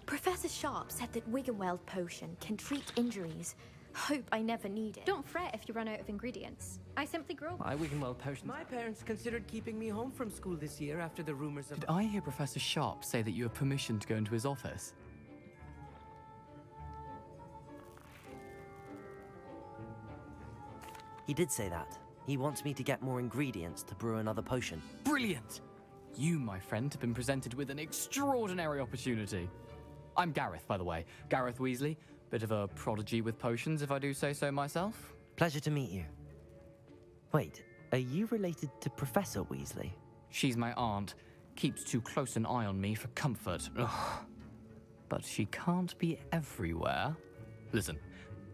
Professor Sharp said that Wiggenweld potion can treat injuries. Hope I never need it. Don't fret if you run out of ingredients. I simply grow. My Wiggenweld potions. My parents considered keeping me home from school this year after the rumors of... Did I hear Professor Sharp say that you have permission to go into his office? He did say that. He wants me to get more ingredients to brew another potion. Brilliant! You, my friend, have been presented with an extraordinary opportunity. I'm Gareth, by the way. Gareth Weasley. Bit of a prodigy with potions, if I do say so myself. Pleasure to meet you. Wait, are you related to Professor Weasley? She's my aunt. Keeps too close an eye on me for comfort. Ugh. But she can't be everywhere. Listen,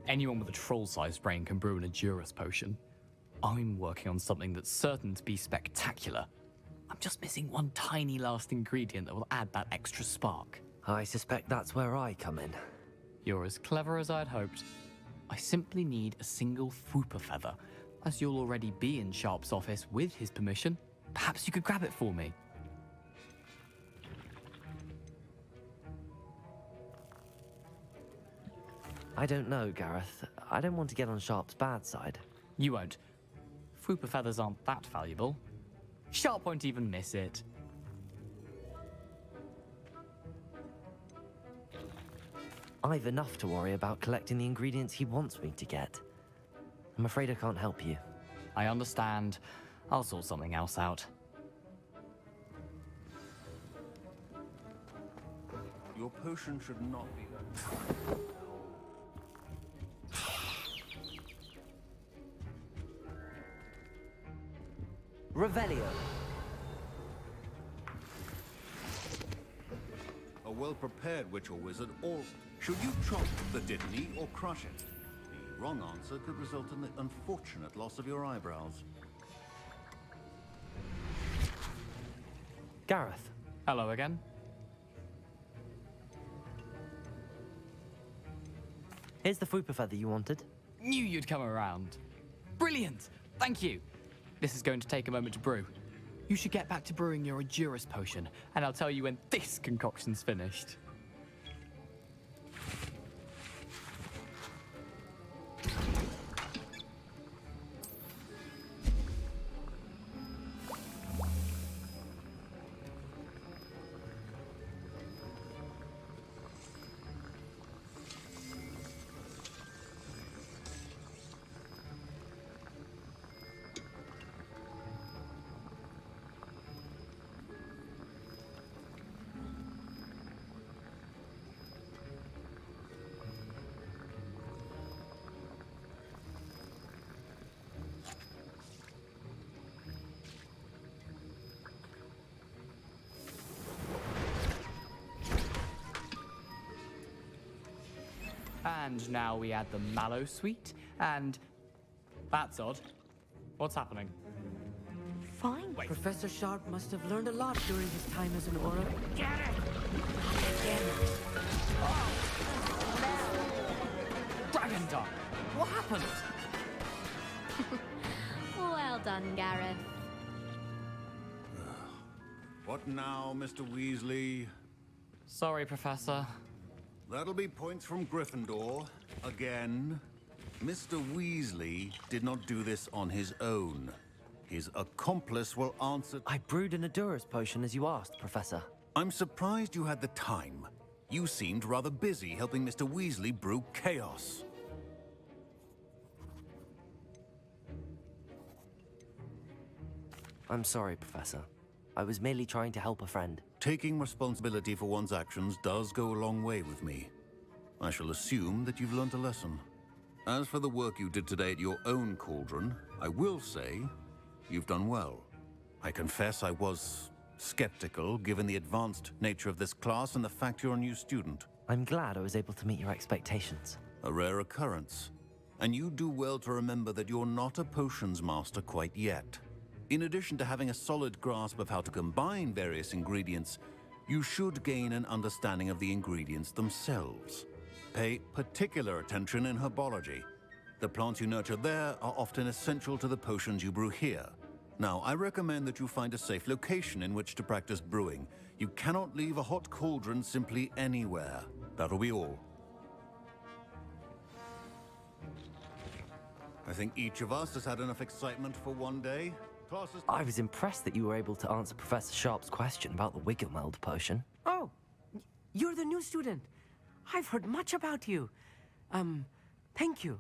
anyone with a troll-sized brain can brew an Adurus potion. I'm working on something that's certain to be spectacular. I'm just missing one tiny last ingredient that will add that extra spark. I suspect that's where I come in. You're as clever as I'd hoped. I simply need a single Fwooper feather. As you'll already be in Sharp's office with his permission, perhaps you could grab it for me. I don't know, Gareth. I don't want to get on Sharp's bad side. You won't. Fwooper feathers aren't that valuable. Sharp won't even miss it. I've enough to worry about collecting the ingredients he wants me to get. I'm afraid I can't help you. I understand. I'll sort something else out. Your potion should not be... Revelio. A well-prepared witch or wizard, or should you chop the dittany or crush it? The wrong answer could result in the unfortunate loss of your eyebrows. Gareth. Hello again. Here's the Fwooper feather you wanted. Knew you'd come around. Brilliant! Thank you. This is going to take a moment to brew. You should get back to brewing your Adurus potion, and I'll tell you when this concoction's finished. And now we add the mallow sweet, and that's odd. What's happening? Fine. Wait. Professor Sharp must have learned a lot during his time as an Auror. Get it! Dragon Dog! What happened? Well done, Gareth. What now, Mr. Weasley? Sorry, Professor. That'll be points from Gryffindor. Again. Mr. Weasley did not do this on his own. His accomplice will answer... I brewed an Adurus potion as you asked, Professor. I'm surprised you had the time. You seemed rather busy helping Mr. Weasley brew chaos. I'm sorry, Professor. I was merely trying to help a friend. Taking responsibility for one's actions does go a long way with me. I shall assume that you've learnt a lesson. As for the work you did today at your own cauldron, I will say you've done well. I confess I was skeptical, given the advanced nature of this class and the fact you're a new student. I'm glad I was able to meet your expectations. A rare occurrence. And you do well to remember that you're not a potions master quite yet. In addition to having a solid grasp of how to combine various ingredients, you should gain an understanding of the ingredients themselves. Pay particular attention in herbology. The plants you nurture there are often essential to the potions you brew here. Now, I recommend that you find a safe location in which to practice brewing. You cannot leave a hot cauldron simply anywhere. That'll be all. I think each of us has had enough excitement for one day. I was impressed that you were able to answer Professor Sharp's question about the Wiggenweld potion. Oh, you're the new student. I've heard much about you. Thank you.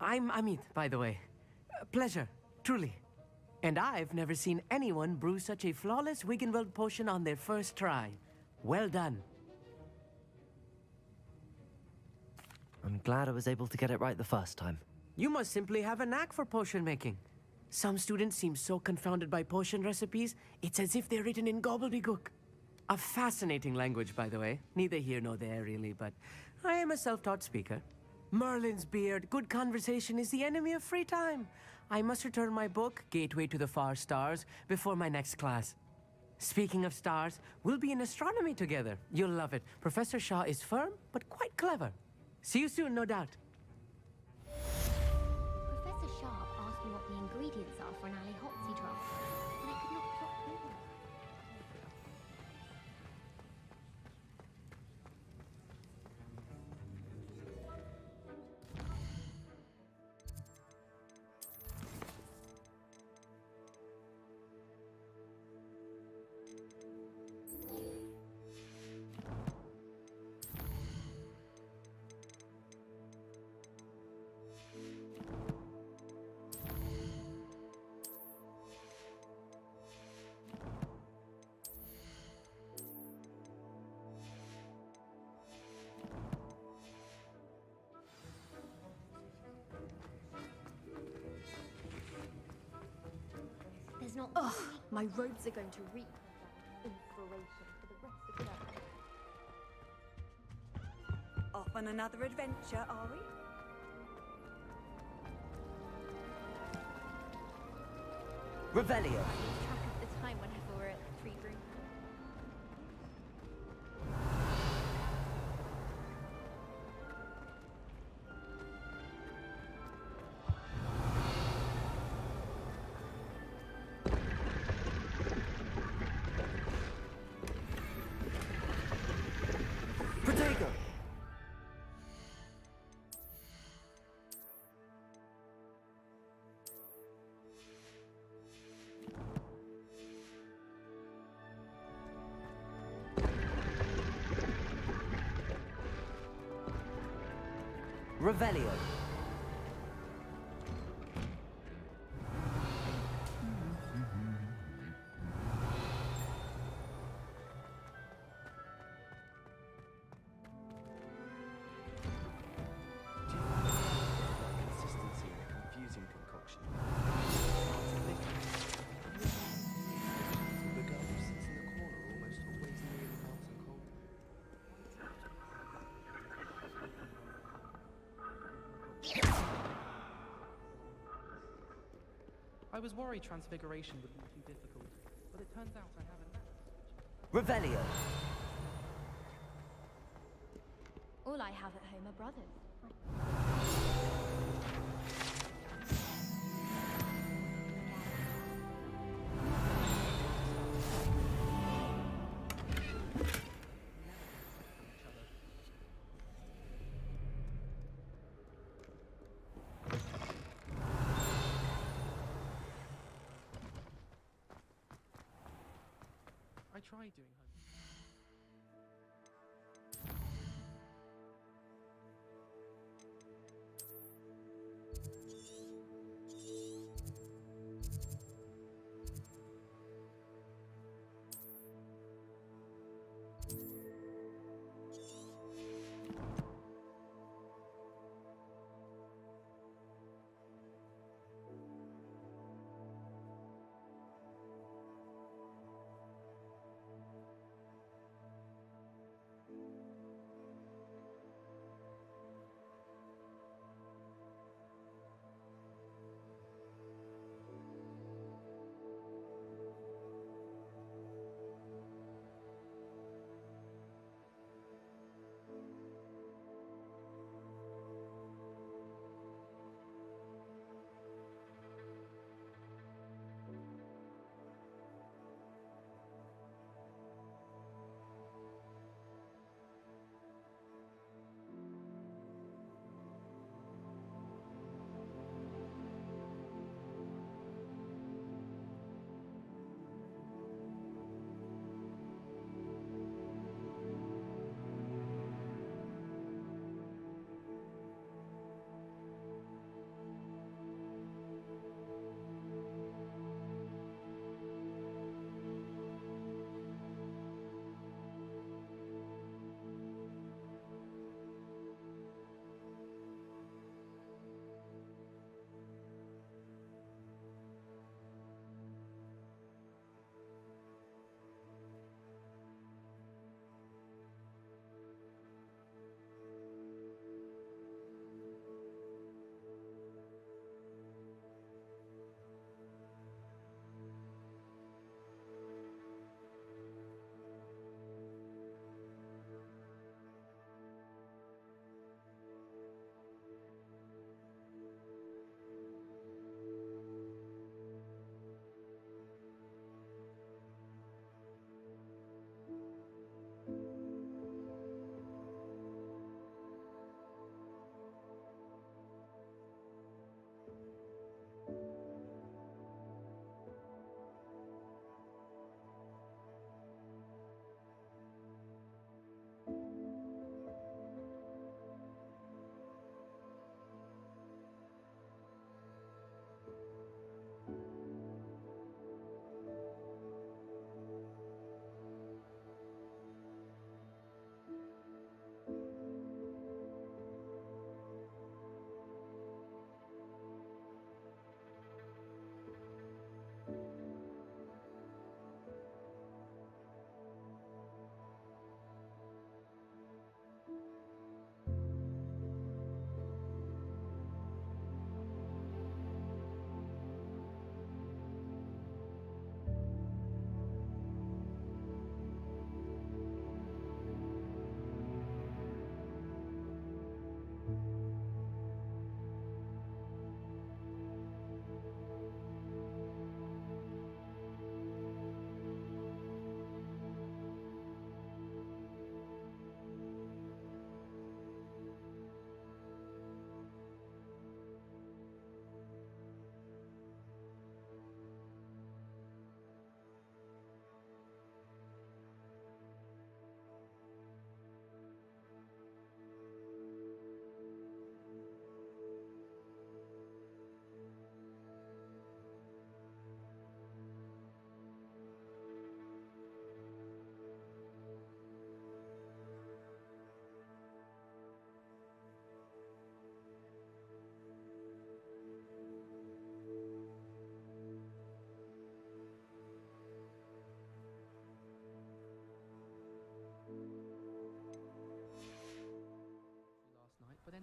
I'm Amit, by the way. Pleasure, truly. And I've never seen anyone brew such a flawless Wiggenweld potion on their first try. Well done. I'm glad I was able to get it right the first time. You must simply have a knack for potion making. Some students seem so confounded by potion recipes, it's as if they're written in gobbledygook. A fascinating language, by the way. Neither here nor there, really, but I am a self-taught speaker. Merlin's beard, good conversation is the enemy of free time. I must return my book, Gateway to the Far Stars, before my next class. Speaking of stars, we'll be in astronomy together. You'll love it. Professor Shah is firm, but quite clever. See you soon, no doubt. Professor Sharp asked me what the ingredients are for an Ali Hotzi draft, and I could not plot through them. Not ugh, my robes are going to reek of that inspiration for the rest of the day. Off on another adventure, are we? Revelio. I lose track of the time whenever we're at the free room. Revelio. Consistency in a confusing concoction. The girl who sits in the corner almost always nearly melting cold. I was worried transfiguration would be too difficult, but it turns out I haven't. Revelio. All I have at home are brothers. I tried doing home.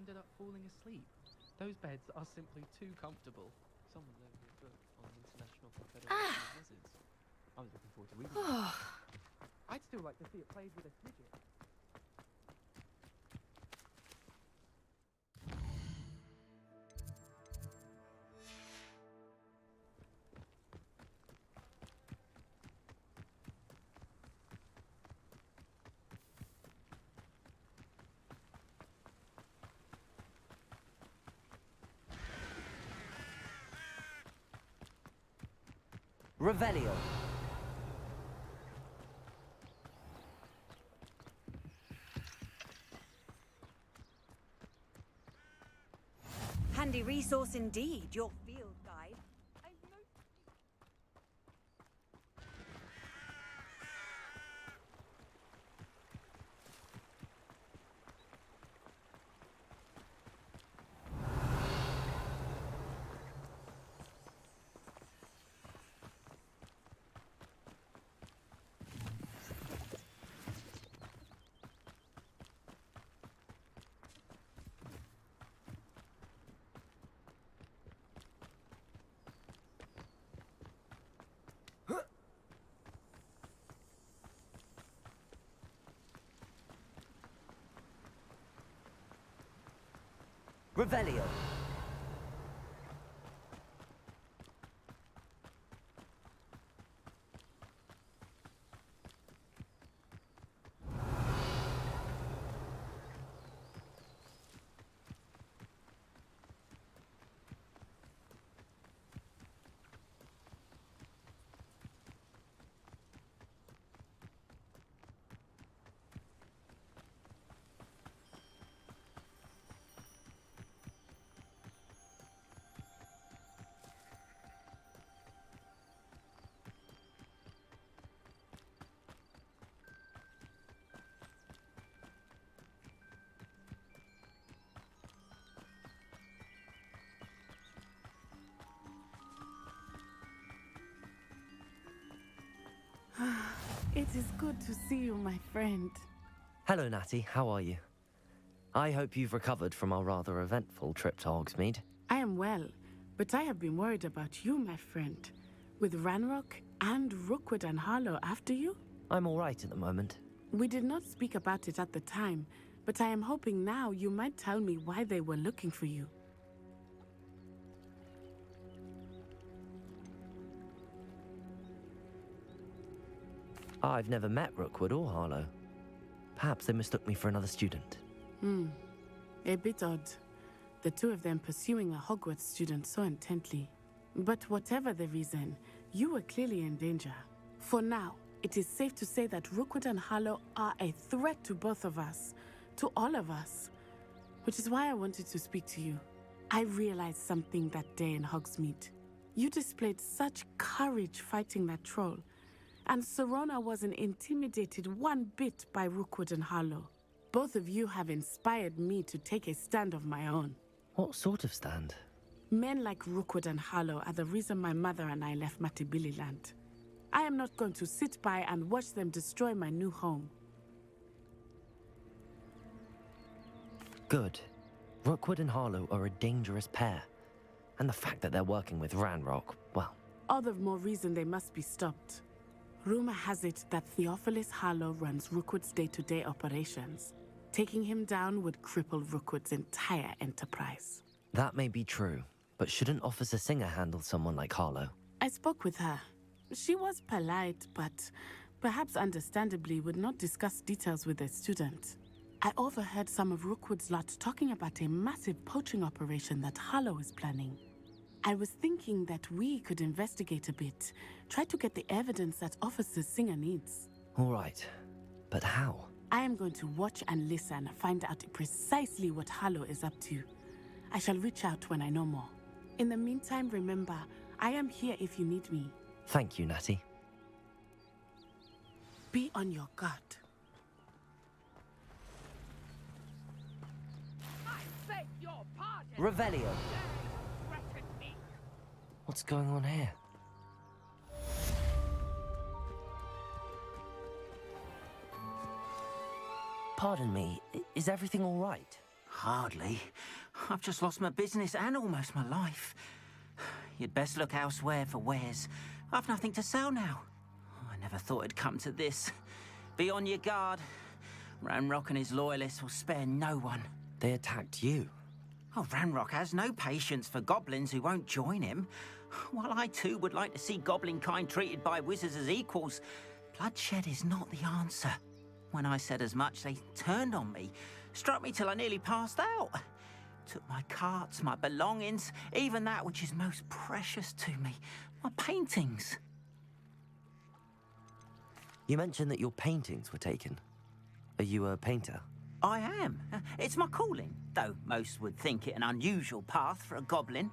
ended up falling asleep. Those beds are simply too comfortable. Someone loaned me a book on the International Confederation of Wizards. I was looking forward to reading it. I'd still like to see it played with a fidget. Revelio. Handy resource indeed, your field guide. Revelio. It is good to see you, my friend. Hello, Natty. How are you? I hope you've recovered from our rather eventful trip to Hogsmeade. I am well, but I have been worried about you, my friend. With Ranrock and Rookwood and Harlow after you? I'm all right at the moment. We did not speak about it at the time, but I am hoping now you might tell me why they were looking for you. I've never met Rookwood or Harlow. Perhaps they mistook me for another student. A bit odd. The two of them pursuing a Hogwarts student so intently. But whatever the reason, you were clearly in danger. For now, it is safe to say that Rookwood and Harlow are a threat to both of us, to all of us. Which is why I wanted to speak to you. I realized something that day in Hogsmeade. You displayed such courage fighting that troll. And Serona wasn't intimidated one bit by Rookwood and Harlow. Both of you have inspired me to take a stand of my own. What sort of stand? Men like Rookwood and Harlow are the reason my mother and I left Matibili land. I am not going to sit by and watch them destroy my new home. Good. Rookwood and Harlow are a dangerous pair. And the fact that they're working with Ranrock, well... All the more reason they must be stopped. Rumor has it that Theophilus Harlow runs Rookwood's day-to-day operations. Taking him down would cripple Rookwood's entire enterprise. That may be true, but shouldn't Officer Singer handle someone like Harlow? I spoke with her. She was polite, but perhaps understandably would not discuss details with a student. I overheard some of Rookwood's lot talking about a massive poaching operation that Harlow is planning. I was thinking that we could investigate a bit, try to get the evidence that Officer Singer needs. All right, but how? I am going to watch and listen, find out precisely what Harlow is up to. I shall reach out when I know more. In the meantime, remember, I am here if you need me. Thank you, Natty. Be on your guard. I beg your pardon. Revelio. What's going on here? Pardon me, is everything all right? Hardly. I've just lost my business and almost my life. You'd best look elsewhere for wares. I've nothing to sell now. I never thought it'd come to this. Be on your guard. Ranrock and his loyalists will spare no one. They attacked you? Oh, Ranrock has no patience for goblins who won't join him. While I too would like to see goblin kind treated by wizards as equals, bloodshed is not the answer. When I said as much, they turned on me, struck me till I nearly passed out. Took my carts, my belongings, even that which is most precious to me, my paintings. You mentioned that your paintings were taken. Are you a painter? I am. It's my calling, though most would think it an unusual path for a goblin.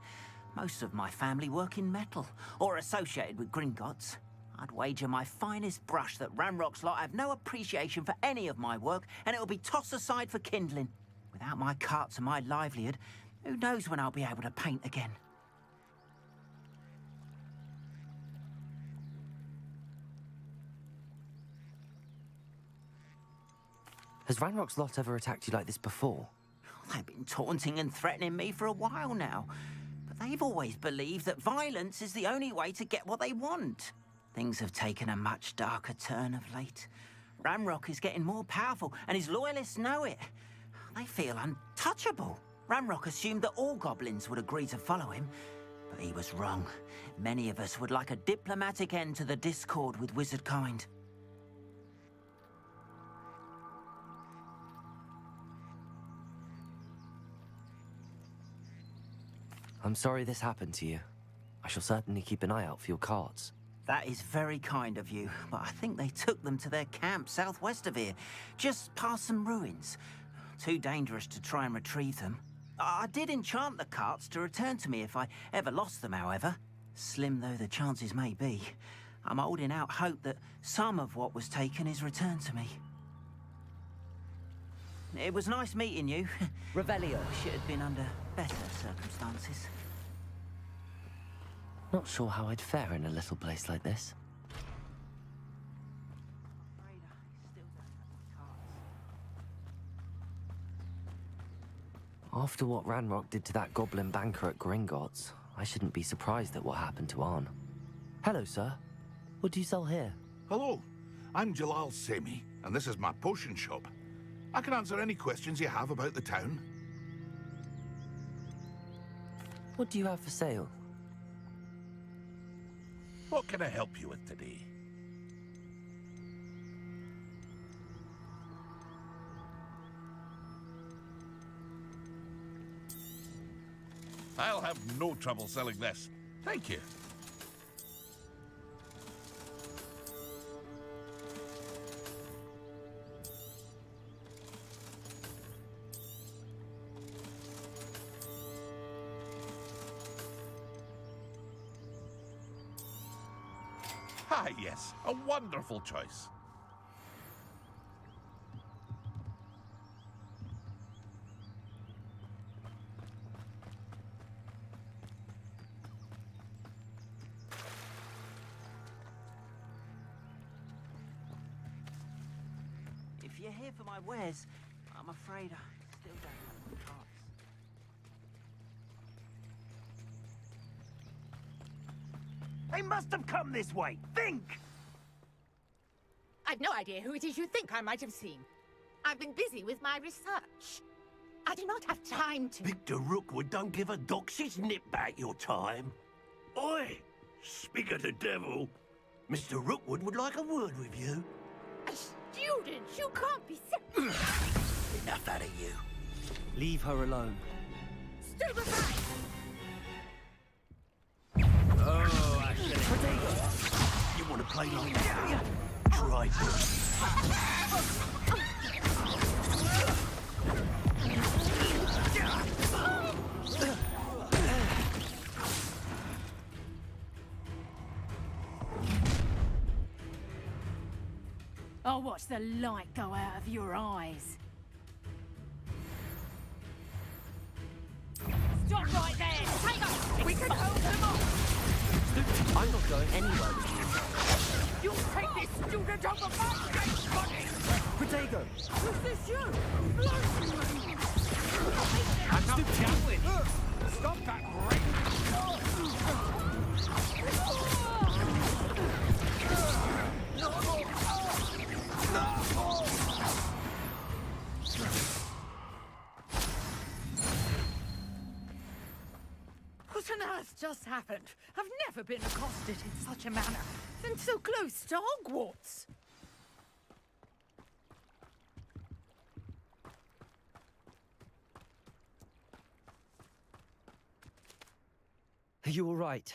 Most of my family work in metal, or associated with Gringotts. I'd wager my finest brush that Ranrock's lot have no appreciation for any of my work, and it'll be tossed aside for kindling. Without my carts and my livelihood, who knows when I'll be able to paint again? Has Ranrock's lot ever attacked you like this before? They've been taunting and threatening me for a while now. But they've always believed that violence is the only way to get what they want. Things have taken a much darker turn of late. Ranrock is getting more powerful, and his loyalists know it. They feel untouchable. Ranrock assumed that all goblins would agree to follow him, but he was wrong. Many of us would like a diplomatic end to the discord with wizard kind. I'm sorry this happened to you. I shall certainly keep an eye out for your carts. That is very kind of you, but I think they took them to their camp southwest of here, just past some ruins. Too dangerous to try and retrieve them. I did enchant the carts to return to me if I ever lost them, however. Slim though the chances may be, I'm holding out hope that some of what was taken is returned to me. It was nice meeting you. Revelio. Wish it had been under better circumstances. Not sure how I'd fare in a little place like this. After what Ranrock did to that goblin banker at Gringotts, I shouldn't be surprised at what happened to Arn. Hello, sir. What do you sell here? Hello, I'm Jalal Semi, and this is my potion shop. I can answer any questions you have about the town. What do you have for sale? What can I help you with today? I'll have no trouble selling this. Thank you. Ah, yes, a wonderful choice. If you're here for my wares, I'm afraid I still don't have my carts. They must have come this way. Think! I've no idea who it is you think I might have seen. I've been busy with my research. I do not have time to... Victor Rookwood don't give a doxy's nip back your time. Oi! Speak of the devil. Mr. Rookwood would like a word with you. A student? You can't be... Enough out of you. Leave her alone. Stand aside! Oh, Ashley. You want to play like that? Try I'll watch the light go out of your eyes. Stop right there! Take us! We can hold them off! I'm not going anywhere with You'll take this student over my dead body! you. Protego! Was this you? Bloody Down with you! Stop that rain! What on earth just happened? I've never been accosted in such a manner, and so close to Hogwarts. Are you all right?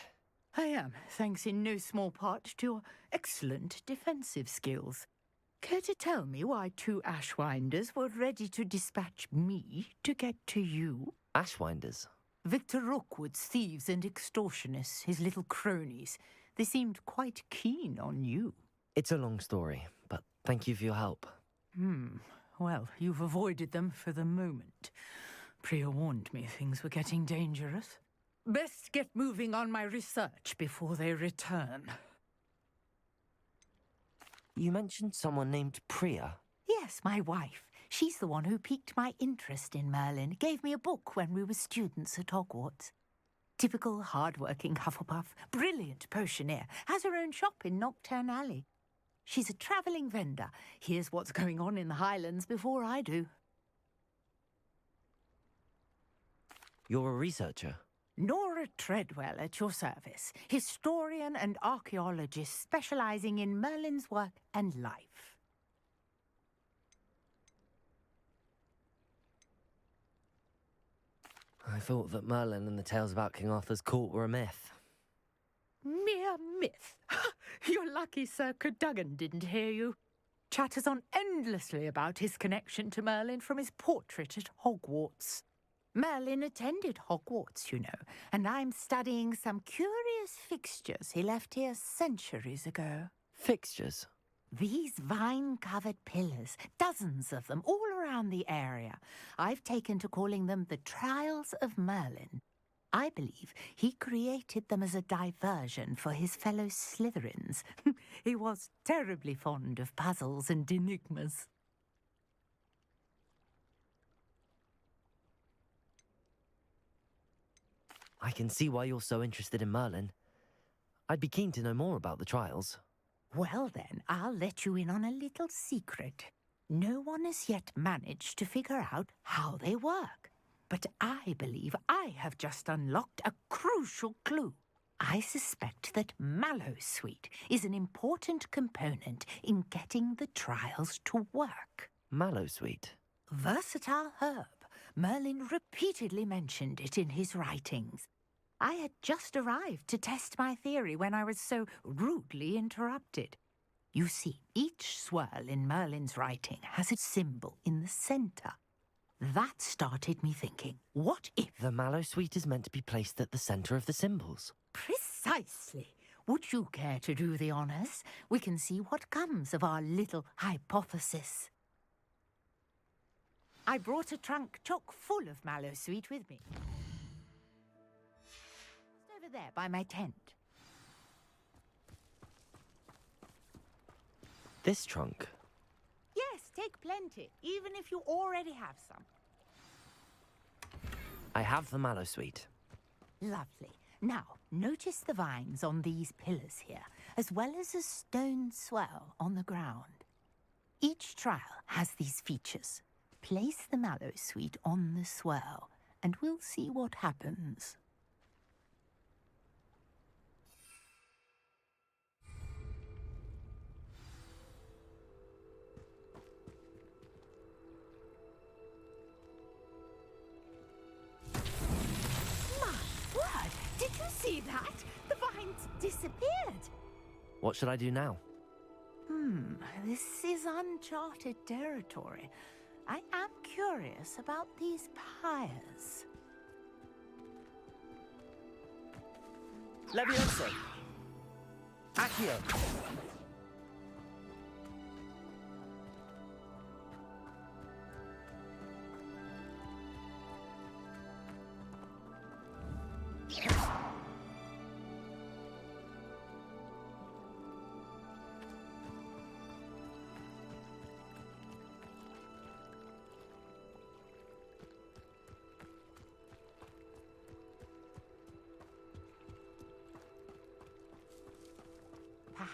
I am, thanks in no small part to your excellent defensive skills. Care to tell me why 2 Ashwinders were ready to dispatch me to get to you? Ashwinders? Victor Rookwood's thieves and extortionists, his little cronies. They seemed quite keen on you. It's a long story, but thank you for your help. Well, you've avoided them for the moment. Priya warned me things were getting dangerous. Best get moving on my research before they return. You mentioned someone named Priya. Yes, my wife. She's the one who piqued my interest in Merlin, gave me a book when we were students at Hogwarts. Typical hard-working Hufflepuff, brilliant potioneer, has her own shop in Nocturne Alley. She's a travelling vendor, hears what's going on in the Highlands before I do. You're a researcher? Nora Treadwell at your service, historian and archaeologist specialising in Merlin's work and life. I thought that Merlin and the tales about King Arthur's court were a myth. Mere myth. You're lucky Sir Cadogan didn't hear you. Chatters on endlessly about his connection to Merlin from his portrait at Hogwarts. Merlin attended Hogwarts, you know, and I'm studying some curious fixtures he left here centuries ago. Fixtures? These vine-covered pillars, dozens of them, all around the area. I've taken to calling them the Trials of Merlin. I believe he created them as a diversion for his fellow Slytherins. He was terribly fond of puzzles and enigmas. I can see why you're so interested in Merlin. I'd be keen to know more about the trials. Well then, I'll let you in on a little secret. No one has yet managed to figure out how they work. But I believe I have just unlocked a crucial clue. I suspect that Mallowsweet is an important component in getting the trials to work. Mallowsweet? Versatile herb. Merlin repeatedly mentioned it in his writings. I had just arrived to test my theory when I was so rudely interrupted. You see, each swirl in Merlin's writing has a symbol in the centre. That started me thinking, what if... The Mallowsweet is meant to be placed at the centre of the symbols. Precisely. Would you care to do the honours? We can see what comes of our little hypothesis. I brought a trunk chock full of Mallowsweet with me. Just over there by my tent. This trunk? Yes, take plenty, even if you already have some. I have the Mallowsweet. Lovely. Now, notice the vines on these pillars here, as well as a stone swell on the ground. Each trial has these features. Place the Mallowsweet on the swirl, and we'll see what happens. My word! Did you see that? The vines disappeared. What should I do now? This is uncharted territory. I am curious about these pyres. Levioso! Accio!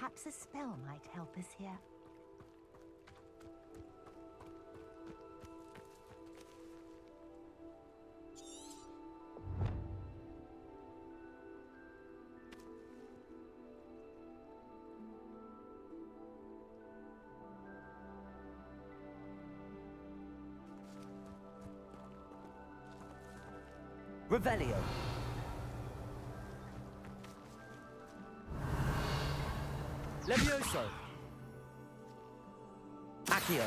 Perhaps a spell might help us here. Revelio. Levioso. Accio.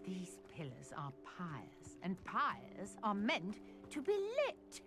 These pillars are pyres, and pyres are meant to be lit.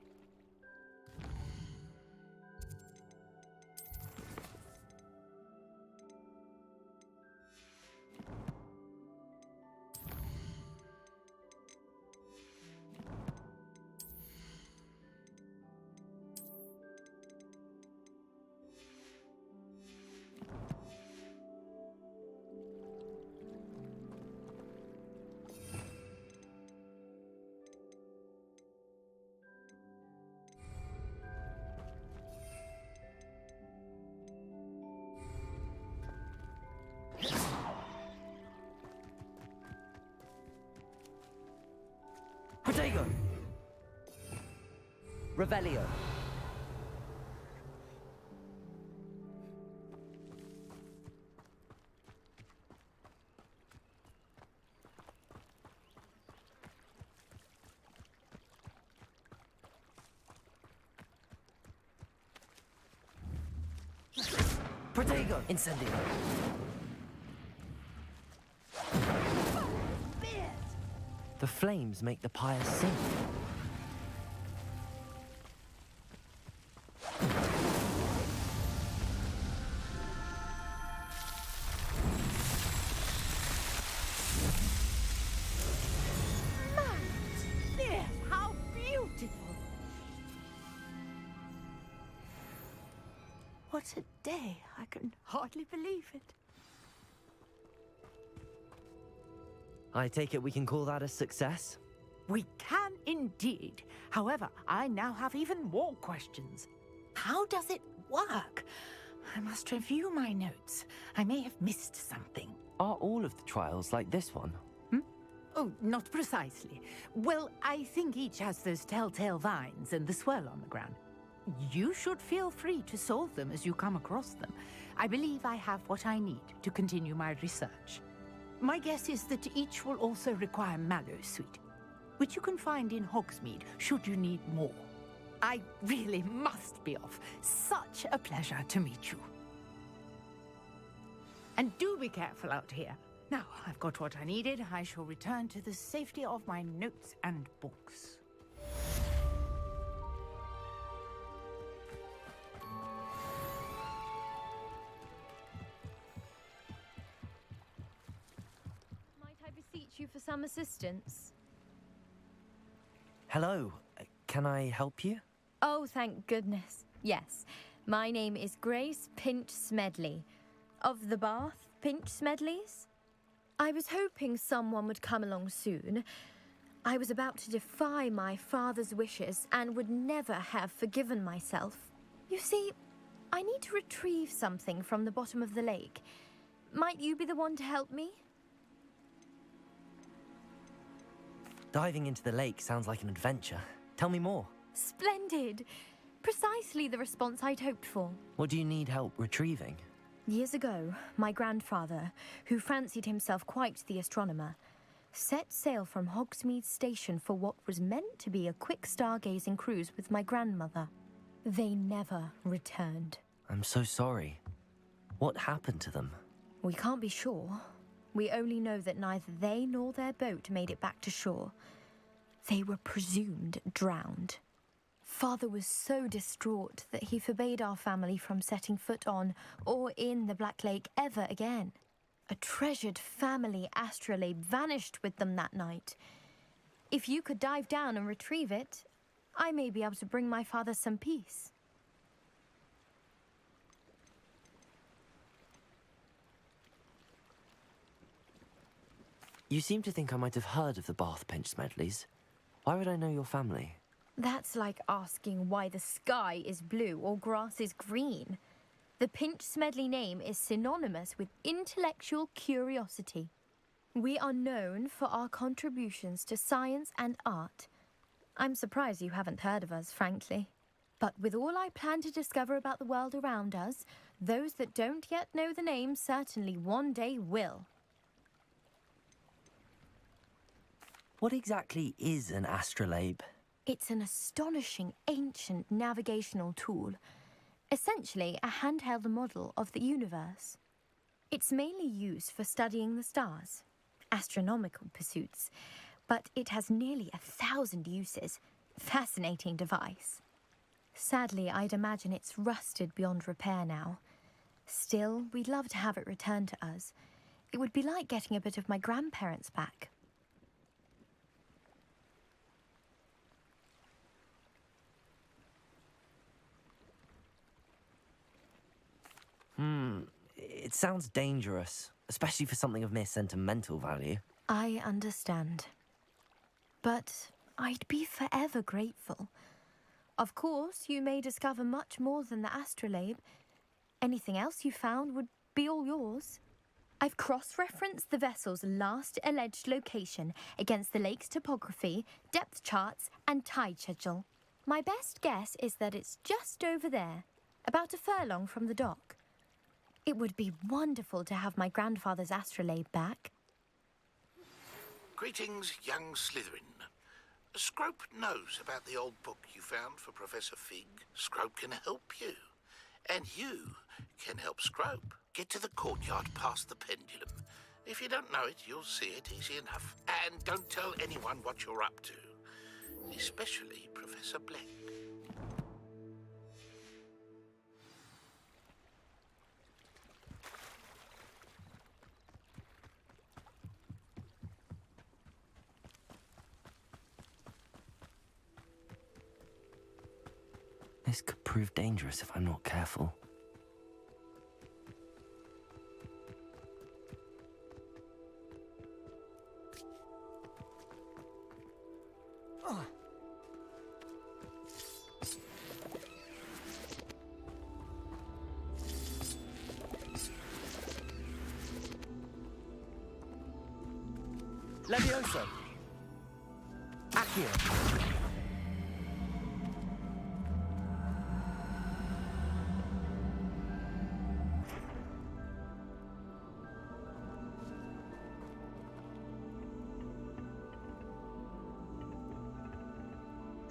Protego. Revelio. Protego. Incendio. The flames make the pyre sing. There, how beautiful! What a day. I can hardly believe it. I take it we can call that a success? We can indeed. However, I now have even more questions. How does it work? I must review my notes. I may have missed something. Are all of the trials like this one? Oh, not precisely. Well, I think each has those telltale vines and the swirl on the ground. You should feel free to solve them as you come across them. I believe I have what I need to continue my research. My guess is that each will also require mallow sweet, which you can find in Hogsmeade should you need more. I really must be off. Such a pleasure to meet you. And do be careful out here. Now, I've got what I needed. I shall return to the safety of my notes and books. Might I beseech you for some assistance? Hello, can I help you? Oh, thank goodness. Yes. My name is Grace Pinch Smedley. Of the Bath Pinch Smedleys? I was hoping someone would come along soon. I was about to defy my father's wishes and would never have forgiven myself. You see, I need to retrieve something from the bottom of the lake. Might you be the one to help me? Diving into the lake sounds like an adventure. Tell me more. Splendid! Precisely the response I'd hoped for. What do you need help retrieving? Years ago, my grandfather, who fancied himself quite the astronomer, set sail from Hogsmeade Station for what was meant to be a quick stargazing cruise with my grandmother. They never returned. I'm so sorry. What happened to them? We can't be sure. We only know that neither they nor their boat made it back to shore. They were presumed drowned. Father was so distraught that he forbade our family from setting foot on or in the Black Lake ever again. A treasured family astrolabe vanished with them that night. If you could dive down and retrieve it, I may be able to bring my father some peace. You seem to think I might have heard of the Bath Pinch Smedleys. Why would I know your family? That's like asking why the sky is blue or grass is green. The Pinch Smedley name is synonymous with intellectual curiosity. We are known for our contributions to science and art. I'm surprised you haven't heard of us, frankly. But with all I plan to discover about the world around us, those that don't yet know the name certainly one day will. What exactly is an astrolabe? It's an astonishing ancient navigational tool. Essentially a handheld model of the universe. It's mainly used for studying the stars, astronomical pursuits, but it has nearly 1,000 uses. Fascinating device. Sadly, I'd imagine it's rusted beyond repair now. Still, we'd love to have it returned to us. It would be like getting a bit of my grandparents back. It sounds dangerous, especially for something of mere sentimental value. I understand. But I'd be forever grateful. Of course, you may discover much more than the astrolabe. Anything else you found would be all yours. I've cross-referenced the vessel's last alleged location against the lake's topography, depth charts, and tide schedule. My best guess is that it's just over there, about a furlong from the dock. It would be wonderful to have my grandfather's astrolabe back. Greetings, young Slytherin. Scrope knows about the old book you found for Professor Fig. Scrope can help you. And you can help Scrope. Get to the courtyard past the pendulum. If you don't know it, you'll see it easy enough. And don't tell anyone what you're up to. Especially Professor Black. This could prove dangerous if I'm not careful. Levioso! Accio!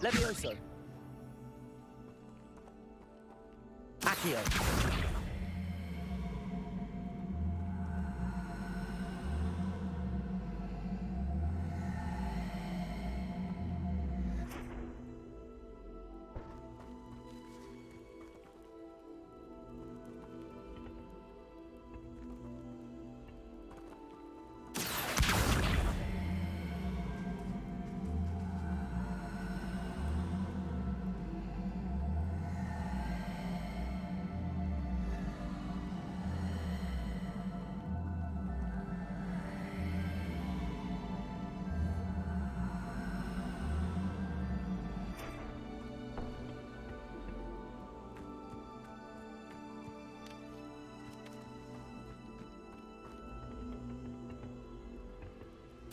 Levioso! Accio!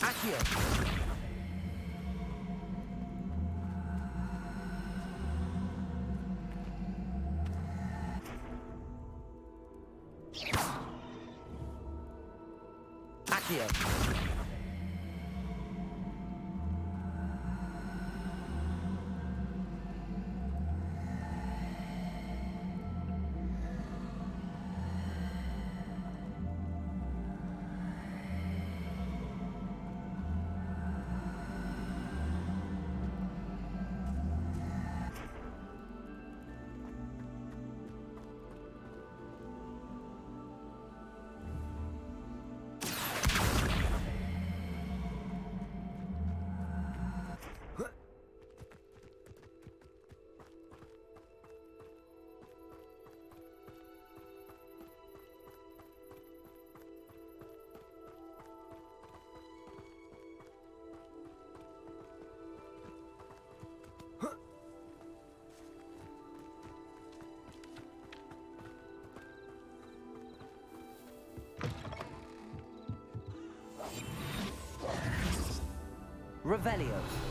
Accio! Accio! Revelio.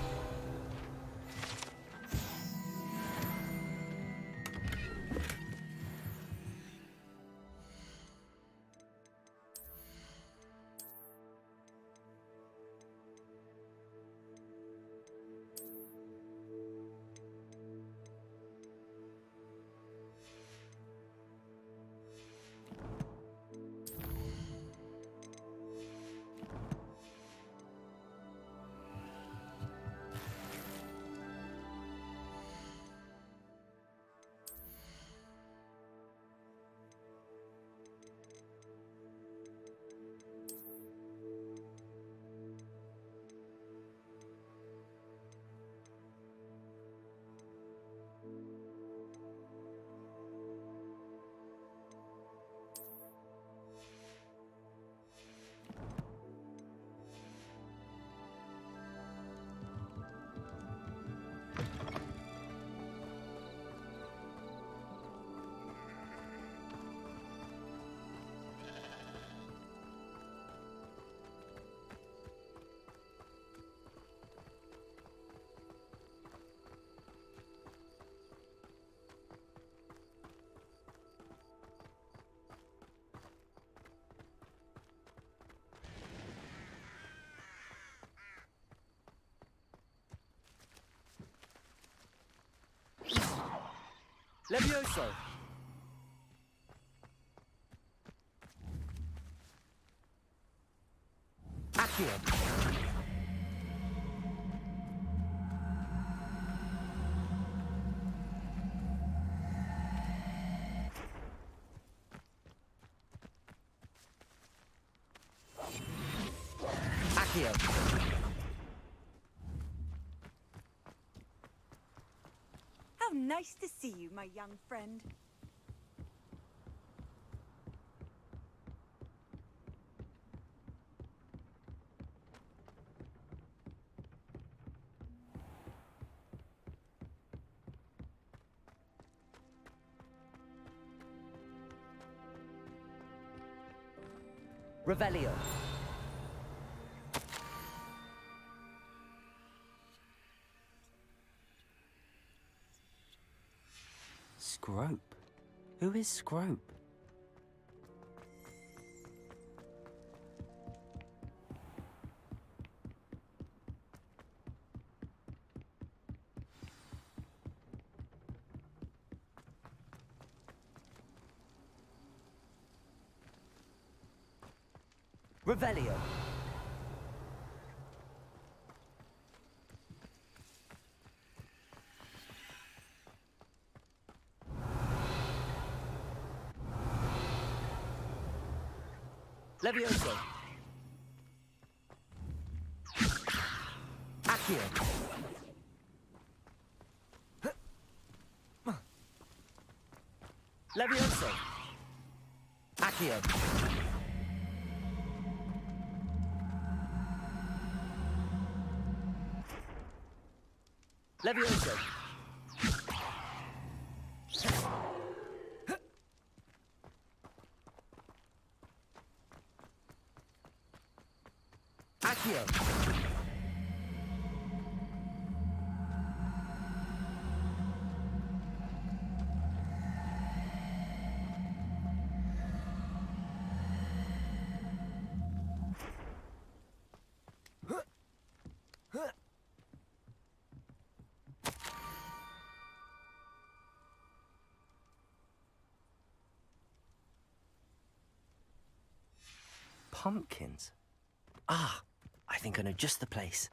Levioso! Accio! Accio! How nice to see you, my young friend. Revelio. Scrope? Who is Scrope? Revelio. Levioso. Accio. Levioso. Accio. Levioso. Accio. Pumpkins? Ah, I think I know just the place.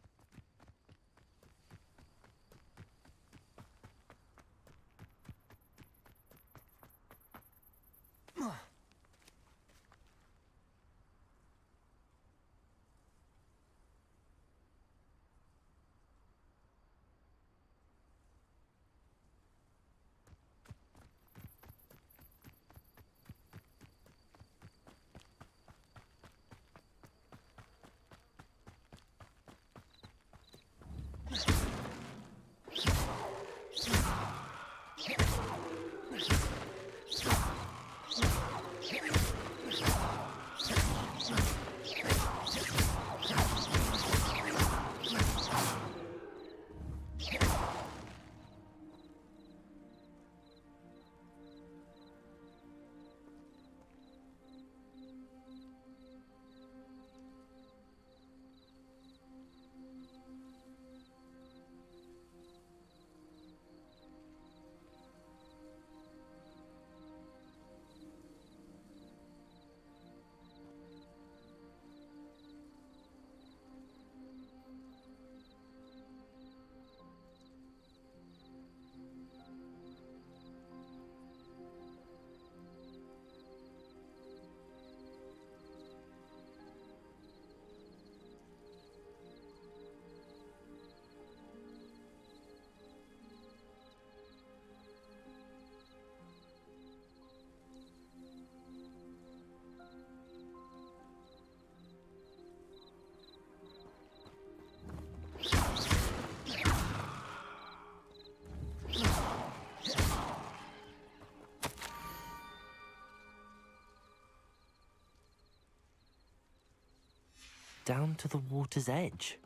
Down to the water's edge.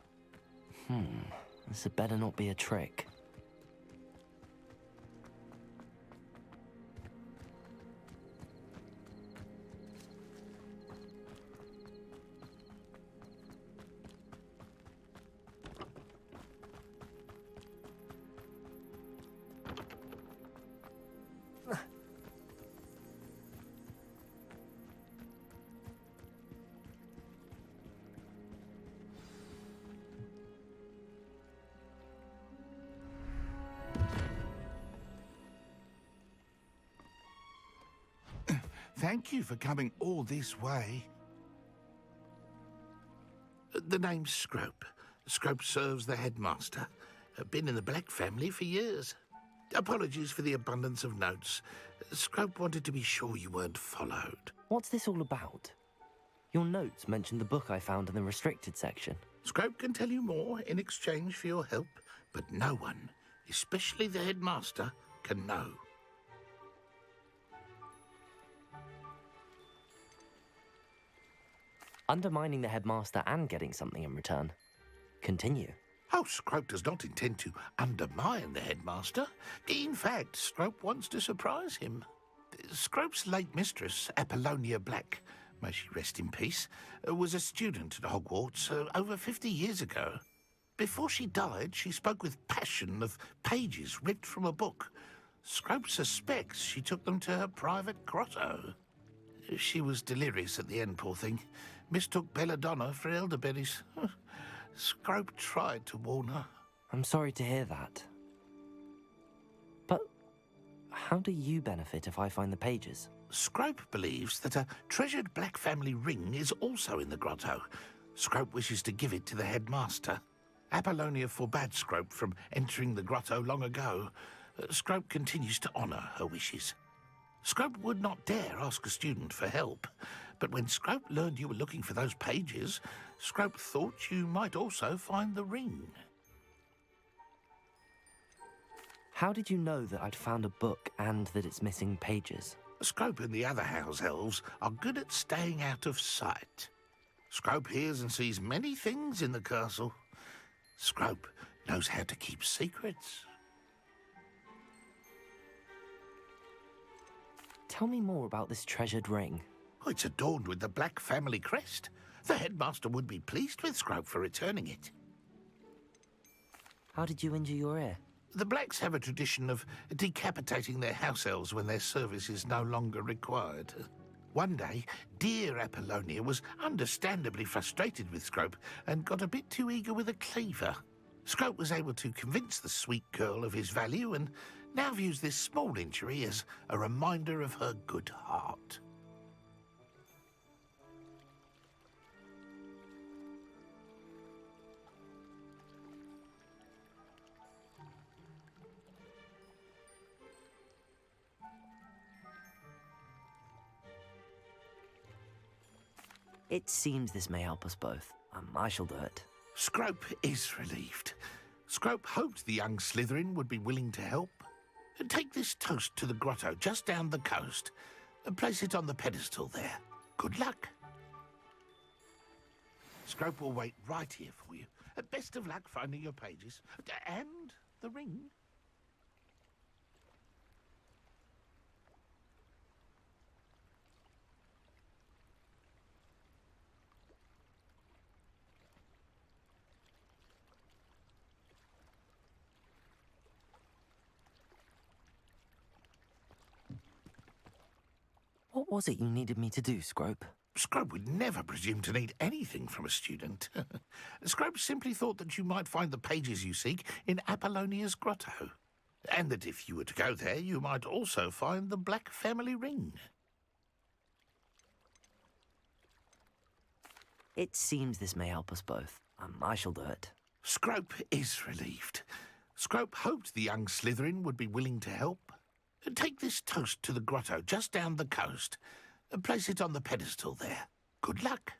This had better not be a trick. Thank you for coming all this way. The name's Scrope. Scrope serves the headmaster. Been in the Black family for years. Apologies for the abundance of notes. Scrope wanted to be sure you weren't followed. What's this all about? Your notes mentioned the book I found in the restricted section. Scrope can tell you more in exchange for your help, but no one, especially the headmaster, can know. Undermining the headmaster and getting something in return. Continue. Oh, Scrope does not intend to undermine the headmaster. In fact, Scrope wants to surprise him. Scrope's late mistress, Apollonia Black, may she rest in peace, was a student at Hogwarts over 50 years ago. Before she died, she spoke with passion of pages ripped from a book. Scrope suspects she took them to her private grotto. She was delirious at the end, poor thing. Mistook belladonna for elderberries. Scrope tried to warn her. I'm sorry to hear that. But how do you benefit if I find the pages? Scrope believes that a treasured Black family ring is also in the grotto. Scrope wishes to give it to the headmaster. Apollonia forbade Scrope from entering the grotto long ago. Scrope continues to honour her wishes. Scrope would not dare ask a student for help, but when Scrope learned you were looking for those pages, Scrope thought you might also find the ring. How did you know that I'd found a book and that it's missing pages? Scrope and the other house elves are good at staying out of sight. Scrope hears and sees many things in the castle. Scrope knows how to keep secrets. Tell me more about this treasured ring. Oh, it's adorned with the Black family crest. The headmaster would be pleased with Scrope for returning it. How did you injure your ear? The Blacks have a tradition of decapitating their house elves when their service is no longer required. One day, dear Apollonia was understandably frustrated with Scrope and got a bit too eager with a cleaver. Scrope was able to convince the sweet girl of his value and now views this small injury as a reminder of her good heart. It seems this may help us both. I shall do it. Scrope is relieved. Scrope hoped the young Slytherin would be willing to help. Take this toast to the grotto just down the coast and place it on the pedestal there. Good luck. Scrope will wait right here for you. Best of luck finding your pages. And the ring. What was it you needed me to do, Scrope? Scrope would never presume to need anything from a student. Scrope simply thought that you might find the pages you seek in Apollonia's grotto. And that if you were to go there, you might also find the Black family ring. It seems this may help us both. I shall do it. Scrope is relieved. Scrope hoped the young Slytherin would be willing to help. Take this toast to the grotto just down the coast and place it on the pedestal there. Good luck.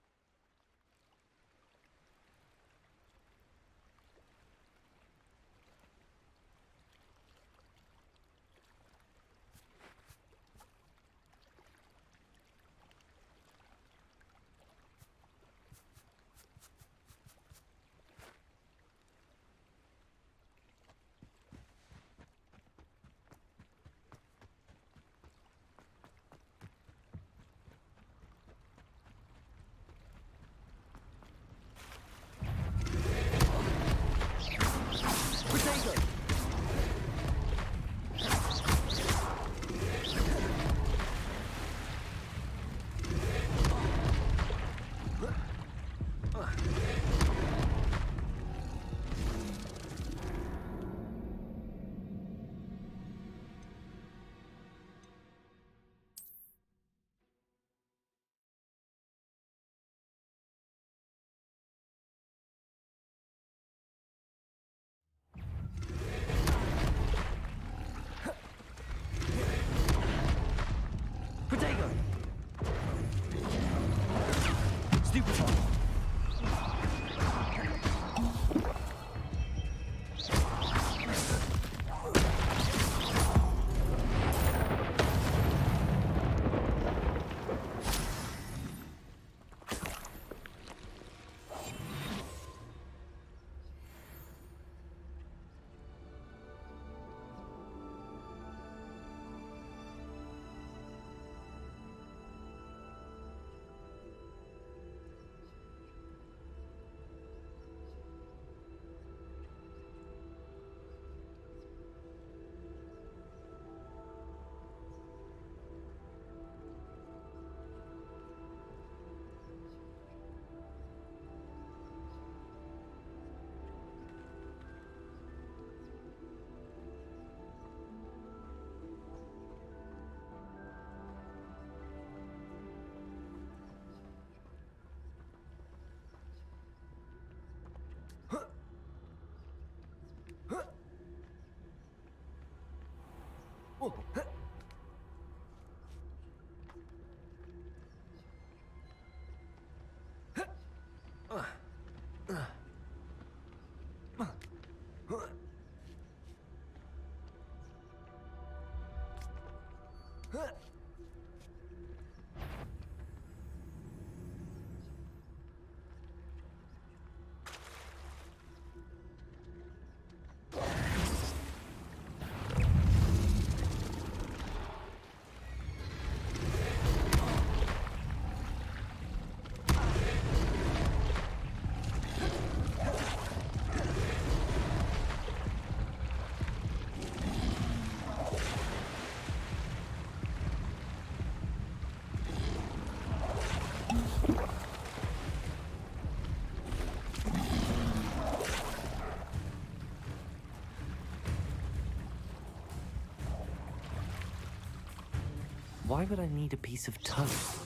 Why would I need a piece of toast?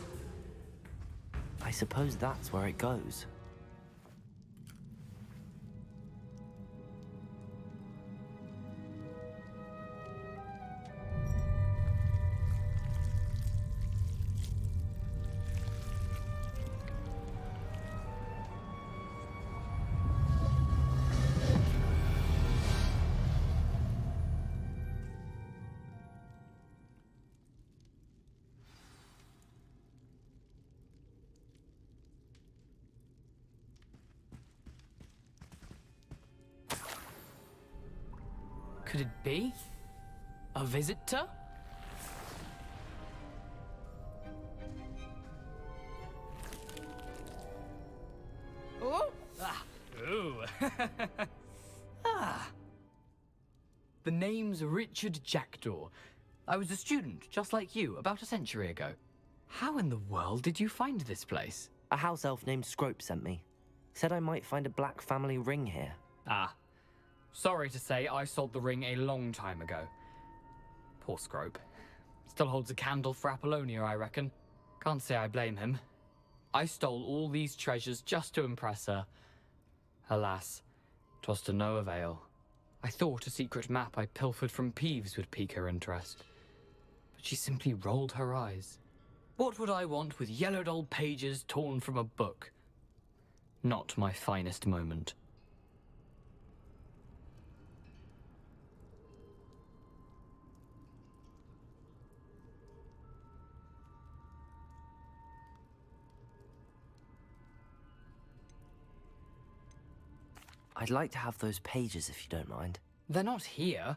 I suppose that's where it goes. Could it be? A visitor? Oh! Ah! Ooh! Ah! The name's Richard Jackdaw. I was a student, just like you, about a century ago. How in the world did you find this place? A house elf named Scrope sent me. Said I might find a black family ring here. Ah. Sorry to say, I sold the ring a long time ago. Poor Scrope. Still holds a candle for Apollonia, I reckon. Can't say I blame him. I stole all these treasures just to impress her. Alas, 'twas to no avail. I thought a secret map I pilfered from Peeves would pique her interest. But she simply rolled her eyes. What would I want with yellowed old pages torn from a book? Not my finest moment. I'd like to have those pages if you don't mind. They're not here.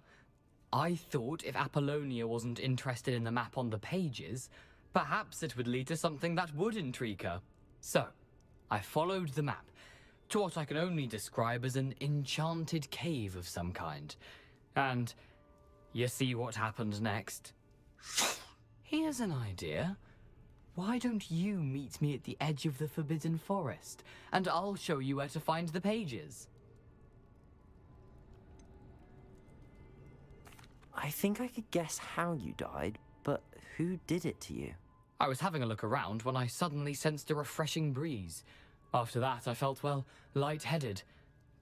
I thought if Apollonia wasn't interested in the map on the pages, perhaps it would lead to something that would intrigue her. So, I followed the map to what I can only describe as an enchanted cave of some kind. And you see what happened next? Here's an idea. Why don't you meet me at the edge of the Forbidden Forest, and I'll show you where to find the pages? I think I could guess how you died, but who did it to you? I was having a look around when I suddenly sensed a refreshing breeze. After that, I felt, well, lightheaded.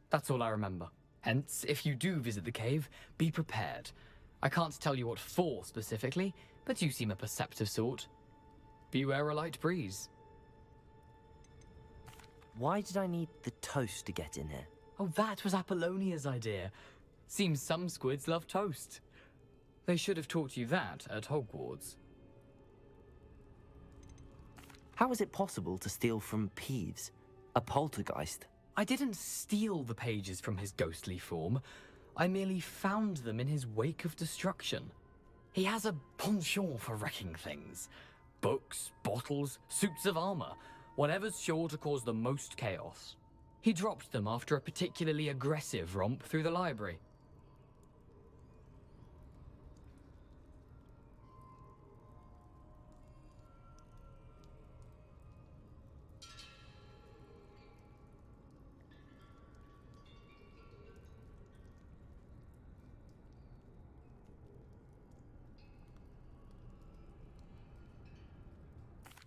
That's all I remember. Hence, if you do visit the cave, be prepared. I can't tell you what for specifically, but you seem a perceptive sort. Beware a light breeze. Why did I need the toast to get in here? Oh, that was Apollonia's idea. Seems some squids love toast. They should have taught you that at Hogwarts. How is it possible to steal from Peeves, a poltergeist? I didn't steal the pages from his ghostly form. I merely found them in his wake of destruction. He has a penchant for wrecking things. Books, bottles, suits of armor, whatever's sure to cause the most chaos. He dropped them after a particularly aggressive romp through the library.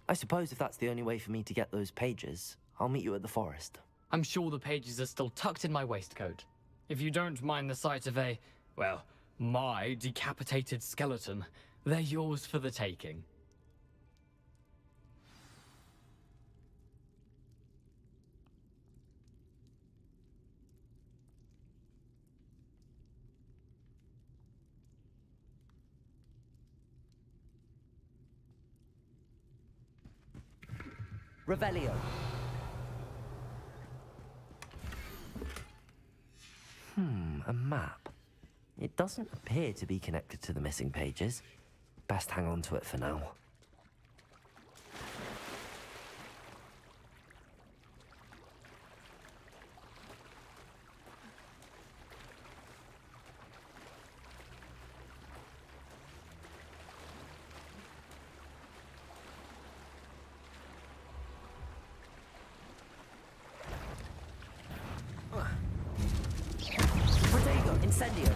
I suppose if that's the only way for me to get those pages, I'll meet you at the forest. I'm sure the pages are still tucked in my waistcoat. If you don't mind the sight of a, well, my decapitated skeleton, they're yours for the taking. Revelio. A map. It doesn't appear to be connected to the missing pages. Best hang on to it for now. Incendio.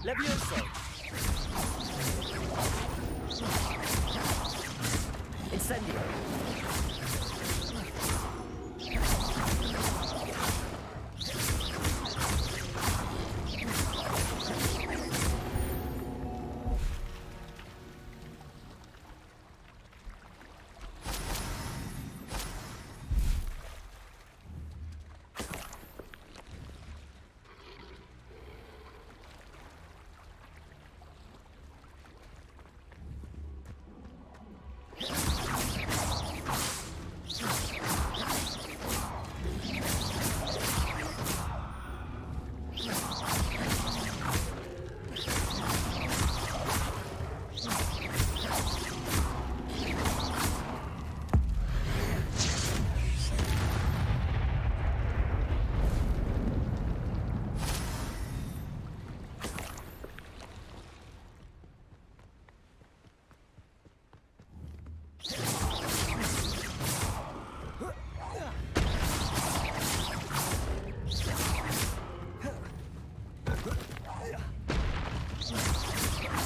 Levioso! Incendio!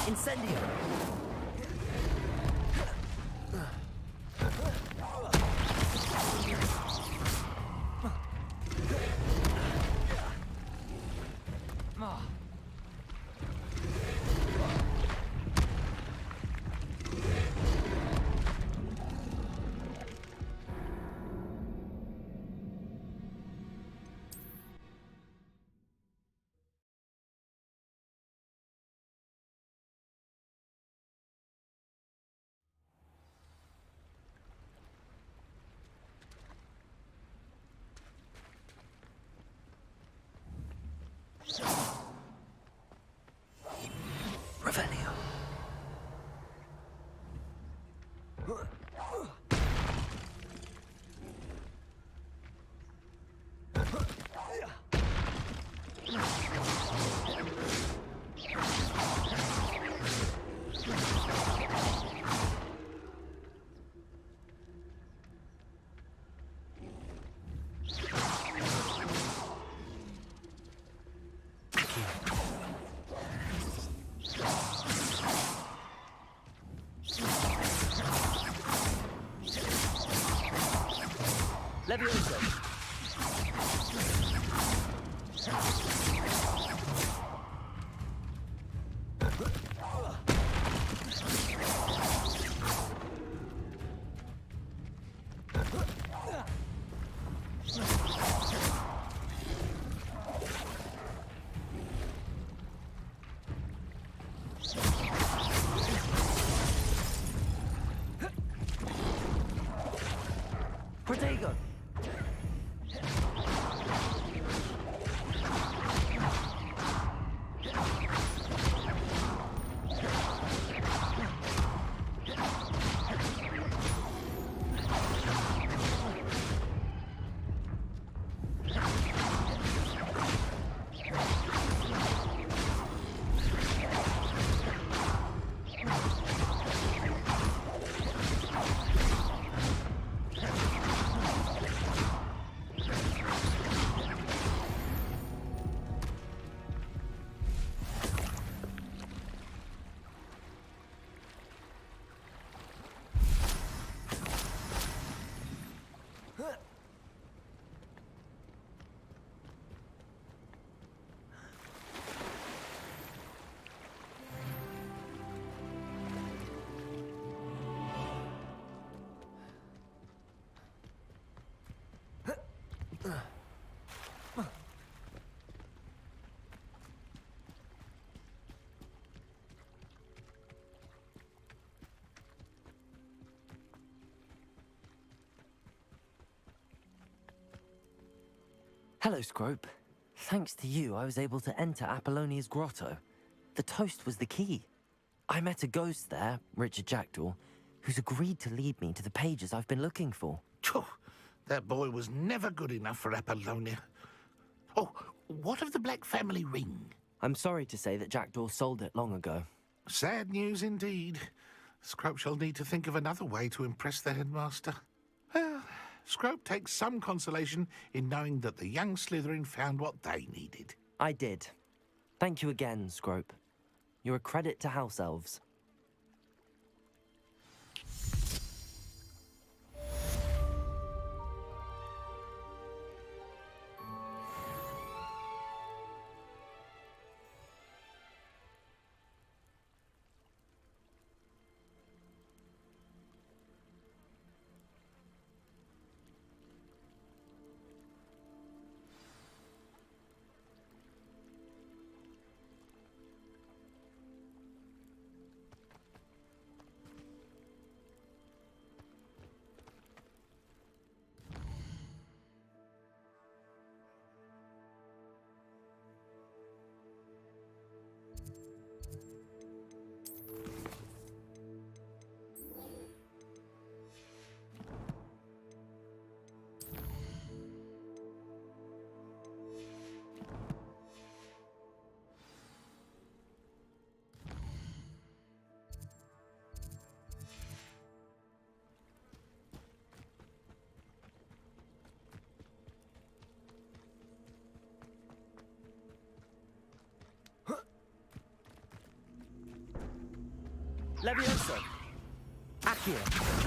Incendio! Revelio. Levioso! Protego! Hello, Scrope. Thanks to you, I was able to enter Apollonia's grotto. The toast was the key. I met a ghost there, Richard Jackdaw, who's agreed to lead me to the pages I've been looking for. Phew, that boy was never good enough for Apollonia. Oh, what of the Black family ring? I'm sorry to say that Jackdaw sold it long ago. Sad news indeed. Scrope shall need to think of another way to impress the headmaster. Well, Scrope takes some consolation in knowing that the young Slytherin found what they needed. I did. Thank you again, Scrope. You're a credit to house elves. Levioso! Accio!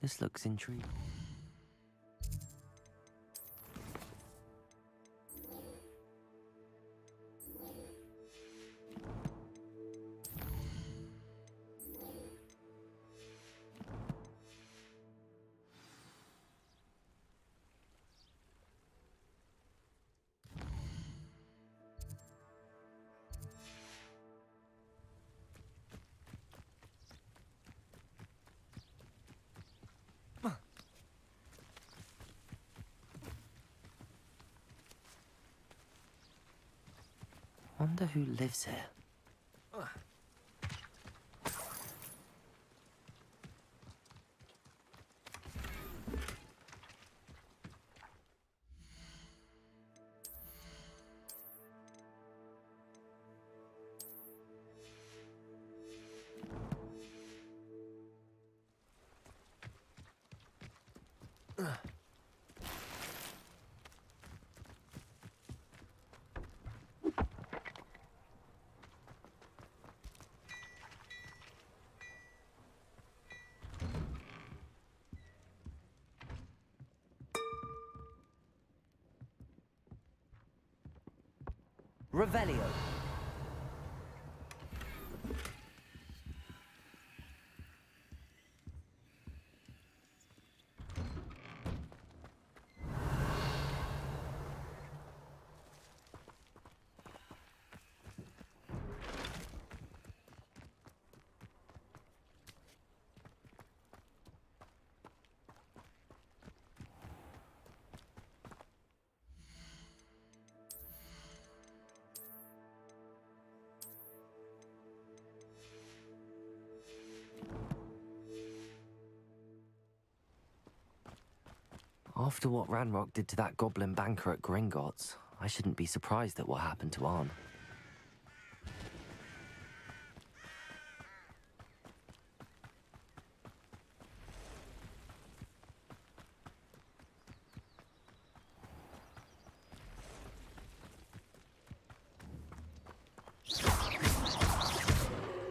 This looks intriguing. Wonder who lives here. Revelio. After what Ranrock did to that goblin banker at Gringotts, I shouldn't be surprised at what happened to Arn.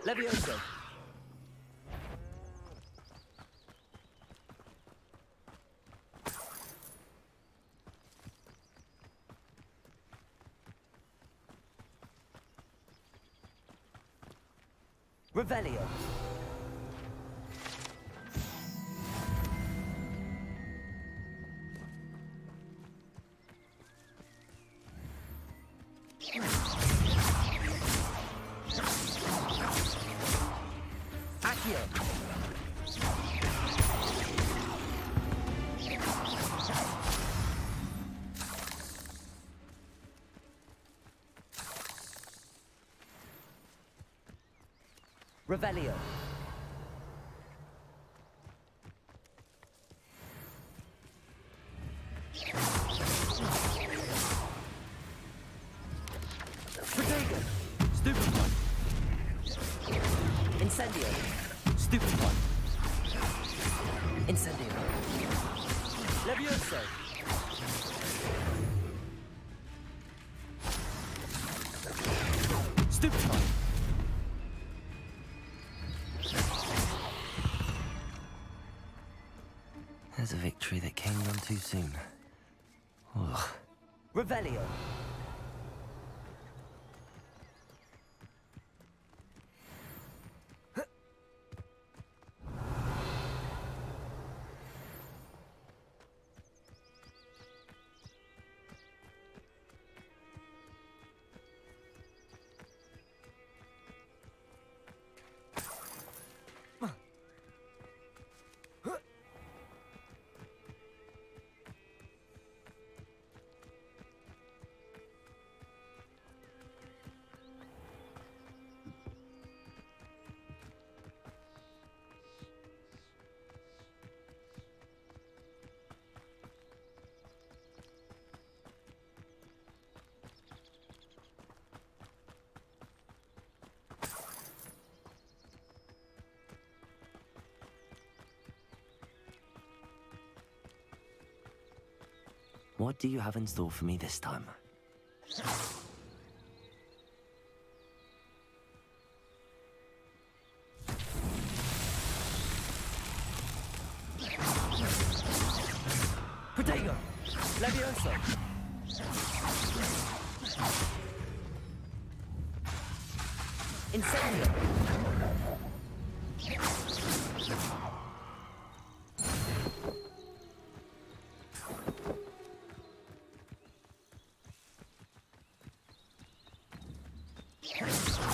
Levioso! Revelio. Revelio. Protego. Stupid one. Incendio. Stupid one. Incendio. Levioso. Stupid one. There's a victory that came none too soon. Ugh. Revelio. What do you have in store for me this time? Protego! Levioso! Incendio!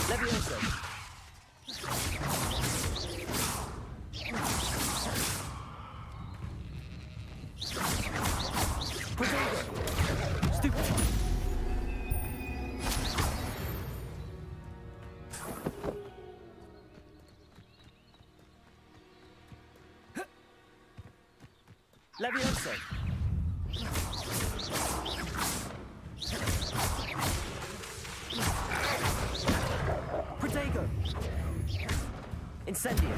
Levioso! Protego! Stupid! Levioso! Protego! Incendio!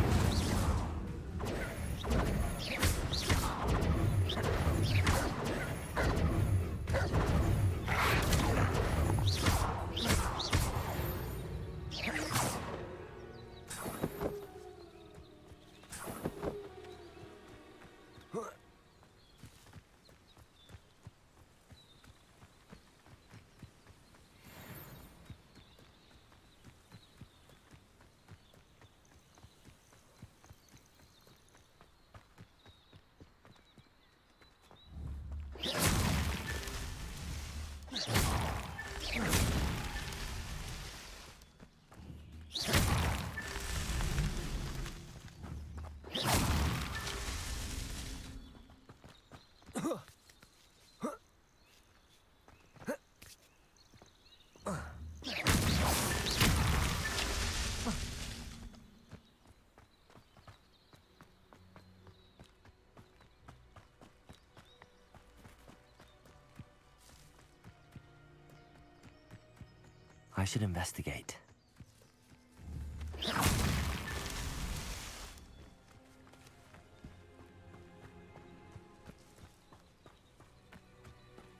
I should investigate.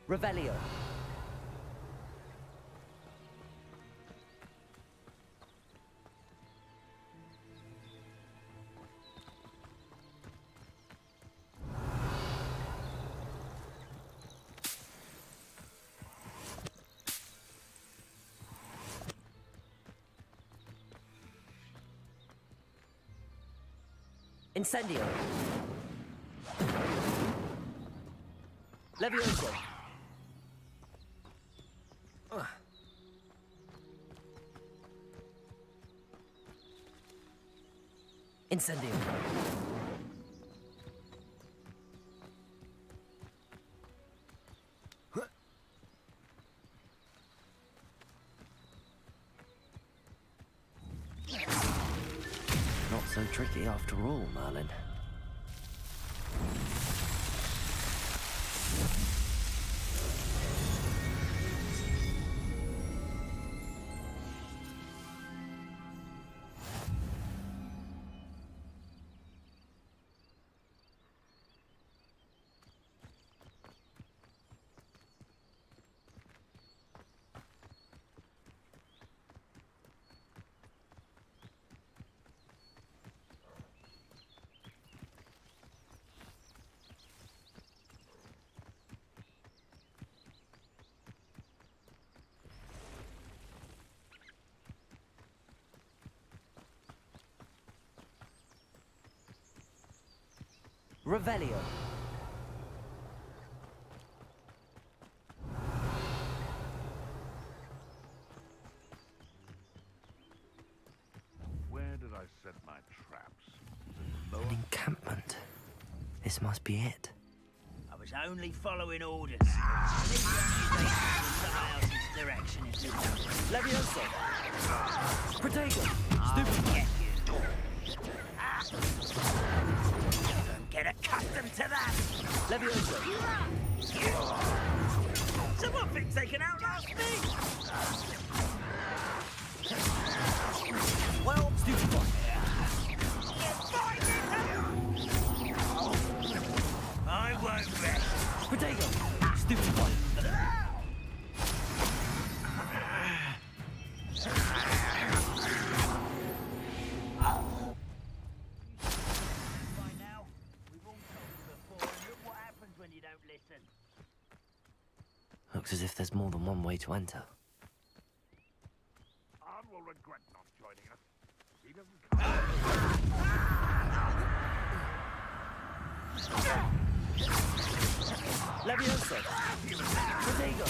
Revelio. Incendio. Levioso. Incendio. so tricky after all, Merlin. Revelio. Where did I set my traps? An encampment. This must be it. I was only following orders. Leave the someone else's direction if you don't. Levioso! Protego! Stupid! Get you. Get accustomed to that! Levioso! Someone thinks they can outlast me! Well, stupid one. I won't rest. Protego! Stupid one. By now, we've all told you before, and look what happens when you don't listen. Looks as if there's more than one way to enter. Arn will regret not joining us. He doesn't come. Levioso! Protego!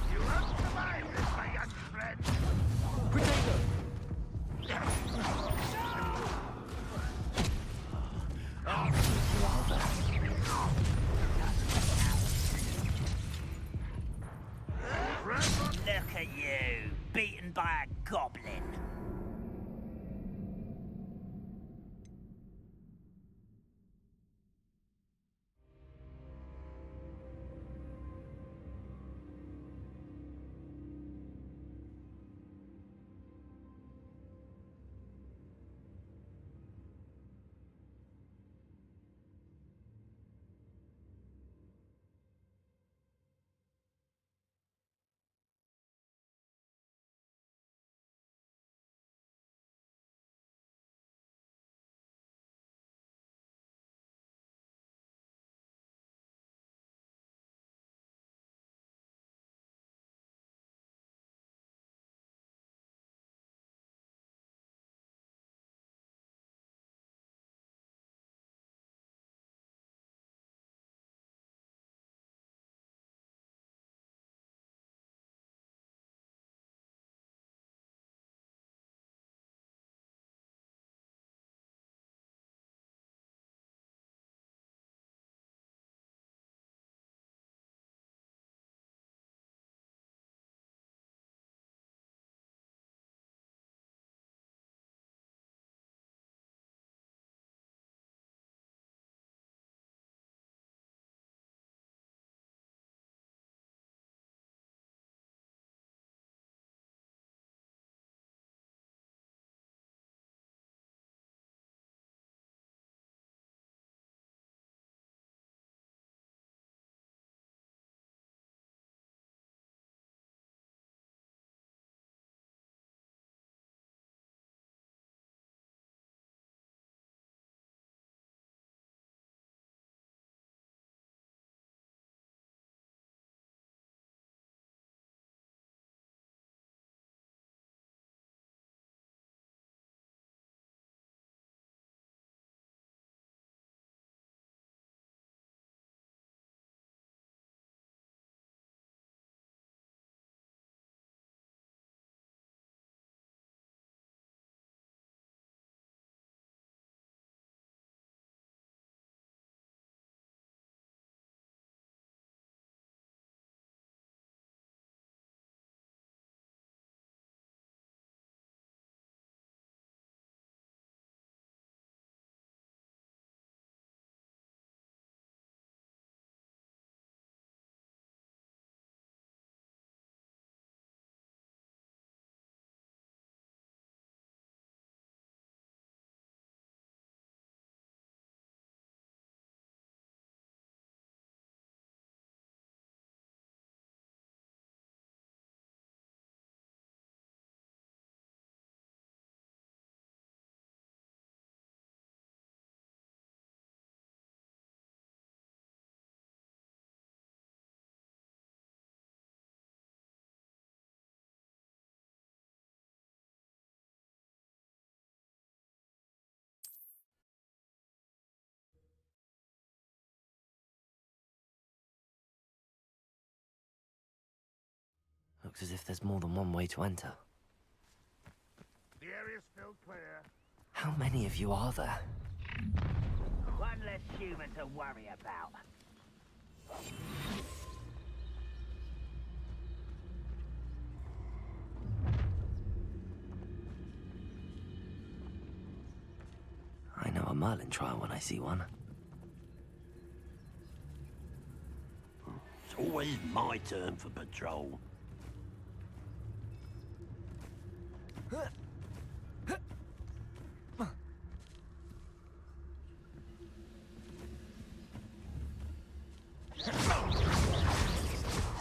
You won't survive this, my young friend. Protego! Look at you, beaten by a goblin. looks as if there's more than one way to enter. The area's still clear. How many of you are there? One less human to worry about. I know a Merlin trial when I see one. It's always my turn for patrol.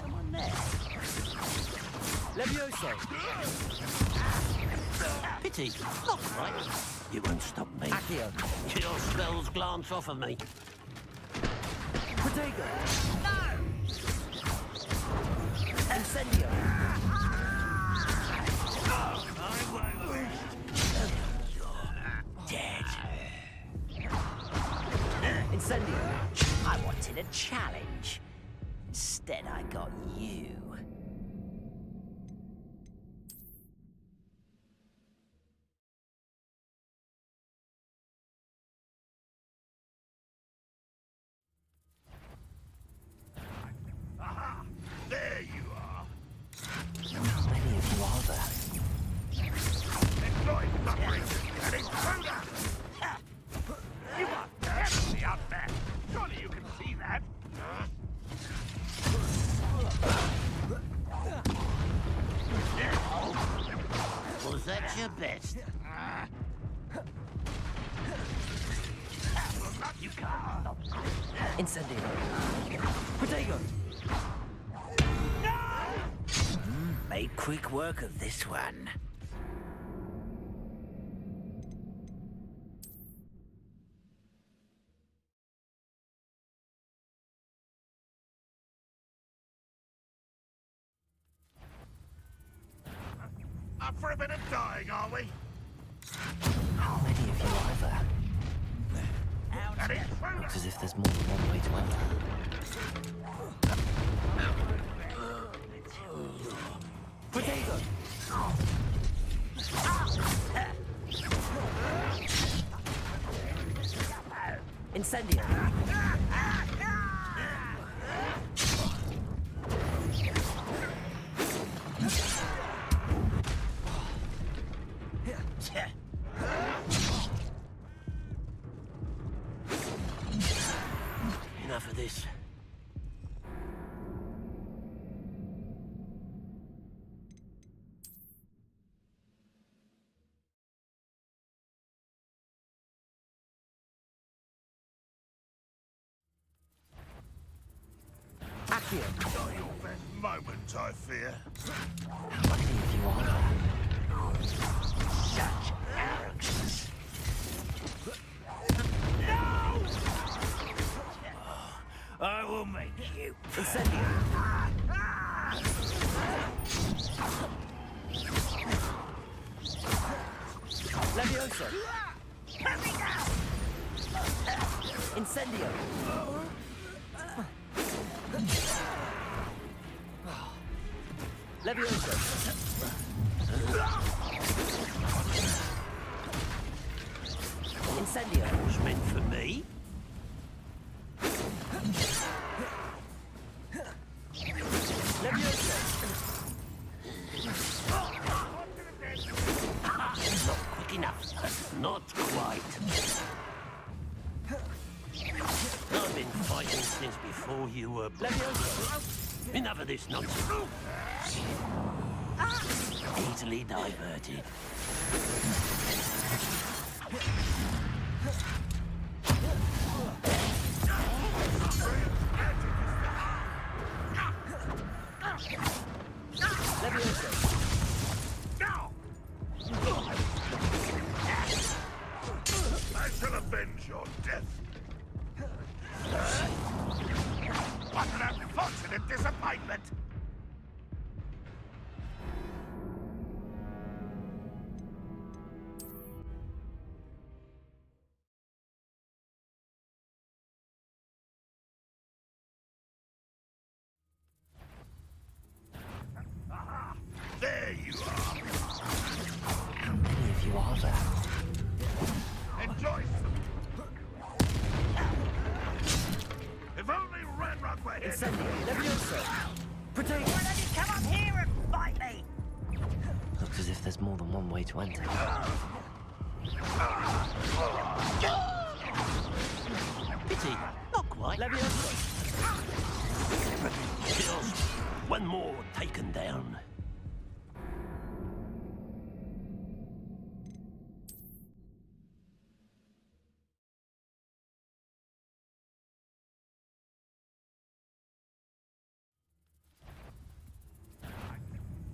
Someone there. Levioso! Pity, not right. You won't stop me. Accio! Your spells glance off of me. Protego! No! Incendio! Dead. Incendio! I wanted a challenge. Instead, I got you. Aha! There you are. How many of you are there? Enjoy suffering and intruder! You are terribly up there. Surely you can see that. Was that your best? You can't stop. Incendio! Protego! Made quick work of this one. Up for a bit of dying, are we? How many of you are there? An intruder! Looks as if there's more than one way to enter. Protego! Incendio! Enough of this. Accio! Not your best moment, I fear. How many of you are there? Such arrogance. I will make you. Incendio! Levioso! Incendio! Levioso! Incendio! Was meant for me? Levioso! Not quick enough. Not quite. I've been fighting since before you were born. Levioso! Enough of this nonsense. Easily diverted. Levioso! I shall avenge your death. What an unfortunate disappointment! Aha! for him! Incendio! Levioso! Protego! Why don't you come up here and fight me? Looks as if there's more than one way to enter. Pity, not quite. Levioso! Just one more taken down.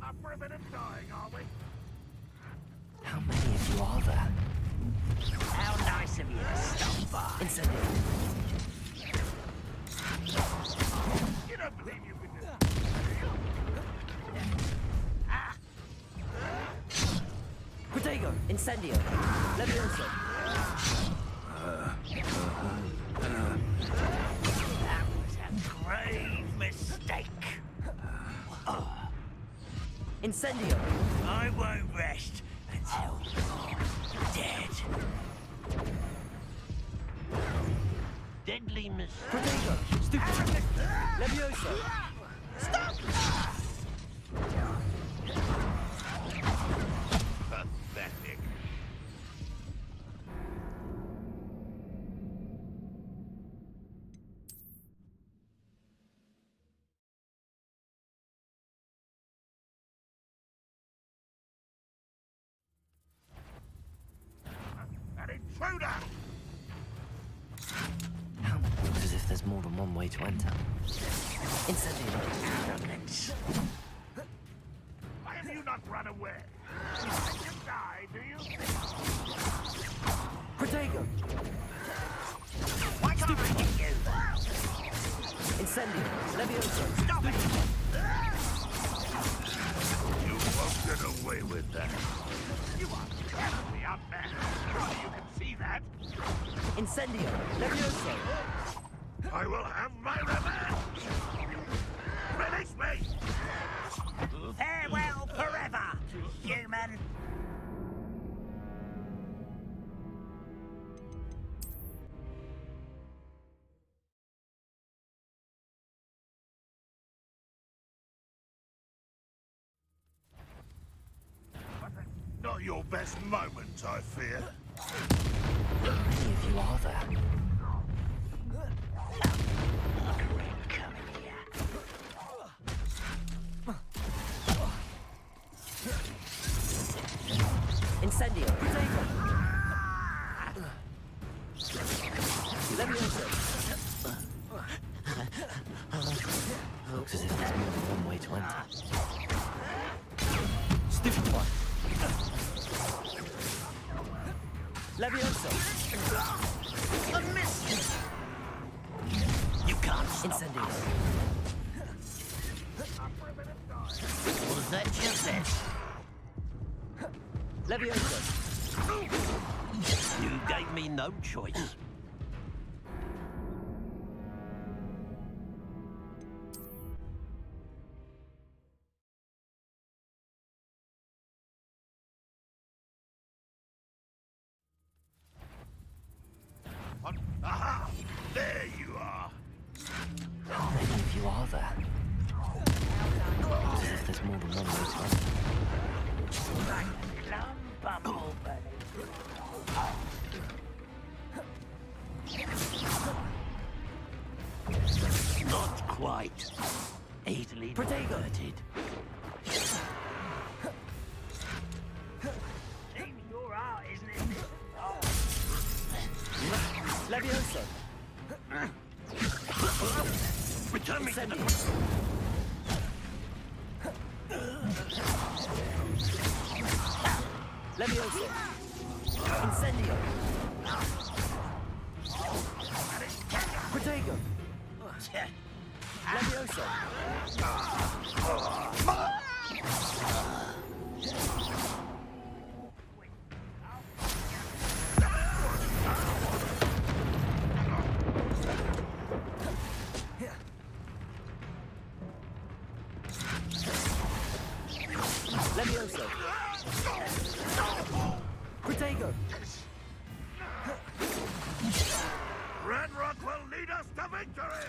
Up for a bit of dying, are we? How many of you are there? How nice of you to stop by. Incendio! You don't believe you can do Protego! Incendio! Levioso! That was a grave mistake. Incendio! I won't rest until you're dead. Deadly mistake. Protego! Stupid! Levioso! Stop! pathetic. An intruder! Looks as if there's more than one way to enter. Incendio! Arrogance. Why have you not run away? You think you die, do you? Protego! Why can't I hit you? Incendio! Levioso! Stop it! You won't get away with that. You are terribly outmatched. Surely you can see that. Incendio! Levioso! I will have my revenge! Release me! Farewell forever, human! Not your best moment, I fear. How many of you are there? Come here. Incendio! Protego! Levioso! Looks as if there's more than one way to enter. Stupid one! Levioso! A miss! You can't stop. Incendio! Was that just it? Levioso! You gave me no choice. Aha! There you are! How many of you are there? Looks as if there's more than one way to enter. Not quite. Easily diverted. Seems your art, isn't it? Levioso! Return me to the... Levioso! Incendio! Protego! Levioso! Levioso! Protego! Red Rock will lead us to victory!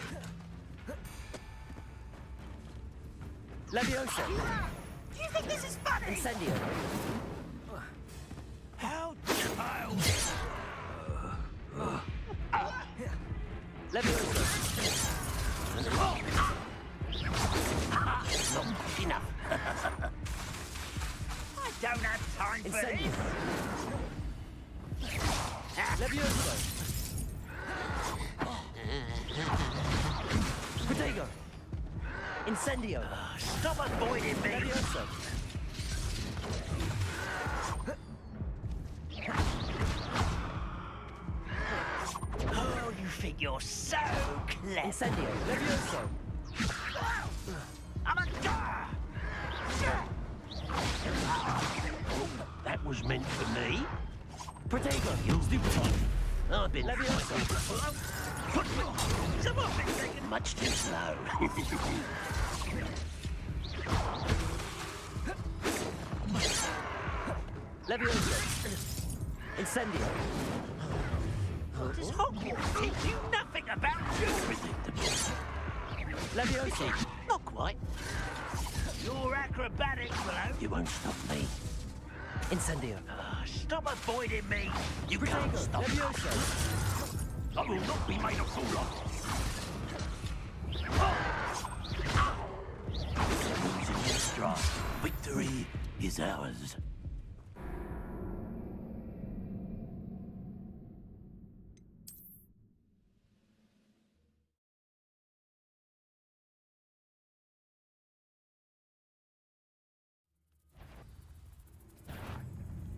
Levioso! Do you think this is funny? Incendio! How childish! Levioso! Not quick enough. I don't have time for Incendio! this. Levioso! Protego! Incendio! Stop avoiding me! Levioso! Oh, you think you're so clever. Incendio! Levioso! I'm a guy! That was meant for me. Protego! You'll do time. I've been Levioso! Someone's been taking much too slow. Levioso! Incendio! Does Hogwarts teach you nothing about Levioso! Not quite. your acrobatics, will You won't stop me. Incendio! Stop avoiding me. You can't stop us. Levioso! I will not be made a fool of. Losing your stride. Victory is ours.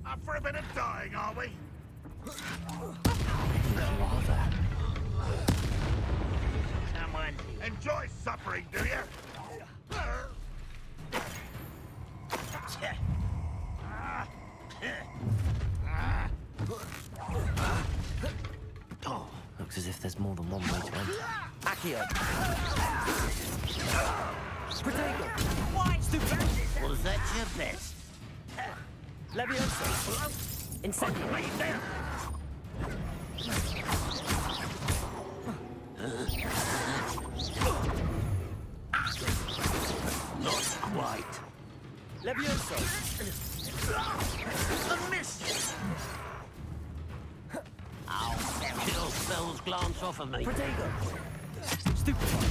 Up for a bit of dying, are we? Rather. Someone. Enjoy suffering, do you? Oh, looks as if there's more than one way to enter. Accio! Protego! Why? Was that your best? Levioso! Incendio! Not quite. Levioso! A miss! Kill spells glance off of me. Protego! Stupefy!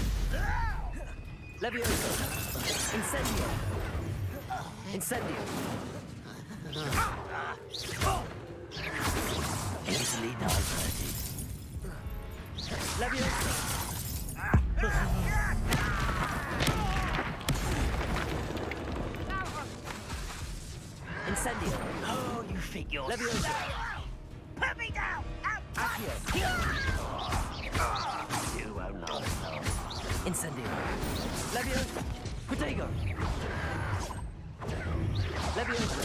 Levioso! Incendio! Incendio! Easily diverted. Levioso! Incendio! Oh, you think you're Levioso! Put me down. Accio! You won't last long. Incendio! Levioso! Protego! Levioso!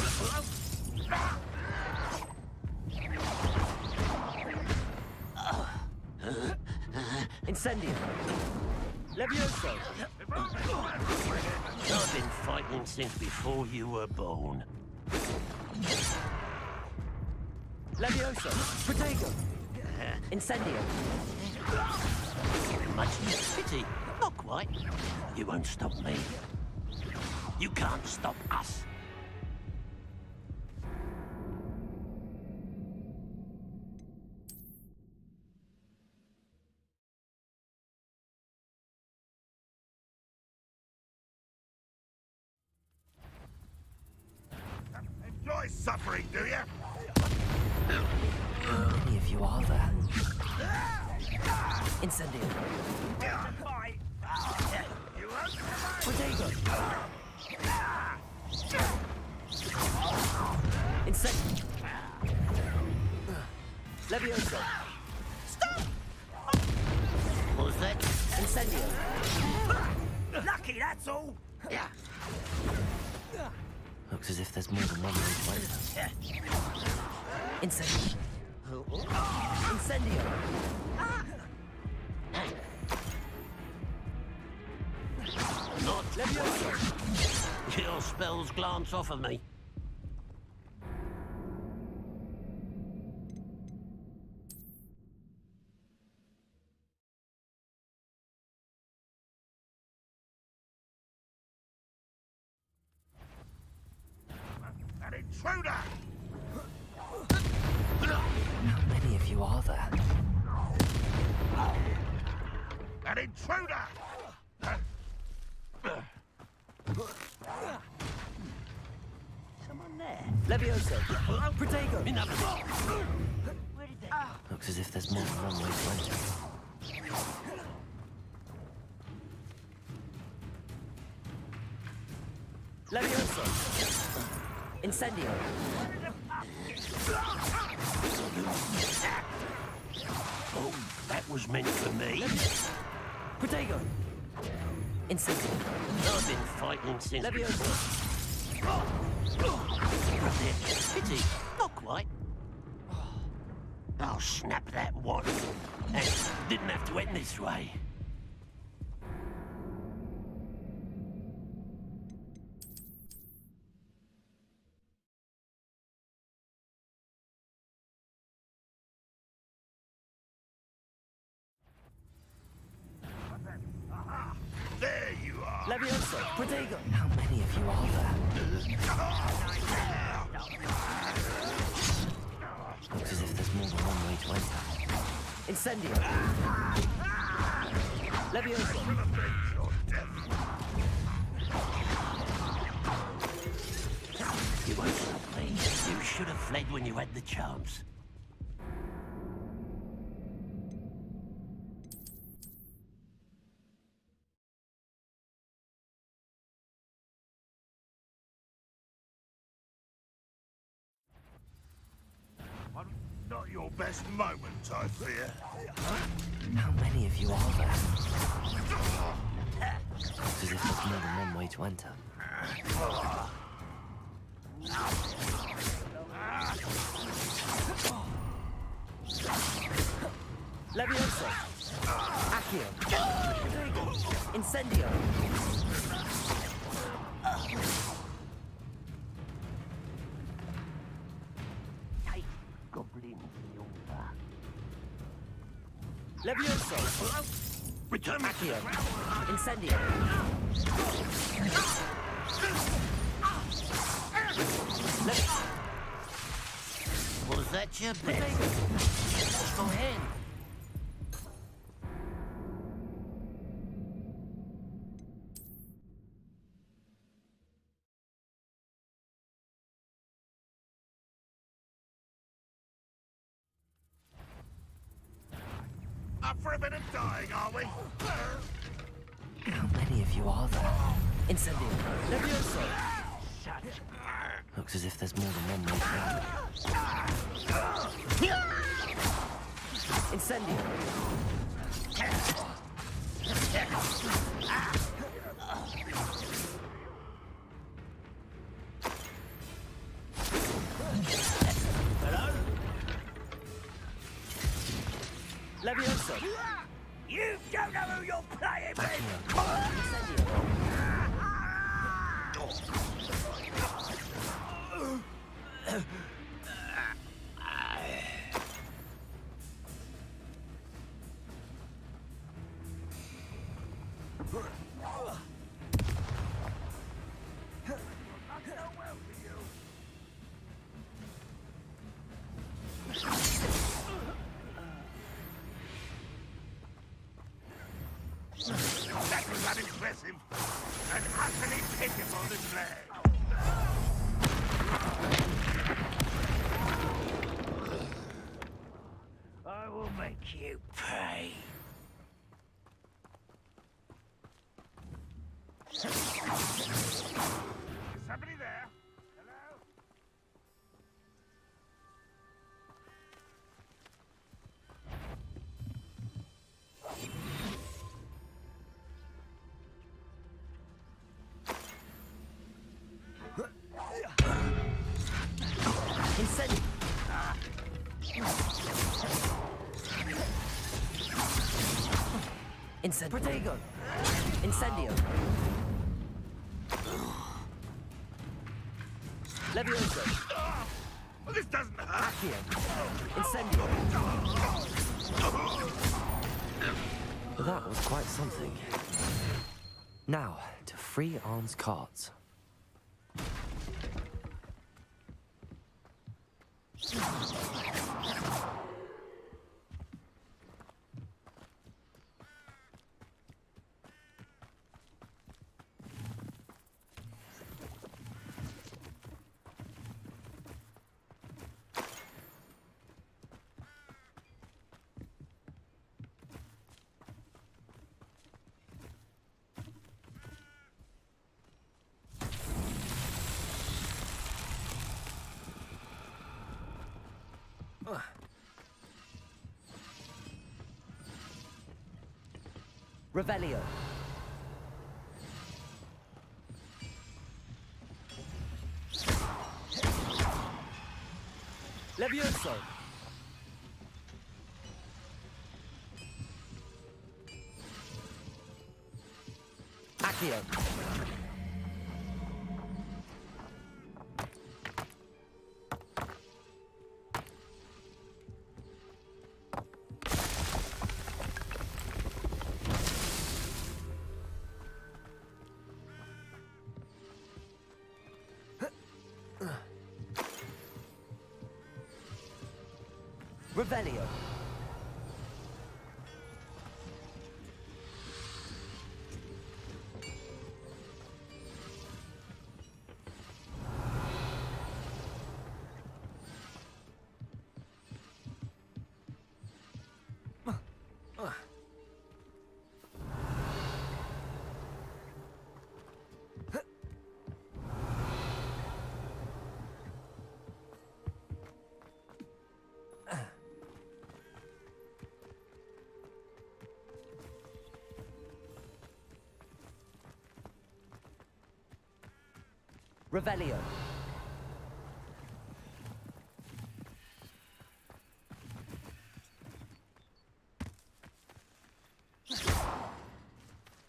Incendio! Levioso! I've been fighting since before you were born. Levioso! Protego! Incendio! Much pity. Not quite. You won't stop me. You can't stop us. Enjoy suffering, do you? How many of you are there? Incendio! Protego! Incendio! Levioso! Stop! What was that? Incendio! Lucky, that's all. Yeah. Looks as if there's more than one way to enter. Incendio! Incendio! Not Levioso! Your spells glance off of me. intruder! How many of you are there? An intruder! Someone there. Levioso! Protego! Where did they Looks as if there's more than one way to enter. Levioso! Incendio! Oh, that was meant for me. Protego! Incendio! I've been fighting since... Levioso! Pity, not quite. I'll snap that one. And didn't have to end this way. There you are! Levioso! Protego! How many of you are there? Looks as if there's more than one way to enter. Incendio! Levioso! You won't stop me. You should have fled when you had the chance. Not your best moment, I fear. How many of you are there? Looks as if there's more than one way to enter. Levioso! Accio! Incendio! Goblin silver. Levioso! Return Accio! Incendio! Was that your best? Go ahead. Up for a bit of dying, are we? How many of you are there? Incendio! Levioso! Looks as if there's more than one way to enter. Incendio! Hello? Levioso! You don't know who you're playing with! That was unimpressive and utterly pitiful display. I will make you pay. Is somebody there? Hello? Incendio! Protego! Incendio! Levioso! Well, this doesn't hurt. Accio! Incendio! That was quite something. Now, to free Arn's cards. Revelio. Levioso. Accio. Revelio. Revelio.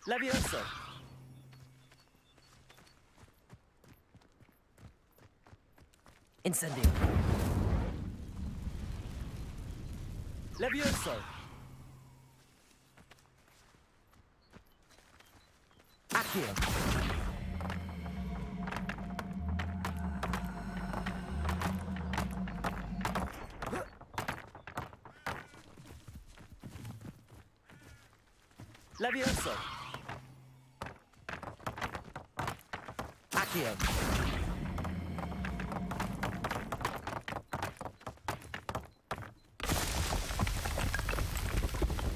Levioso. Incendio. Levioso. Accio. Levioso. Accio.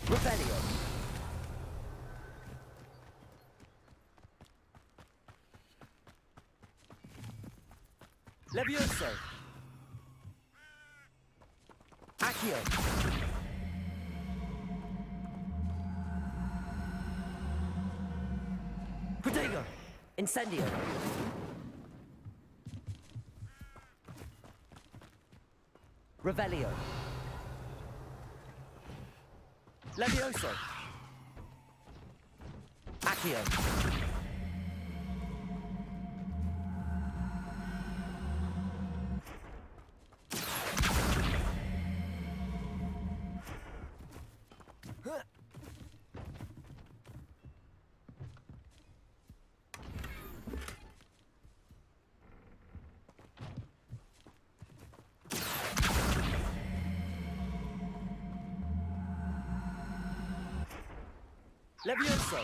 Revelio. Levioso. Accio. Prodigo. Incendio. Revelio. Levioso. Accio. Levioso.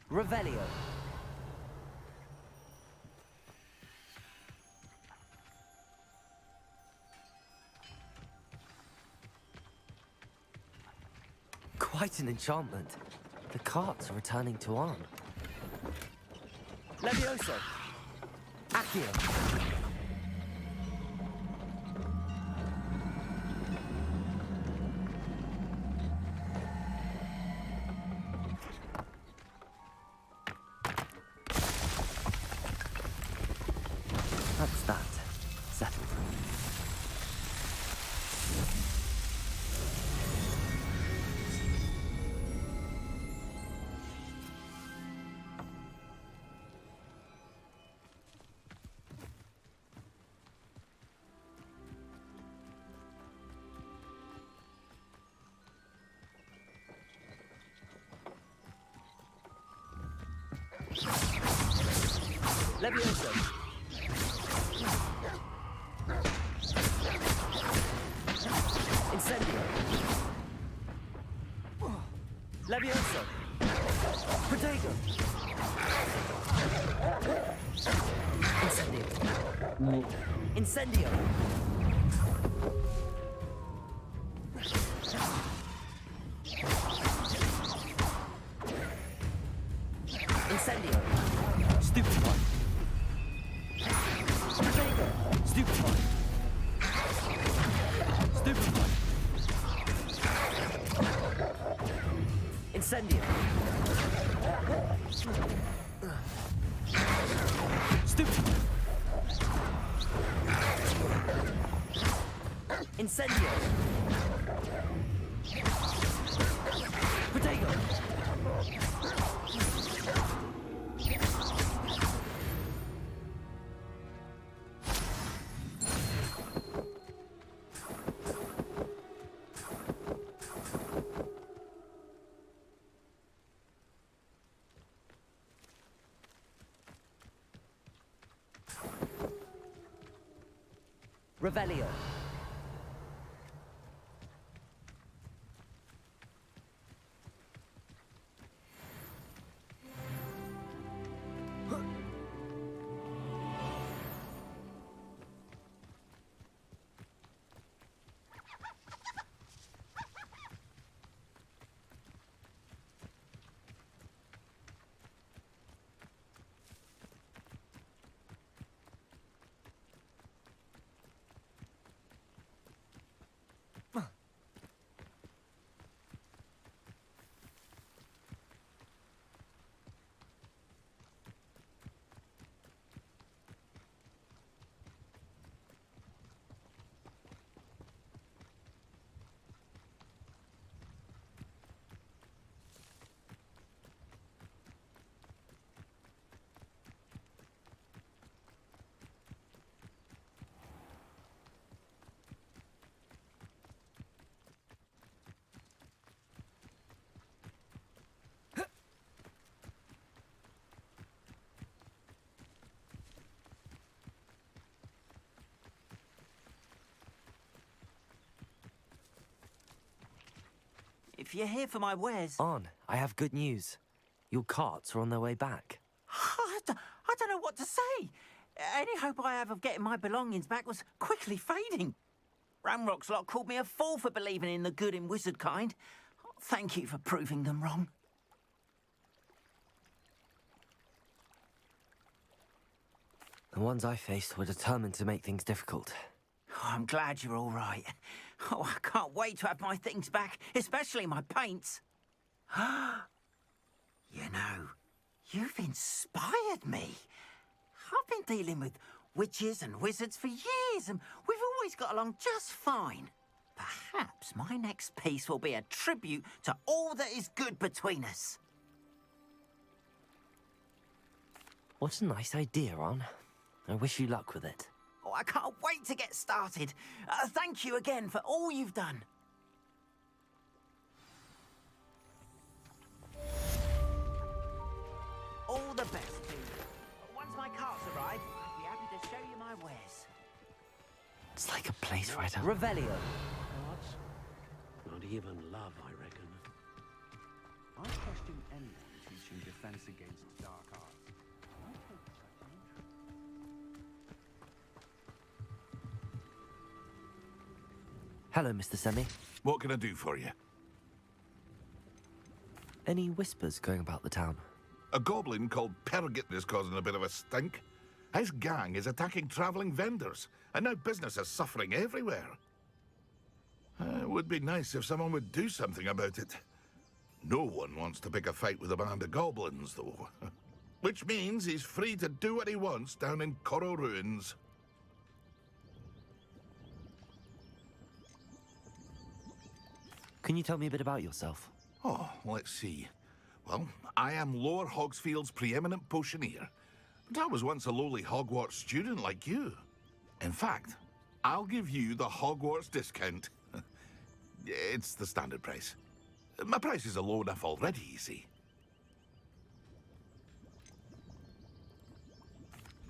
Revelio. Quite an enchantment. The carts are returning to Arn. Levioso. Accio. That's that. Settled. Levioso. Incendio. Levioso. Protego. Incendio. Incendio. Incendio. Stupefy. Protego. Stupefy. Stupefy. Incendio. Stupefy. Incendio. Protego. Revelio. If you're here for my wares... On, I have good news. Your carts are on their way back. I don't know what to say. Any hope I have of getting my belongings back was quickly fading. Ramrock's lot called me a fool for believing in the good in wizard kind. Thank you for proving them wrong. The ones I faced were determined to make things difficult. Oh, I'm glad you're all right. Oh, I can't wait to have my things back, especially my paints. You know, you've inspired me. I've been dealing with witches and wizards for years, and we've always got along just fine. Perhaps my next piece will be a tribute to all that is good between us. What a nice idea, Ron. I wish you luck with it. Oh, I can't wait to get started. Thank you again for all you've done. All the best to you. Once my carts arrive, I'll be happy to show you my wares. It's like a place right out. Revelio. Not even love, I reckon. I question anyone teaching defense against dark arts. I take such an interest. Hello, Mr. Semi. What can I do for you? Any whispers going about the town? A goblin called Pergit is causing a bit of a stink. His gang is attacking travelling vendors, and now business is suffering everywhere. It would be nice if someone would do something about it. No one wants to pick a fight with a band of goblins, though. Which means he's free to do what he wants down in Coral Ruins. Can you tell me a bit about yourself? Oh, let's see. Well, I am Lower Hogsfield's preeminent potioneer. But I was once a lowly Hogwarts student like you. In fact, I'll give you the Hogwarts discount. It's the standard price. My prices are low enough already, you see.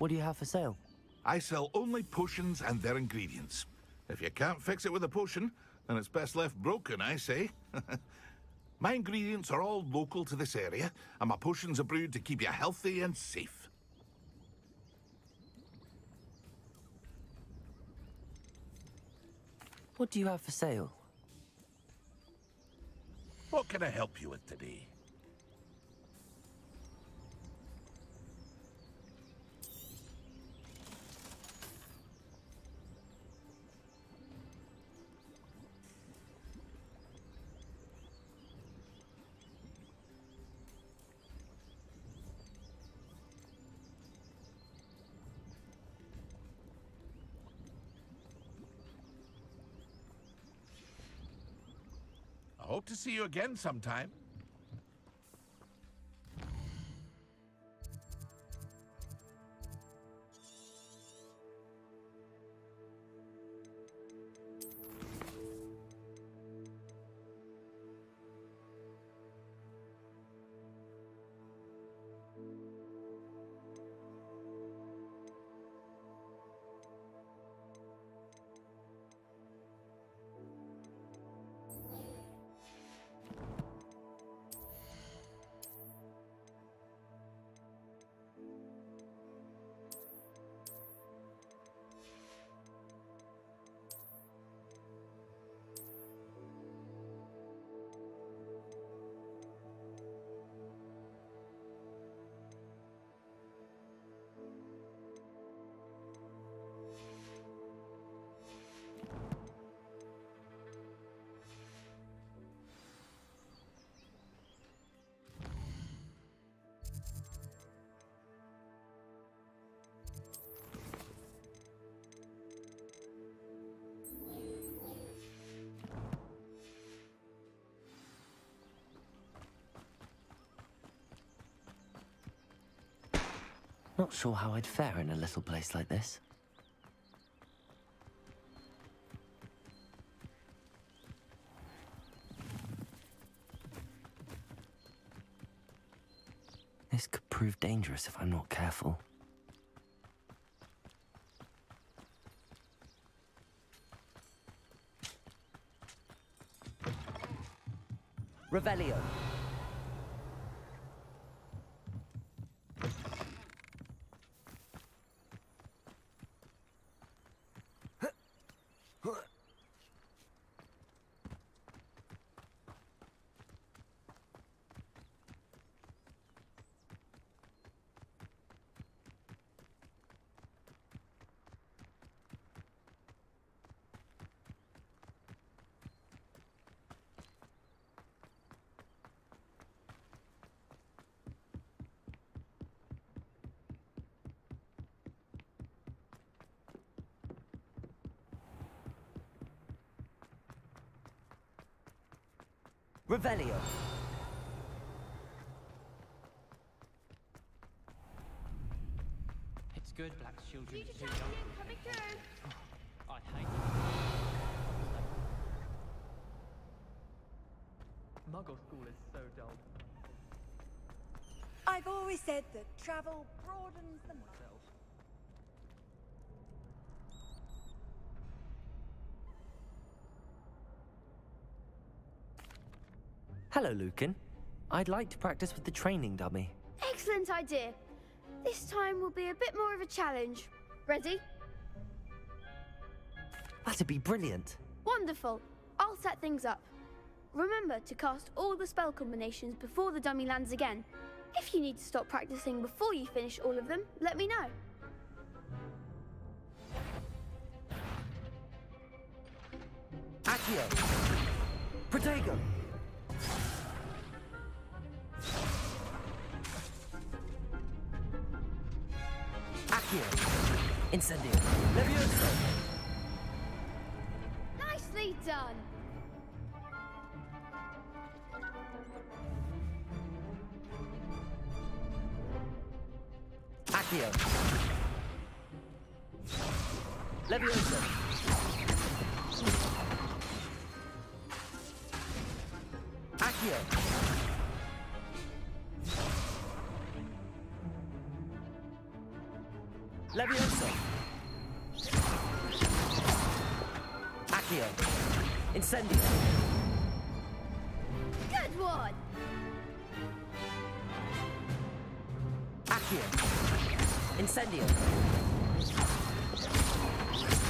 What do you have for sale? I sell only potions and their ingredients. If you can't fix it with a potion, then it's best left broken, I say. My ingredients are all local to this area, and my potions are brewed to keep you healthy and safe. What do you have for sale? What can I help you with today? I hope to see you again sometime. Not sure how I'd fare in a little place like this. This could prove dangerous if I'm not careful. Revelio. Revelio. It's good black children You too just young. coming through. I hate Muggle school is so dull. I've always said that travel broadens the mind. Hello, Lucan. I'd like to practice with the training dummy. Excellent idea. This time will be a bit more of a challenge. Ready? That'd be brilliant. Wonderful. I'll set things up. Remember to cast all the spell combinations before the dummy lands again. If you need to stop practicing before you finish all of them, let me know. Accio. Protego. Accio. Incendio. Levioso. Nicely done. Accio. Levioso. Accio. Levioso. Accio. Incendio. Good one! Accio. Incendio.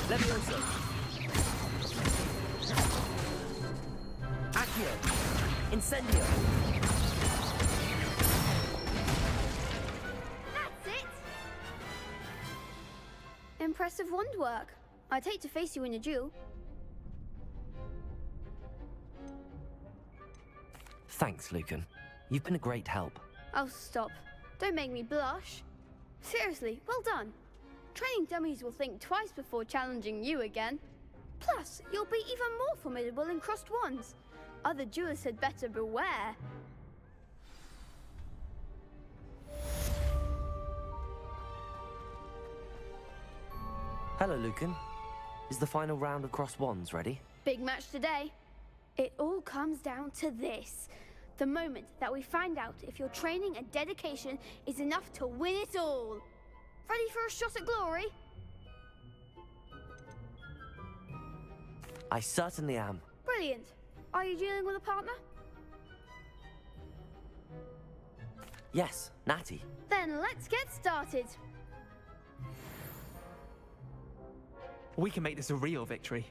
Levioso. Accio. Incendio. That's it! Impressive wand work. I'd hate to face you in a duel. Thanks, Lucan. You've been a great help. Oh, stop. Don't make me blush. Seriously, well done. Training dummies will think twice before challenging you again. Plus, you'll be even more formidable in crossed wands. Other duelists had better beware. Hello, Lucan. Is the final round of cross wands ready? Big match today. It all comes down to this. The moment that we find out if your training and dedication is enough to win it all. Ready for a shot at glory? I certainly am. Brilliant. Are you dealing with a partner? Yes, Natty. Then let's get started. We can make this a real victory.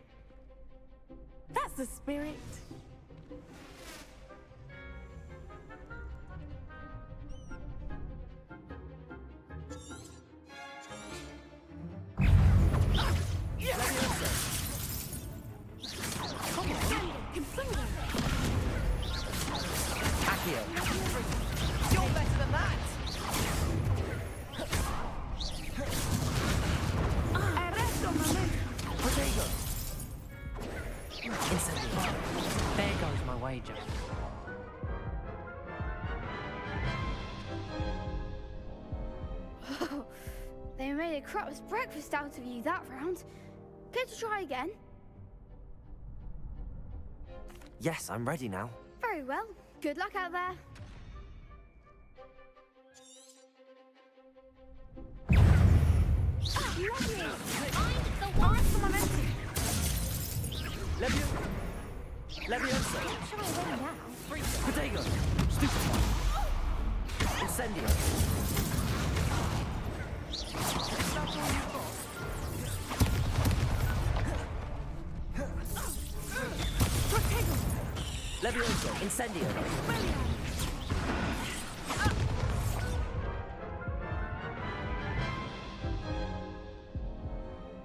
That's the spirit. Accio. You're better than that! Prodigo. Incendio. There goes my wager. They made a crap's breakfast out of you that round. Care to try again? Yes, I'm ready now. Very well. Good luck out there. Levioso. Prodigo. Stupefy. Incendio. Levioso. Incendio.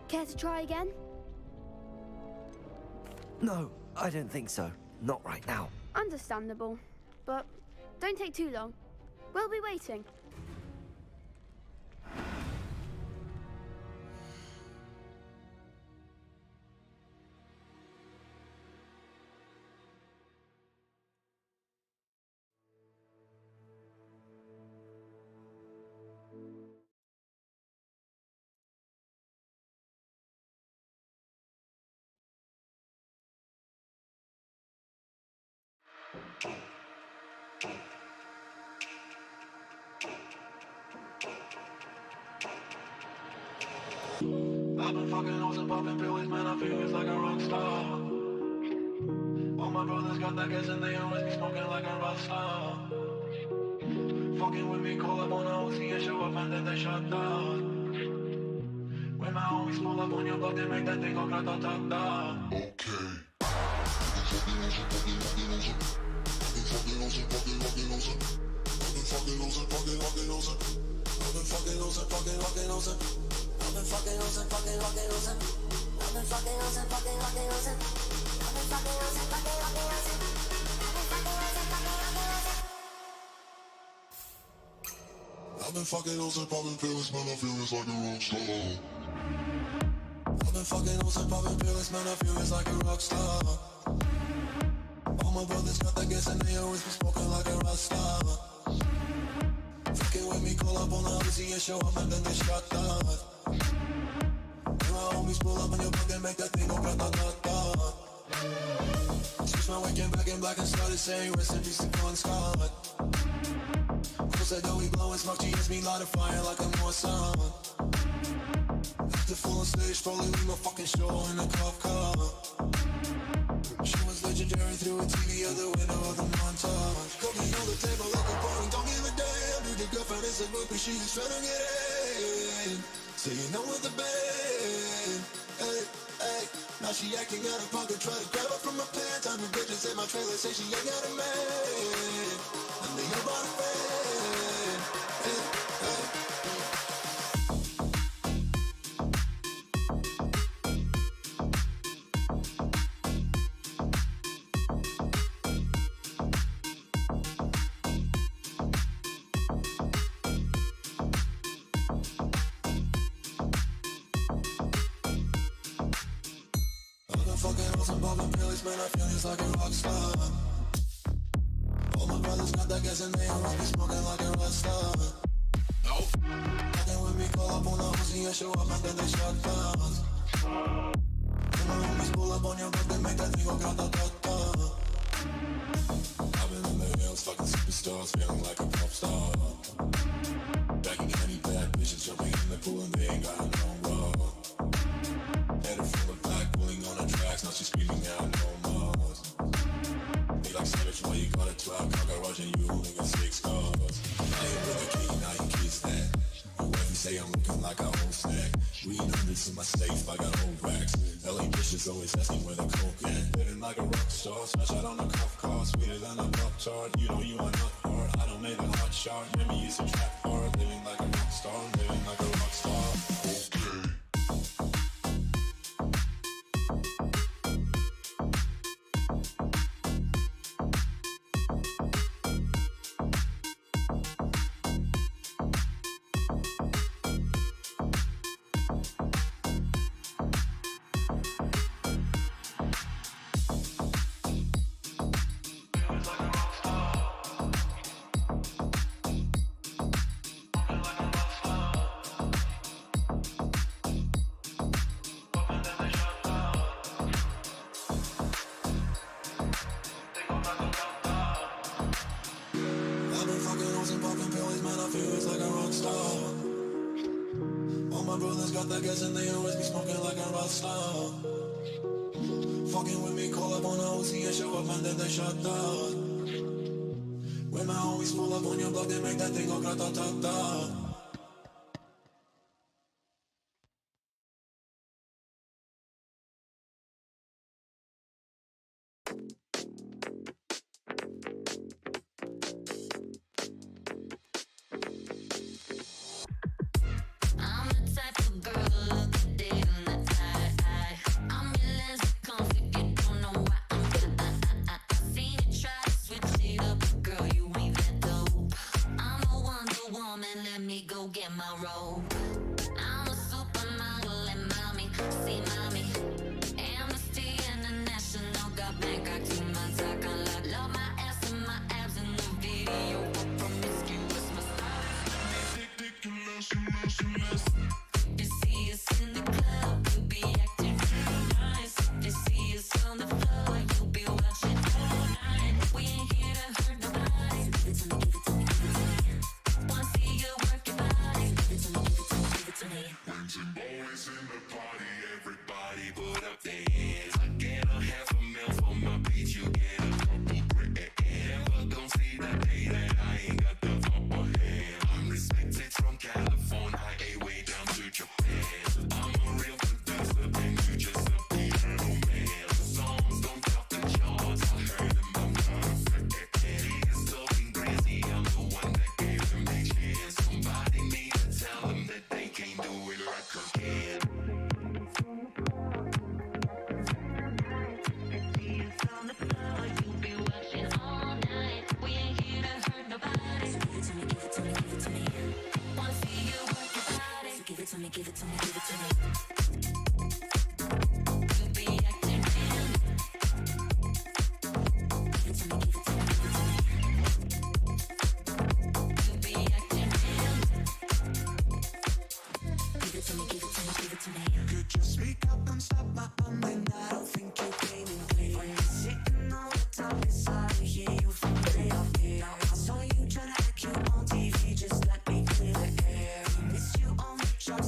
Care to try again? No, I don't think so. Not right now. Understandable. But don't take too long. We'll be waiting. I've been fucking hoes and popping pills, man, I feel it's like a rock star. All my brothers got that gas and they always be smoking like a rock star. Fucking with me, call up on a Uzi and show up and then they shut down. When my homies pull up on your block, they make that thing go grata-ta-ta. I've been fucking hoes and popping pills, man, I feel it's like a rock star. I've been fucking hoes and popping pills, man, I feel it's like a rock star. All my brothers got that gas and they always be smoking like a rock star. Fucking with me, call up on the Uzi and show up and then they shut down. And my homies pull up on your block and make that thing go grata-ta-ta. Switch my weekend back in black and started saying rest in peace to Con Scott. Close that door, we blowing smoke, GS me light a fire like a more sun. strolling in my fucking show in a cop car. She was legendary through a TV other window of the montage. Cooking on the table like a party, don't give a damn. Dude, your girlfriend is a groupie, she's trying to get in. Saying no with the band. Hey, hey. Now she acting out of pocket, try to grab her from my pants. I'm a bitch in my trailer, say she ain't got a man. And they ain't about a fan. Hey, hey. Man, I feel just like a rock star. All my brothers got that gas and they always be smoking like a rock star. Nope. Fucking with me, call up on the Uzi and show up and then they shot downs. When my homies pull up on your block, they make that thing go grata-ta-ta. I've been in the hills, fucking superstars, feeling like a pop star. Backing any bad bitches, jumping in the pool and they ain't got no road. Headed full of black, pulling on the tracks, now she's screaming out no more. They like savage, why you got a 12 car garage and you only got 6 cars. I ain't with the key, now you kiss that. You ever say I'm looking like a whole snack. Green hundreds in my safe, I got old racks. LA bitches always asking where the coke at. Living like a rock star, smash out on a cuff car. Sweeter than a pop chart, you know you are not hard. I don't make a hot shot, maybe it's a trap hard. Living like a rock star, living like a rock star. Okay. Fucking with me, call up on the Uzi and show up and then they shut down. When my homies pull up on your block, they make that thing go grata-ta-ta.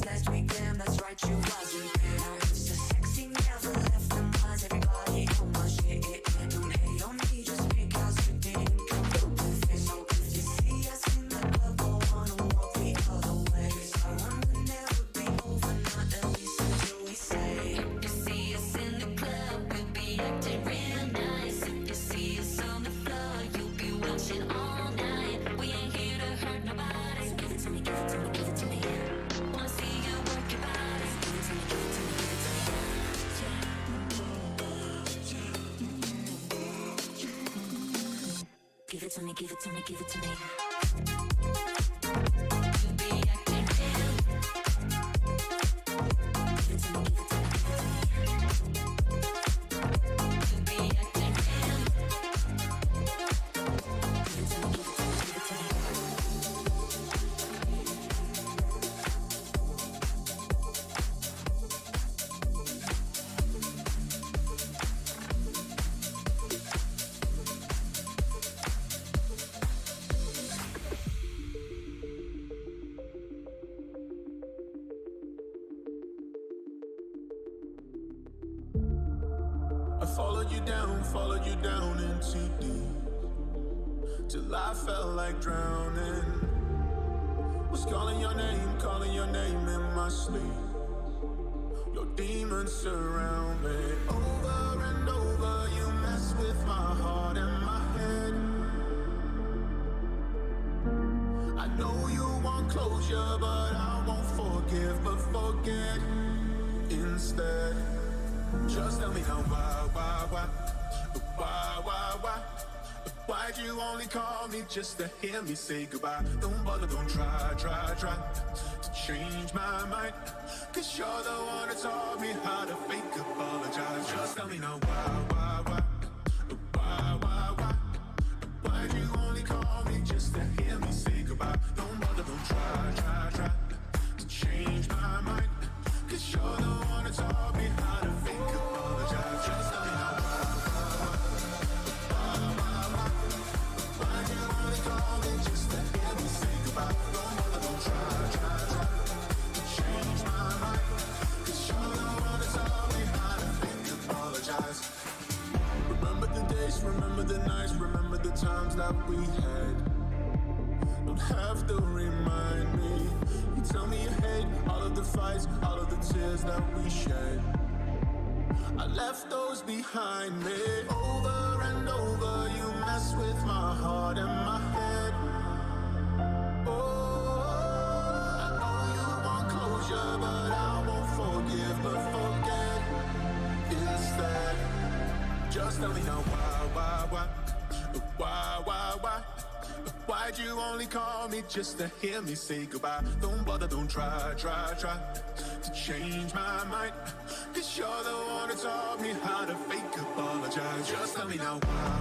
Last weekend, that's right, you wasn't there. it to me, give it to me, give it to me. I followed you down into deep, till I felt like drowning. Was calling your name in my sleep. Your demons surround me. Over and over, you mess with my heart and my head. I know you want closure, but I won't forgive, but forget instead. Just tell me now, why? Why'd you only call me just to hear me say goodbye? Don't bother, don't try to change my mind. Cause you're the one that taught me how to fake apologize. Just tell me now, why? Why'd you only call me just to hear me say goodbye? Don't bother, don't try to change my mind. Cause you're the one that taught me how to fake apologize. Just tell me now, why'd you only call me just to hear me say goodbye? Don't bother, don't try to change my mind. Cause you're the one that taught me how to fake apologize. Remember the days, remember the nights, remember the times that we had. Don't have to remind me. You tell me you hate all of the fights, all of the tears that we shed. I left those behind me. Over and over, you mess with my heart and my head. Oh, I know you want closure, but I won't forgive, but forget instead. Just tell me now, why? Why'd you only call me just to hear me say goodbye? Don't bother, don't try to change my mind. Cause you're the one that taught me how to fake apologize. Just tell me now, why?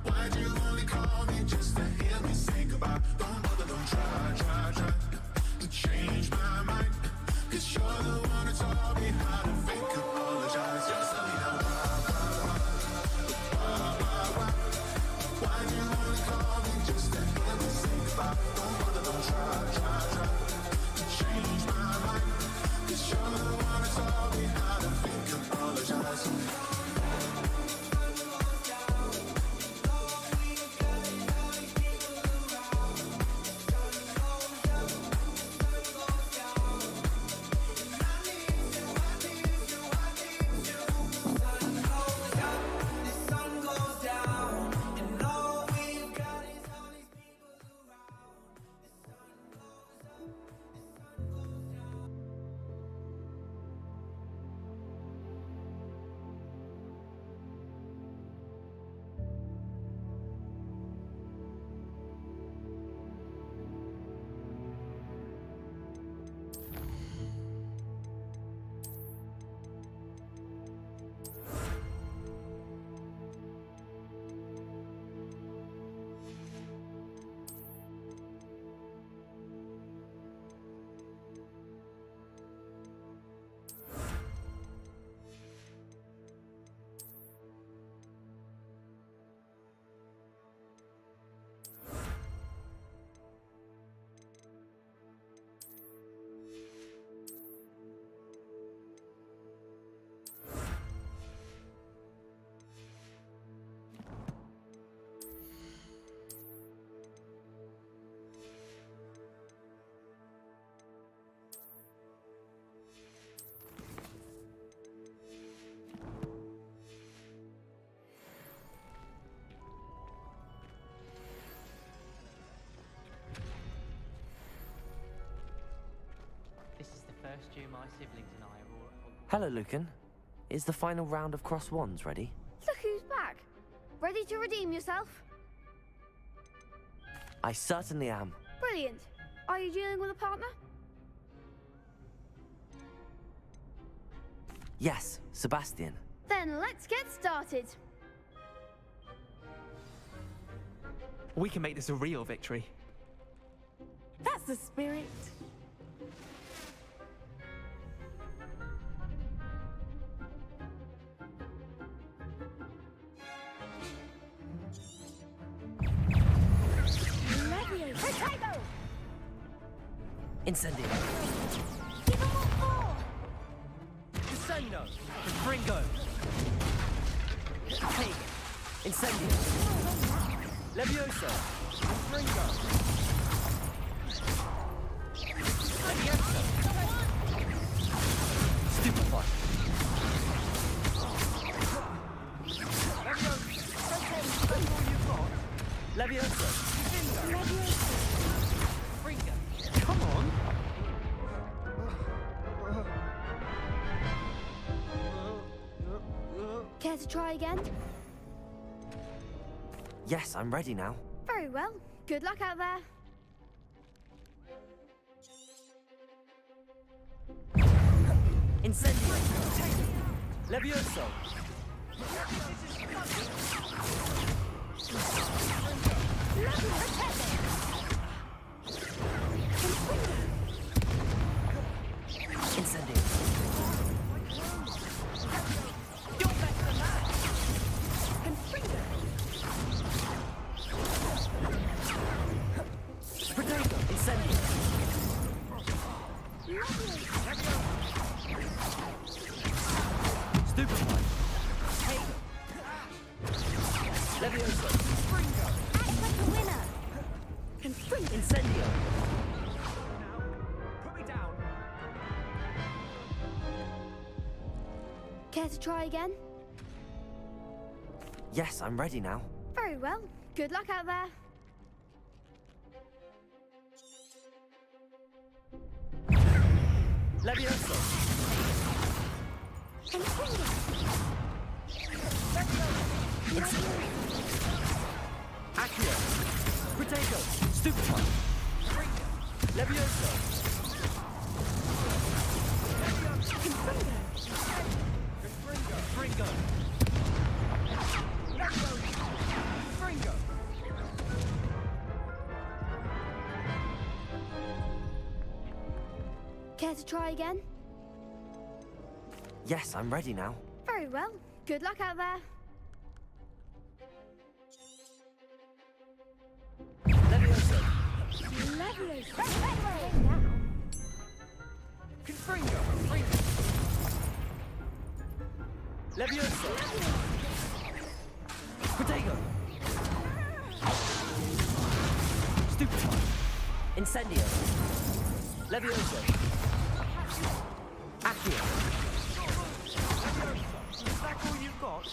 Why'd you only call me just to hear me say goodbye? Don't bother, don't try to change my mind. Cause you're the one that taught me how to fake apologize. Just tell me now, why'd you only call me just to hear me say goodbye? Don't bother, don't try to change my mind. Cause you're the one that taught me how to fake apologize. First year my siblings and I are all... Hello, Lucan. Is the final round of cross wands ready? Look who's back. ready to redeem yourself? I certainly am. Brilliant. Are you dealing with a partner? Yes, Sebastian. Then let's get started. We can make this a real victory. That's the spirit. Incendio. Descendo. Fringo. Kiek. Incendio. Levioso. Fringo. Stupefy. Levioso. Fringo. Come on. Care to try again? Yes, I'm ready now. Very well. Good luck out there. Incendio. Levioso. Incendio. Potato. Incendio. Stupefy. Levioso. Act like a winner. Incendio. Put me down. Care to try again? Yes, I'm ready now. Very well. Good luck out there. Levioso. Accio. Potato. Stupefy. Levioso. Fringo. Fringo. Care to try again? Yes, I'm ready now. Very well. Good luck out there. Levioso. Levioso. Fringo. Levioso. Potato. Stupefy. Incendio. Levioso. Accio. Is that all you've got?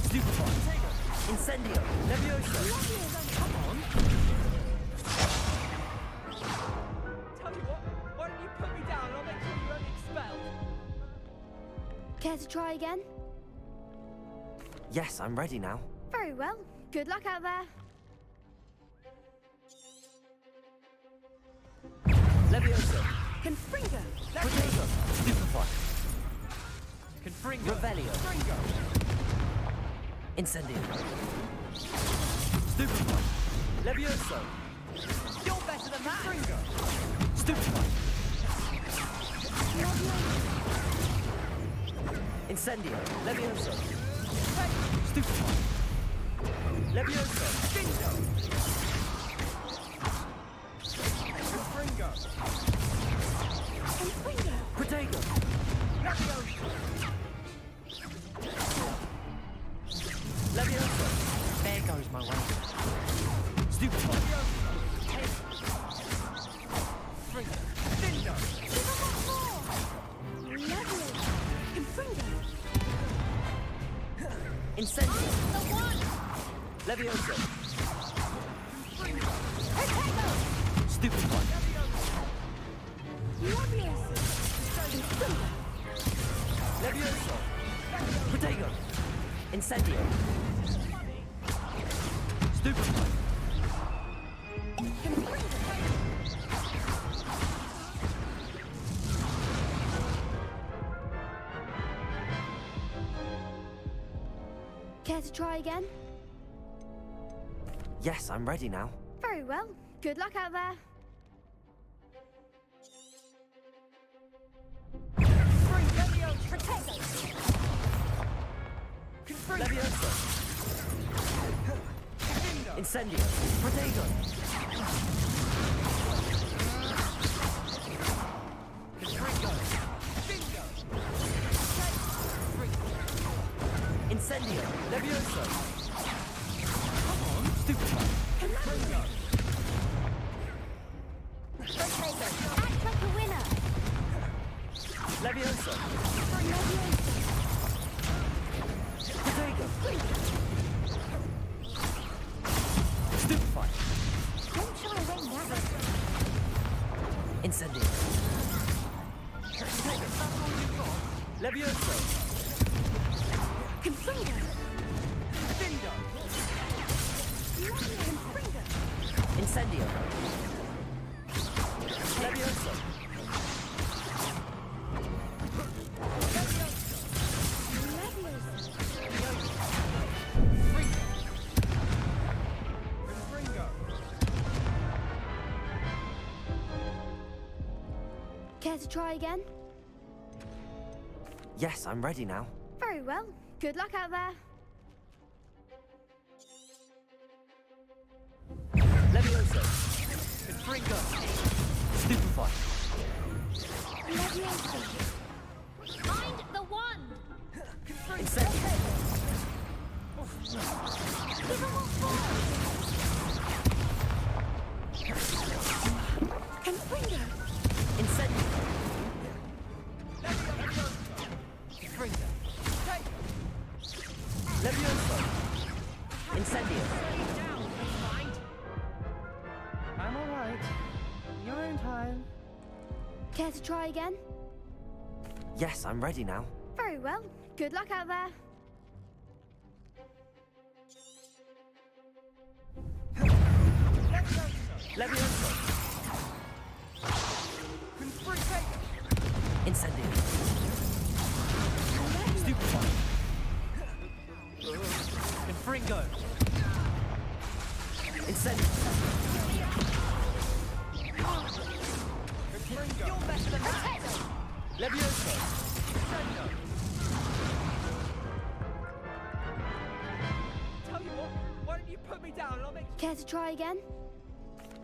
Stupefy. Incendio. Levioso. Come on. Tell you what, why don't you put me down and I'll make sure you're only expelled. Care to try again? Yes, I'm ready now. Very well. Good luck out there. Levioso. Confringo. Potato. Stupefy. Confringo. Revelio. Fringo. Incendio. Stupefy. Levioso. You're better than that. Fringo. Stupefy. Incendio. Levioso. Stupefy. Levioso. Bingo. Fringo. Potato. Levioso. Levioso. There goes my way. Stupefy. Fringo. Bingo. Incendio. Levioso. Stupefy. Levioso. Potato. Incendio. Stupefy. Care to try again? Yes, I'm ready now. Very well. Good luck out there. Levioso. Incendio. Protego. Incendio. Levioso. Come on, stupefy. Act like a winner. Levioso. Stupefy. Don't shy away now. Incendio. Levioso. Confringo. Incendio. Levioso. Care to try again? Yes, I'm ready now. Very well. Good luck out there. Levioso. Confringo. Stupefy. Levioso. Find the wand. Incendio. Give him what for. Confringo. Incendio. Confringo. Levioso. Incendio. I'm all right. You're in time. Care to try again? Yes, I'm ready now. Very well. Good luck out there. Levioso. Incendio. Stupefy. Confringo. Incendio. You're better than that. Levioso. Tell you what, why don't you put me down and I'll make... Care to try again?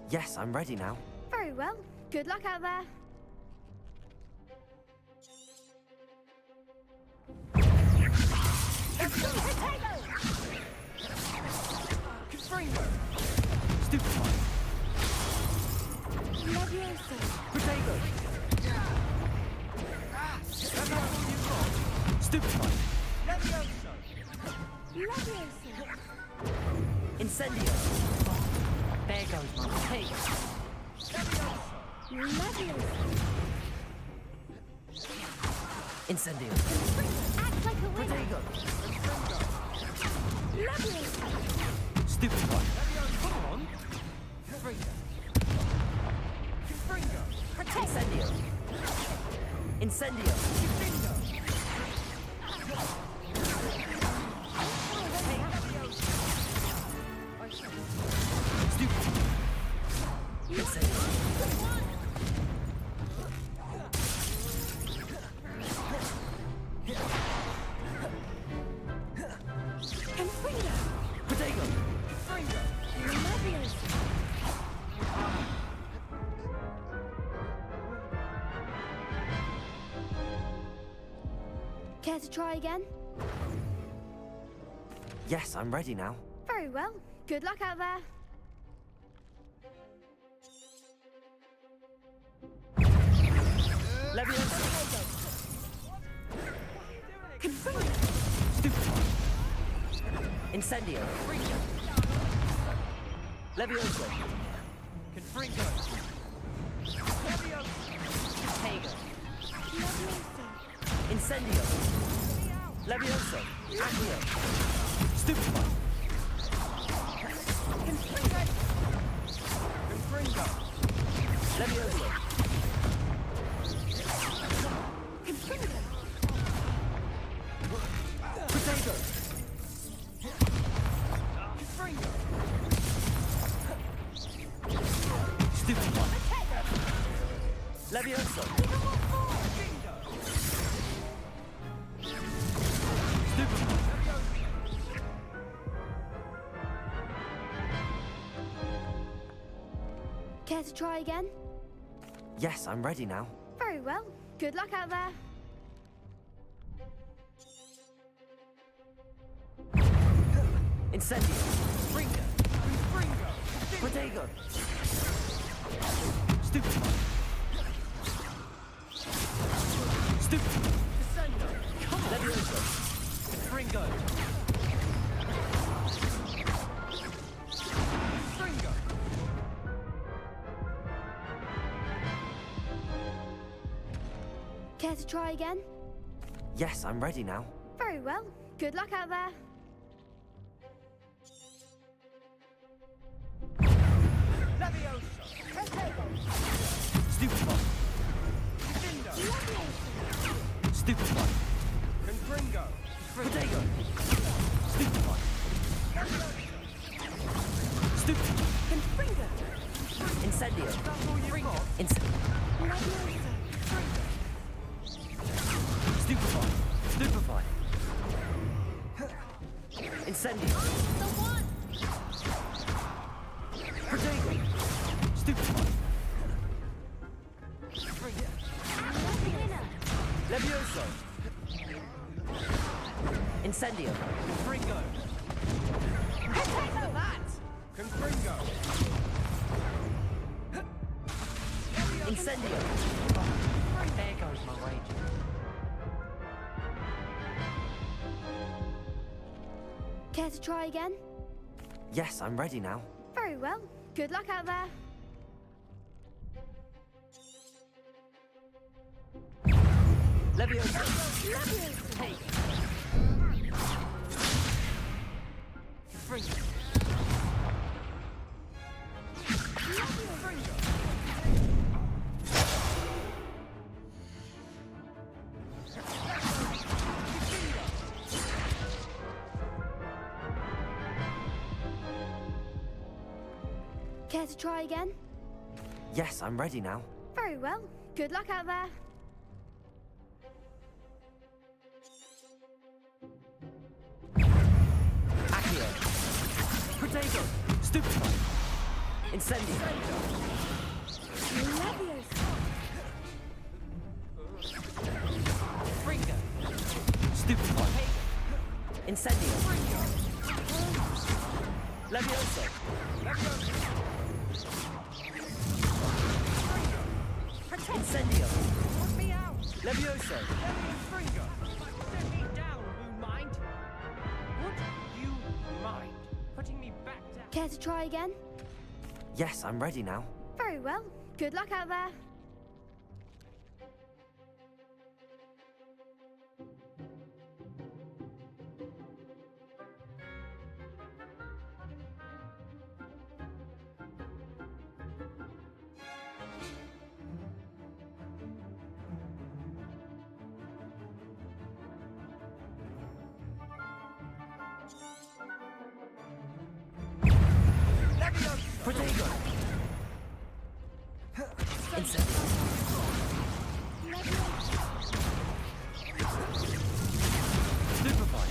Yes, I'm ready now. Very well. Good luck out there. Confringo. Stupefy. Levioso. Protego. Stupefy. Levioso. Incendio. There goes my take. Levioso. Incendio. Act like a winner. Protego. Levioso. Stupefy. Come on. Confringo. Incendio. Incendio. Stupefy. Incendio. Confringo. Protego. Levioso. Care to try again? Yes, I'm ready now. Very well. Good luck out there. Levioso. Confringo. Stupefy. Incendio. Levioso. Confringo. Levioso. Protego. Levioso. Incendio. Levioso. Accio. Stupefy. Confringo. Levioso. Potato. Confringo. Stupefy. Levioso. Stupefy. Care to try again? Yes, I'm ready now. Very well. Good luck out there. Incendio. Confringo. Protego. Stupefy. Stupefy. Descendo. Come on. Levioso. Confringo. Confringo. Care to try again? Yes, I'm ready now. Very well. Good luck out there. Levioso. Stupefy. Descendo. Stupefy. Confringo. Protego. Stupefy. Stupefy. Confringo. Incendio. That's all you've got? Stupefy. Stupefy. Incendio. Protego. Stupefy. Levioso. Incendio. Confringo. That. Confringo. Incendio. There goes my wager. Care to try again? Yes, I'm ready now. Very well. Good luck out there. Levioso. Hey. Confringo. Confringo. Care to try again? Yes, I'm ready now. Very well. Good luck out there. Accio. Protego. Stupefy. Incendio. Confringo. Stupefy. Incendio. Levioso. Incendio. Put me out. Levioso. Confringo. Set me down, Moon Mind. Would you mind putting me back down? Care to try again? Yes, I'm ready now. Very well. Good luck out there. Protego. Incendio. Stupefy.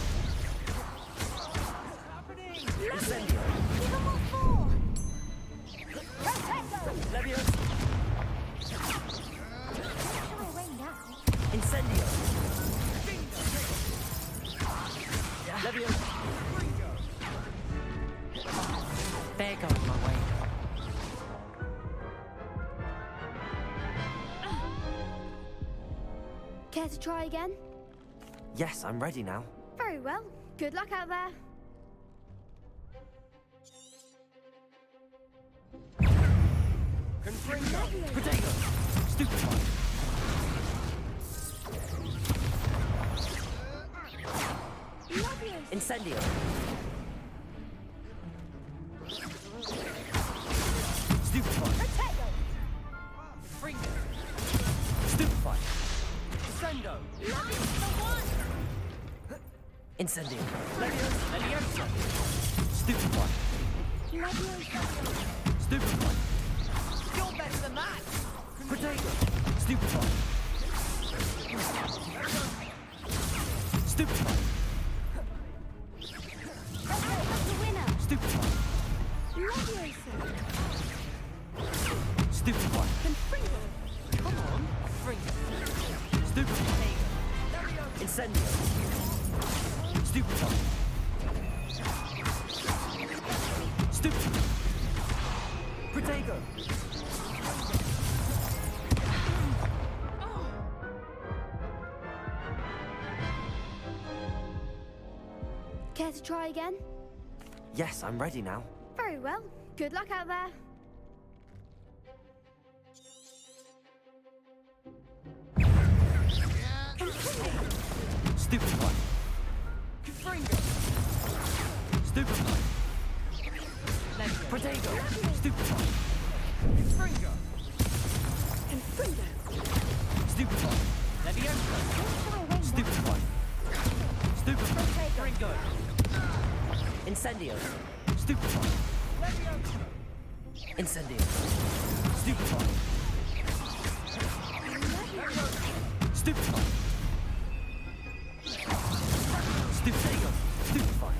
Incendio. Levioso. Incendio. Levioso. There goes my way. Care to try again? Yes, I'm ready now. Very well. Good luck out there. Confringo. Protego. Stupefy. Incendio. Incendio. Leviosa. Stupefy. Stupefy. You're better than that. Potato. Stupefy. Stupefy. Stupefy. Stupefy. Come on, bring it. Stupefy. Incendio. Stupefy. Stupefy. Protego. Care to try again? Yes, I'm ready now. Very well. Good luck out there. Stupefy. Confringo. Stupefy. Protego. Stupefy. Confringo. Stupefy. Leviosa. Stupefy. Stupefy. Confringo. Incendio. Stupefy. Leviosa. Incendio. Stupefy. Stupefy. Stupefy. Stupefy.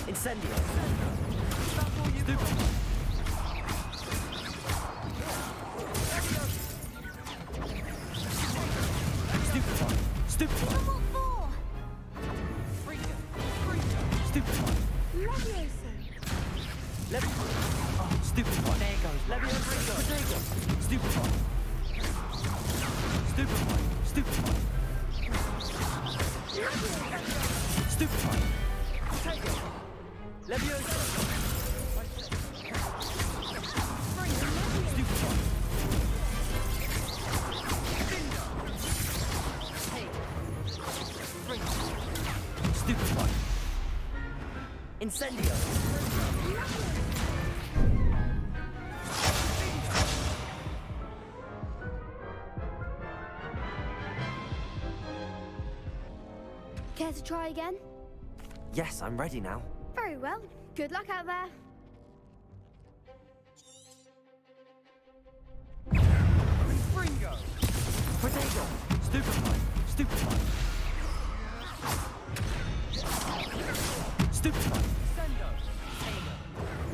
Incendio. Stupefy. Stupefy. Stupefy. Stupefy. Leviosa. Oh, stupefy. There it goes. Leviosa. Protego. Stupefy. Stupefy. Stupefy. Stupefy. Protego. Leviosa. Stupefy. Stupefy. Incendio. Care to try again? Yes, I'm ready now. Very well. Good luck out there. Confringo. Protego. Stupefy. Stupefy. Stupefy. Sendo.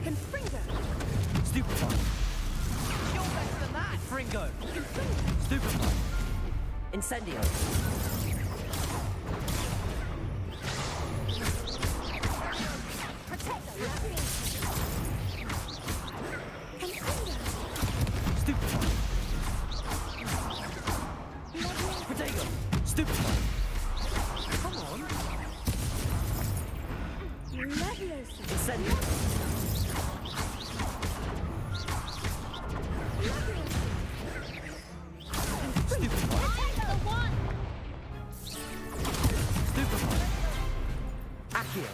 Confringo. Stupefy. You're better than that. Confringo. Stupefy. Incendio. Stupefy. Protego. Stupefy. Come on. Incendio. Stupefy. Stupefy. Accio.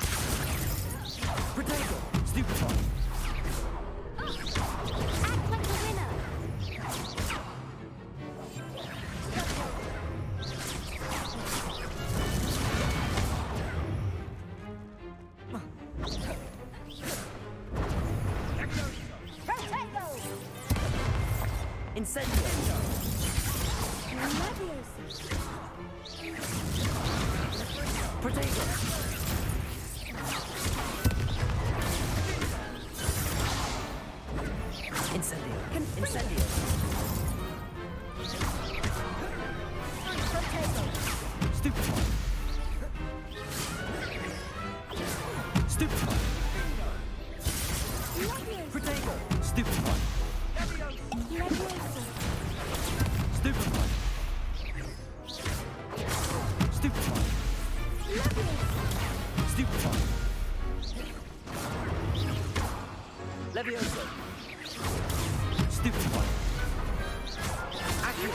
Protego. Stupefy. Act like a winner. Incendio. Protego. Incendio. Incendio. Stupefy. Stupefy. Protego. Stupefy. Stupefy. Stupefy. Stupefy. Leviosa. Stupefy. Accio.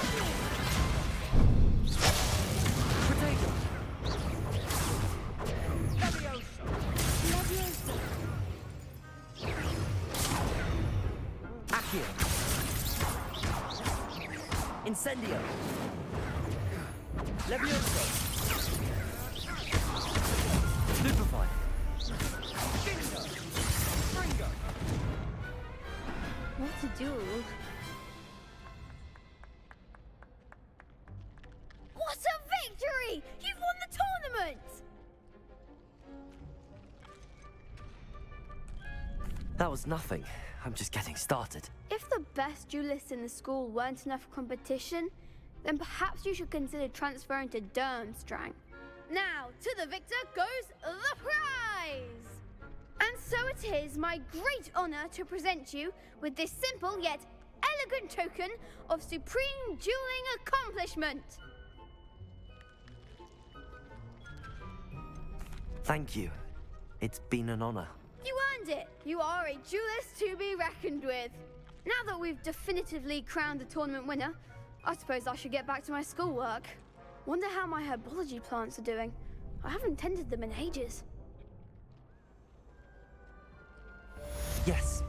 Protego. Accio. Incendio. Leviosa. Stupefy! What a duel. What a victory! You've won the tournament! That was nothing. I'm just getting started. If the best duelists in the school weren't enough competition, then perhaps you should consider transferring to Durmstrang. Now, to the victor goes the prize! And so it is my great honor to present you with this simple yet elegant token of supreme dueling accomplishment. Thank you. It's been an honor. You earned it. You are a duelist to be reckoned with. Now that we've definitively crowned the tournament winner, I suppose I should get back to my schoolwork. Wonder how my herbology plants are doing. I haven't tended them in ages. Yes.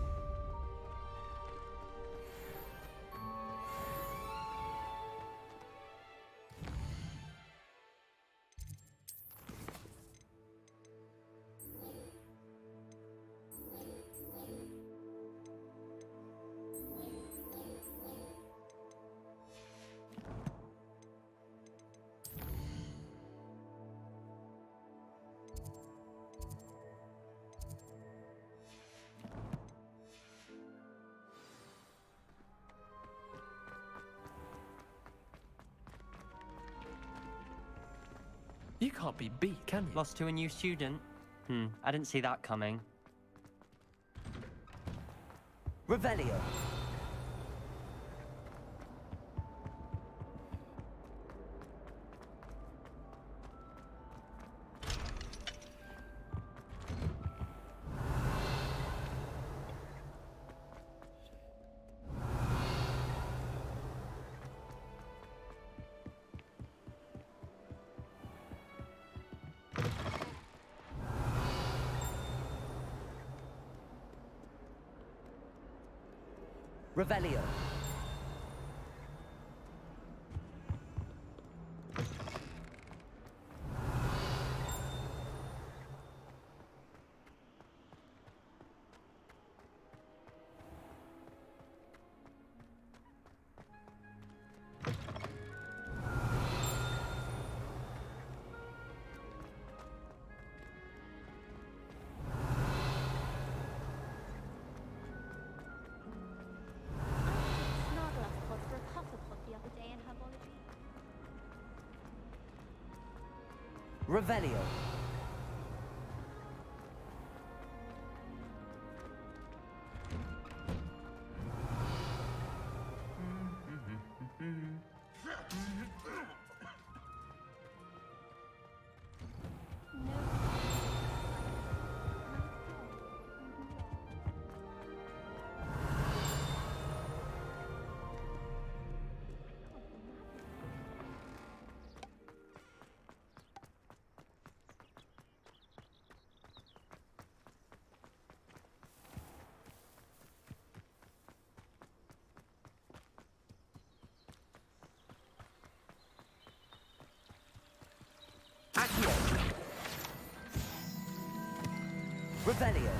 You can't be beat, can you? Lost to a new student? I didn't see that coming. Revelio. Revelio. Revelio. Accio. Revelio.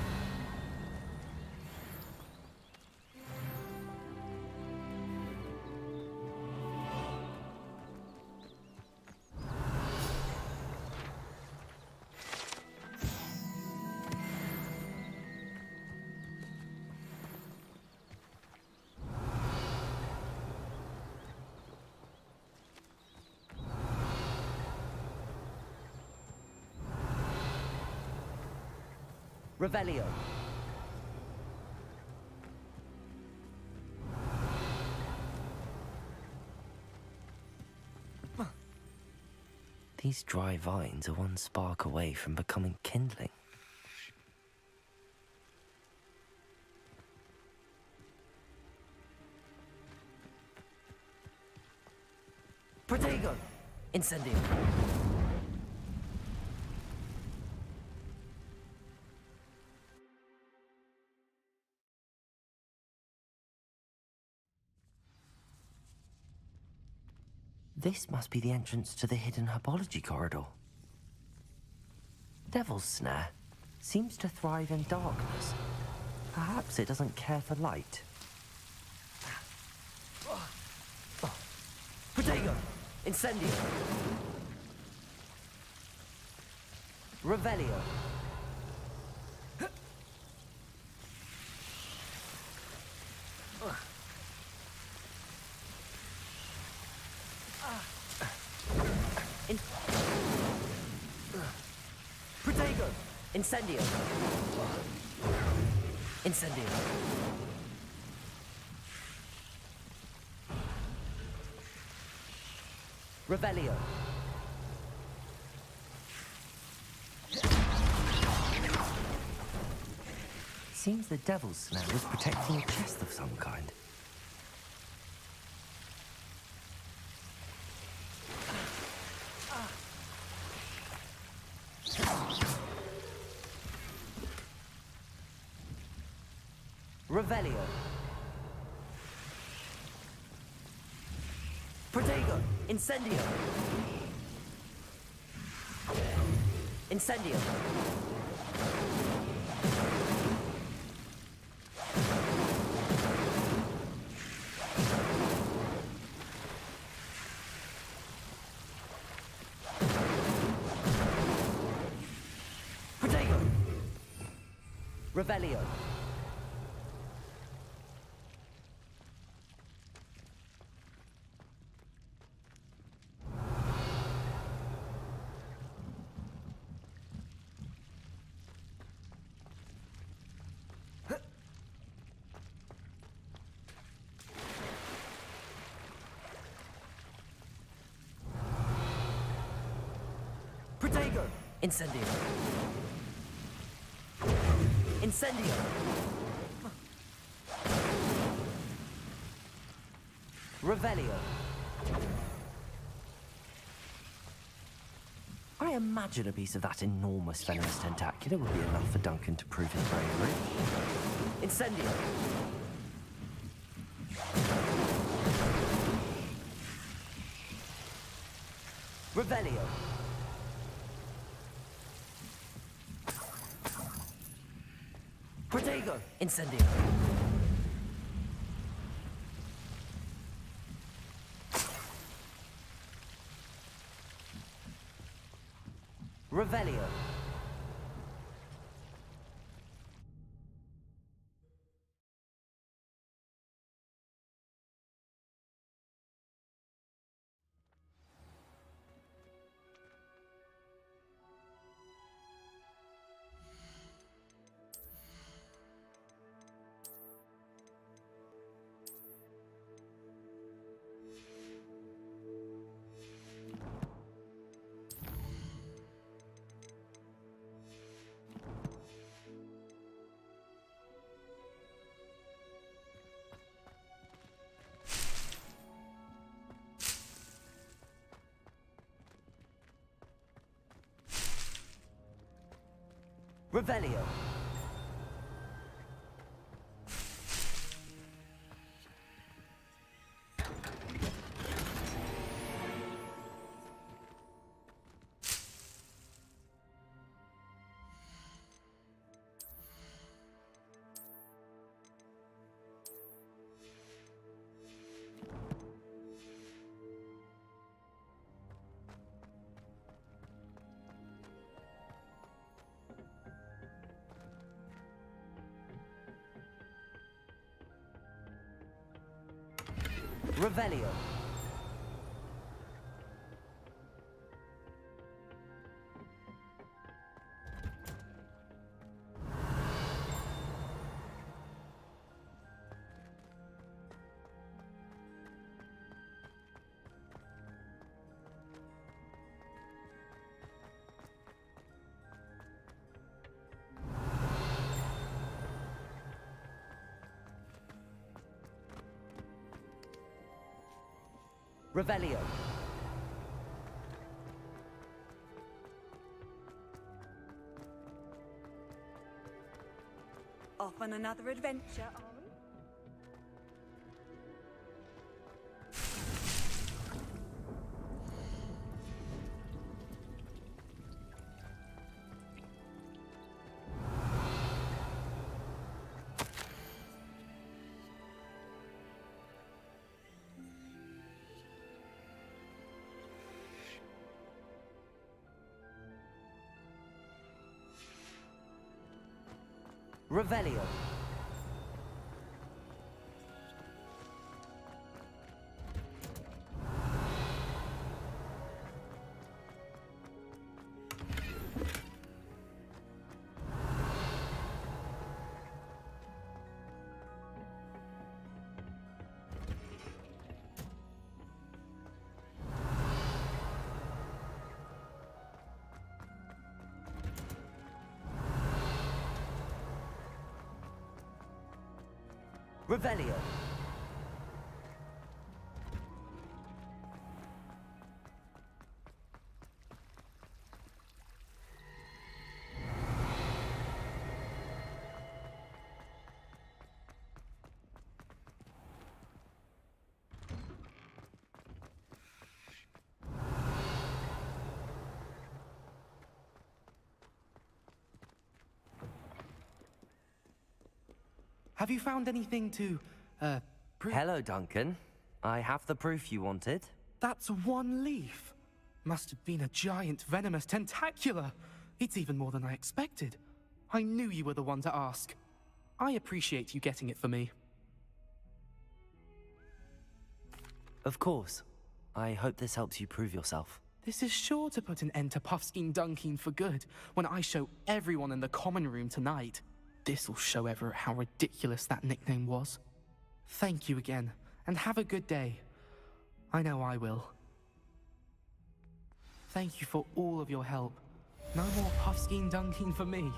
Revelio. These dry vines are one spark away from becoming kindling. Protego! Incendio! This must be the entrance to the hidden herbology corridor. Devil's Snare seems to thrive in darkness. Perhaps it doesn't care for light. Protego! Incendio! Revelio! Protego! Incendio! Incendio! Revelio! Seems the Devil's Snare was protecting a chest of some kind. Revelio. Protego. Incendio. Incendio. Protego. Revelio. Protego! Incendio! Incendio! Revelio! I imagine a piece of that enormous venomous tentacular would be enough for Duncan to prove his bravery. Incendio! Revelio! Protego! Incendio! Revelio! Revelio! Revelio! Revelio! Off on another adventure, are we? Revelio. Revelio. Have you found anything to, prove? Hello, Duncan. I have the proof you wanted. That's one leaf. Must have been a giant venomous tentacula. It's even more than I expected. I knew you were the one to ask. I appreciate you getting it for me. Of course. I hope this helps you prove yourself. This is sure to put an end to Puffskein Dunkeen for good when I show everyone in the common room tonight. This'll show Everett how ridiculous that nickname was. Thank you again, and have a good day. I know I will. Thank you for all of your help. No more Puffskein Dunkeen for me.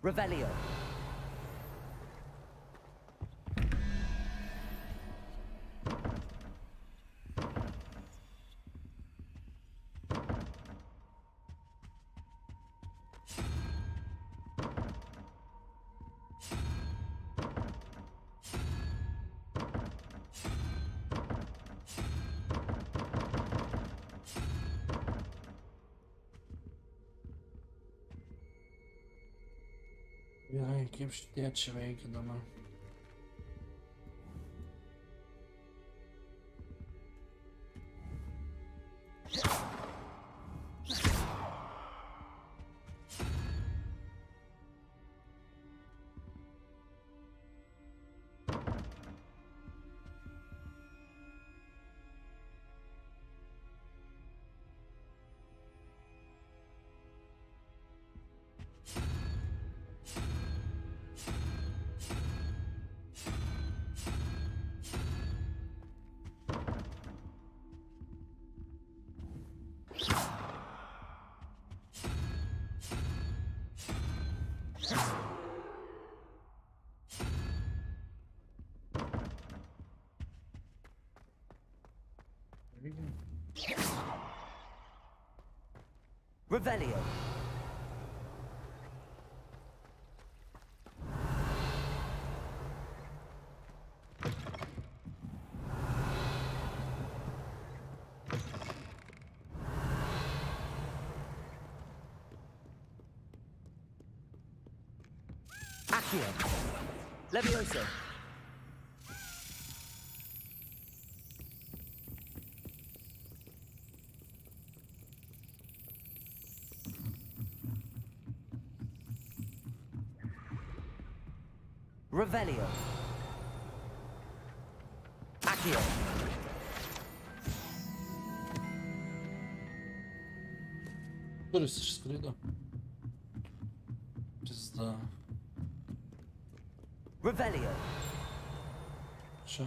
Revelio. Ja, jakieś diaceweek doma. Revelio. Accio. Levioso. Revelio. Accio. Który jesteś skryto? Pizda. Revelio. Cze?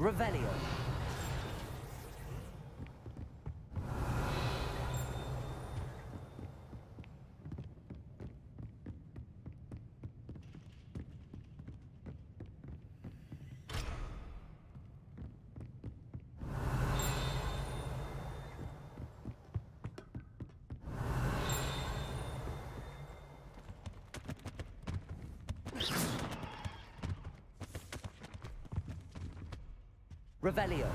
Revelio. Revelio.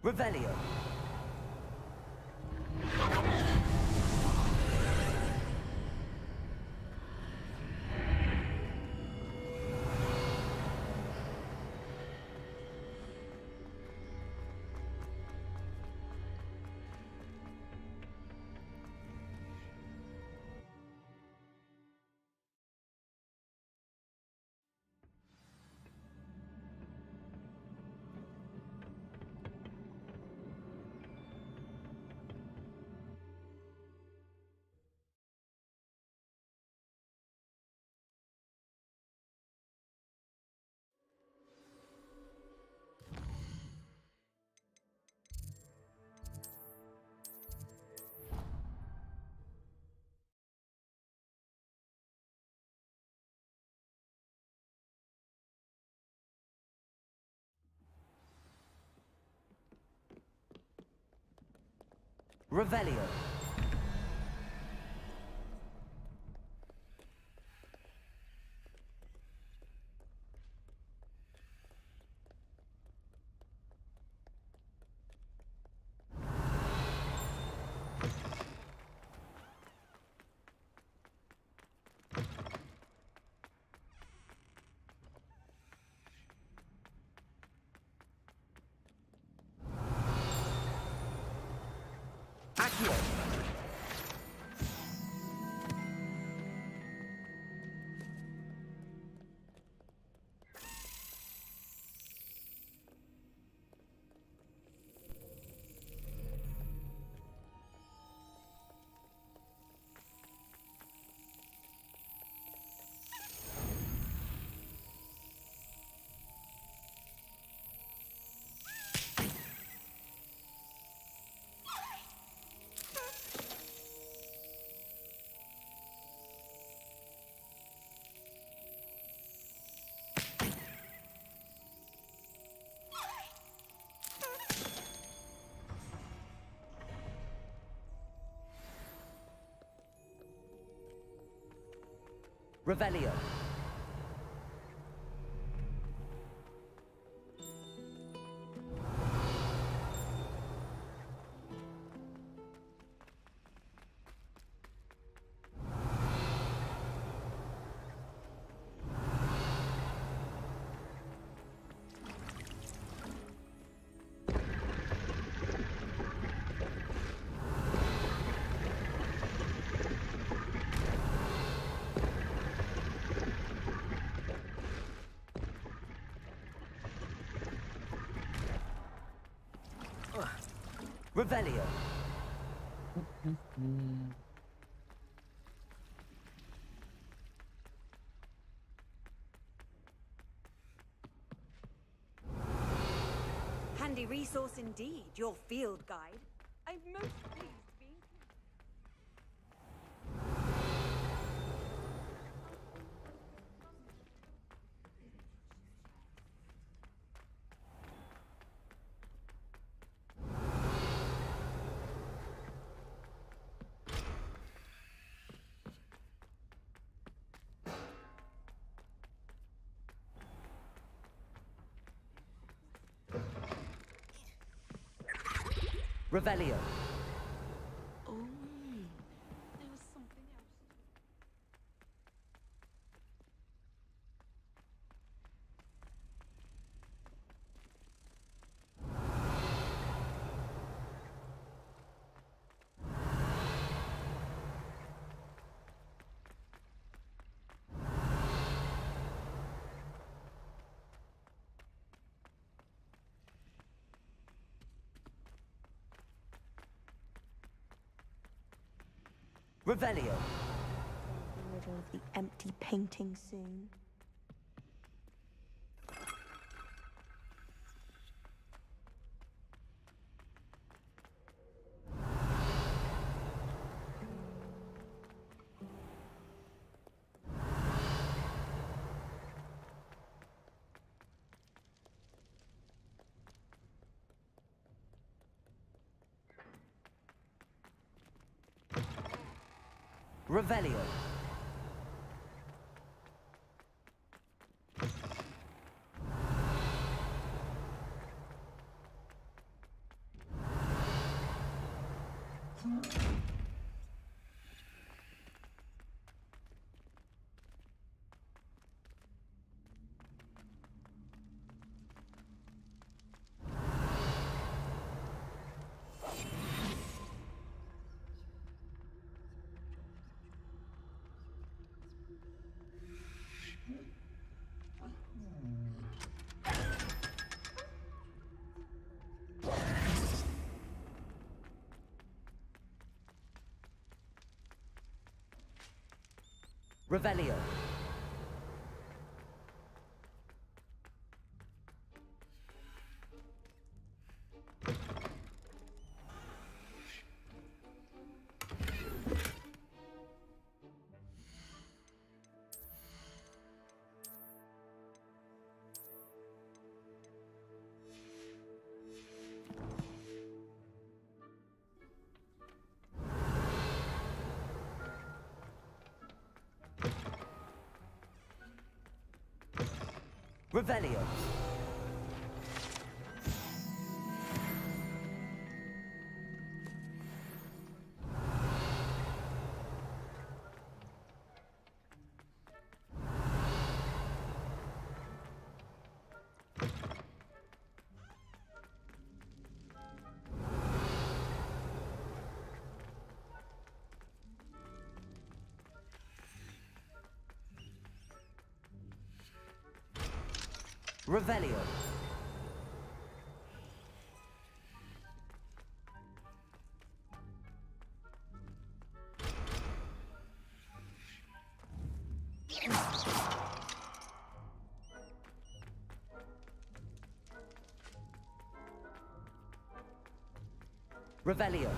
Revelio. Revelio. Accio. Revelio. Revelio. Handy resource indeed, your field guide. I'm most pleased being... Revelio. Oh, there was something else. Revelio. Be rid of the empty painting soon. Revelio. Revelio. Revelio. Revelio. Revelio.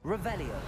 Revelio.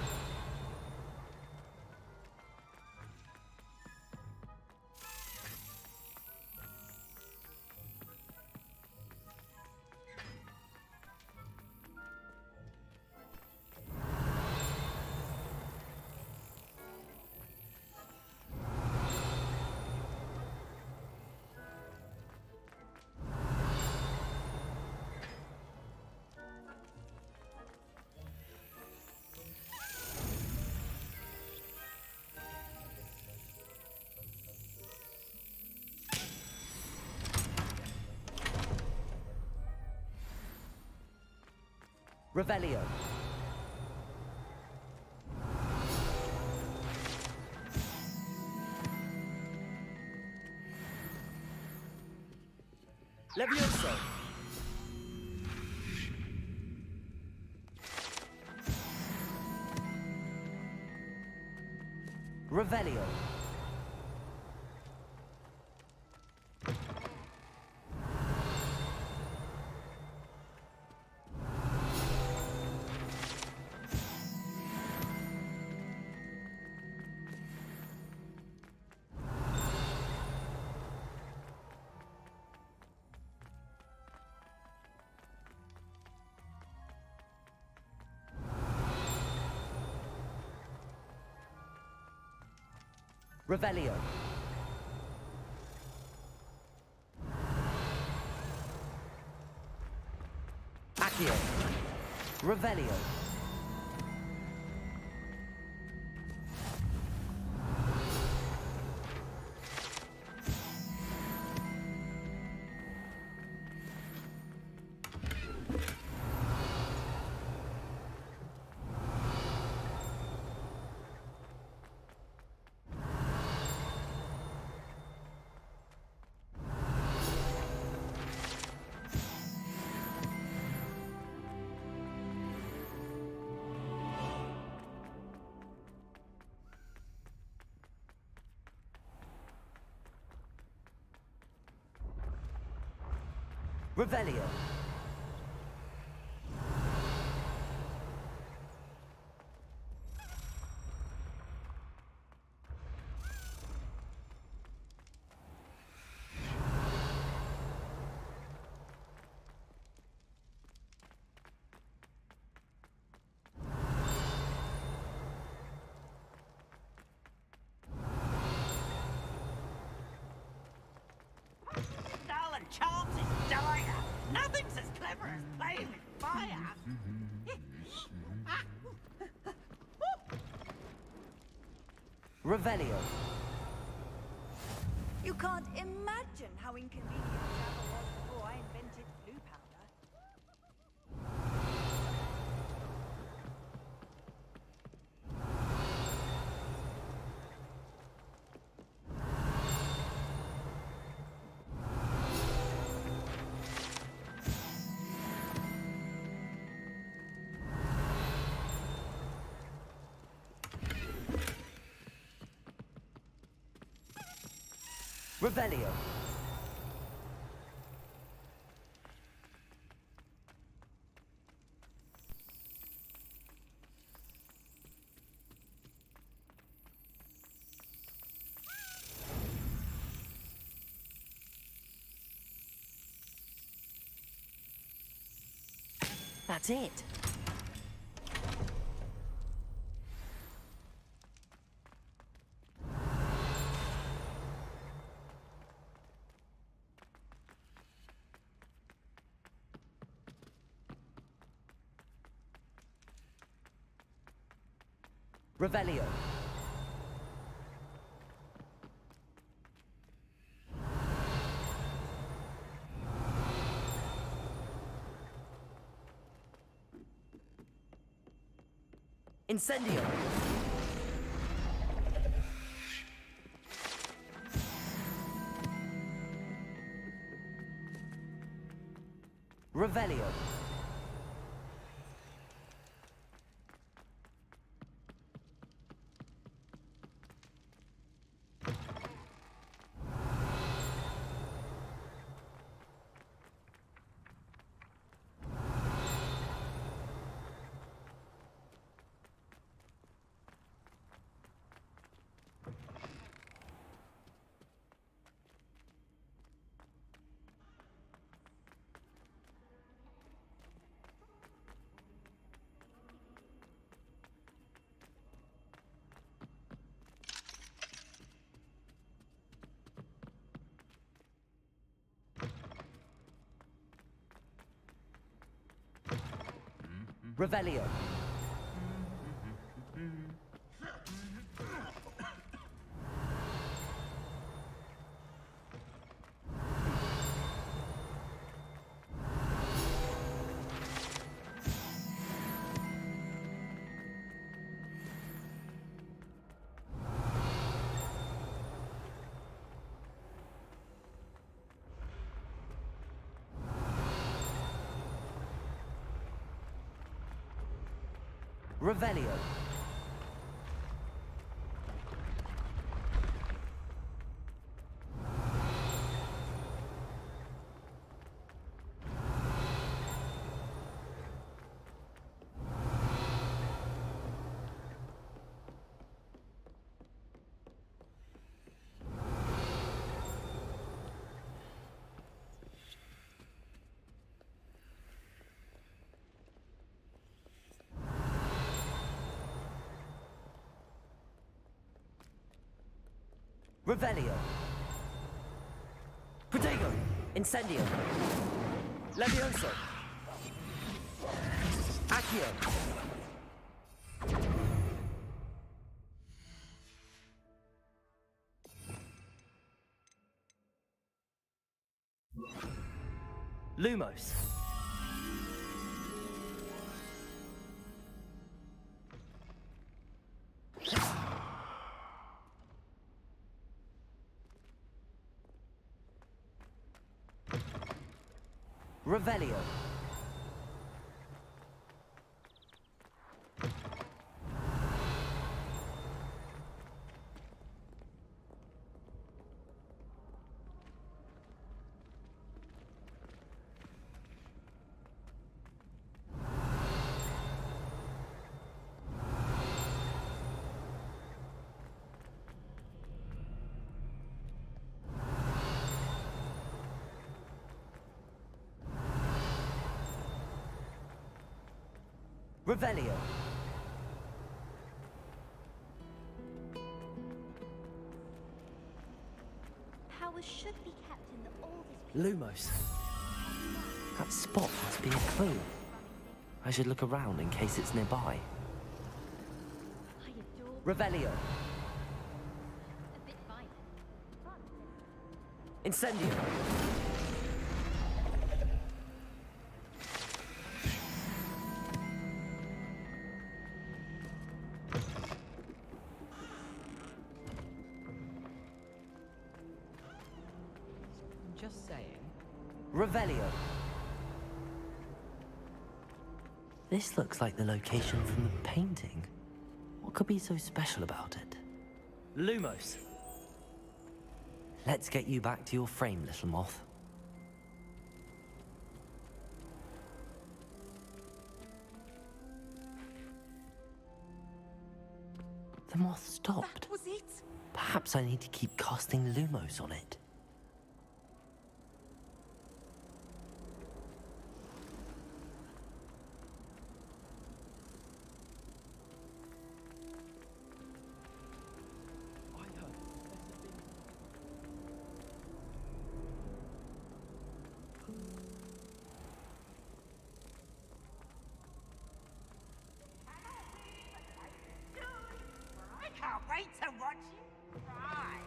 Revelio. Levioso. Revelio. Revelio. Accio. Revelio. Revelio. Darling Charles is dire. Nothing's as clever as playing with fire. Revelio. You can't imagine how inconvenient travel was before I invented blue powder. Revelio. That's it. Revelio. Incendio. Revelio. Revelio. Revelio. Revelio. Protego. Incendio. Levioso. Accio. Lumos. Revelio. Revelio. Powers should be kept in the oldest. Lumos. That spot must be a clue. I should look around in case it's nearby. Revelio. A bit violent. Incendio. Just saying. Revelio. This looks like the location from the painting. What could be so special about it? Lumos. Let's get you back to your frame, little moth. The moth stopped. That was it. Perhaps I need to keep casting Lumos on it. I can't wait to watch you cry.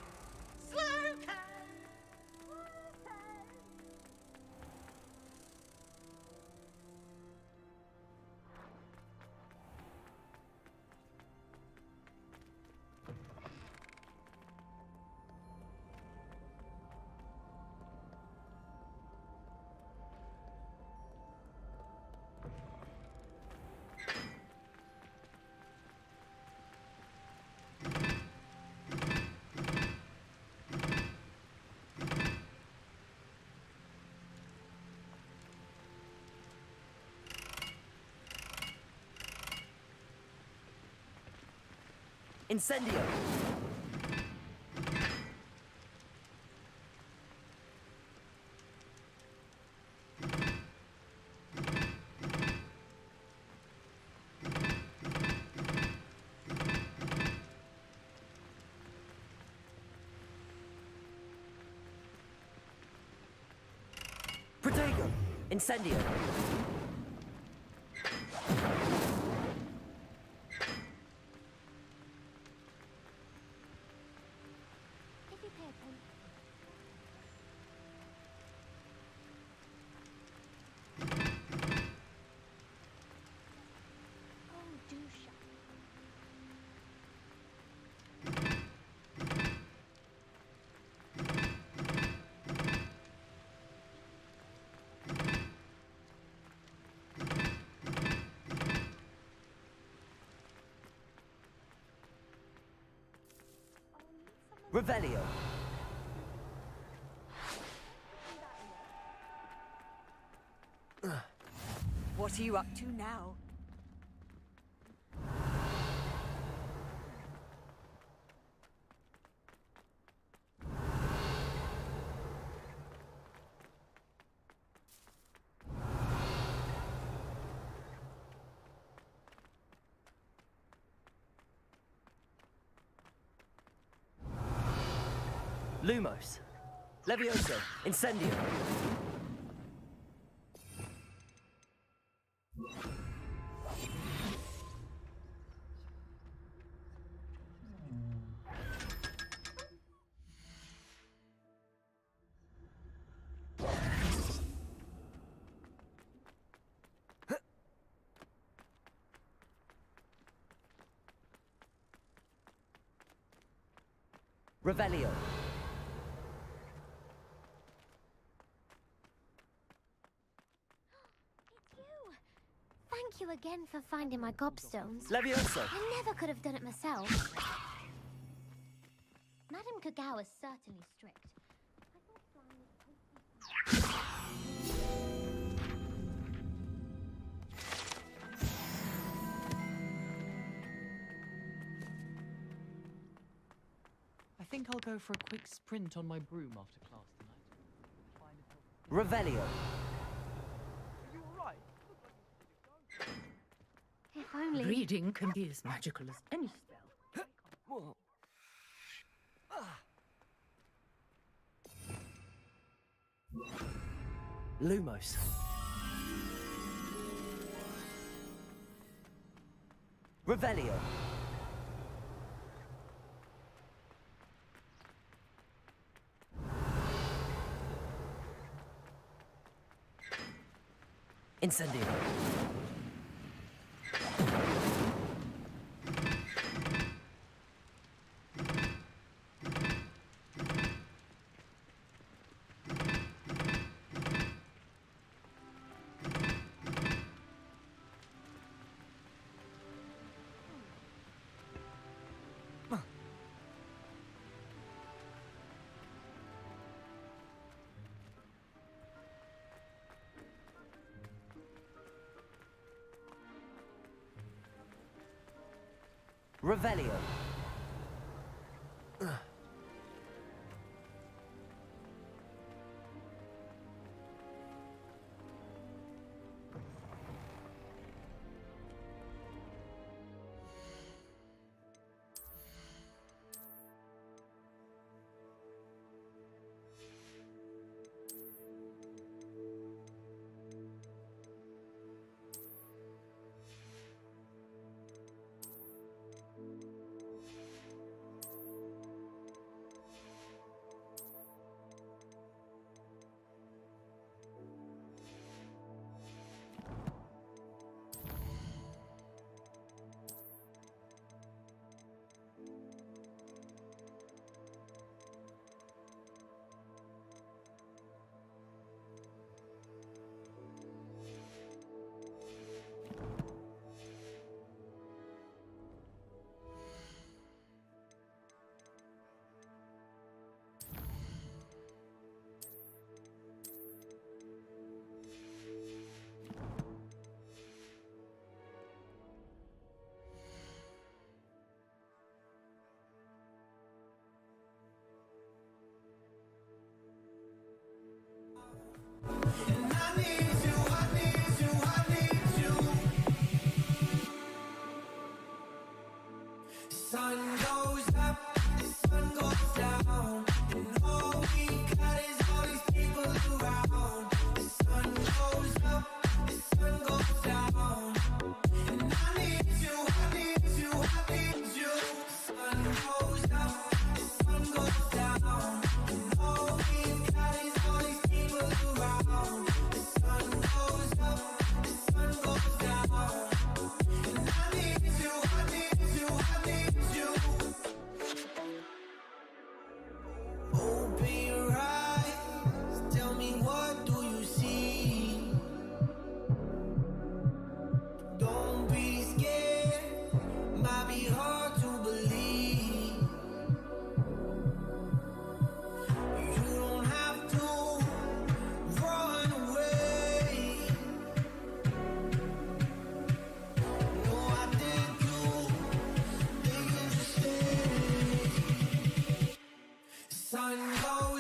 Slooker! Incendio! Protego! Incendio! Revelio. What are you up to now? Lumos. Levioso. Incendio. Revelio. Thank you again for finding my gobstones. Levioso. I never could have done it myself. Madame Kagawa is certainly strict. I think I'll go for a quick sprint on my broom after class tonight. Revelio. If only. Reading can be as magical as any spell. Lumos. Revelio. Incendio. Revelio. sun goes